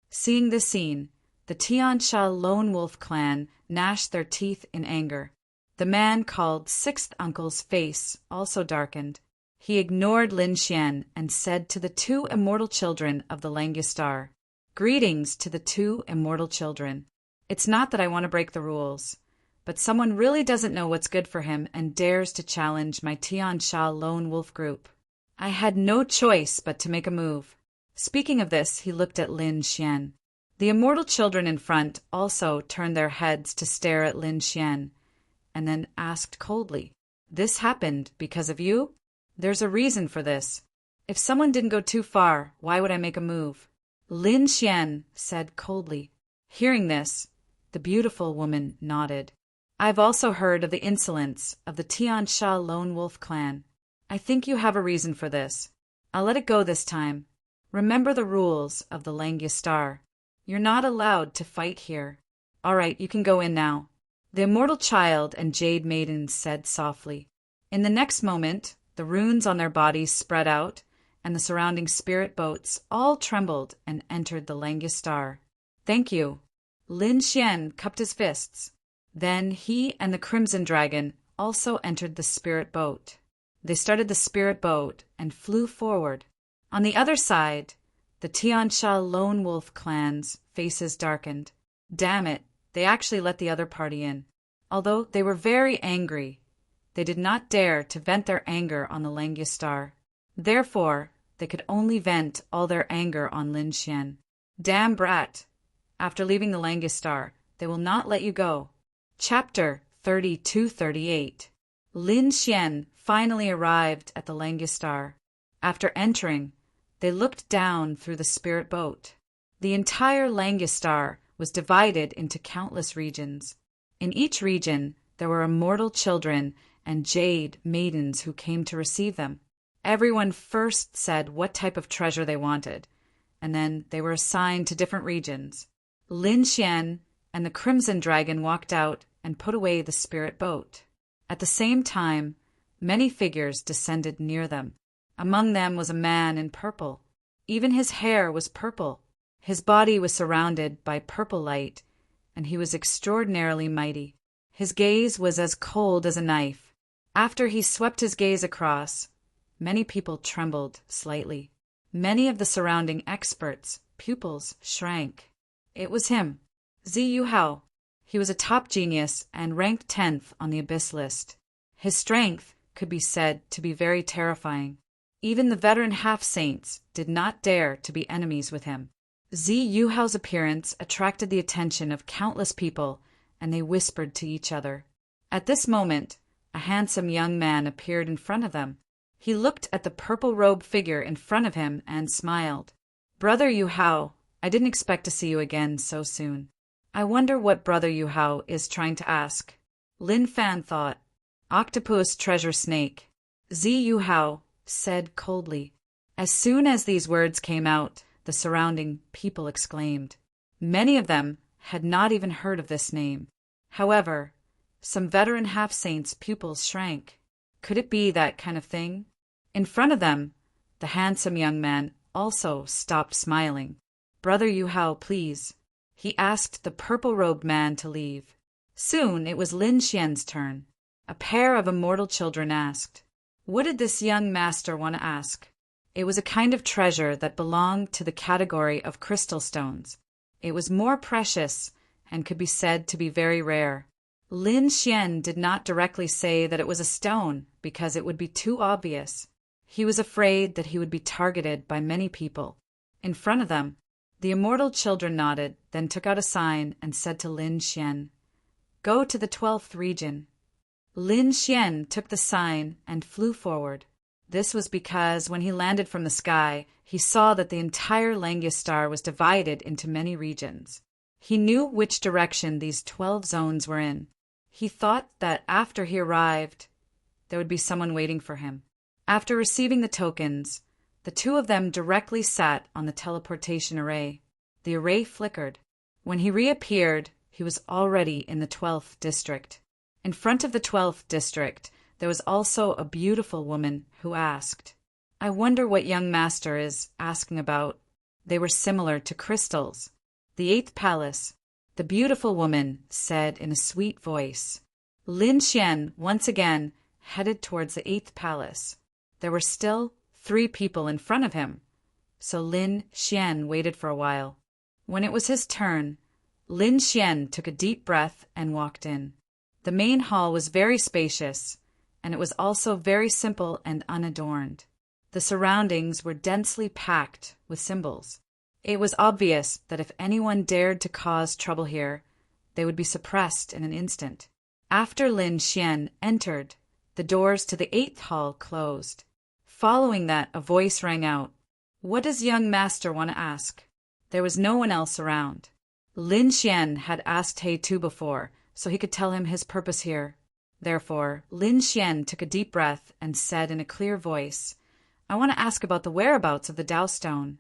Seeing this scene, the Tiansha Lone Wolf clan gnashed their teeth in anger. The man called Sixth Uncle's face also darkened. He ignored Lin Xian and said to the two immortal children of the Langistar, "Greetings to the two immortal children. It's not that I want to break the rules, but someone really doesn't know what's good for him and dares to challenge my Tiansha Lone Wolf group. I had no choice but to make a move." Speaking of this, he looked at Lin Xian. The immortal children in front also turned their heads to stare at Lin Xian, and then asked coldly, "This happened because of you? There's a reason for this. If someone didn't go too far, why would I make a move?" Lin Xian said coldly. Hearing this, the beautiful woman nodded. "I've also heard of the insolence of the Tiansha Lone Wolf clan. I think you have a reason for this. I'll let it go this time. Remember the rules of the Langistar. You're not allowed to fight here. All right, you can go in now," the immortal child and jade maiden said softly. In the next moment, the runes on their bodies spread out, and the surrounding spirit boats all trembled and entered the Langistar. "Thank you." Lin Xian cupped his fists. Then he and the Crimson Dragon also entered the spirit boat. They started the spirit boat and flew forward. On the other side, the Tiansha Lone Wolf clan's faces darkened. Damn it, they actually let the other party in. Although they were very angry, they did not dare to vent their anger on the Langistar. Therefore, they could only vent all their anger on Lin Xian. "Damn brat! After leaving the Langistar, they will not let you go." Chapter 32-38. Lin Xian finally arrived at the Langistar. After entering, they looked down through the spirit boat. The entire Langistar was divided into countless regions. In each region, there were immortal children and jade maidens who came to receive them. Everyone first said what type of treasure they wanted, and then they were assigned to different regions. Lin Xian and the Crimson Dragon walked out and put away the spirit boat. At the same time, many figures descended near them. Among them was a man in purple. Even his hair was purple. His body was surrounded by purple light, and he was extraordinarily mighty. His gaze was as cold as a knife. After he swept his gaze across, many people trembled slightly. Many of the surrounding experts' pupils shrank. It was him, Ziyu Hao. He was a top genius and ranked 10th on the Abyss list. His strength could be said to be very terrifying. Even the veteran half-saints did not dare to be enemies with him. Ziyu Hao's appearance attracted the attention of countless people, and they whispered to each other. At this moment, a handsome young man appeared in front of them. He looked at the purple-robed figure in front of him and smiled. "Brother Yu Hao, I didn't expect to see you again so soon. I wonder what Brother Yu Hao is trying to ask." Lin Fan thought. "Octopus treasure snake," Ziyu Hao said coldly. As soon as these words came out, the surrounding people exclaimed. Many of them had not even heard of this name. However, some veteran half-saints' pupils shrank. Could it be that kind of thing? In front of them, the handsome young man also stopped smiling. "Brother Yu Hao, please." He asked the purple-robed man to leave. Soon it was Lin Xian's turn. A pair of immortal children asked, "What did this young master want to ask?" It was a kind of treasure that belonged to the category of crystal stones. It was more precious and could be said to be very rare. Lin Xian did not directly say that it was a stone because it would be too obvious. He was afraid that he would be targeted by many people. In front of them, the immortal children nodded, then took out a sign and said to Lin Xian, "Go to the 12th region." Lin Xian took the sign and flew forward. This was because when he landed from the sky, he saw that the entire Langistar was divided into many regions. He knew which direction these 12 zones were in. He thought that after he arrived, there would be someone waiting for him. After receiving the tokens, The two of them directly sat on the teleportation array. The array flickered. When he reappeared, he was already in the 12th district. In front of the 12th district, there was also a beautiful woman who asked, "I wonder what young master is asking about." They were similar to crystals. The 8th palace, the beautiful woman said in a sweet voice. Lin Xian once again headed towards the 8th palace. There were still 3 people in front of him, so Lin Xian waited for a while. When it was his turn, Lin Xian took a deep breath and walked in. The main hall was very spacious, and it was also very simple and unadorned. The surroundings were densely packed with symbols. It was obvious that if anyone dared to cause trouble here, they would be suppressed in an instant. After Lin Xian entered, the doors to the 8th hall closed. Following that, a voice rang out. "What does young master want to ask?" There was no one else around. Lin Xian had asked He Tu before, so he could tell him his purpose here. Therefore, Lin Xian took a deep breath and said in a clear voice, "I want to ask about the whereabouts of the Tao Stone."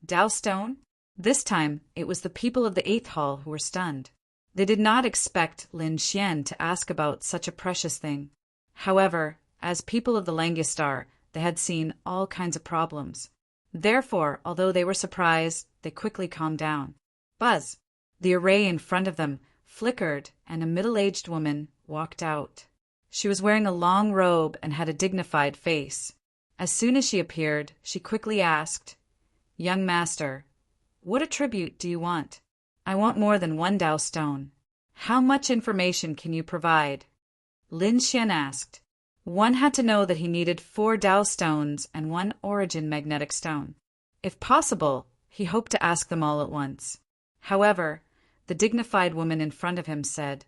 Tao Stone? This time, it was the people of the 8th hall who were stunned. They did not expect Lin Xian to ask about such a precious thing. However, as people of the Langistar, they had seen all kinds of problems. Therefore, although they were surprised, they quickly calmed down. Buzz! The array in front of them flickered, and a middle-aged woman walked out. She was wearing a long robe and had a dignified face. As soon as she appeared, she quickly asked, "Young master, what attribute do you want?" "I want more than 1 Tao stone." "How much information can you provide?" Lin Xian asked. One had to know that he needed 4 Tao stones and 1 origin magnetic stone. If possible, he hoped to ask them all at once. However, the dignified woman in front of him said,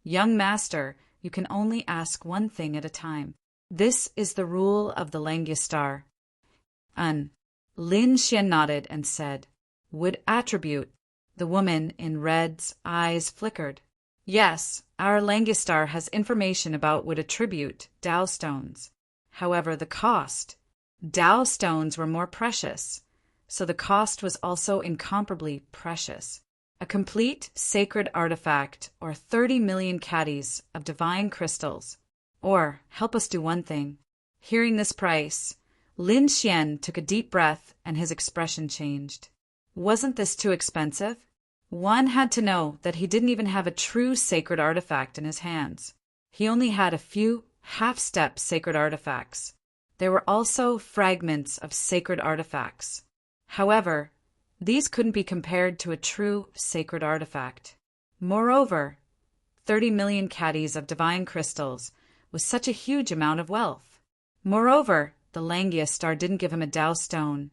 "Young master, you can only ask 1 thing at a time. This is the rule of the Langistar." Lin Xian nodded and said, "Would attribute." The woman in red's eyes flickered. "Yes, our Langistar has information about would attribute Tao stones. However, the cost. Tao stones were more precious, so the cost was also incomparably precious. A complete sacred artifact or 30 million caddies of divine crystals. Or, help us do 1 thing." Hearing this price, Lin Xian took a deep breath and his expression changed. Wasn't this too expensive? One had to know that he didn't even have a true sacred artifact in his hands. He only had a few half-step sacred artifacts. There were also fragments of sacred artifacts. However, these couldn't be compared to a true sacred artifact. Moreover, 30 million caddies of divine crystals was such a huge amount of wealth. Moreover, the Langistar didn't give him a Tao stone,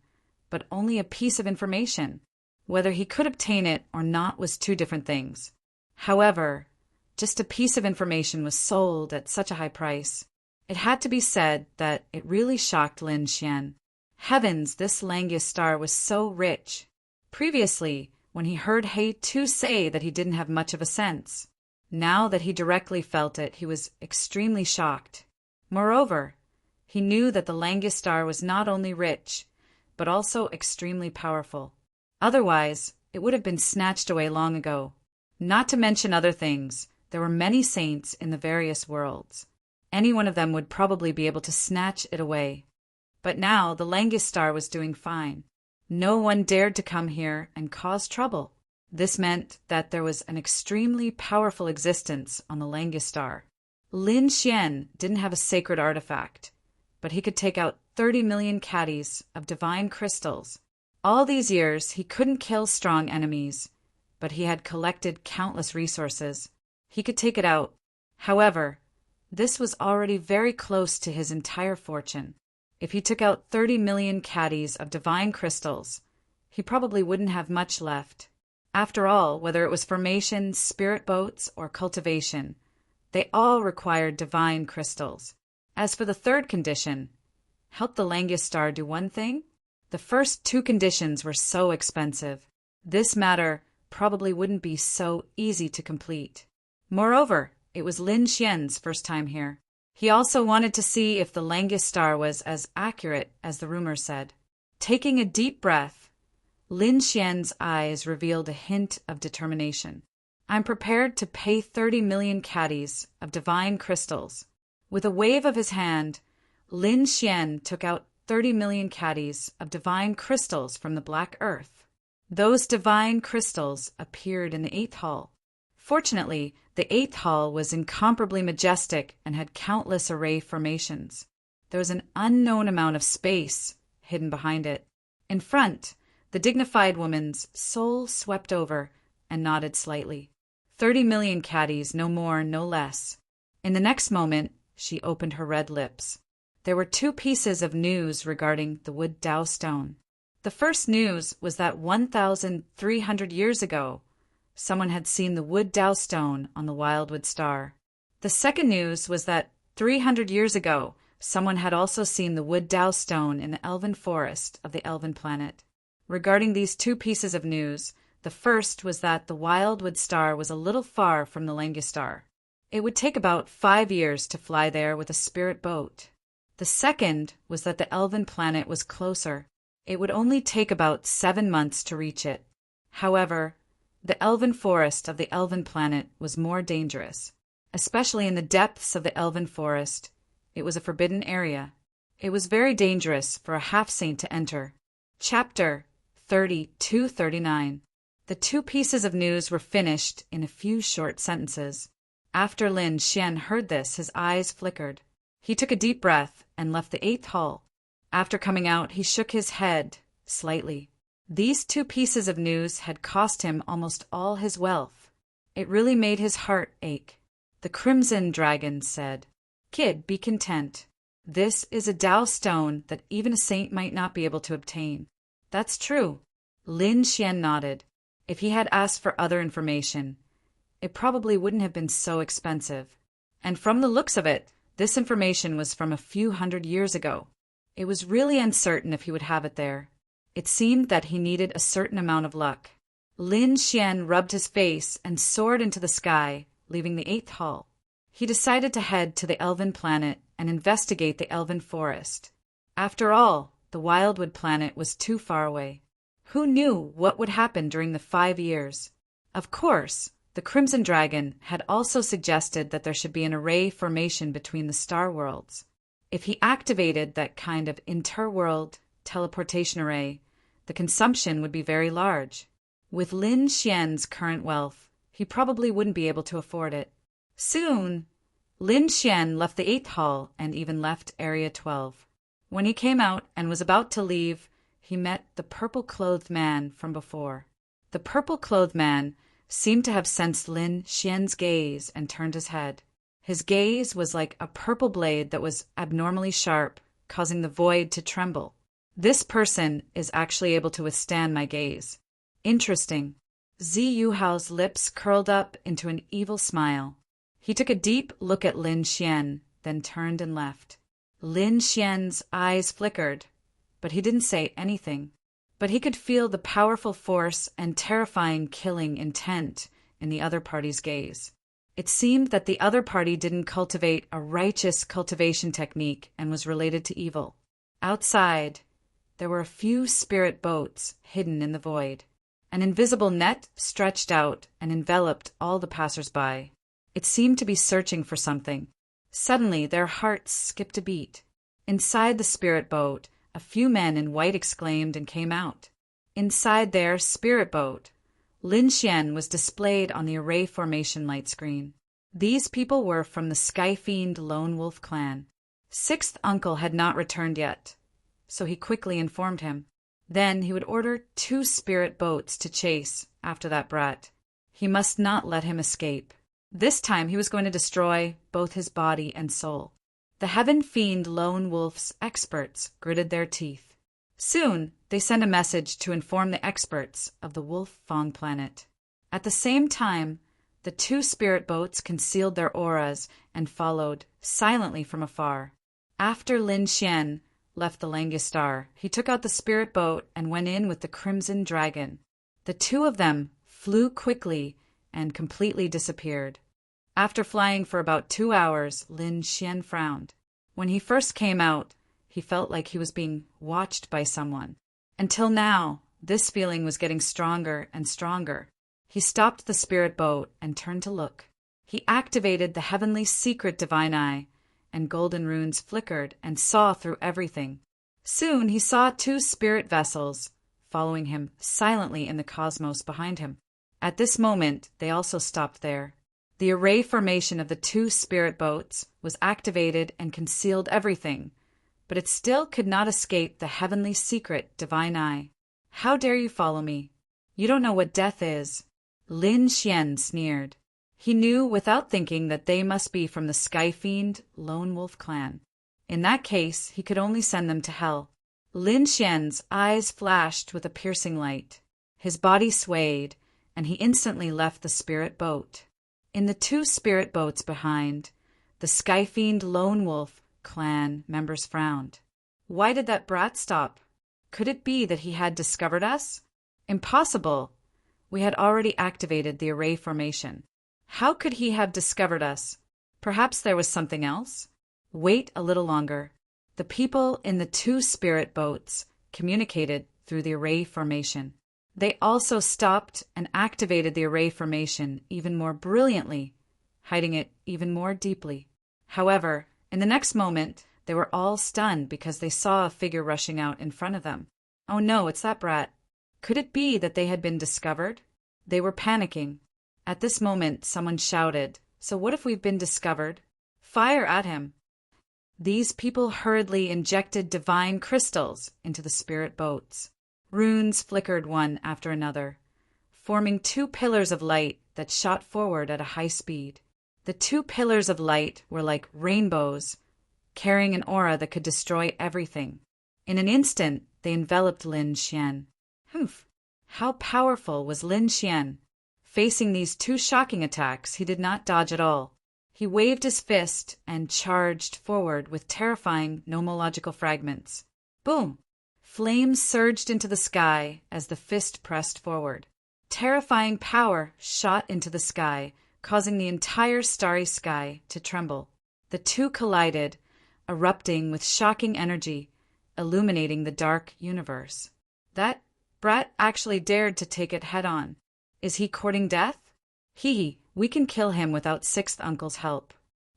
but only a piece of information. Whether he could obtain it or not was 2 different things. However, just a piece of information was sold at such a high price. It had to be said that it really shocked Lin Xian. Heavens, this Langistar was so rich. Previously, when he heard He Tu say that he didn't have much of a sense. Now that he directly felt it, he was extremely shocked. Moreover, he knew that the Langistar was not only rich, but also extremely powerful. Otherwise, it would have been snatched away long ago. Not to mention other things, there were many saints in the various worlds. Any one of them would probably be able to snatch it away. But now the Langistar was doing fine. No one dared to come here and cause trouble. This meant that there was an extremely powerful existence on the Langistar. Lin Xian didn't have a sacred artifact, but he could take out 30 million caddies of divine crystals. All these years, he couldn't kill strong enemies, but he had collected countless resources. He could take it out. However, this was already very close to his entire fortune. If he took out 30 million caddies of divine crystals, he probably wouldn't have much left. After all, whether it was formation, spirit boats, or cultivation, they all required divine crystals. As for the 3rd condition, help the Langistar do 1 thing? The first 2 conditions were so expensive. This matter probably wouldn't be so easy to complete. Moreover, it was Lin Xian's first time here. He also wanted to see if the Langus star was as accurate as the rumors said. Taking a deep breath, Lin Xian's eyes revealed a hint of determination. I'm prepared to pay 30 million caddies of divine crystals. With a wave of his hand, Lin Xian took out 30 million caddies of divine crystals from the black earth. Those divine crystals appeared in the 8th hall. Fortunately, the 8th hall was incomparably majestic and had countless array formations. There was an unknown amount of space hidden behind it. In front, the dignified woman's soul swept over and nodded slightly. 30 million caddies, no more, no less. In the next moment, she opened her red lips. There were 2 pieces of news regarding the wood Dao stone. The first news was that 1,300 years ago, someone had seen the wood Dao stone on the wildwood star. The second news was that 300 years ago, someone had also seen the wood Dao stone in the elven forest of the elven planet. Regarding these 2 pieces of news, the first was that the wildwood star was a little far from the Langus star. It would take about 5 years to fly there with a spirit boat. The second was that the elven planet was closer. It would only take about 7 months to reach it. However, the elven forest of the elven planet was more dangerous. Especially in the depths of the elven forest, it was a forbidden area. It was very dangerous for a half-saint to enter. Chapter 30-39. The 2 pieces of news were finished in a few short sentences. After Lin Xian heard this, his eyes flickered. He took a deep breath and left the 8th hall. After coming out, he shook his head slightly. These 2 pieces of news had cost him almost all his wealth. It really made his heart ache. The Crimson Dragon said, "Kid, be content. This is a Dao stone that even a saint might not be able to obtain." "That's true." Lin Xian nodded. If he had asked for other information, it probably wouldn't have been so expensive. And from the looks of it, this information was from a few hundred years ago. It was really uncertain if he would have it there. It seemed that he needed a certain amount of luck. Lin Xian rubbed his face and soared into the sky, leaving the 8th hall. He decided to head to the elven planet and investigate the elven forest. After all, the wildwood planet was too far away. Who knew what would happen during the 5 years? Of course, the Crimson Dragon had also suggested that there should be an array formation between the star worlds. If he activated that kind of interworld teleportation array, the consumption would be very large. With Lin Xian's current wealth, he probably wouldn't be able to afford it. Soon, Lin Xian left the 8th hall and even left Area 12. When he came out and was about to leave, he met the purple-clothed man from before. The purple-clothed man seemed to have sensed Lin Xian's gaze and turned his head. His gaze was like a purple blade that was abnormally sharp, causing the void to tremble. This person is actually able to withstand my gaze. Interesting. Zi Yuhao's lips curled up into an evil smile. He took a deep look at Lin Xian, then turned and left. Lin Xian's eyes flickered, but he didn't say anything. But he could feel the powerful force and terrifying killing intent in the other party's gaze. It seemed that the other party didn't cultivate a righteous cultivation technique and was related to evil. Outside, there were a few spirit boats hidden in the void. An invisible net stretched out and enveloped all the passers-by. It seemed to be searching for something. Suddenly, their hearts skipped a beat. Inside the spirit boat, a few men in white exclaimed and came out. Inside their spirit boat, Lin Xian was displayed on the array formation light screen. These people were from the Sky-Fiend Lone Wolf clan. 6th uncle had not returned yet, so he quickly informed him. Then he would order 2 spirit boats to chase after that brat. He must not let him escape. This time he was going to destroy both his body and soul. The Heaven Fiend Lone Wolf's experts gritted their teeth. Soon, they sent a message to inform the experts of the Wolf Fong planet. At the same time, the 2 spirit boats concealed their auras and followed silently from afar. After Lin Xian left the Langus star, he took out the spirit boat and went in with the Crimson Dragon. The 2 of them flew quickly and completely disappeared. After flying for about 2 hours, Lin Xian frowned. When he first came out, he felt like he was being watched by someone. Until now, this feeling was getting stronger and stronger. He stopped the spirit boat and turned to look. He activated the heavenly secret divine eye, and golden runes flickered and saw through everything. Soon he saw 2 spirit vessels following him silently in the cosmos behind him. At this moment, they also stopped there. The array formation of the 2 spirit boats was activated and concealed everything, but it still could not escape the heavenly secret divine eye. How dare you follow me? You don't know what death is. Lin Xian sneered. He knew without thinking that they must be from the Sky Fiend Lone Wolf clan. In that case, he could only send them to hell. Lin Xian's eyes flashed with a piercing light. His body swayed, and he instantly left the spirit boat. In the 2 spirit boats behind, the Sky Fiend Lone Wolf clan members frowned. Why did that brat stop? Could it be that he had discovered us? Impossible. We had already activated the array formation. How could he have discovered us? Perhaps there was something else? Wait a little longer. The people in the 2 spirit boats communicated through the array formation. They also stopped and activated the array formation even more brilliantly, hiding it even more deeply. However, in the next moment, they were all stunned because they saw a figure rushing out in front of them. Oh no, it's that brat. Could it be that they had been discovered? They were panicking. At this moment, someone shouted, "So what if we've been discovered? Fire at him!" These people hurriedly injected divine crystals into the spirit boats. Runes flickered one after another, forming 2 pillars of light that shot forward at a high speed. The 2 pillars of light were like rainbows, carrying an aura that could destroy everything. In an instant, they enveloped Lin Xian. Humph! How powerful was Lin Xian? Facing these 2 shocking attacks, he did not dodge at all. He waved his fist and charged forward with terrifying nomological fragments. Boom! Flames surged into the sky as the fist pressed forward. Terrifying power shot into the sky, causing the entire starry sky to tremble. The 2 collided, erupting with shocking energy, illuminating the dark universe. That brat actually dared to take it head-on. Is he courting death? We can kill him without 6th Uncle's help.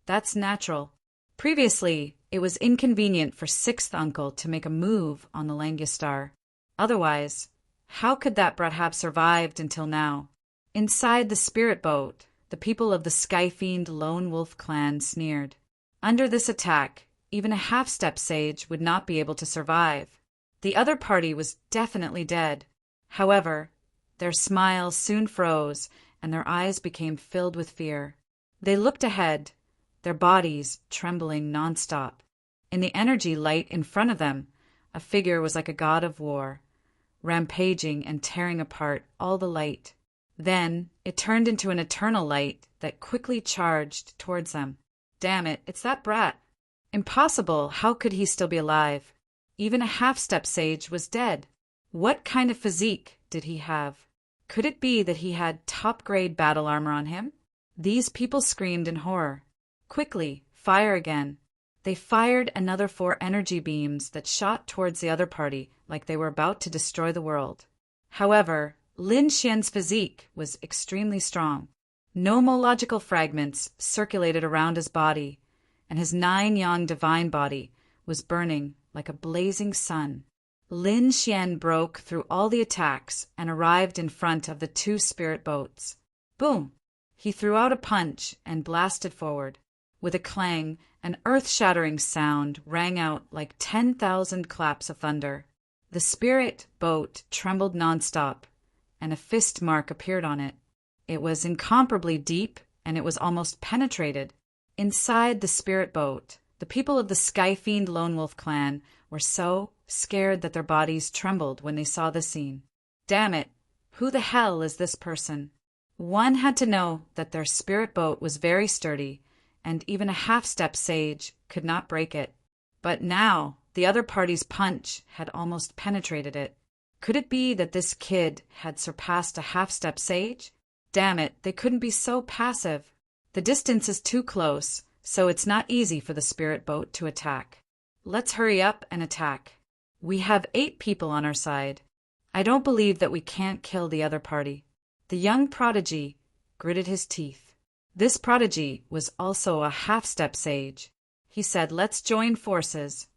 That's natural. Previously, it was inconvenient for 6th Uncle to make a move on the Langistar. Otherwise, how could that brat have survived until now? Inside the spirit boat, the people of the Sky Fiend Lone Wolf clan sneered. Under this attack, even a half-step sage would not be able to survive. The other party was definitely dead. However, their smiles soon froze, and their eyes became filled with fear. They looked ahead, their bodies trembling nonstop. In the energy light in front of them, a figure was like a god of war, rampaging and tearing apart all the light. Then it turned into an eternal light that quickly charged towards them. Damn it, it's that brat. Impossible, how could he still be alive? Even a half-step sage was dead. What kind of physique did he have? Could it be that he had top-grade battle armor on him? These people screamed in horror. Quickly, fire again. They fired another 4 energy beams that shot towards the other party like they were about to destroy the world. However, Lin Xian's physique was extremely strong. Nomological fragments circulated around his body, and his 9-yang divine body was burning like a blazing sun. Lin Xian broke through all the attacks and arrived in front of the 2 spirit boats. Boom! He threw out a punch and blasted forward. With a clang, an earth-shattering sound rang out like 10,000 claps of thunder. The spirit boat trembled nonstop, and a fist mark appeared on it. It was incomparably deep, and it was almost penetrated. Inside the spirit boat, the people of the Sky Fiend Lone Wolf clan were so scared that their bodies trembled when they saw the scene. Damn it! Who the hell is this person? One had to know that their spirit boat was very sturdy, and even a half-step sage could not break it. But now, the other party's punch had almost penetrated it. Could it be that this kid had surpassed a half-step sage? Damn it, they couldn't be so passive. The distance is too close, so it's not easy for the spirit boat to attack. Let's hurry up and attack. We have 8 people on our side. I don't believe that we can't kill the other party." The young prodigy gritted his teeth. This prodigy was also a half-step sage. He said, "Let's join forces."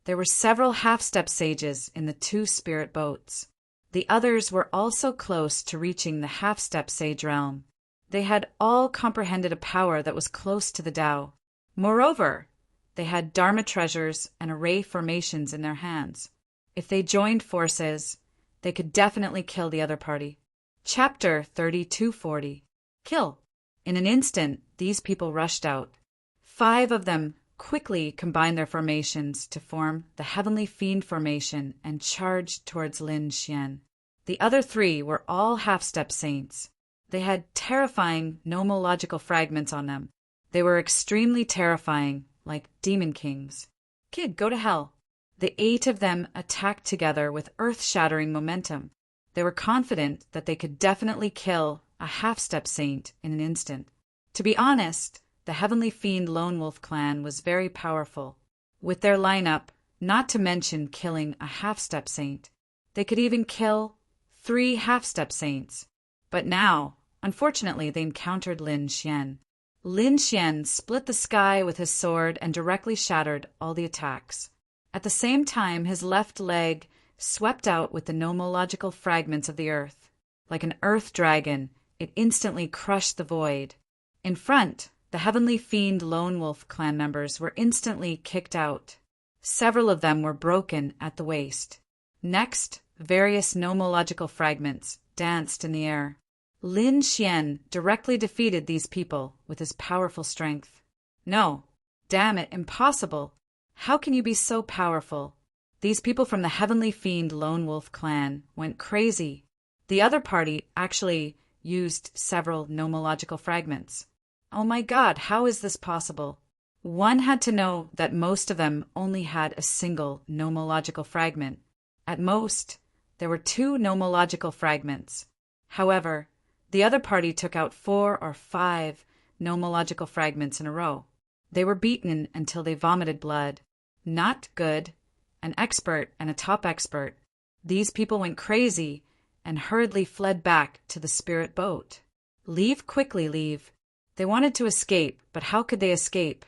There were several half-step sages in the 2 spirit boats. The others were also close to reaching the half-step sage realm. They had all comprehended a power that was close to the Tao. Moreover, they had Dharma treasures and array formations in their hands. If they joined forces, they could definitely kill the other party. Chapter 3240. Kill. In an instant, these people rushed out. 5 of them quickly combined their formations to form the Heavenly Fiend formation and charged towards Lin Xian. The other 3 were all half-step saints. They had terrifying nomological fragments on them. They were extremely terrifying, like demon kings. "Kid, go to hell." The 8 of them attacked together with earth-shattering momentum. They were confident that they could definitely kill a half-step saint in an instant. To be honest, the Heavenly Fiend Lone Wolf clan was very powerful. With their lineup, not to mention killing a half-step saint, they could even kill 3 half-step saints. But now, unfortunately, they encountered Lin Xian. Lin Xian split the sky with his sword and directly shattered all the attacks. At the same time, his left leg swept out with the nomological fragments of the earth. Like an earth dragon, it instantly crushed the void. In front, the Heavenly Fiend Lone Wolf clan members were instantly kicked out. Several of them were broken at the waist. Next, various nomological fragments danced in the air. Lin Xian directly defeated these people with his powerful strength. "No, damn it, impossible. How can you be so powerful?" These people from the Heavenly Fiend Lone Wolf clan went crazy. The other party actually used several nomological fragments. Oh my God, how is this possible? One had to know that most of them only had a single nomological fragment. At most, there were 2 nomological fragments. However, the other party took out 4 or 5 nomological fragments in a row. They were beaten until they vomited blood. Not good. An expert and a top expert. These people went crazy and hurriedly fled back to the spirit boat. Leave quickly, leave. They wanted to escape, but how could they escape?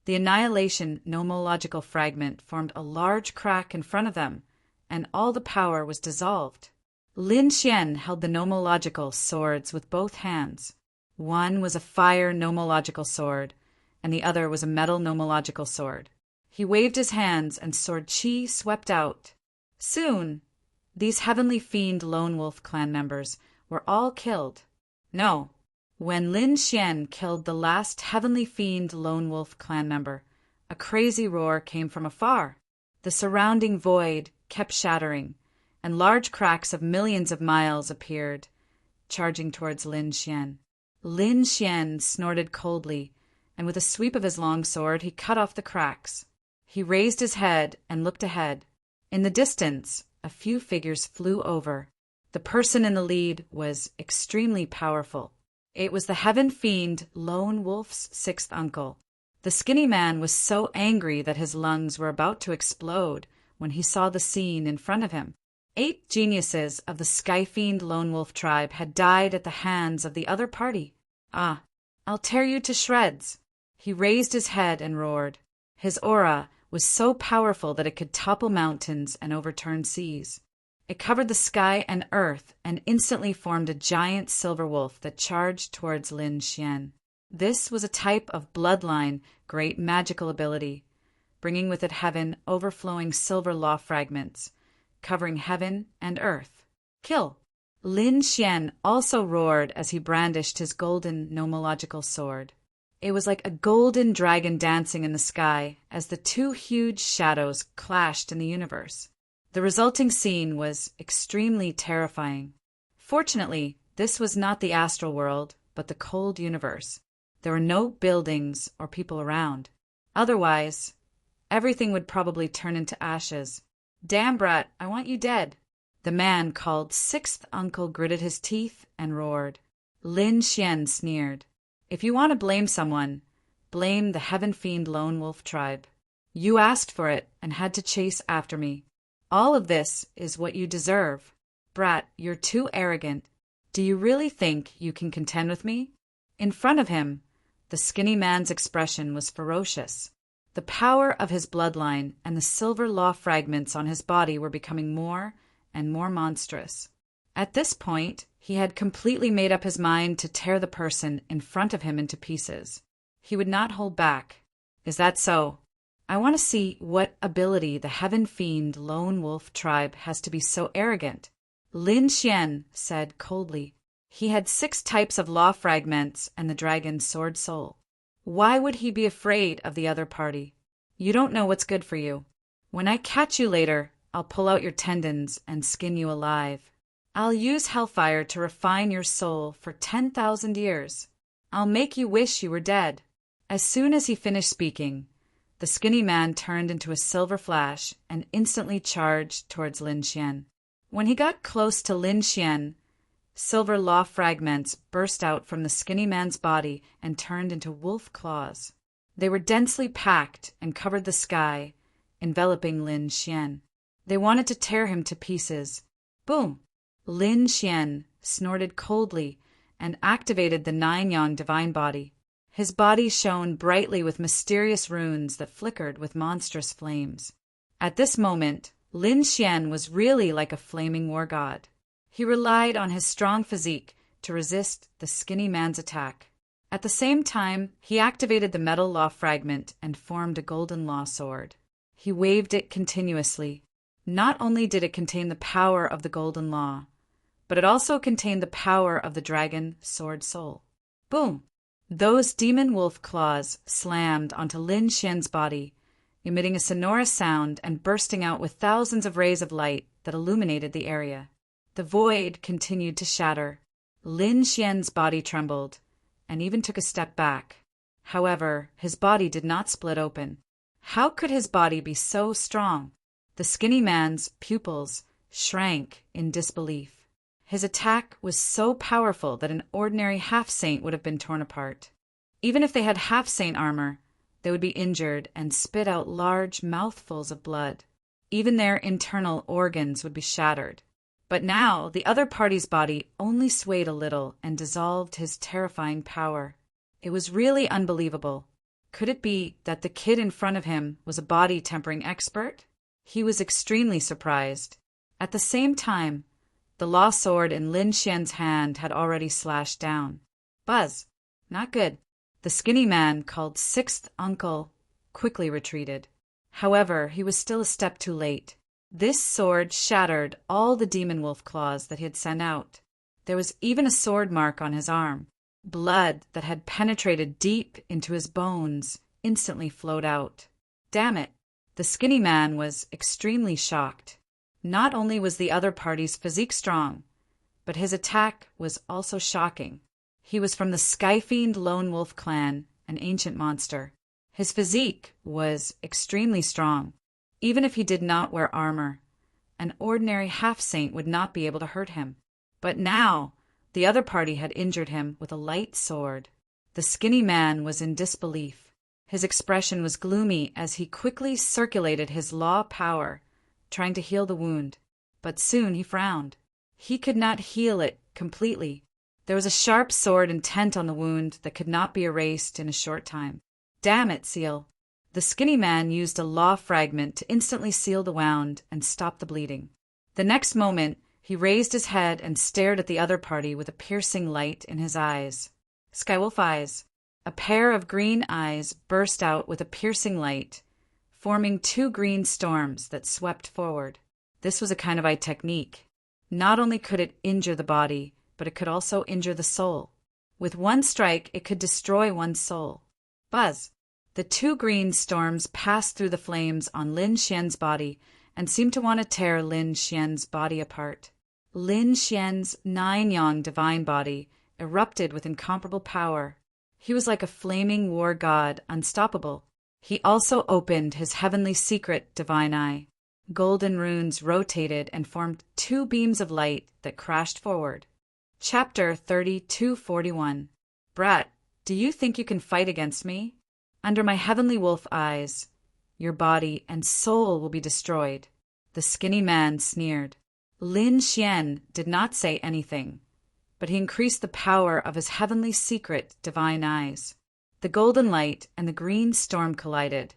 The annihilation nomological fragment formed a large crack in front of them, and all the power was dissolved. Lin Xian held the nomological swords with both hands. One was a fire nomological sword, and the other was a metal nomological sword. He waved his hands, and sword chi swept out. Soon, these Heavenly Fiend Lone Wolf clan members were all killed. No, when Lin Xian killed the last Heavenly Fiend Lone Wolf clan member, a crazy roar came from afar. The surrounding void kept shattering, and large cracks of millions of miles appeared, charging towards Lin Xian. Lin Xian snorted coldly, and with a sweep of his long sword he cut off the cracks. He raised his head and looked ahead. In the distance, a few figures flew over. The person in the lead was extremely powerful. It was the Heaven Fiend Lone Wolf's 6th uncle. The skinny man was so angry that his lungs were about to explode when he saw the scene in front of him. 8 geniuses of the Sky Fiend Lone Wolf tribe had died at the hands of the other party. "Ah, I'll tear you to shreds." He raised his head and roared. His aura was so powerful that it could topple mountains and overturn seas. It covered the sky and earth and instantly formed a giant silver wolf that charged towards Lin Xian. This was a type of bloodline great magical ability, bringing with it heaven overflowing silver law fragments, covering heaven and earth. "Kill!" Lin Xian also roared as he brandished his golden nomological sword. It was like a golden dragon dancing in the sky as the 2 huge shadows clashed in the universe. The resulting scene was extremely terrifying. Fortunately, this was not the astral world, but the cold universe. There were no buildings or people around. Otherwise, everything would probably turn into ashes. "Damn brat, I want you dead." The man called 6th uncle gritted his teeth and roared. Lin Xian sneered. If you want to blame someone, blame the Heaven Fiend Lone Wolf tribe. You asked for it and had to chase after me. All of this is what you deserve. Brat, you're too arrogant. Do you really think you can contend with me? In front of him, the skinny man's expression was ferocious. The power of his bloodline and the silver law fragments on his body were becoming more and more monstrous. At this point, he had completely made up his mind to tear the person in front of him into pieces. He would not hold back. Is that so? I want to see what ability the Heaven Fiend Lone Wolf tribe has to be so arrogant. Lin Xian said coldly. He had 6 types of law fragments and the dragon's sword soul. Why would he be afraid of the other party? You don't know what's good for you. When I catch you later, I'll pull out your tendons and skin you alive. I'll use hellfire to refine your soul for 10,000 years. I'll make you wish you were dead. As soon as he finished speaking, the skinny man turned into a silver flash and instantly charged towards Lin Xian. When he got close to Lin Xian, silver law fragments burst out from the skinny man's body and turned into wolf claws. They were densely packed and covered the sky, enveloping Lin Xian. They wanted to tear him to pieces. Boom! Lin Xian snorted coldly and activated the 9-yang divine body. His body shone brightly with mysterious runes that flickered with monstrous flames. At this moment, Lin Xian was really like a flaming war god. He relied on his strong physique to resist the skinny man's attack. At the same time, he activated the metal law fragment and formed a golden law sword. He waved it continuously. Not only did it contain the power of the golden law, but it also contained the power of the dragon sword soul. Boom! Those demon wolf claws slammed onto Lin Xian's body, emitting a sonorous sound and bursting out with thousands of rays of light that illuminated the area. The void continued to shatter. Lin Xian's body trembled, and even took a step back. However, his body did not split open. How could his body be so strong? The skinny man's pupils shrank in disbelief. His attack was so powerful that an ordinary half-saint would have been torn apart. Even if they had half-saint armor, they would be injured and spit out large mouthfuls of blood. Even their internal organs would be shattered. But now the other party's body only swayed a little and dissolved his terrifying power. It was really unbelievable. Could it be that the kid in front of him was a body-tempering expert? He was extremely surprised. At the same time, the law sword in Lin Xian's hand had already slashed down. Buzz. Not good. The skinny man, called Sixth Uncle, quickly retreated. However, he was still a step too late. This sword shattered all the demon wolf claws that he had sent out. There was even a sword mark on his arm. Blood that had penetrated deep into his bones instantly flowed out. Damn it! The skinny man was extremely shocked. Not only was the other party's physique strong, but his attack was also shocking. He was from the Skyfiend Lone Wolf clan, an ancient monster. His physique was extremely strong. Even if he did not wear armor, an ordinary half-saint would not be able to hurt him. But now, the other party had injured him with a light sword. The skinny man was in disbelief. His expression was gloomy as he quickly circulated his law power, trying to heal the wound. But soon he frowned. He could not heal it completely. There was a sharp sword intent on the wound that could not be erased in a short time. Damn it, Seal. The skinny man used a law fragment to instantly seal the wound and stop the bleeding. The next moment, he raised his head and stared at the other party with a piercing light in his eyes. Skywolf eyes. A pair of green eyes burst out with a piercing light, forming 2 green storms that swept forward. This was a kind of eye technique. Not only could it injure the body, but it could also injure the soul. With one strike, it could destroy one's soul. Buzz. The 2 green storms passed through the flames on Lin Xian's body and seemed to want to tear Lin Xian's body apart. Lin Xian's 9-yang divine body erupted with incomparable power. He was like a flaming war god, unstoppable. He also opened his heavenly secret divine eye. Golden runes rotated and formed 2 beams of light that crashed forward. Chapter 3241. Brat, Do you think you can fight against me? Under my heavenly wolf eyes, your body and soul will be destroyed." The skinny man sneered. Lin Xian did not say anything, but he increased the power of his heavenly secret divine eyes. The golden light and the green storm collided,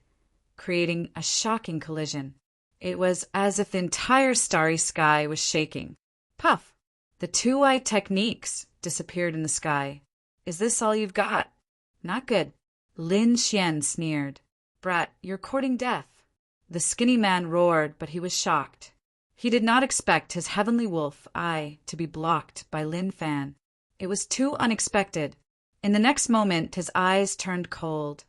creating a shocking collision. It was as if the entire starry sky was shaking. Puff! The two-eye techniques disappeared in the sky. "Is this all you've got? Not good." Lin Xian sneered. "Brat, you're courting death." The skinny man roared, but he was shocked. He did not expect his heavenly wolf eye to be blocked by Lin Fan. It was too unexpected. In the next moment, his eyes turned cold,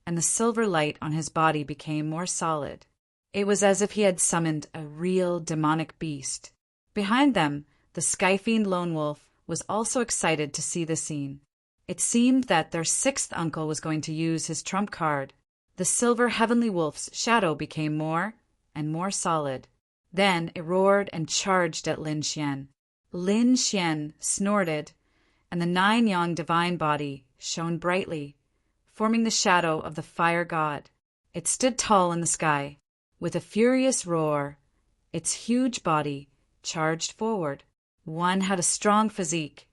and the silver light on his body became more solid. It was as if he had summoned a real demonic beast. Behind them, the Skyfiend Lone Wolf was also excited to see the scene. It seemed that their sixth uncle was going to use his trump card. The silver heavenly wolf's shadow became more and more solid. Then it roared and charged at Lin Xian. Lin Xian snorted, and the 9-yang divine body shone brightly, forming the shadow of the fire god. It stood tall in the sky. With a furious roar, its huge body charged forward. One had a strong physique,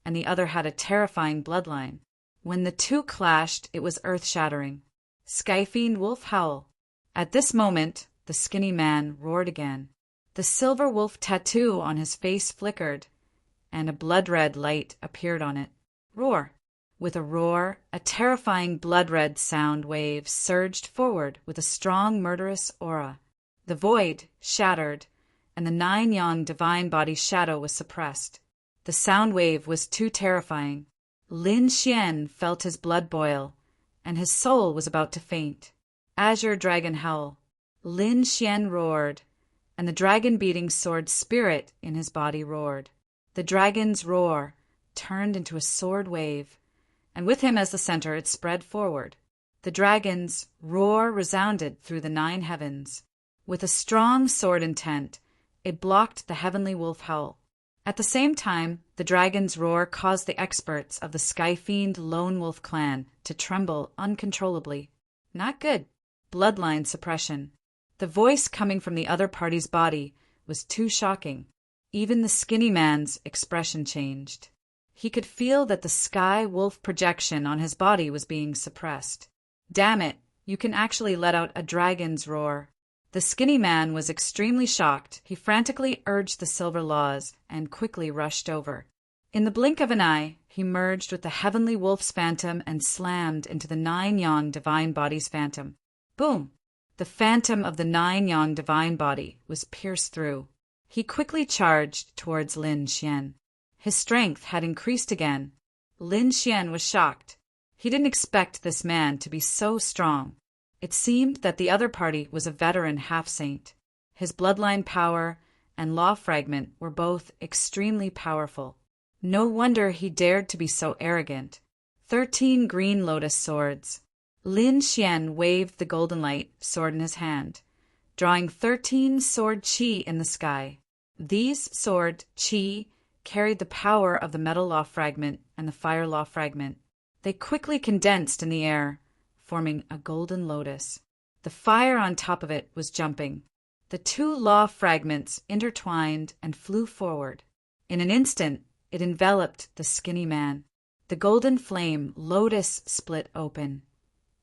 and the other had a terrifying bloodline. When the two clashed, it was earth-shattering. Skyfiend Wolf Howl. At this moment, the skinny man roared again. The silver wolf tattoo on his face flickered, and a blood-red light appeared on it. Roar! With a roar, a terrifying blood-red sound wave surged forward with a strong murderous aura. The void shattered, and the 9-yang divine body's shadow was suppressed. The sound wave was too terrifying. Lin Xian felt his blood boil, and his soul was about to faint. Azure Dragon Howl. Lin Xian roared, and the dragon-beating sword spirit in his body roared. The dragon's roar turned into a sword wave, and with him as the center it spread forward. The dragon's roar resounded through the 9 heavens. With a strong sword intent, it blocked the heavenly wolf howl. At the same time, the dragon's roar caused the experts of the Skyfiend Lone Wolf clan to tremble uncontrollably. Not good. Bloodline suppression. The voice coming from the other party's body was too shocking. Even the skinny man's expression changed. He could feel that the sky wolf projection on his body was being suppressed. Damn it, you can actually let out a dragon's roar. The skinny man was extremely shocked. He frantically urged the silver laws and quickly rushed over. In the blink of an eye, he merged with the heavenly wolf's phantom and slammed into the 9-yang divine body's phantom. Boom! The phantom of the 9-yang divine body was pierced through. He quickly charged towards Lin Xian. His strength had increased again. Lin Xian was shocked. He didn't expect this man to be so strong. It seemed that the other party was a veteran half-saint. His bloodline power and law fragment were both extremely powerful. No wonder he dared to be so arrogant. 13 green lotus swords. Lin Xian waved the golden light sword in his hand, drawing 13 sword qi in the sky. These sword qi carried the power of the metal law fragment and the fire law fragment. They quickly condensed in the air, forming a golden lotus. The fire on top of it was jumping. The 2 law fragments intertwined and flew forward. In an instant, it enveloped the skinny man. The golden flame lotus split open,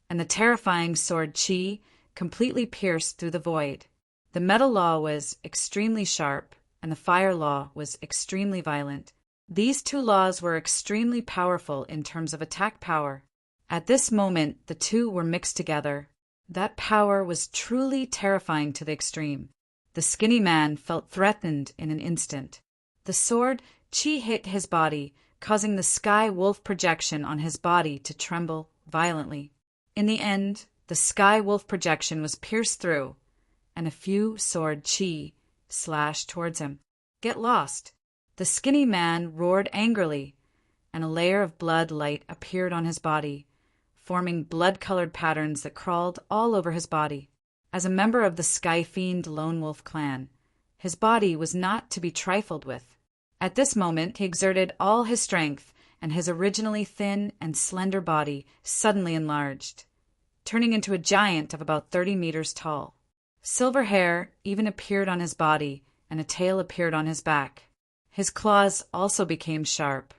and the terrifying sword qi completely pierced through the void. The metal law was extremely sharp, and the fire law was extremely violent. These 2 laws were extremely powerful in terms of attack power. At this moment, the 2 were mixed together. That power was truly terrifying to the extreme. The skinny man felt threatened in an instant. The sword qi hit his body, causing the sky wolf projection on his body to tremble violently. In the end, the sky wolf projection was pierced through, and a few sword qi slashed towards him. Get lost! The skinny man roared angrily, and a layer of blood light appeared on his body, forming blood-colored patterns that crawled all over his body. As a member of the Skyfiend Lone Wolf clan, his body was not to be trifled with. At this moment, he exerted all his strength and his originally thin and slender body suddenly enlarged, turning into a giant of about 30 meters tall. Silver hair even appeared on his body, and a tail appeared on his back. His claws also became sharp.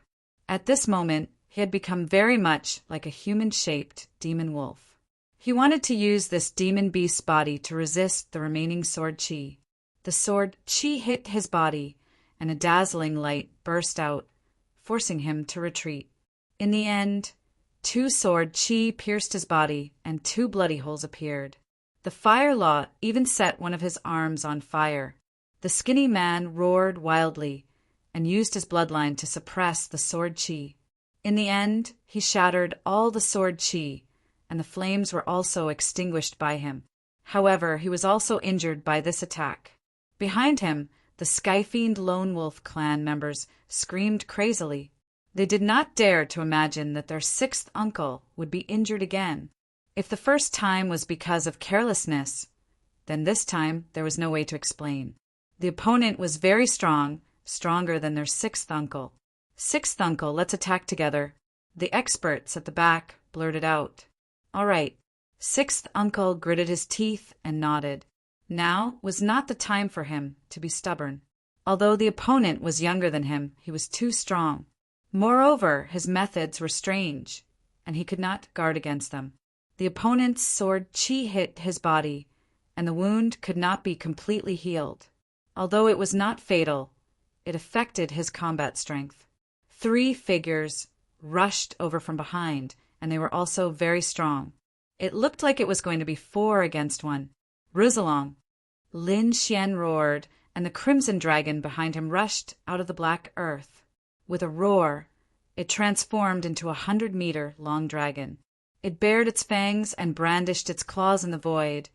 At this moment, he had become very much like a human-shaped demon wolf. He wanted to use this demon beast's body to resist the remaining sword chi. The sword chi hit his body, and a dazzling light burst out, forcing him to retreat. In the end, 2 sword chi pierced his body, and 2 bloody holes appeared. The fire law even set one of his arms on fire. The skinny man roared wildly and used his bloodline to suppress the sword chi. In the end, he shattered all the sword chi, and the flames were also extinguished by him. However, he was also injured by this attack. Behind him, the Skyfiend Lone Wolf clan members screamed crazily. They did not dare to imagine that their 6th uncle would be injured again. If the first time was because of carelessness, then this time there was no way to explain. The opponent was very strong, stronger than their 6th uncle. 6th uncle, let's attack together. The experts at the back blurted out. All right. 6th uncle gritted his teeth and nodded. Now was not the time for him to be stubborn. Although the opponent was younger than him, he was too strong. Moreover, his methods were strange, and he could not guard against them. The opponent's sword chi hit his body, and the wound could not be completely healed. Although it was not fatal, it affected his combat strength. 3 figures rushed over from behind, and they were also very strong. It looked like it was going to be 4 against 1. Ruzalong. Lin Xian roared, and the crimson dragon behind him rushed out of the black earth. With a roar, it transformed into a 100-meter-long dragon. It bared its fangs and brandished its claws in the void,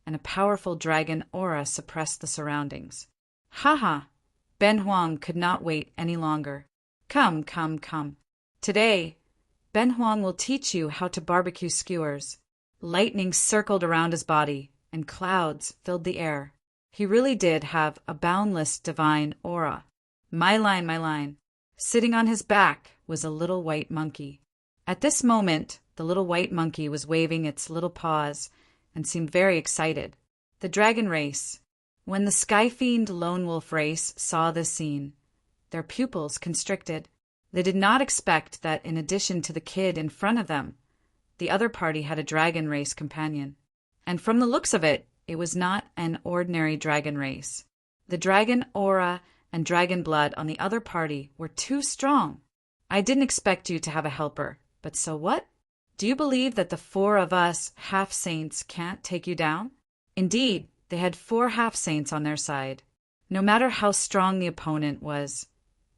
and a powerful dragon aura suppressed the surroundings. Ha! Ben Huang could not wait any longer. Come. Today, Ben Huang will teach you how to barbecue skewers. Lightning circled around his body, and clouds filled the air. He really did have a boundless divine aura. My line. Sitting on his back was a little white monkey. At this moment, the little white monkey was waving its little paws and seemed very excited. The dragon race. When the Skyfiend Lone Wolf race saw this scene, their pupils constricted. They did not expect that in addition to the kid in front of them, the other party had a dragon race companion. And from the looks of it, it was not an ordinary dragon race. The dragon aura and dragon blood on the other party were too strong. I didn't expect you to have a helper, but so what? Do you believe that the 4 of us half-saints can't take you down? Indeed, they had 4 half-saints on their side. No matter how strong the opponent was,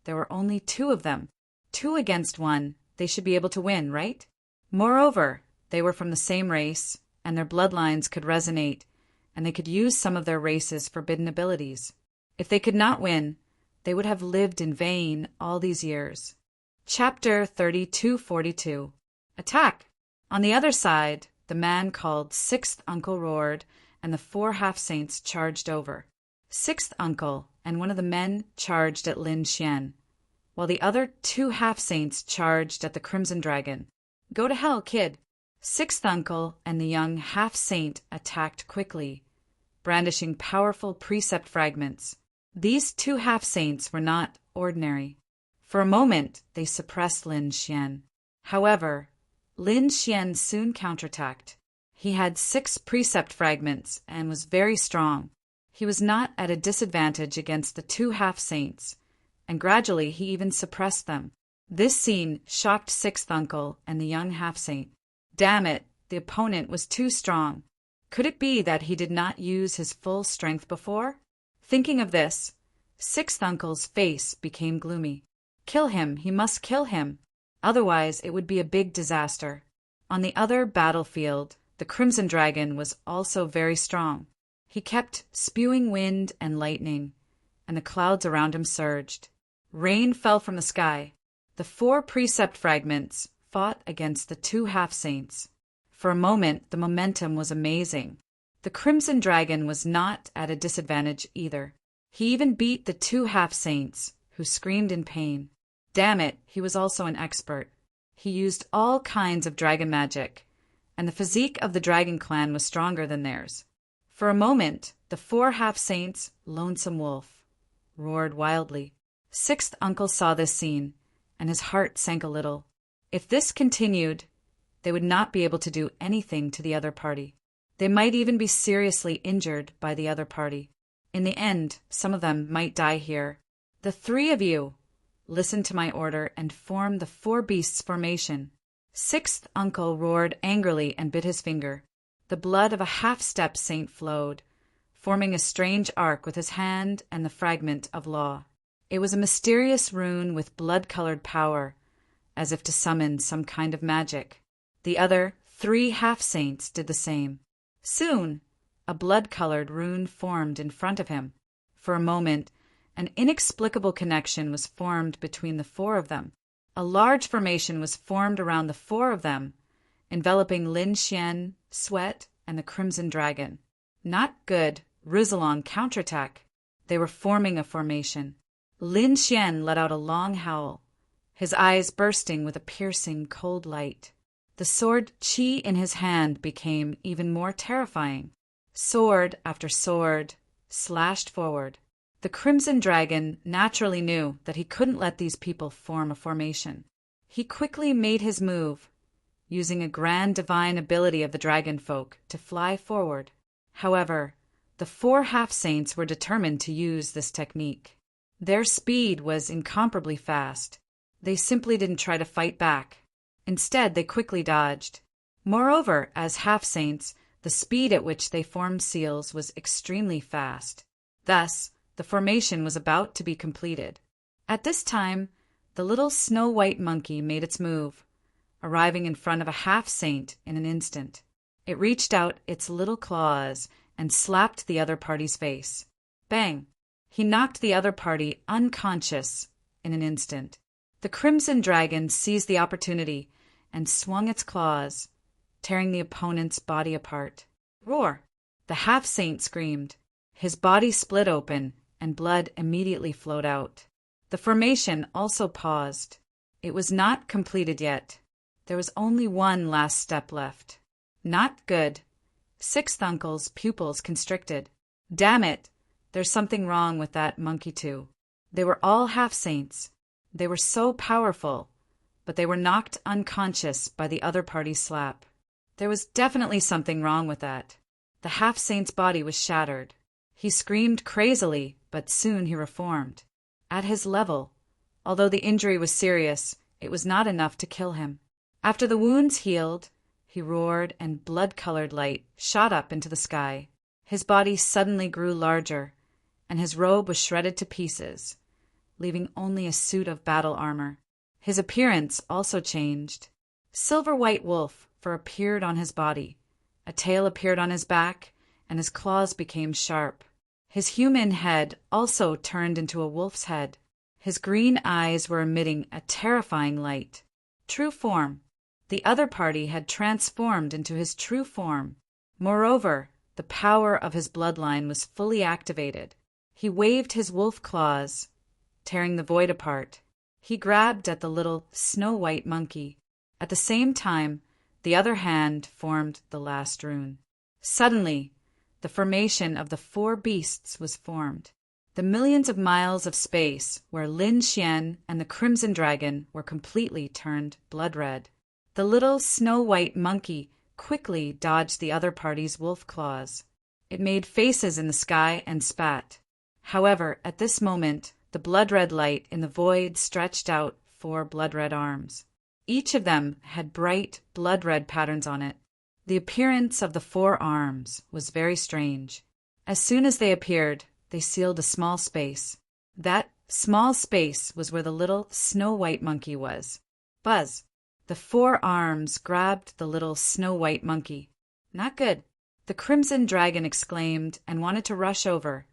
there were only 2 of them. 2 against 1, they should be able to win, right? Moreover, they were from the same race, and their bloodlines could resonate, and they could use some of their race's forbidden abilities. If they could not win, they would have lived in vain all these years. Chapter 3242. Attack! On the other side, the man called 6th Uncle roared, and the 4 half-saints charged over. 6th Uncle and one of the men charged at Lin Xian, while the other 2 half-saints charged at the Crimson Dragon. Go to hell, kid! 6th Uncle and the young half-saint attacked quickly, brandishing powerful precept fragments. These 2 half-saints were not ordinary. For a moment, they suppressed Lin Xian. However, Lin Xian soon counterattacked. He had 6 precept fragments and was very strong. He was not at a disadvantage against the 2 half-saints, and gradually he even suppressed them. This scene shocked 6th Uncle and the young half-saint. Damn it, the opponent was too strong. Could it be that he did not use his full strength before? Thinking of this, 6th Uncle's face became gloomy. Kill him, he must kill him. Otherwise, it would be a big disaster. On the other battlefield, the Crimson Dragon was also very strong. He kept spewing wind and lightning, and the clouds around him surged. Rain fell from the sky. The 4 precept fragments fought against the 2 half-saints. For a moment, the momentum was amazing. The Crimson Dragon was not at a disadvantage either. He even beat the 2 half-saints, who screamed in pain. Damn it, he was also an expert. He used all kinds of dragon magic, and the physique of the dragon clan was stronger than theirs. For a moment, the 4 half-saints, Lonesome Wolf, roared wildly. Sixth Uncle saw this scene, and his heart sank a little. If this continued, they would not be able to do anything to the other party. They might even be seriously injured by the other party. In the end, some of them might die here. The 3 of you, listen to my order and form the 4 beasts formation. Sixth Uncle roared angrily and bit his finger. The blood of a half-step saint flowed, forming a strange arc with his hand and the fragment of law. It was a mysterious rune with blood-colored power, as if to summon some kind of magic. The other 3 half-saints did the same. Soon, a blood-colored rune formed in front of him. For a moment, an inexplicable connection was formed between the 4 of them. A large formation was formed around the 4 of them, enveloping Lin Xian, Sweat, and the Crimson Dragon. Not good. Rizalong counterattack. They were forming a formation. Lin Xian let out a long howl, his eyes bursting with a piercing, cold light. The sword Qi in his hand became even more terrifying. Sword after sword slashed forward. The Crimson Dragon naturally knew that he couldn't let these people form a formation. He quickly made his move, using a grand divine ability of the dragon folk to fly forward. However, the 4 half-saints were determined to use this technique. Their speed was incomparably fast. They simply didn't try to fight back. Instead, they quickly dodged. Moreover, as half-saints, the speed at which they formed seals was extremely fast. Thus, the formation was about to be completed. At this time, the little snow-white monkey made its move, arriving in front of a half-saint in an instant. It reached out its little claws and slapped the other party's face. Bang! He knocked the other party unconscious in an instant. The Crimson Dragon seized the opportunity and swung its claws, tearing the opponent's body apart. Roar! The half-saint screamed. His body split open, and blood immediately flowed out. The formation also paused. It was not completed yet. There was only one last step left. Not good. Sixth Uncle's pupils constricted. Damn it! There's something wrong with that monkey too. They were all half-saints. They were so powerful, but they were knocked unconscious by the other party's slap. There was definitely something wrong with that. The half-saint's body was shattered. He screamed crazily, but soon he reformed. At his level, although the injury was serious, it was not enough to kill him. After the wounds healed, he roared and blood-colored light shot up into the sky. His body suddenly grew larger, and his robe was shredded to pieces, leaving only a suit of battle armor. His appearance also changed. Silver-white wolf fur appeared on his body, a tail appeared on his back, and his claws became sharp. His human head also turned into a wolf's head. His green eyes were emitting a terrifying light. True form. The other party had transformed into his true form. Moreover, the power of his bloodline was fully activated. He waved his wolf claws, tearing the void apart. He grabbed at the little snow-white monkey. At the same time, the other hand formed the last rune. Suddenly, the formation of the 4 beasts was formed. The millions of miles of space where Lin Xian and the Crimson Dragon were completely turned blood-red. The little snow-white monkey quickly dodged the other party's wolf claws. It made faces in the sky and spat. However, at this moment, the blood-red light in the void stretched out 4 blood-red arms. Each of them had bright, blood-red patterns on it. The appearance of the 4 arms was very strange. As soon as they appeared, they sealed a small space. That small space was where the little snow-white monkey was. Buzz! The 4 arms grabbed the little snow-white monkey. Not good. The Crimson Dragon exclaimed and wanted to rush over,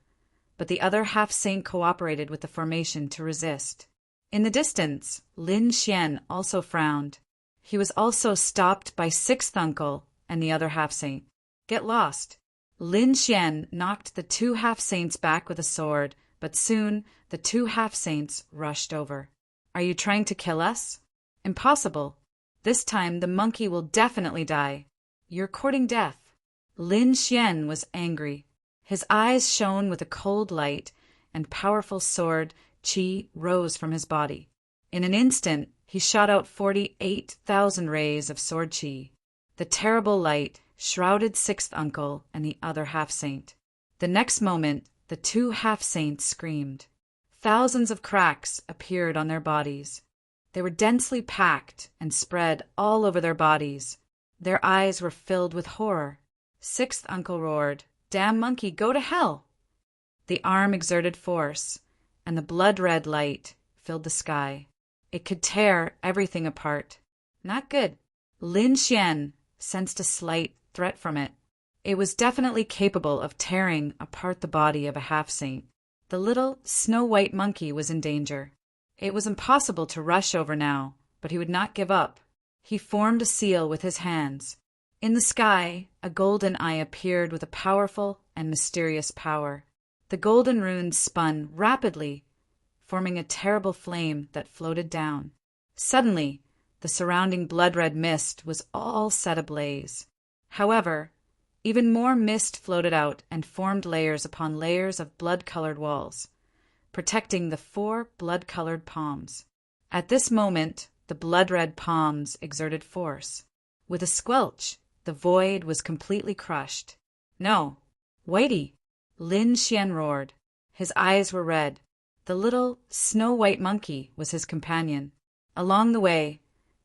but the other half-saint cooperated with the formation to resist. In the distance, Lin Xian also frowned. He was also stopped by Sixth Uncle and the other half-saint. Get lost. Lin Xian knocked the 2 half-saints back with a sword, but soon the 2 half-saints rushed over. Are you trying to kill us? Impossible. This time the monkey will definitely die. You're courting death. Lin Xian was angry. His eyes shone with a cold light, and powerful sword qi rose from his body. In an instant, he shot out 48,000 rays of sword qi. The terrible light shrouded Sixth Uncle and the other half-saint. The next moment, the two half-saints screamed. Thousands of cracks appeared on their bodies. They were densely packed and spread all over their bodies. Their eyes were filled with horror. Sixth Uncle roared, "Damn monkey, go to hell!" The arm exerted force, and the blood-red light filled the sky. It could tear everything apart. Not good. Lin Xian sensed a slight threat from it. It was definitely capable of tearing apart the body of a half-saint. The little snow-white monkey was in danger. It was impossible to rush over now, but he would not give up. He formed a seal with his hands. In the sky, a golden eye appeared with a powerful and mysterious power. The golden runes spun rapidly, forming a terrible flame that floated down. Suddenly, the surrounding blood-red mist was all set ablaze. However, even more mist floated out and formed layers upon layers of blood-colored walls, protecting the 4 blood-colored palms. At this moment, the blood-red palms exerted force. With a squelch, the void was completely crushed. "No! Whitey!" Lin Xian roared. His eyes were red. The little snow-white monkey was his companion. Along the way,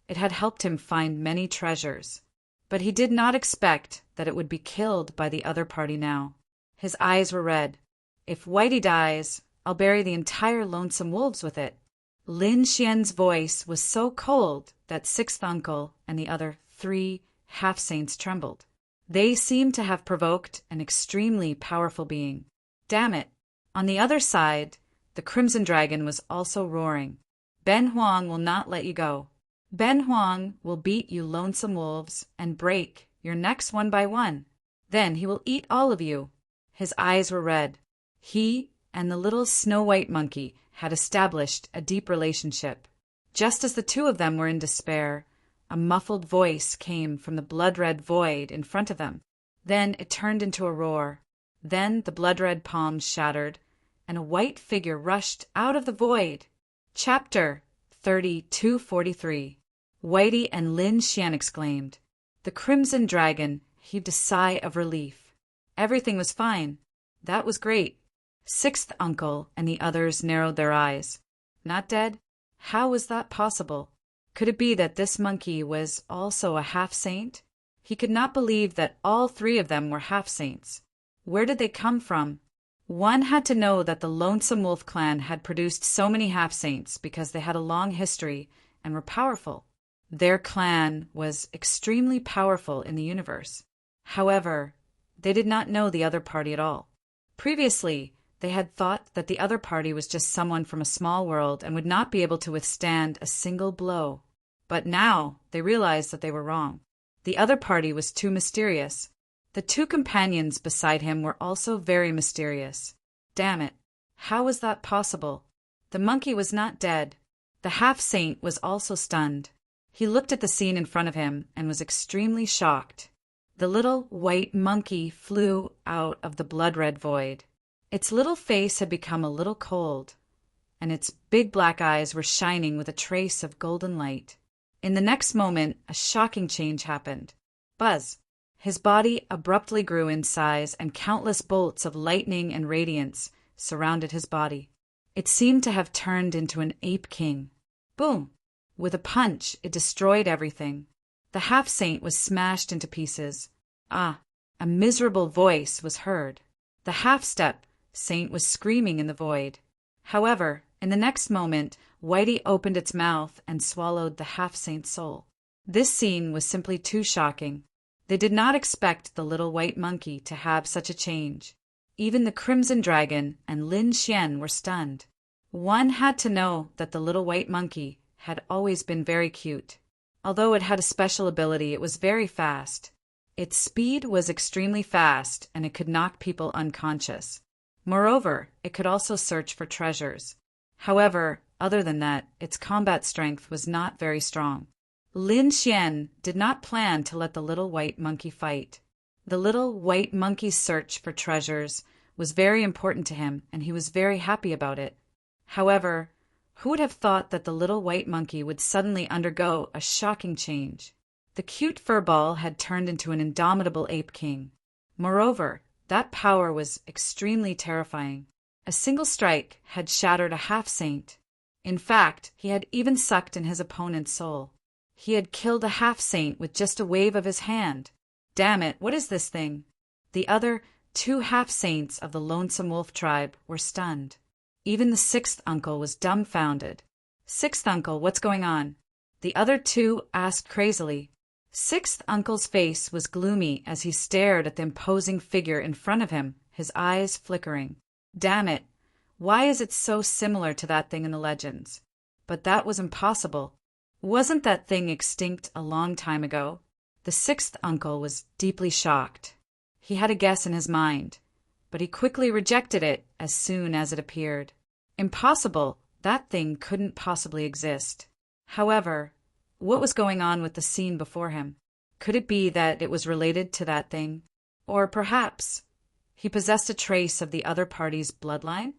it had helped him find many treasures. But he did not expect that it would be killed by the other party now. His eyes were red. "If Whitey dies, I'll bury the entire Lonesome Wolves with it." Lin Xian's voice was so cold that Sixth Uncle and the other 3 half-saints trembled. They seemed to have provoked an extremely powerful being. Damn it! On the other side, the Crimson Dragon was also roaring. "Ben Huang will not let you go. Ben Huang will beat you Lonesome Wolves and break your necks one by one. Then he will eat all of you." His eyes were red. He and the little snow-white monkey had established a deep relationship. Just as the two of them were in despair, a muffled voice came from the blood-red void in front of them. Then it turned into a roar. Then the blood-red palms shattered, and a white figure rushed out of the void. Chapter 3243. Whitey and Lin Xian exclaimed. The Crimson Dragon heaved a sigh of relief. Everything was fine. That was great. Sixth Uncle and the others narrowed their eyes. Not dead? How was that possible? Could it be that this monkey was also a half-saint? He could not believe that all 3 of them were half-saints. Where did they come from? One had to know that the Lonesome Wolf clan had produced so many half-saints because they had a long history and were powerful. Their clan was extremely powerful in the universe. However, they did not know the other party at all. Previously, they had thought that the other party was just someone from a small world and would not be able to withstand a single blow. But now they realized that they were wrong. The other party was too mysterious. The 2 companions beside him were also very mysterious. Damn it! How was that possible? The monkey was not dead. The half-saint was also stunned. He looked at the scene in front of him and was extremely shocked. The little white monkey flew out of the blood-red void. Its little face had become a little cold, and its big black eyes were shining with a trace of golden light. In the next moment, a shocking change happened. Buzz! His body abruptly grew in size, and countless bolts of lightning and radiance surrounded his body. It seemed to have turned into an ape king. Boom! With a punch, it destroyed everything. The half-saint was smashed into pieces. A miserable voice was heard. The half-step saint was screaming in the void. However, in the next moment, Whitey opened its mouth and swallowed the half-saint's soul. This scene was simply too shocking. They did not expect the little white monkey to have such a change. Even the Crimson Dragon and Lin Xian were stunned. One had to know that the little white monkey had always been very cute. Although it had a special ability, it was very fast. Its speed was extremely fast, and it could knock people unconscious. Moreover, it could also search for treasures. However, Other than that, its combat strength was not very strong. Lin Xian did not plan to let the little white monkey fight. The little white monkey's search for treasures was very important to him, and he was very happy about it. However, who would have thought that the little white monkey would suddenly undergo a shocking change? The cute furball had turned into an indomitable ape king. Moreover, that power was extremely terrifying. A single strike had shattered a half-saint. In fact, he had even sucked in his opponent's soul. He had killed a half-saint with just a wave of his hand. Damn it, what is this thing? The other 2 half-saints of the Lonesome Wolf tribe were stunned. Even the 6th uncle was dumbfounded. 6th uncle, what's going on? The other 2 asked crazily. 6th uncle's face was gloomy as he stared at the imposing figure in front of him, his eyes flickering. Damn it, why is it so similar to that thing in the legends? But that was impossible. Wasn't that thing extinct a long time ago? The 6th uncle was deeply shocked. He had a guess in his mind, but he quickly rejected it as soon as it appeared. Impossible, that thing couldn't possibly exist. However, what was going on with the scene before him? Could it be that it was related to that thing? Or perhaps he possessed a trace of the other party's bloodline?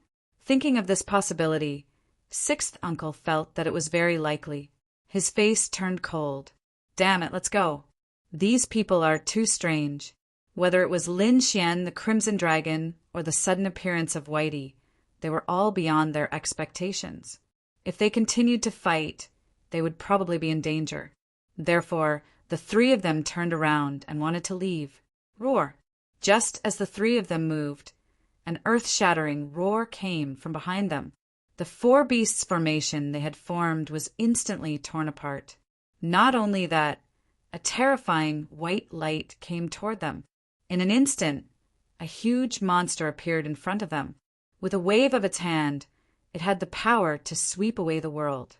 Thinking of this possibility, 6th uncle felt that it was very likely. His face turned cold. Damn it, let's go. These people are too strange. Whether it was Lin Xian, the Crimson Dragon, or the sudden appearance of Whitey, they were all beyond their expectations. If they continued to fight, they would probably be in danger. Therefore, the 3 of them turned around and wanted to leave. Roar! Just as the 3 of them moved, an earth-shattering roar came from behind them. The 4 beasts formation they had formed was instantly torn apart. Not only that, a terrifying white light came toward them. In an instant, a huge monster appeared in front of them. With a wave of its hand, it had the power to sweep away the world.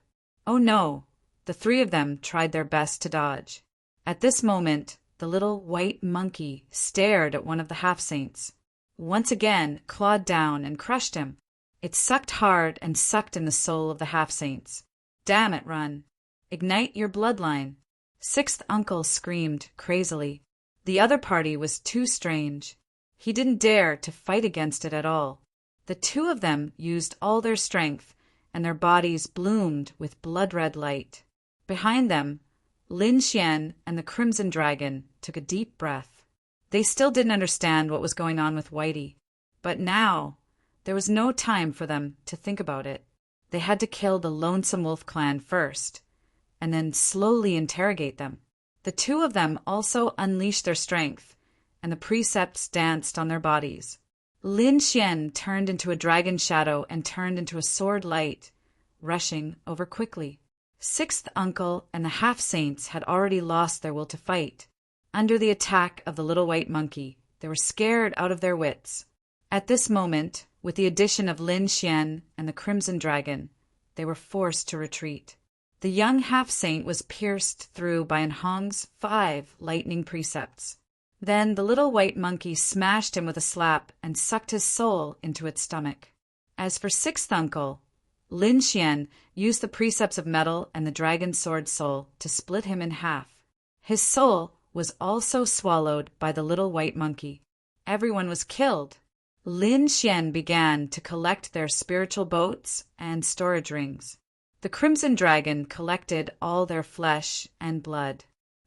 Oh no! The 3 of them tried their best to dodge. At this moment, the little white monkey stared at one of the half-saints. Once again, clawed down and crushed him. It sucked hard and sucked in the soul of the half-saints. Damn it, run! Ignite your bloodline! 6th uncle screamed crazily. The other party was too strange. He didn't dare to fight against it at all. The 2 of them used all their strength, and their bodies bloomed with blood-red light. Behind them, Lin Xian and the Crimson Dragon took a deep breath. They still didn't understand what was going on with Whitey, but now there was no time for them to think about it. They had to kill the Lonesome Wolf clan first, and then slowly interrogate them. The 2 of them also unleashed their strength, and the precepts danced on their bodies. Lin Xian turned into a dragon shadow and turned into a sword light, rushing over quickly. 6th uncle and the half-saints had already lost their will to fight. Under the attack of the little white monkey, they were scared out of their wits. At this moment, with the addition of Lin Xian and the Crimson Dragon, they were forced to retreat. The young half-saint was pierced through by Anhong's 5 lightning precepts. Then the little white monkey smashed him with a slap and sucked his soul into its stomach. As for 6th uncle, Lin Xian used the precepts of metal and the dragon sword soul to split him in half. His soul was also swallowed by the little white monkey. Everyone was killed. Lin Xian began to collect their spiritual boats and storage rings. The Crimson Dragon collected all their flesh and blood.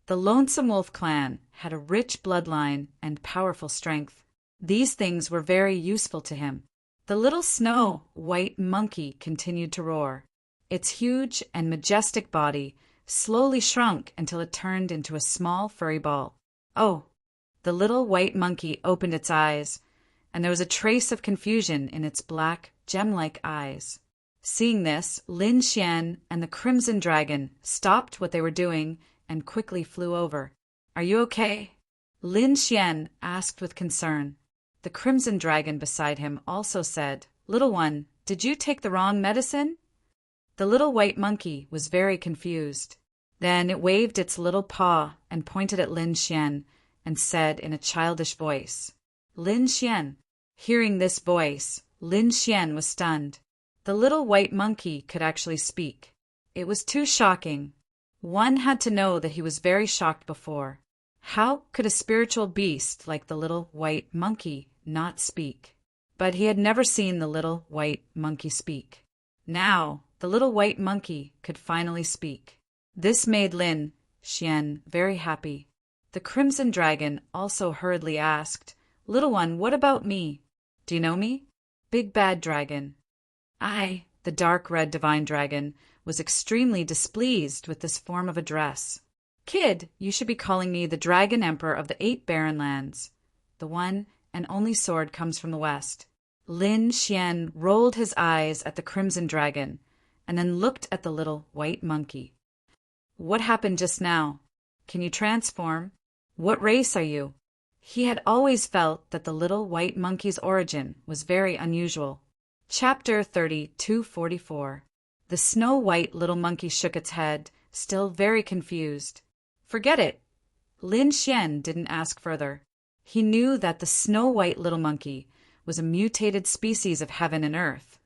The Lonesome Wolf clan had a rich bloodline and powerful strength. These things were very useful to him. The little snow white monkey continued to roar. Its huge and majestic body slowly shrunk until it turned into a small furry ball. Oh! The little white monkey opened its eyes, and there was a trace of confusion in its black, gem-like eyes. Seeing this, Lin Xian and the Crimson Dragon stopped what they were doing and quickly flew over. "Are you okay?" Lin Xian asked with concern. The Crimson Dragon beside him also said, "Little one, did you take the wrong medicine?" The little white monkey was very confused. Then it waved its little paw and pointed at Lin Xian and said in a childish voice, "Lin Xian." Hearing this voice, Lin Xian was stunned. The little white monkey could actually speak. It was too shocking. One had to know that he was very shocked before. How could a spiritual beast like the little white monkey not speak? But he had never seen the little white monkey speak. Now, the little white monkey could finally speak. This made Lin Xian very happy. The Crimson Dragon also hurriedly asked, "Little one, what about me? Do you know me?" "Big Bad Dragon." The dark red divine dragon was extremely displeased with this form of address. "Kid, you should be calling me the Dragon Emperor of the 8 Barren Lands. The one and only sword comes from the west." Lin Xian rolled his eyes at the Crimson Dragon and then looked at the little white monkey. "What happened just now? Can you transform? What race are you?" He had always felt that the little white monkey's origin was very unusual. Chapter 32:44. The snow-white little monkey shook its head, still very confused. "Forget it." Lin Xian didn't ask further. He knew that the snow-white little monkey was a mutated species of heaven and earth,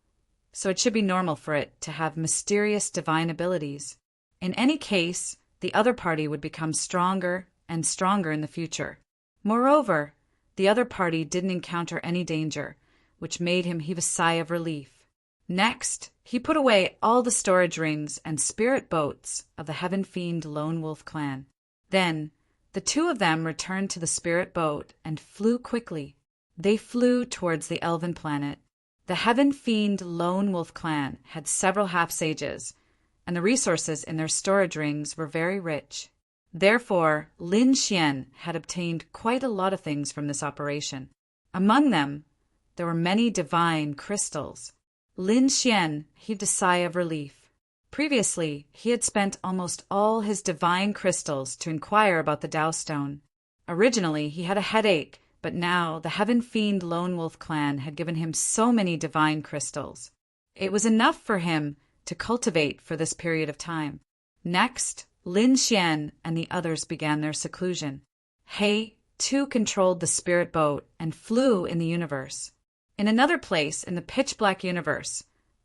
so it should be normal for it to have mysterious divine abilities. In any case, the other party would become stronger and stronger in the future. Moreover, the other party didn't encounter any danger, which made him heave a sigh of relief. Next, he put away all the storage rings and spirit boats of the Heaven Fiend Lone Wolf clan. Then, the two of them returned to the spirit boat and flew quickly. They flew towards the elven planet. The Heaven Fiend Lone Wolf clan had several half-sages, and the resources in their storage rings were very rich. Therefore, Lin Xian had obtained quite a lot of things from this operation. Among them, there were many divine crystals. Lin Xian heaved a sigh of relief. Previously, he had spent almost all his divine crystals to inquire about the Tao Stone. Originally, he had a headache, but now the Heaven Fiend Lone Wolf clan had given him so many divine crystals. It was enough for him to cultivate for this period of time. Next, Lin Xian and the others began their seclusion. He, too, controlled the spirit boat and flew in the universe. In another place in the pitch-black universe,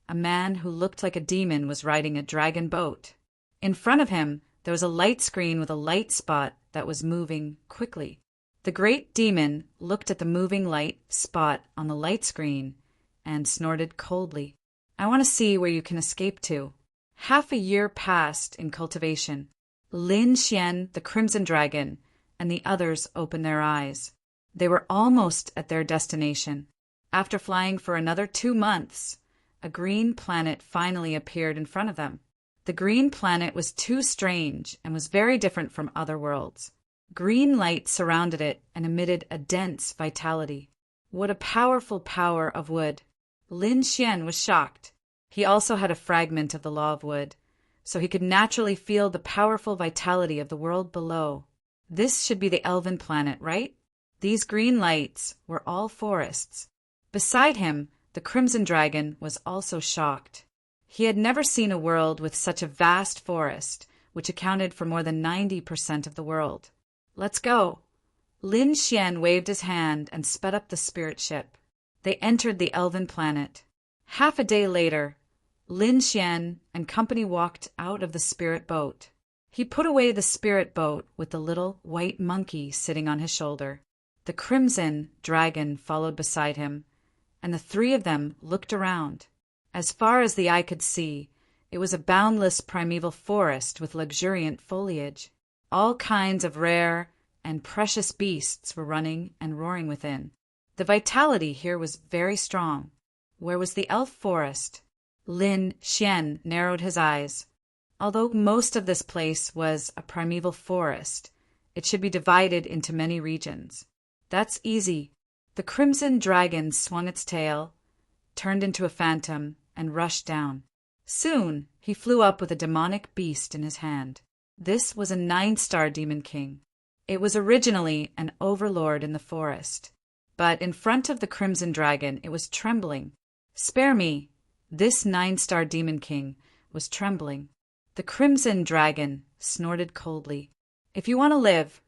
a man who looked like a demon was riding a dragon boat. In front of him, there was a light screen with a light spot that was moving quickly. The great demon looked at the moving light spot on the light screen and snorted coldly. "I want to see where you can escape to." Half a year passed in cultivation. Lin Xian, the Crimson Dragon, and the others opened their eyes. They were almost at their destination. After flying for another 2 months, a green planet finally appeared in front of them. The green planet was too strange and was very different from other worlds. Green light surrounded it and emitted a dense vitality. What a powerful power of wood! Lin Xian was shocked. He also had a fragment of the law of wood, so he could naturally feel the powerful vitality of the world below. This should be the elven planet, right? These green lights were all forests. Beside him, the Crimson Dragon was also shocked. He had never seen a world with such a vast forest, which accounted for more than 90% of the world. "Let's go." Lin Xian waved his hand and sped up the spirit ship. They entered the elven planet. Half a day later, Lin Xian and company walked out of the spirit boat. He put away the spirit boat with the little white monkey sitting on his shoulder. The Crimson Dragon followed beside him, and the three of them looked around. As far as the eye could see, it was a boundless primeval forest with luxuriant foliage. All kinds of rare and precious beasts were running and roaring within. The vitality here was very strong. Where was the elf forest? Lin Xian narrowed his eyes. Although most of this place was a primeval forest, it should be divided into many regions. That's easy. The Crimson Dragon swung its tail, turned into a phantom, and rushed down. Soon he flew up with a demonic beast in his hand. This was a 9-star demon king. It was originally an overlord in the forest, but in front of the Crimson Dragon it was trembling. "Spare me!" This 9-star demon king was trembling. The Crimson Dragon snorted coldly. "If you want to live,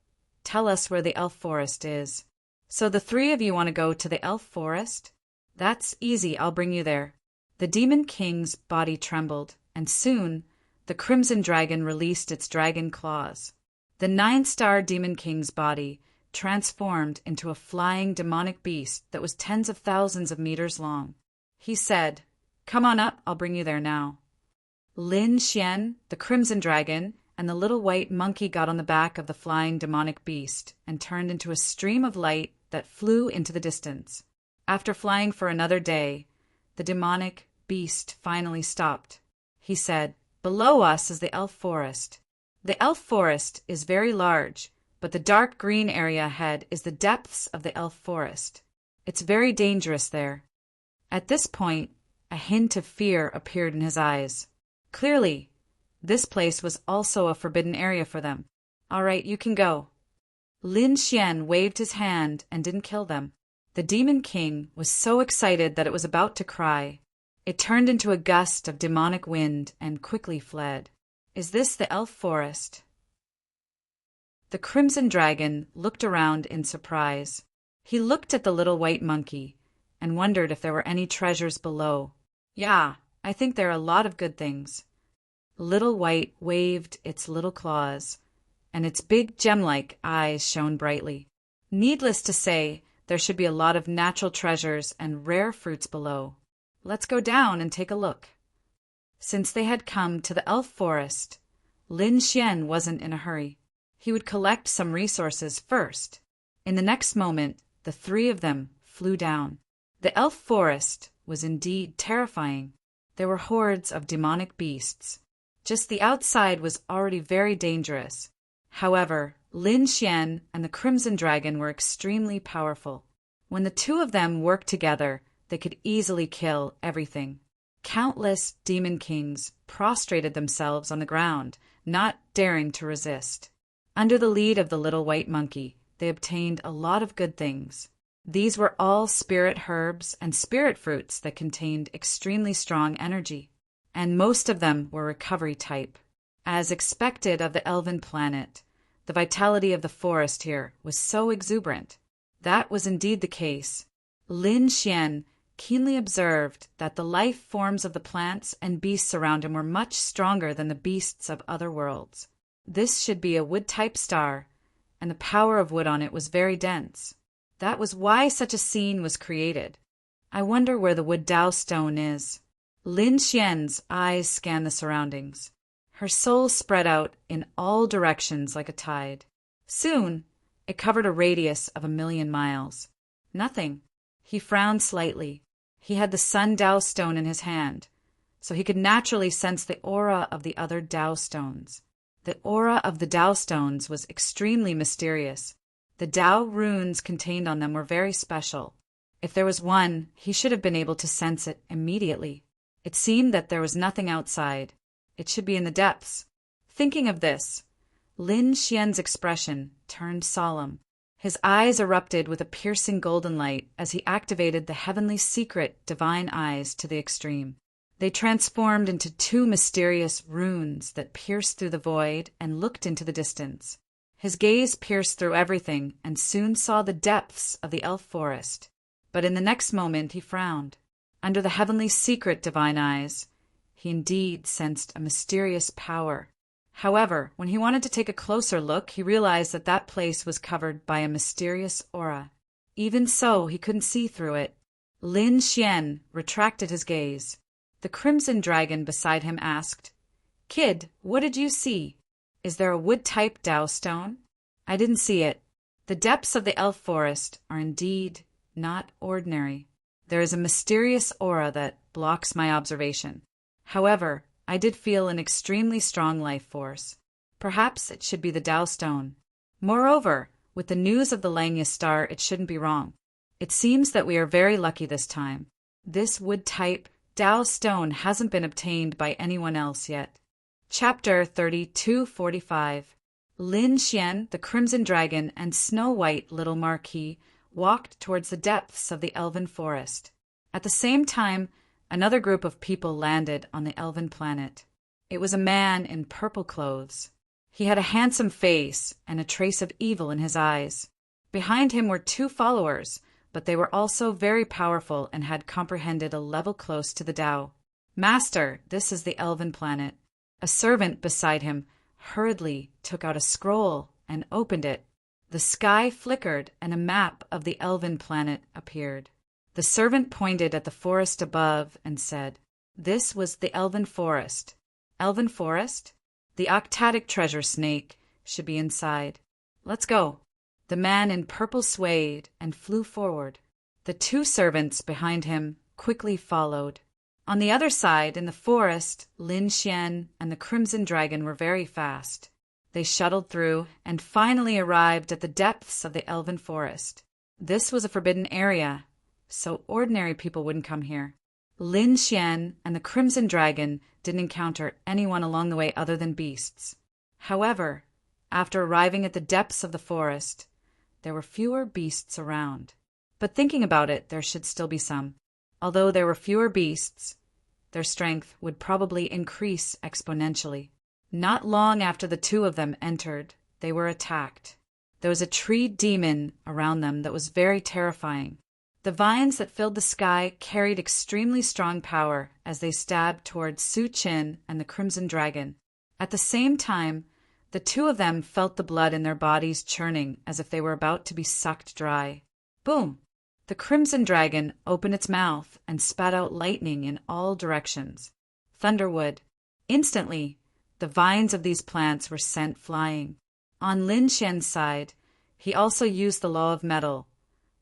tell us where the elf forest is." "So the three of you want to go to the elf forest?" "That's easy, I'll bring you there." The Demon King's body trembled, and soon the Crimson Dragon released its dragon claws. The 9-star Demon King's body transformed into a flying demonic beast that was tens of thousands of meters long. He said, "Come on up, I'll bring you there now." Lin Xian, the Crimson Dragon, and the little white monkey got on the back of the flying demonic beast and turned into a stream of light that flew into the distance. After flying for another day, the demonic beast finally stopped. He said, "Below us is the elf forest. The elf forest is very large, but the dark green area ahead is the depths of the elf forest. It's very dangerous there." At this point, a hint of fear appeared in his eyes. Clearly, this place was also a forbidden area for them. "All right, you can go." Lin Xian waved his hand and didn't kill them. The Demon King was so excited that it was about to cry. It turned into a gust of demonic wind and quickly fled. "Is this the elf forest?" The Crimson Dragon looked around in surprise. He looked at the little white monkey and wondered if there were any treasures below. "Yeah, I think there are a lot of good things." Little White waved its little claws, and its big gem-like eyes shone brightly. "Needless to say, there should be a lot of natural treasures and rare fruits below. Let's go down and take a look." Since they had come to the elf forest, Lin Xian wasn't in a hurry. He would collect some resources first. In the next moment, the three of them flew down. The elf forest was indeed terrifying. There were hordes of demonic beasts. Just the outside was already very dangerous. However, Lin Xian and the Crimson Dragon were extremely powerful. When the two of them worked together, they could easily kill everything. Countless demon kings prostrated themselves on the ground, not daring to resist. Under the lead of the little white monkey, they obtained a lot of good things. These were all spirit herbs and spirit fruits that contained extremely strong energy, and most of them were recovery type. As expected of the elven planet, the vitality of the forest here was so exuberant. That was indeed the case. Lin Xian keenly observed that the life forms of the plants and beasts around him were much stronger than the beasts of other worlds. This should be a wood-type star, and the power of wood on it was very dense. That was why such a scene was created. I wonder where the wood Dao stone is. Lin Xian's eyes scanned the surroundings. Her soul spread out in all directions like a tide. Soon, it covered a radius of 1,000,000 miles. Nothing. He frowned slightly. He had the Sun Dao stone in his hand, so he could naturally sense the aura of the other Dao stones. The aura of the Dao stones was extremely mysterious. The Dao runes contained on them were very special. If there was one, he should have been able to sense it immediately. It seemed that there was nothing outside. It should be in the depths. Thinking of this, Lin Xian's expression turned solemn. His eyes erupted with a piercing golden light as he activated the heavenly secret divine eyes to the extreme. They transformed into 2 mysterious runes that pierced through the void and looked into the distance. His gaze pierced through everything and soon saw the depths of the elf forest. But in the next moment he frowned. Under the heavenly secret divine eyes, he indeed sensed a mysterious power. However, when he wanted to take a closer look, he realized that that place was covered by a mysterious aura. Even so, he couldn't see through it. Lin Xian retracted his gaze. The Crimson Dragon beside him asked, "Kid, what did you see? Is there a wood-type Dao stone?" "I didn't see it. The depths of the elf forest are indeed not ordinary. There is a mysterious aura that blocks my observation. However, I did feel an extremely strong life force. Perhaps it should be the Dao stone. Moreover, with the news of the Langya star, it shouldn't be wrong. It seems that we are very lucky this time. This wood-type Dao stone hasn't been obtained by anyone else yet." Chapter 3245. Lin Xian, the Crimson Dragon, and Snow White Little Marquis walked towards the depths of the elven forest. At the same time, another group of people landed on the elven planet. It was a man in purple clothes. He had a handsome face and a trace of evil in his eyes. Behind him were 2 followers, but they were also very powerful and had comprehended a level close to the Tao. "Master, this is the elven planet." A servant beside him hurriedly took out a scroll and opened it. The sky flickered and a map of the elven planet appeared. The servant pointed at the forest above and said, "This was the elven forest." "Elven forest? The octatic treasure snake should be inside. Let's go." The man in purple swayed and flew forward. The two servants behind him quickly followed. On the other side, in the forest, Lin Xian and the Crimson Dragon were very fast. They shuttled through and finally arrived at the depths of the elven forest. This was a forbidden area, so ordinary people wouldn't come here. Lin Xian and the Crimson Dragon didn't encounter anyone along the way other than beasts. However, after arriving at the depths of the forest, there were fewer beasts around. But thinking about it, there should still be some. Although there were fewer beasts, their strength would probably increase exponentially. Not long after the two of them entered, they were attacked. There was a tree demon around them that was very terrifying. The vines that filled the sky carried extremely strong power as they stabbed towards Su Qin and the Crimson Dragon. At the same time, the two of them felt the blood in their bodies churning as if they were about to be sucked dry. Boom! The Crimson Dragon opened its mouth and spat out lightning in all directions. Thunderwood. Instantly, the vines of these plants were sent flying. On Lin Xian's side, he also used the law of metal,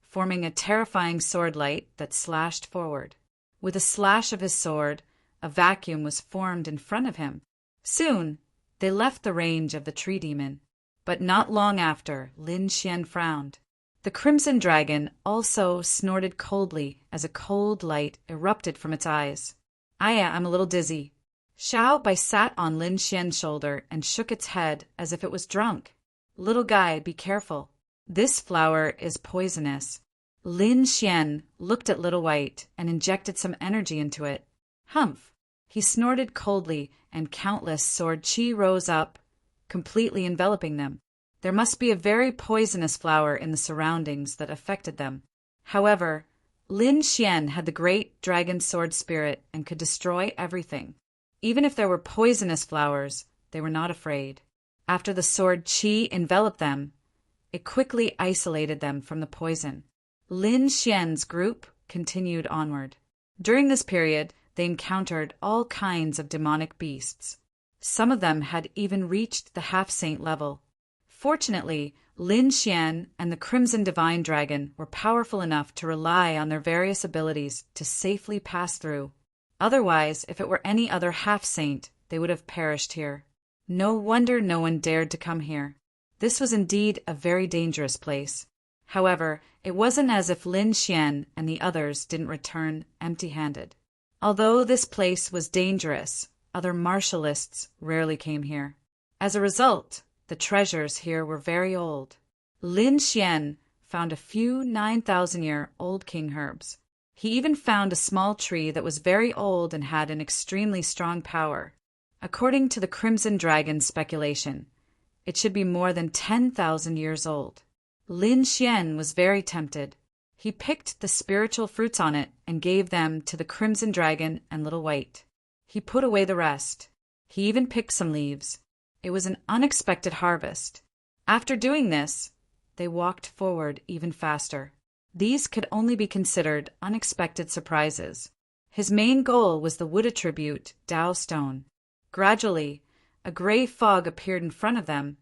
forming a terrifying sword light that slashed forward. With a slash of his sword, a vacuum was formed in front of him. Soon, they left the range of the tree demon. But not long after, Lin Xian frowned. The Crimson Dragon also snorted coldly as a cold light erupted from its eyes. I'm a little dizzy." Xiao Bai sat on Lin Xian's shoulder and shook its head as if it was drunk. "Little guy, be careful. This flower is poisonous." Lin Xian looked at Little White and injected some energy into it. Humph! He snorted coldly and countless sword chi rose up, completely enveloping them. There must be a very poisonous flower in the surroundings that affected them. However, Lin Xian had the great dragon sword spirit and could destroy everything. Even if there were poisonous flowers, they were not afraid. After the sword chi enveloped them, it quickly isolated them from the poison. Lin Xian's group continued onward. During this period, they encountered all kinds of demonic beasts. Some of them had even reached the half-saint level. Fortunately, Lin Xian and the Crimson Divine Dragon were powerful enough to rely on their various abilities to safely pass through. Otherwise, if it were any other half-saint, they would have perished here. No wonder no one dared to come here. This was indeed a very dangerous place. However, it wasn't as if Lin Xian and the others didn't return empty-handed. Although this place was dangerous, other martialists rarely came here. As a result, the treasures here were very old. Lin Xian found a few 9,000-year-old king herbs. He even found a small tree that was very old and had an extremely strong power. According to the Crimson Dragon's speculation, it should be more than 10,000 years old. Lin Xian was very tempted. He picked the spiritual fruits on it and gave them to the Crimson Dragon and Little White. He put away the rest. He even picked some leaves. It was an unexpected harvest. After doing this, they walked forward even faster. These could only be considered unexpected surprises. His main goal was the wood attribute Tao Stone. Gradually, a gray fog appeared in front of them,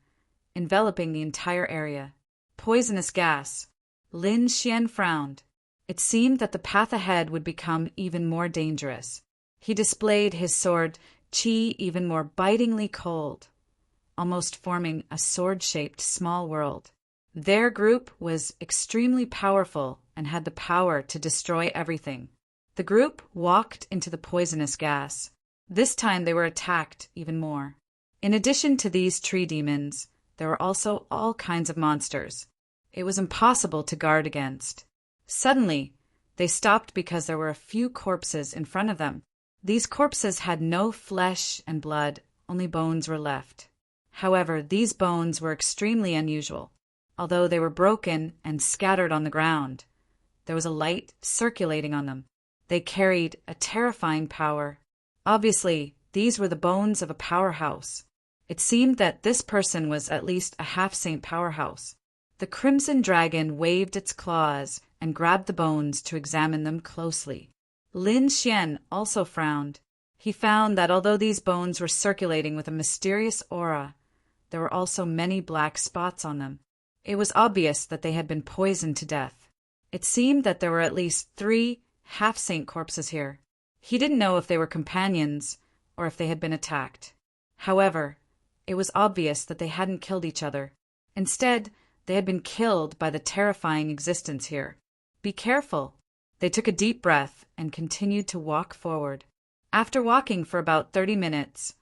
enveloping the entire area. Poisonous gas. Lin Xian frowned. It seemed that the path ahead would become even more dangerous. He displayed his sword Qi even more bitingly cold, almost forming a sword-shaped small world. Their group was extremely powerful and had the power to destroy everything. The group walked into the poisonous gas. This time they were attacked even more. In addition to these tree demons, there were also all kinds of monsters. It was impossible to guard against. Suddenly, they stopped because there were a few corpses in front of them. These corpses had no flesh and blood, only bones were left. However, these bones were extremely unusual. Although they were broken and scattered on the ground, There was a light circulating on them. They carried a terrifying power. Obviously, these were the bones of a powerhouse. It seemed that this person was at least a half-saint powerhouse. The crimson dragon waved its claws and grabbed the bones to examine them closely. Lin Xian also frowned. He found that although these bones were circulating with a mysterious aura, there were also many black spots on them. It was obvious that they had been poisoned to death. It seemed that there were at least 3 half-saint corpses here. He didn't know if they were companions or if they had been attacked. However, it was obvious that they hadn't killed each other. Instead, they had been killed by the terrifying existence here. Be careful. They took a deep breath and continued to walk forward. After walking for about 30 minutes,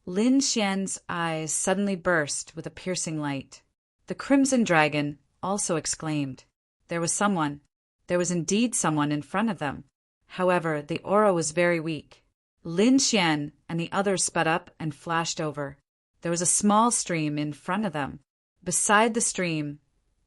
Lin Xian's eyes suddenly burst with a piercing light. The crimson dragon also exclaimed. There was someone. There was indeed someone in front of them. However, the aura was very weak. Lin Xian and the others sped up and flashed over. There was a small stream in front of them. Beside the stream,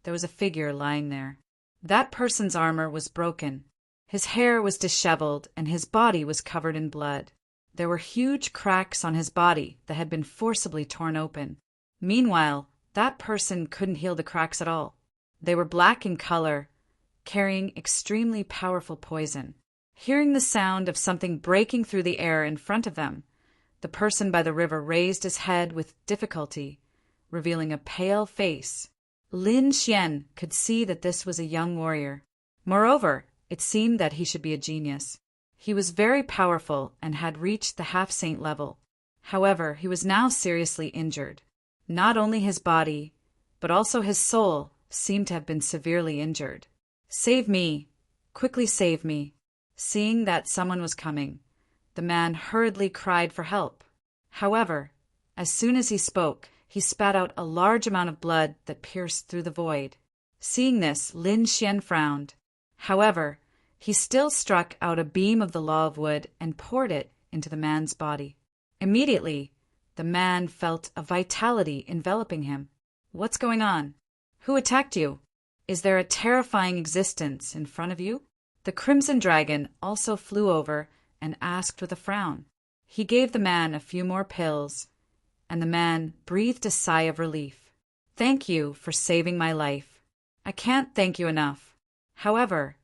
there was a figure lying there. That person's armor was broken. His hair was disheveled and his body was covered in blood. There were huge cracks on his body that had been forcibly torn open. Meanwhile, that person couldn't heal the cracks at all. They were black in color, carrying extremely powerful poison. Hearing the sound of something breaking through the air in front of them, the person by the river raised his head with difficulty, revealing a pale face. Lin Xian could see that this was a young warrior. Moreover, it seemed that he should be a genius. He was very powerful and had reached the half-saint level. However, he was now seriously injured. Not only his body, but also his soul seemed to have been severely injured. "Save me! Quickly save me!" Seeing that someone was coming, the man hurriedly cried for help. However, as soon as he spoke, he spat out a large amount of blood that pierced through the void. Seeing this, Lin Xian frowned. However, he still struck out a beam of the law of wood and poured it into the man's body. Immediately, the man felt a vitality enveloping him. "What's going on? Who attacked you? Is there a terrifying existence in front of you?" The crimson dragon also flew over and asked with a frown. He gave the man a few more pills, and the man breathed a sigh of relief. "Thank you for saving my life. I can't thank you enough. However,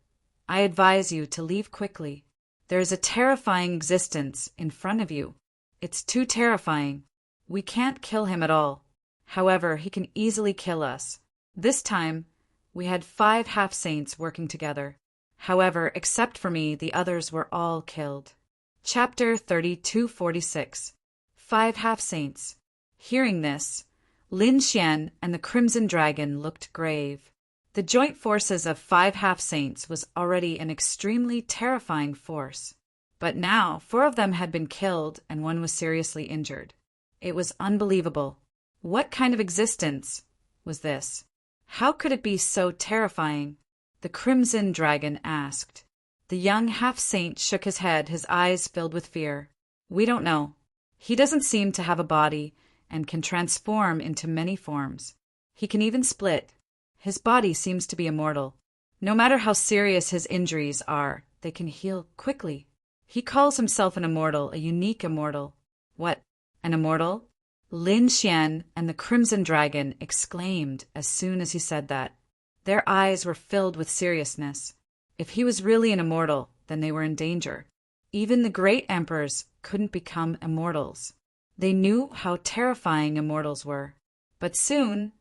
I advise you to leave quickly. There is a terrifying existence in front of you. It's too terrifying. We can't kill him at all. However, he can easily kill us. This time, we had 5 half-saints working together. However, except for me, the others were all killed." Chapter 3246. 5 half-saints. Hearing this, Lin Xian and the crimson dragon looked grave. The joint forces of 5 half-saints was already an extremely terrifying force. But now 4 of them had been killed and 1 was seriously injured. It was unbelievable. What kind of existence was this? How could it be so terrifying? The crimson dragon asked. The young half-saint shook his head, his eyes filled with fear. "We don't know. He doesn't seem to have a body and can transform into many forms. He can even split. His body seems to be immortal. No matter how serious his injuries are, they can heal quickly. He calls himself an immortal, a unique immortal." "What? An immortal?" Lin Xian and the crimson dragon exclaimed as soon as he said that. Their eyes were filled with seriousness. If he was really an immortal, then they were in danger. Even the great emperors couldn't become immortals. They knew how terrifying immortals were. But soon,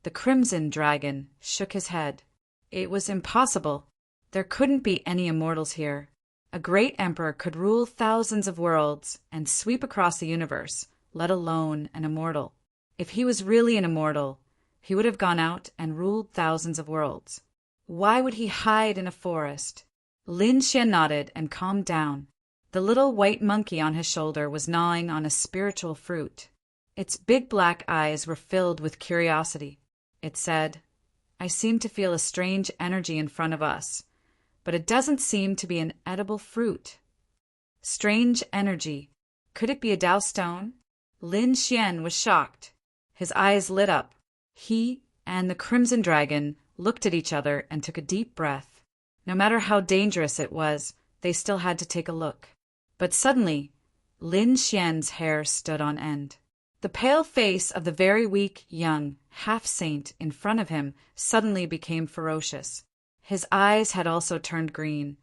the crimson dragon shook his head. It was impossible. There couldn't be any immortals here. A great emperor could rule thousands of worlds and sweep across the universe, let alone an immortal. If he was really an immortal, he would have gone out and ruled thousands of worlds. Why would he hide in a forest? Lin Xian nodded and calmed down. The little white monkey on his shoulder was gnawing on a spiritual fruit. Its big black eyes were filled with curiosity. It said, "I seem to feel a strange energy in front of us, but it doesn't seem to be an edible fruit." Strange energy. Could it be a Tao stone? Lin Xian was shocked. His eyes lit up. He and the crimson dragon looked at each other and took a deep breath. No matter how dangerous it was, they still had to take a look. But suddenly, Lin Xian's hair stood on end. The pale face of the very weak, young half-saint in front of him suddenly became ferocious. His eyes had also turned green,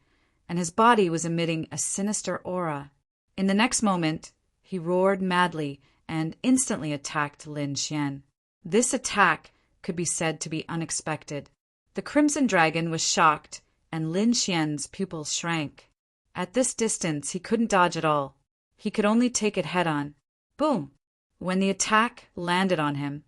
and his body was emitting a sinister aura. In the next moment, he roared madly and instantly attacked Lin Xian. This attack could be said to be unexpected. The Crimson Dragon was shocked, and Lin Xian's pupils shrank. At this distance, he couldn't dodge at all. He could only take it head-on. Boom! When the attack landed on him,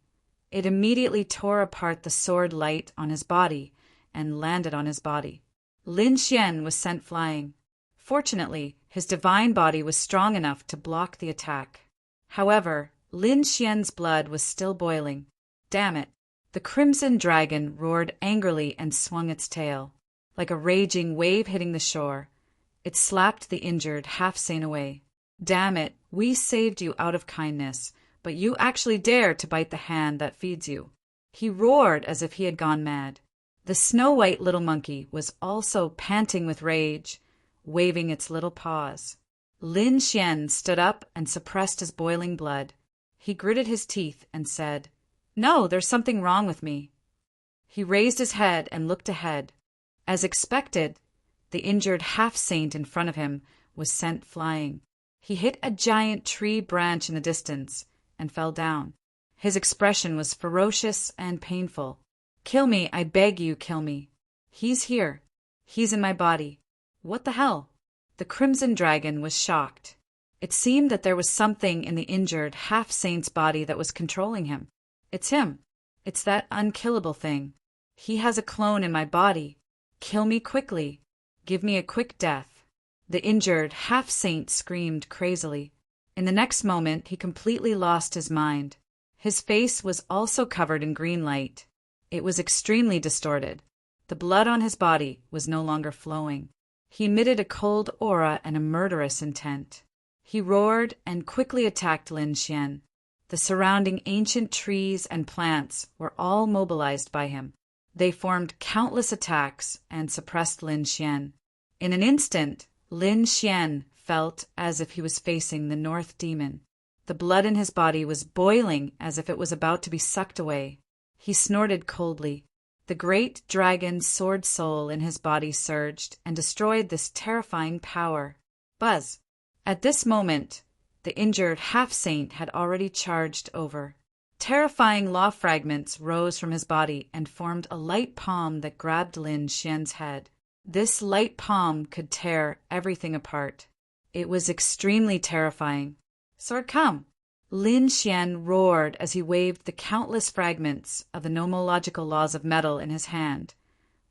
it immediately tore apart the sword light on his body and landed on his body. Lin Xian was sent flying. Fortunately, his divine body was strong enough to block the attack. However, Lin Xian's blood was still boiling. Damn it! The Crimson Dragon roared angrily and swung its tail. Like a raging wave hitting the shore, it slapped the injured half-saint away. Damn it, we saved you out of kindness, but you actually dare to bite the hand that feeds you. He roared as if he had gone mad. The snow-white little monkey was also panting with rage, waving its little paws. Lin Xian stood up and suppressed his boiling blood. He gritted his teeth and said, "No, there's something wrong with me." He raised his head and looked ahead. As expected, the injured half-saint in front of him was sent flying. He hit a giant tree branch in the distance and fell down. His expression was ferocious and painful. "Kill me, I beg you, kill me. He's here. He's in my body. What the hell?" The Crimson Dragon was shocked. It seemed that there was something in the injured half-saint's body that was controlling him. "It's him. It's that unkillable thing. He has a clone in my body. Kill me quickly. Give me a quick death." The injured half-saint screamed crazily. In the next moment, he completely lost his mind. His face was also covered in green light. It was extremely distorted. The blood on his body was no longer flowing. He emitted a cold aura and a murderous intent. He roared and quickly attacked Lin Xian. The surrounding ancient trees and plants were all mobilized by him. They formed countless attacks and suppressed Lin Xian. In an instant, Lin Xian felt as if he was facing the North Demon. The blood in his body was boiling as if it was about to be sucked away. He snorted coldly. The great dragon's sword soul in his body surged and destroyed this terrifying power. Buzz! At this moment, the injured half-saint had already charged over. Terrifying law fragments rose from his body and formed a light palm that grabbed Lin Xian's head. This light palm could tear everything apart. It was extremely terrifying. "Sword, come!" Lin Xian roared as he waved the countless fragments of the nomological laws of metal in his hand,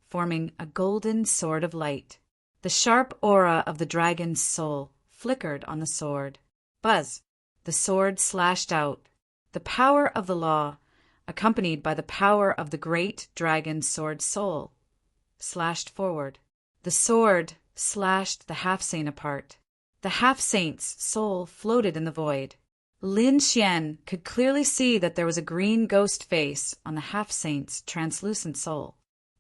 forming a golden sword of light. The sharp aura of the dragon's soul flickered on the sword. Buzz! The sword slashed out. The power of the law, accompanied by the power of the great dragon's sword soul, slashed forward. The sword slashed the half-saint apart. The half-saint's soul floated in the void. Lin Xian could clearly see that there was a green ghost face on the half-saint's translucent soul.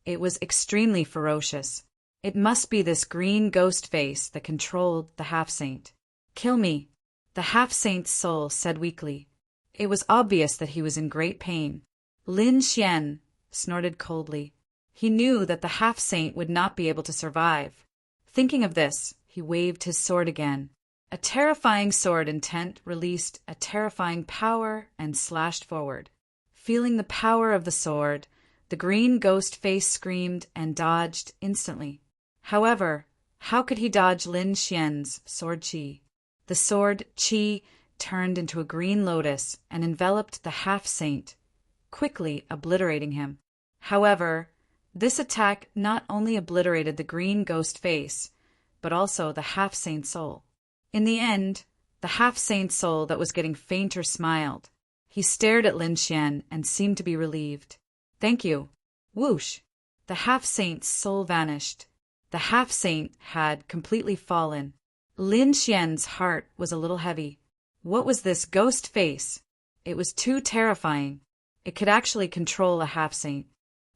It was extremely ferocious. It must be this green ghost face that controlled the half-saint. "Kill me," the half-saint's soul said weakly. It was obvious that he was in great pain. Lin Xian snorted coldly. He knew that the half-saint would not be able to survive. Thinking of this, he waved his sword again. A terrifying sword intent released a terrifying power and slashed forward. Feeling the power of the sword, the green ghost face screamed and dodged instantly. However, how could he dodge Lin Xian's sword chi? The sword chi turned into a green lotus and enveloped the half-saint, quickly obliterating him. However, this attack not only obliterated the green ghost face, but also the half-saint soul. In the end, the half-saint soul that was getting fainter smiled. He stared at Lin Xian and seemed to be relieved. "Thank you." Whoosh! The half-saint's soul vanished. The half-saint had completely fallen. Lin Xian's heart was a little heavy. What was this ghost face? It was too terrifying. It could actually control a half-saint.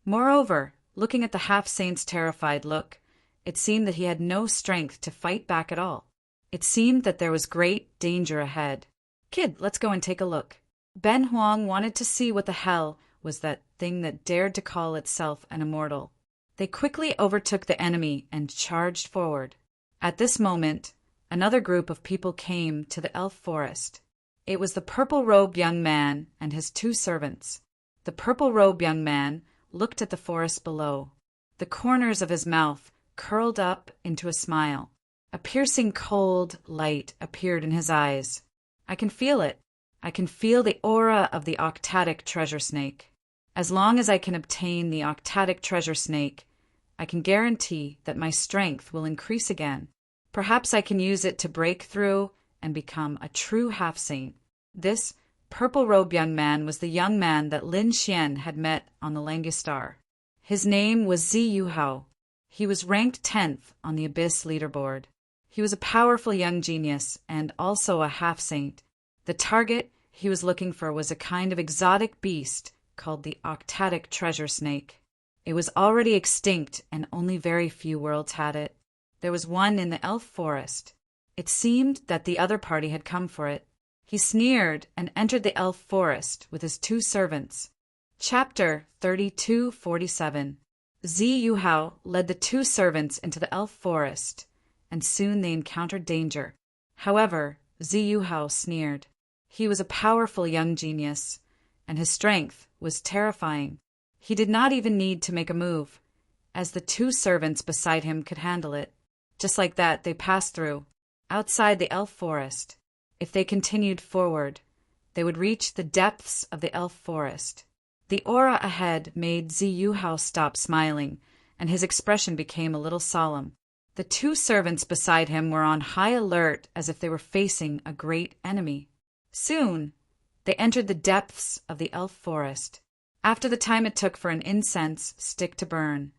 Moreover, looking at the half-saint's terrified look, It seemed that he had no strength to fight back at all. It seemed that there was great danger ahead. "Kid, let's go and take a look." Ben Huang wanted to see what the hell was that thing that dared to call itself an immortal. They quickly overtook the enemy and charged forward. At this moment, another group of people came to the elf forest. It was the purple-robed young man and his 2 servants. The purple-robed young man looked at the forest below. The corners of his mouth curled up into a smile. A piercing cold light appeared in his eyes. "I can feel it. I can feel the aura of the octatic treasure snake. As long as I can obtain the octatic treasure snake, I can guarantee that my strength will increase again. Perhaps I can use it to break through and become a true half-saint." This purple-robed young man was the young man that Lin Xian had met on the Langistar. His name was Zi Yuhao. He was ranked 10th on the Abyss leaderboard. He was a powerful young genius and also a half-saint. The target he was looking for was a kind of exotic beast called the octatic treasure snake. It was already extinct and only very few worlds had it. There was one in the elf forest. It seemed that the other party had come for it. He sneered and entered the elf forest with his 2 servants. Chapter 3247. Zi Yuhao led the 2 servants into the elf forest, and soon they encountered danger. However, Zi Yuhao sneered. He was a powerful young genius, and his strength was terrifying. He did not even need to make a move, as the 2 servants beside him could handle it. Just like that, they passed through, outside the elf forest. If they continued forward, they would reach the depths of the elf forest. The aura ahead made Zi Yuhao stop smiling, and his expression became a little solemn. The 2 servants beside him were on high alert as if they were facing a great enemy. Soon, they entered the depths of the elf forest. After the time it took for an incense stick to burn,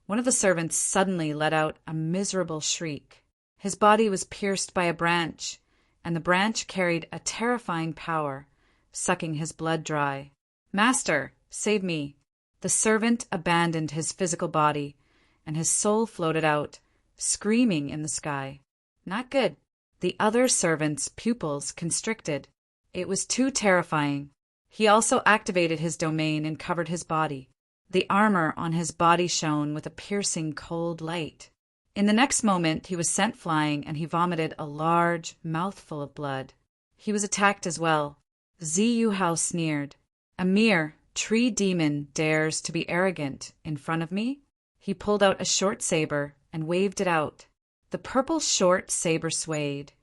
one of the servants suddenly let out a miserable shriek. His body was pierced by a branch, and the branch carried a terrifying power, sucking his blood dry. "Master, save me." The servant abandoned his physical body, and his soul floated out, screaming in the sky. Not good. The other servant's pupils constricted. It was too terrifying. He also activated his domain and covered his body. The armor on his body shone with a piercing cold light. In the next moment, he was sent flying, and he vomited a large mouthful of blood. He was attacked as well. Zi Yuhao sneered. "A mere tree demon dares to be arrogant in front of me?" He pulled out a short saber and waved it out. The purple short saber swayed,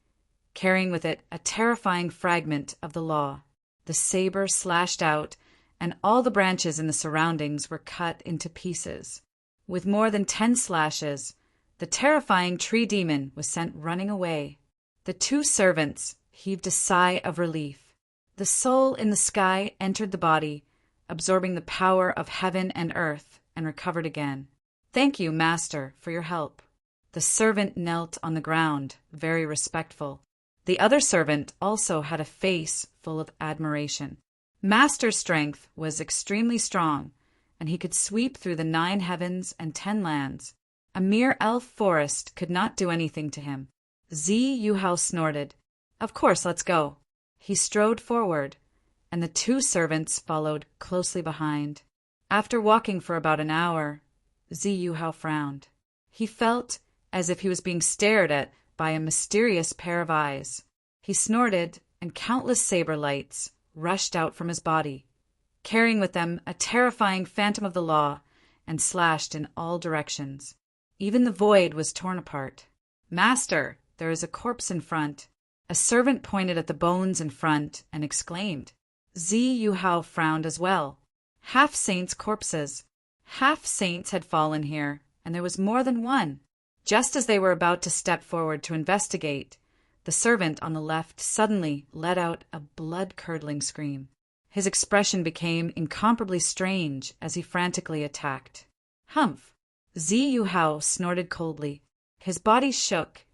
carrying with it a terrifying fragment of the law. The saber slashed out, and all the branches in the surroundings were cut into pieces. With more than 10 slashes, the terrifying tree demon was sent running away. The 2 servants heaved a sigh of relief. The soul in the sky entered the body, absorbing the power of heaven and earth, and recovered again. "Thank you, Master, for your help." The servant knelt on the ground, very respectful. The other servant also had a face full of admiration. Master's strength was extremely strong, and he could sweep through the 9 heavens and 10 lands. A mere elf forest could not do anything to him. Zi Yuhao snorted. "Of course, let's go." He strode forward, and the 2 servants followed closely behind. After walking for about an hour, Zi Yuhao frowned. He felt as if he was being stared at by a mysterious pair of eyes. He snorted, and countless saber lights rushed out from his body, carrying with them a terrifying phantom of the law, and slashed in all directions. Even the void was torn apart. "Master, there is a corpse in front." A servant pointed at the bones in front and exclaimed. Zi Yuhao frowned as well. Half-saints' corpses. Half-saints had fallen here, and there was more than one. Just as they were about to step forward to investigate, the servant on the left suddenly let out a blood-curdling scream. His expression became incomparably strange as he frantically attacked. "Humph!" Zi Yuhao snorted coldly. His body shook,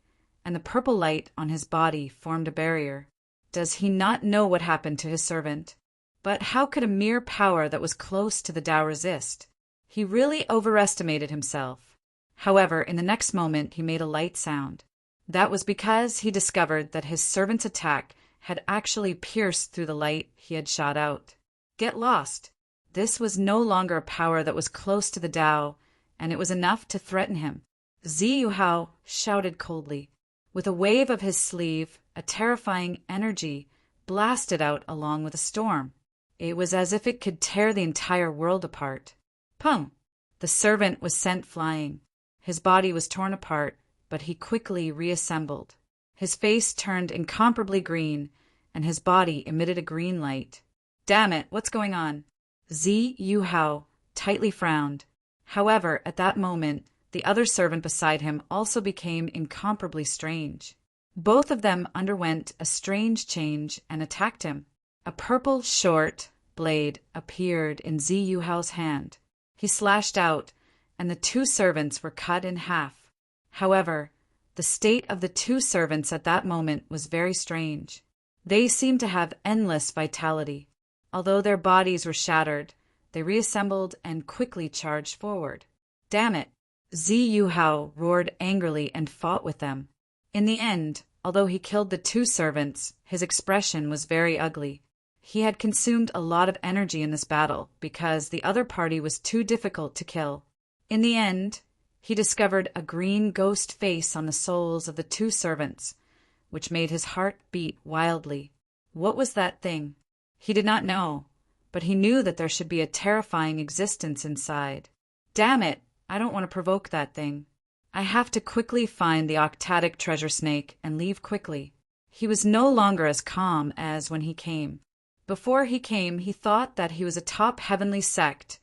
and the purple light on his body formed a barrier. Does he not know what happened to his servant? But how could a mere power that was close to the Tao resist? He really overestimated himself. However, in the next moment he made a light sound. That was because he discovered that his servant's attack had actually pierced through the light he had shot out. Get lost! This was no longer a power that was close to the Tao, and it was enough to threaten him. Zhu Hao shouted coldly. With a wave of his sleeve, a terrifying energy blasted out along with a storm. It was as if it could tear the entire world apart. Pum! The servant was sent flying. His body was torn apart, but he quickly reassembled. His face turned incomparably green, and his body emitted a green light. Damn it, what's going on? Zhu Hao tightly frowned. However, at that moment, the other servant beside him also became incomparably strange. Both of them underwent a strange change and attacked him. A purple, short blade appeared in Zhu Hao's hand. He slashed out, and the two servants were cut in half. However, the state of the two servants at that moment was very strange. They seemed to have endless vitality. Although their bodies were shattered, they reassembled and quickly charged forward. Damn it! Zhu Hao roared angrily and fought with them. In the end, although he killed the two servants, his expression was very ugly. He had consumed a lot of energy in this battle because the other party was too difficult to kill. In the end, he discovered a green ghost face on the souls of the two servants, which made his heart beat wildly. What was that thing? He did not know, but he knew that there should be a terrifying existence inside. Damn it! I don't want to provoke that thing. I have to quickly find the octatic treasure snake and leave quickly. He was no longer as calm as when he came. Before he came, he thought that he was a top heavenly sect,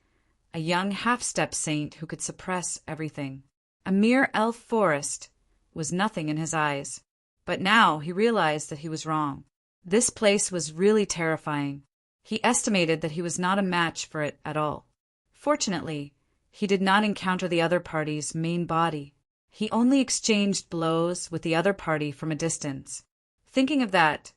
a young half-step saint who could suppress everything. A mere elf forest was nothing in his eyes. But now he realized that he was wrong. This place was really terrifying. He estimated that he was not a match for it at all. Fortunately, he did not encounter the other party's main body. He only exchanged blows with the other party from a distance. Thinking of that,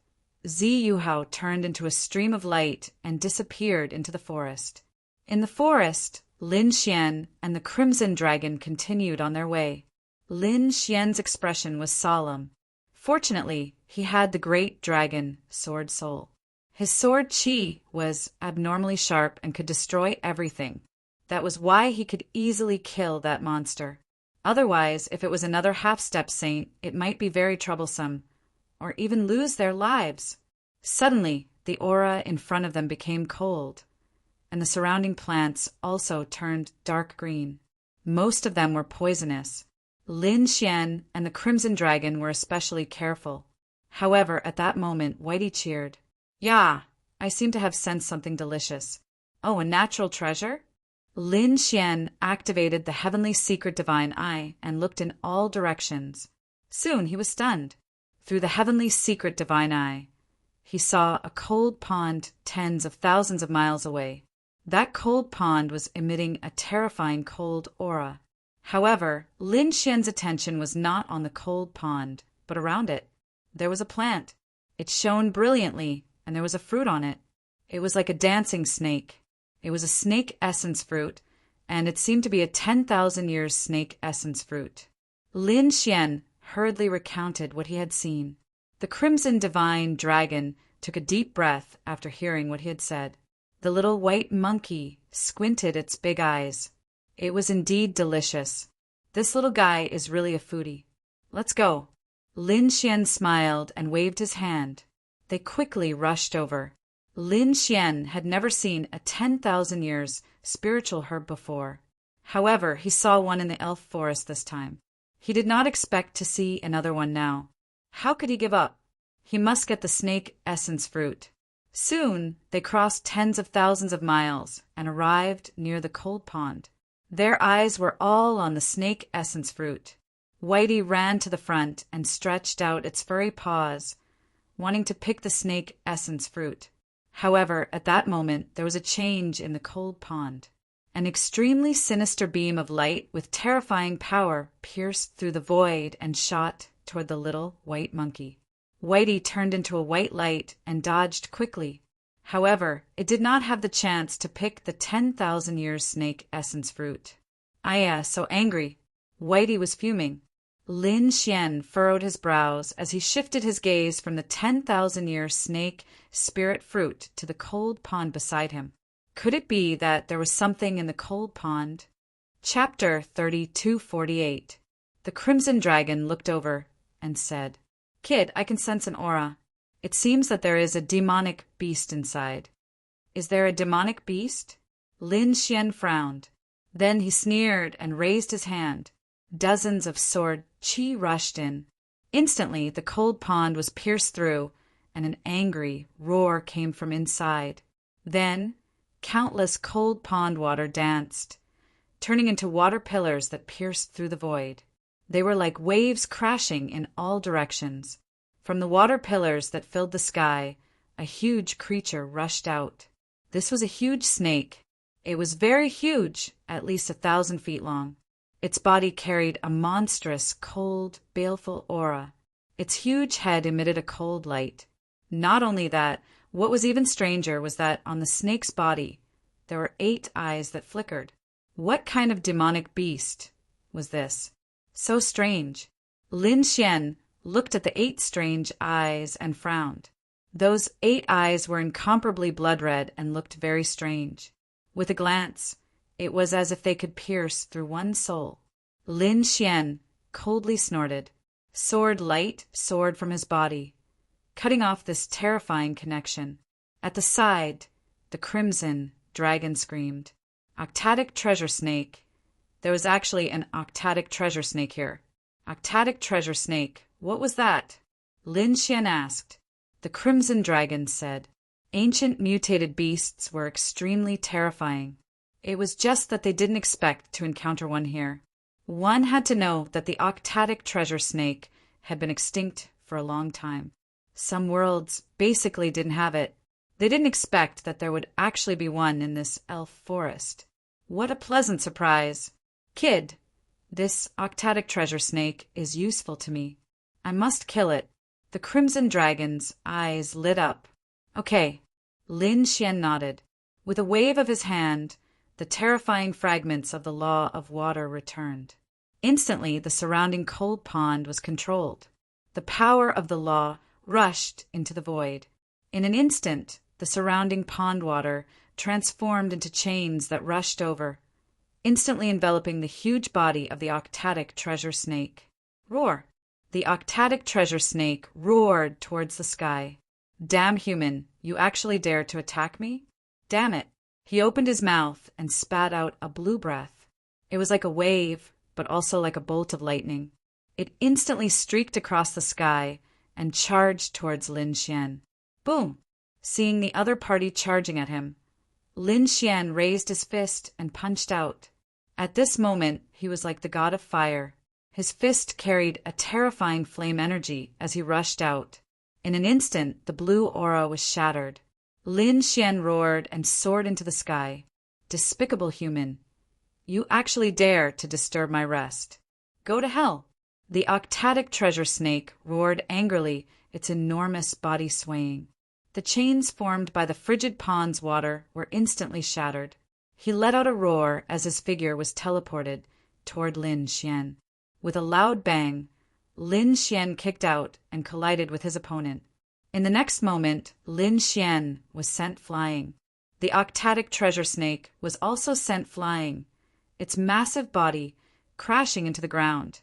Zhu Hao turned into a stream of light and disappeared into the forest. In the forest, Lin Xian and the Crimson Dragon continued on their way. Lin Xian's expression was solemn. Fortunately, he had the great dragon, Sword Soul. His sword Qi was abnormally sharp and could destroy everything. That was why he could easily kill that monster. Otherwise, if it was another half-step saint, it might be very troublesome, or even lose their lives. Suddenly, the aura in front of them became cold, and the surrounding plants also turned dark green. Most of them were poisonous. Lin Xian and the Crimson Dragon were especially careful. However, at that moment, Whitey cheered. "Yeah, I seem to have sensed something delicious. Oh, a natural treasure?" Lin Xian activated the heavenly secret divine eye and looked in all directions. Soon he was stunned. Through the heavenly secret divine eye, he saw a cold pond tens of thousands of miles away. That cold pond was emitting a terrifying cold aura. However, Lin Xian's attention was not on the cold pond, but around it. There was a plant. It shone brilliantly, and there was a fruit on it. It was like a dancing snake. It was a snake essence fruit, and it seemed to be a 10,000 years snake essence fruit. Lin Xian hurriedly recounted what he had seen. The Crimson Divine Dragon took a deep breath after hearing what he had said. The little white monkey squinted its big eyes. It was indeed delicious. This little guy is really a foodie. Let's go. Lin Xian smiled and waved his hand. They quickly rushed over. Lin Xian had never seen a 10,000 years spiritual herb before. However, he saw one in the elf forest this time. He did not expect to see another one now. How could he give up? He must get the snake essence fruit. Soon, they crossed tens of thousands of miles and arrived near the cold pond. Their eyes were all on the snake essence fruit. Whitey ran to the front and stretched out its furry paws, wanting to pick the snake essence fruit. However, at that moment, there was a change in the cold pond. An extremely sinister beam of light with terrifying power pierced through the void and shot toward the little white monkey. Whitey turned into a white light and dodged quickly. However, it did not have the chance to pick the 10,000 years snake essence fruit. Aya, so angry. Whitey was fuming. Lin Xian furrowed his brows as he shifted his gaze from the 10,000-year snake spirit fruit to the cold pond beside him. Could it be that there was something in the cold pond? Chapter 3248. The Crimson Dragon looked over and said, "Kid, I can sense an aura. It seems that there is a demonic beast inside." "Is there a demonic beast?" Lin Xian frowned. Then he sneered and raised his hand. Dozens of sword chi rushed in. Instantly, the cold pond was pierced through, and an angry roar came from inside. Then, countless cold pond water danced, turning into water pillars that pierced through the void. They were like waves crashing in all directions. From the water pillars that filled the sky, a huge creature rushed out. This was a huge snake. It was very huge, at least 1,000 feet long. Its body carried a monstrous, cold, baleful aura. Its huge head emitted a cold light. Not only that, what was even stranger was that on the snake's body, there were 8 eyes that flickered. What kind of demonic beast was this? So strange. Lin Xian looked at the 8 strange eyes and frowned. Those 8 eyes were incomparably blood-red and looked very strange. With a glance, it was as if they could pierce through one's soul. Lin Xian coldly snorted. Sword light soared from his body, cutting off this terrifying connection. At the side, the Crimson Dragon screamed, "Octatic treasure snake." There was actually an octatic treasure snake here. Octatic treasure snake, what was that? Lin Xian asked. The Crimson Dragon said, "Ancient mutated beasts were extremely terrifying. It was just that they didn't expect to encounter one here. One had to know that the octatic treasure snake had been extinct for a long time. Some worlds basically didn't have it. They didn't expect that there would actually be one in this elf forest. What a pleasant surprise. Kid, this octatic treasure snake is useful to me. I must kill it." The Crimson Dragon's eyes lit up. "Okay." Lin Xian nodded. With a wave of his hand, the terrifying fragments of the law of water returned. Instantly, the surrounding cold pond was controlled. The power of the law rushed into the void. In an instant, the surrounding pond water transformed into chains that rushed over, instantly enveloping the huge body of the octatic treasure snake. Roar! The octatic treasure snake roared towards the sky. "Damn human, you actually dared to attack me? Damn it." He opened his mouth and spat out a blue breath. It was like a wave, but also like a bolt of lightning. It instantly streaked across the sky and charged towards Lin Xian. Boom! Seeing the other party charging at him, Lin Xian raised his fist and punched out. At this moment, he was like the god of fire. His fist carried a terrifying flame energy as he rushed out. In an instant, the blue aura was shattered. Lin Xian roared and soared into the sky. "Despicable human! You actually dare to disturb my rest. Go to hell!" The octatic treasure snake roared angrily, its enormous body swaying. The chains formed by the frigid pond's water were instantly shattered. He let out a roar as his figure was teleported toward Lin Xian. With a loud bang, Lin Xian kicked out and collided with his opponent. In the next moment, Lin Xian was sent flying. The octatic treasure snake was also sent flying, its massive body crashing into the ground,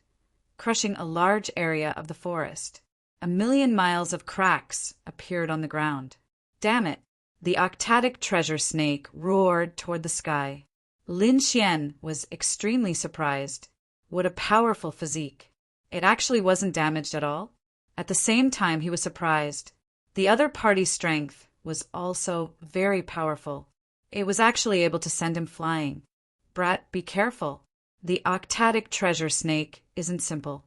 crushing a large area of the forest. 1,000,000 miles of cracks appeared on the ground. Damn it! The octatic treasure snake roared toward the sky. Lin Xian was extremely surprised. What a powerful physique. It actually wasn't damaged at all. At the same time, he was surprised. The other party's strength was also very powerful. It was actually able to send him flying. Brat, be careful. The octatic treasure snake isn't simple.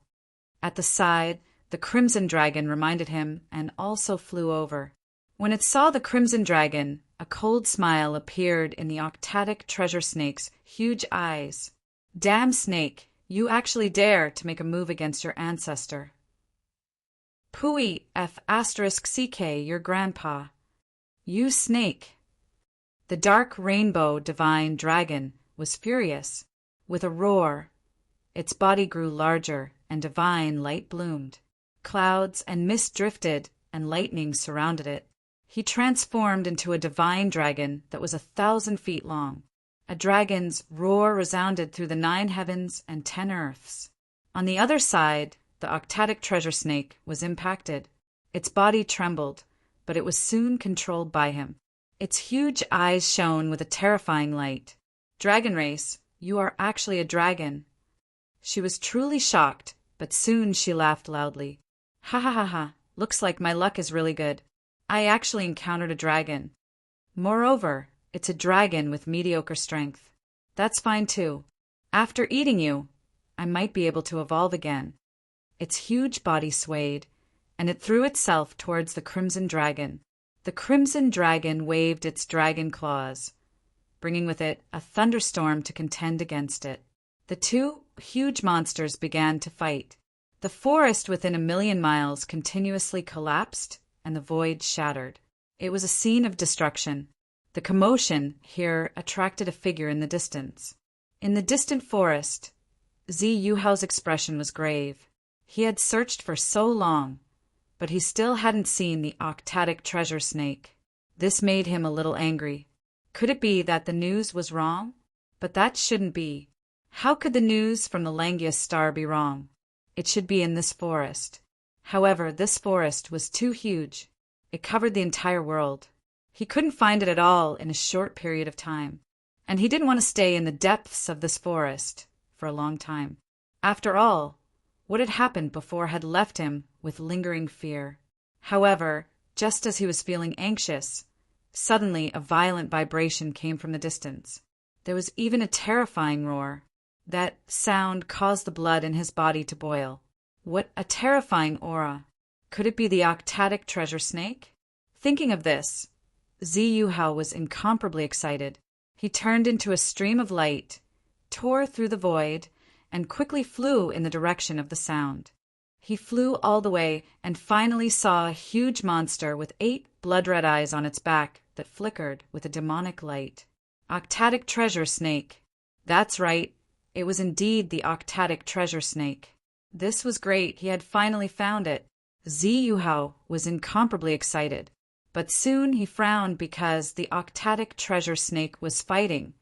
At the side, the Crimson Dragon reminded him and also flew over. When it saw the Crimson Dragon, a cold smile appeared in the octatic treasure snake's huge eyes. "Damn snake, you actually dare to make a move against your ancestor. Pui F***CK, your grandpa. You snake." The dark rainbow divine dragon was furious. With a roar, Its body grew larger, and divine light bloomed. Clouds and mist drifted, and lightning surrounded it. He transformed into a divine dragon that was 1,000 feet long. A dragon's roar resounded through the 9 heavens and 10 earths. On the other side, the octatic treasure snake was impacted. Its body trembled, but it was soon controlled by him. Its huge eyes shone with a terrifying light. "Dragon race, you are actually a dragon." She was truly shocked, but soon she laughed loudly. "Ha ha ha ha, looks like my luck is really good. I actually encountered a dragon. Moreover, it's a dragon with mediocre strength. That's fine too. After eating you, I might be able to evolve again." Its huge body swayed, and it threw itself towards the crimson dragon. The crimson dragon waved its dragon claws, bringing with it a thunderstorm to contend against it. The two huge monsters began to fight. The forest within 1,000,000 miles continuously collapsed, and the void shattered. It was a scene of destruction. The commotion here attracted a figure in the distance. In the distant forest, Zi Yuhao's expression was grave. He had searched for so long, but he still hadn't seen the octatic treasure snake. This made him a little angry. Could it be that the news was wrong? But that shouldn't be. How could the news from the Langius star be wrong? It should be in this forest. However, this forest was too huge. It covered the entire world. He couldn't find it at all in a short period of time, and he didn't want to stay in the depths of this forest for a long time. After all, what had happened before had left him with lingering fear. However, just as he was feeling anxious, suddenly a violent vibration came from the distance. There was even a terrifying roar. That sound caused the blood in his body to boil. What a terrifying aura! Could it be the octatic treasure snake? Thinking of this, Zi Yuhao was incomparably excited. He turned into a stream of light, tore through the void, and quickly flew in the direction of the sound. He flew all the way and finally saw a huge monster with 8 blood-red eyes on its back that flickered with a demonic light. Octatic treasure snake. That's right, it was indeed the octatic treasure snake. This was great, he had finally found it. Zi Yuhao was incomparably excited, but soon he frowned because the octatic treasure snake was fighting,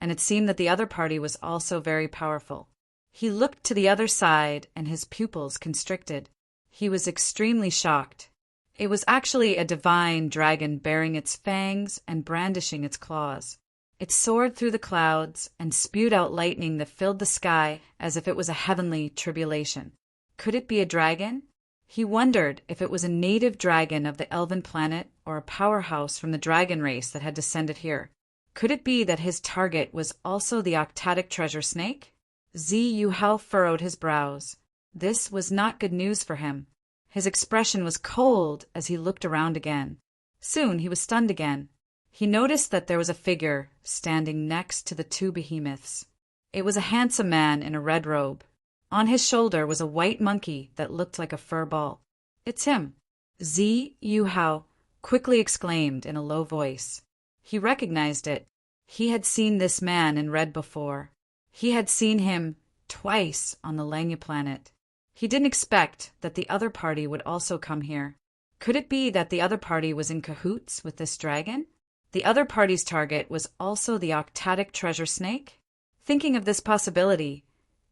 and it seemed that the other party was also very powerful. He looked to the other side, and his pupils constricted. He was extremely shocked. It was actually a divine dragon bearing its fangs and brandishing its claws. It soared through the clouds and spewed out lightning that filled the sky as if it was a heavenly tribulation. Could it be a dragon? He wondered if it was a native dragon of the elven planet or a powerhouse from the dragon race that had descended here. Could it be that his target was also the octatic treasure snake? Zi Yuhao furrowed his brows. This was not good news for him. His expression was cold as he looked around again. Soon he was stunned again. He noticed that there was a figure standing next to the 2 behemoths. It was a handsome man in a red robe. On his shoulder was a white monkey that looked like a fur ball. "It's him," Zi Yuhao quickly exclaimed in a low voice. He recognized it. He had seen this man in red before. He had seen him twice on the Langya planet. He didn't expect that the other party would also come here. Could it be that the other party was in cahoots with this dragon? The other party's target was also the octatic treasure snake? Thinking of this possibility,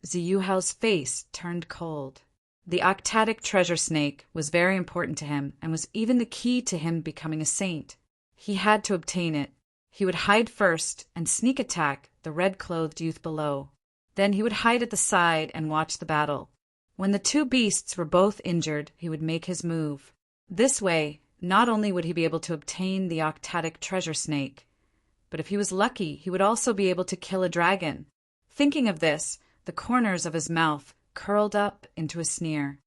Zi Yuhao's face turned cold. The octatic treasure snake was very important to him and was even the key to him becoming a saint. He had to obtain it. He would hide first and sneak attack the red-clothed youth below. Then he would hide at the side and watch the battle. When the 2 beasts were both injured, he would make his move. This way, not only would he be able to obtain the octatic treasure snake, but if he was lucky, he would also be able to kill a dragon. Thinking of this, the corners of his mouth curled up into a sneer.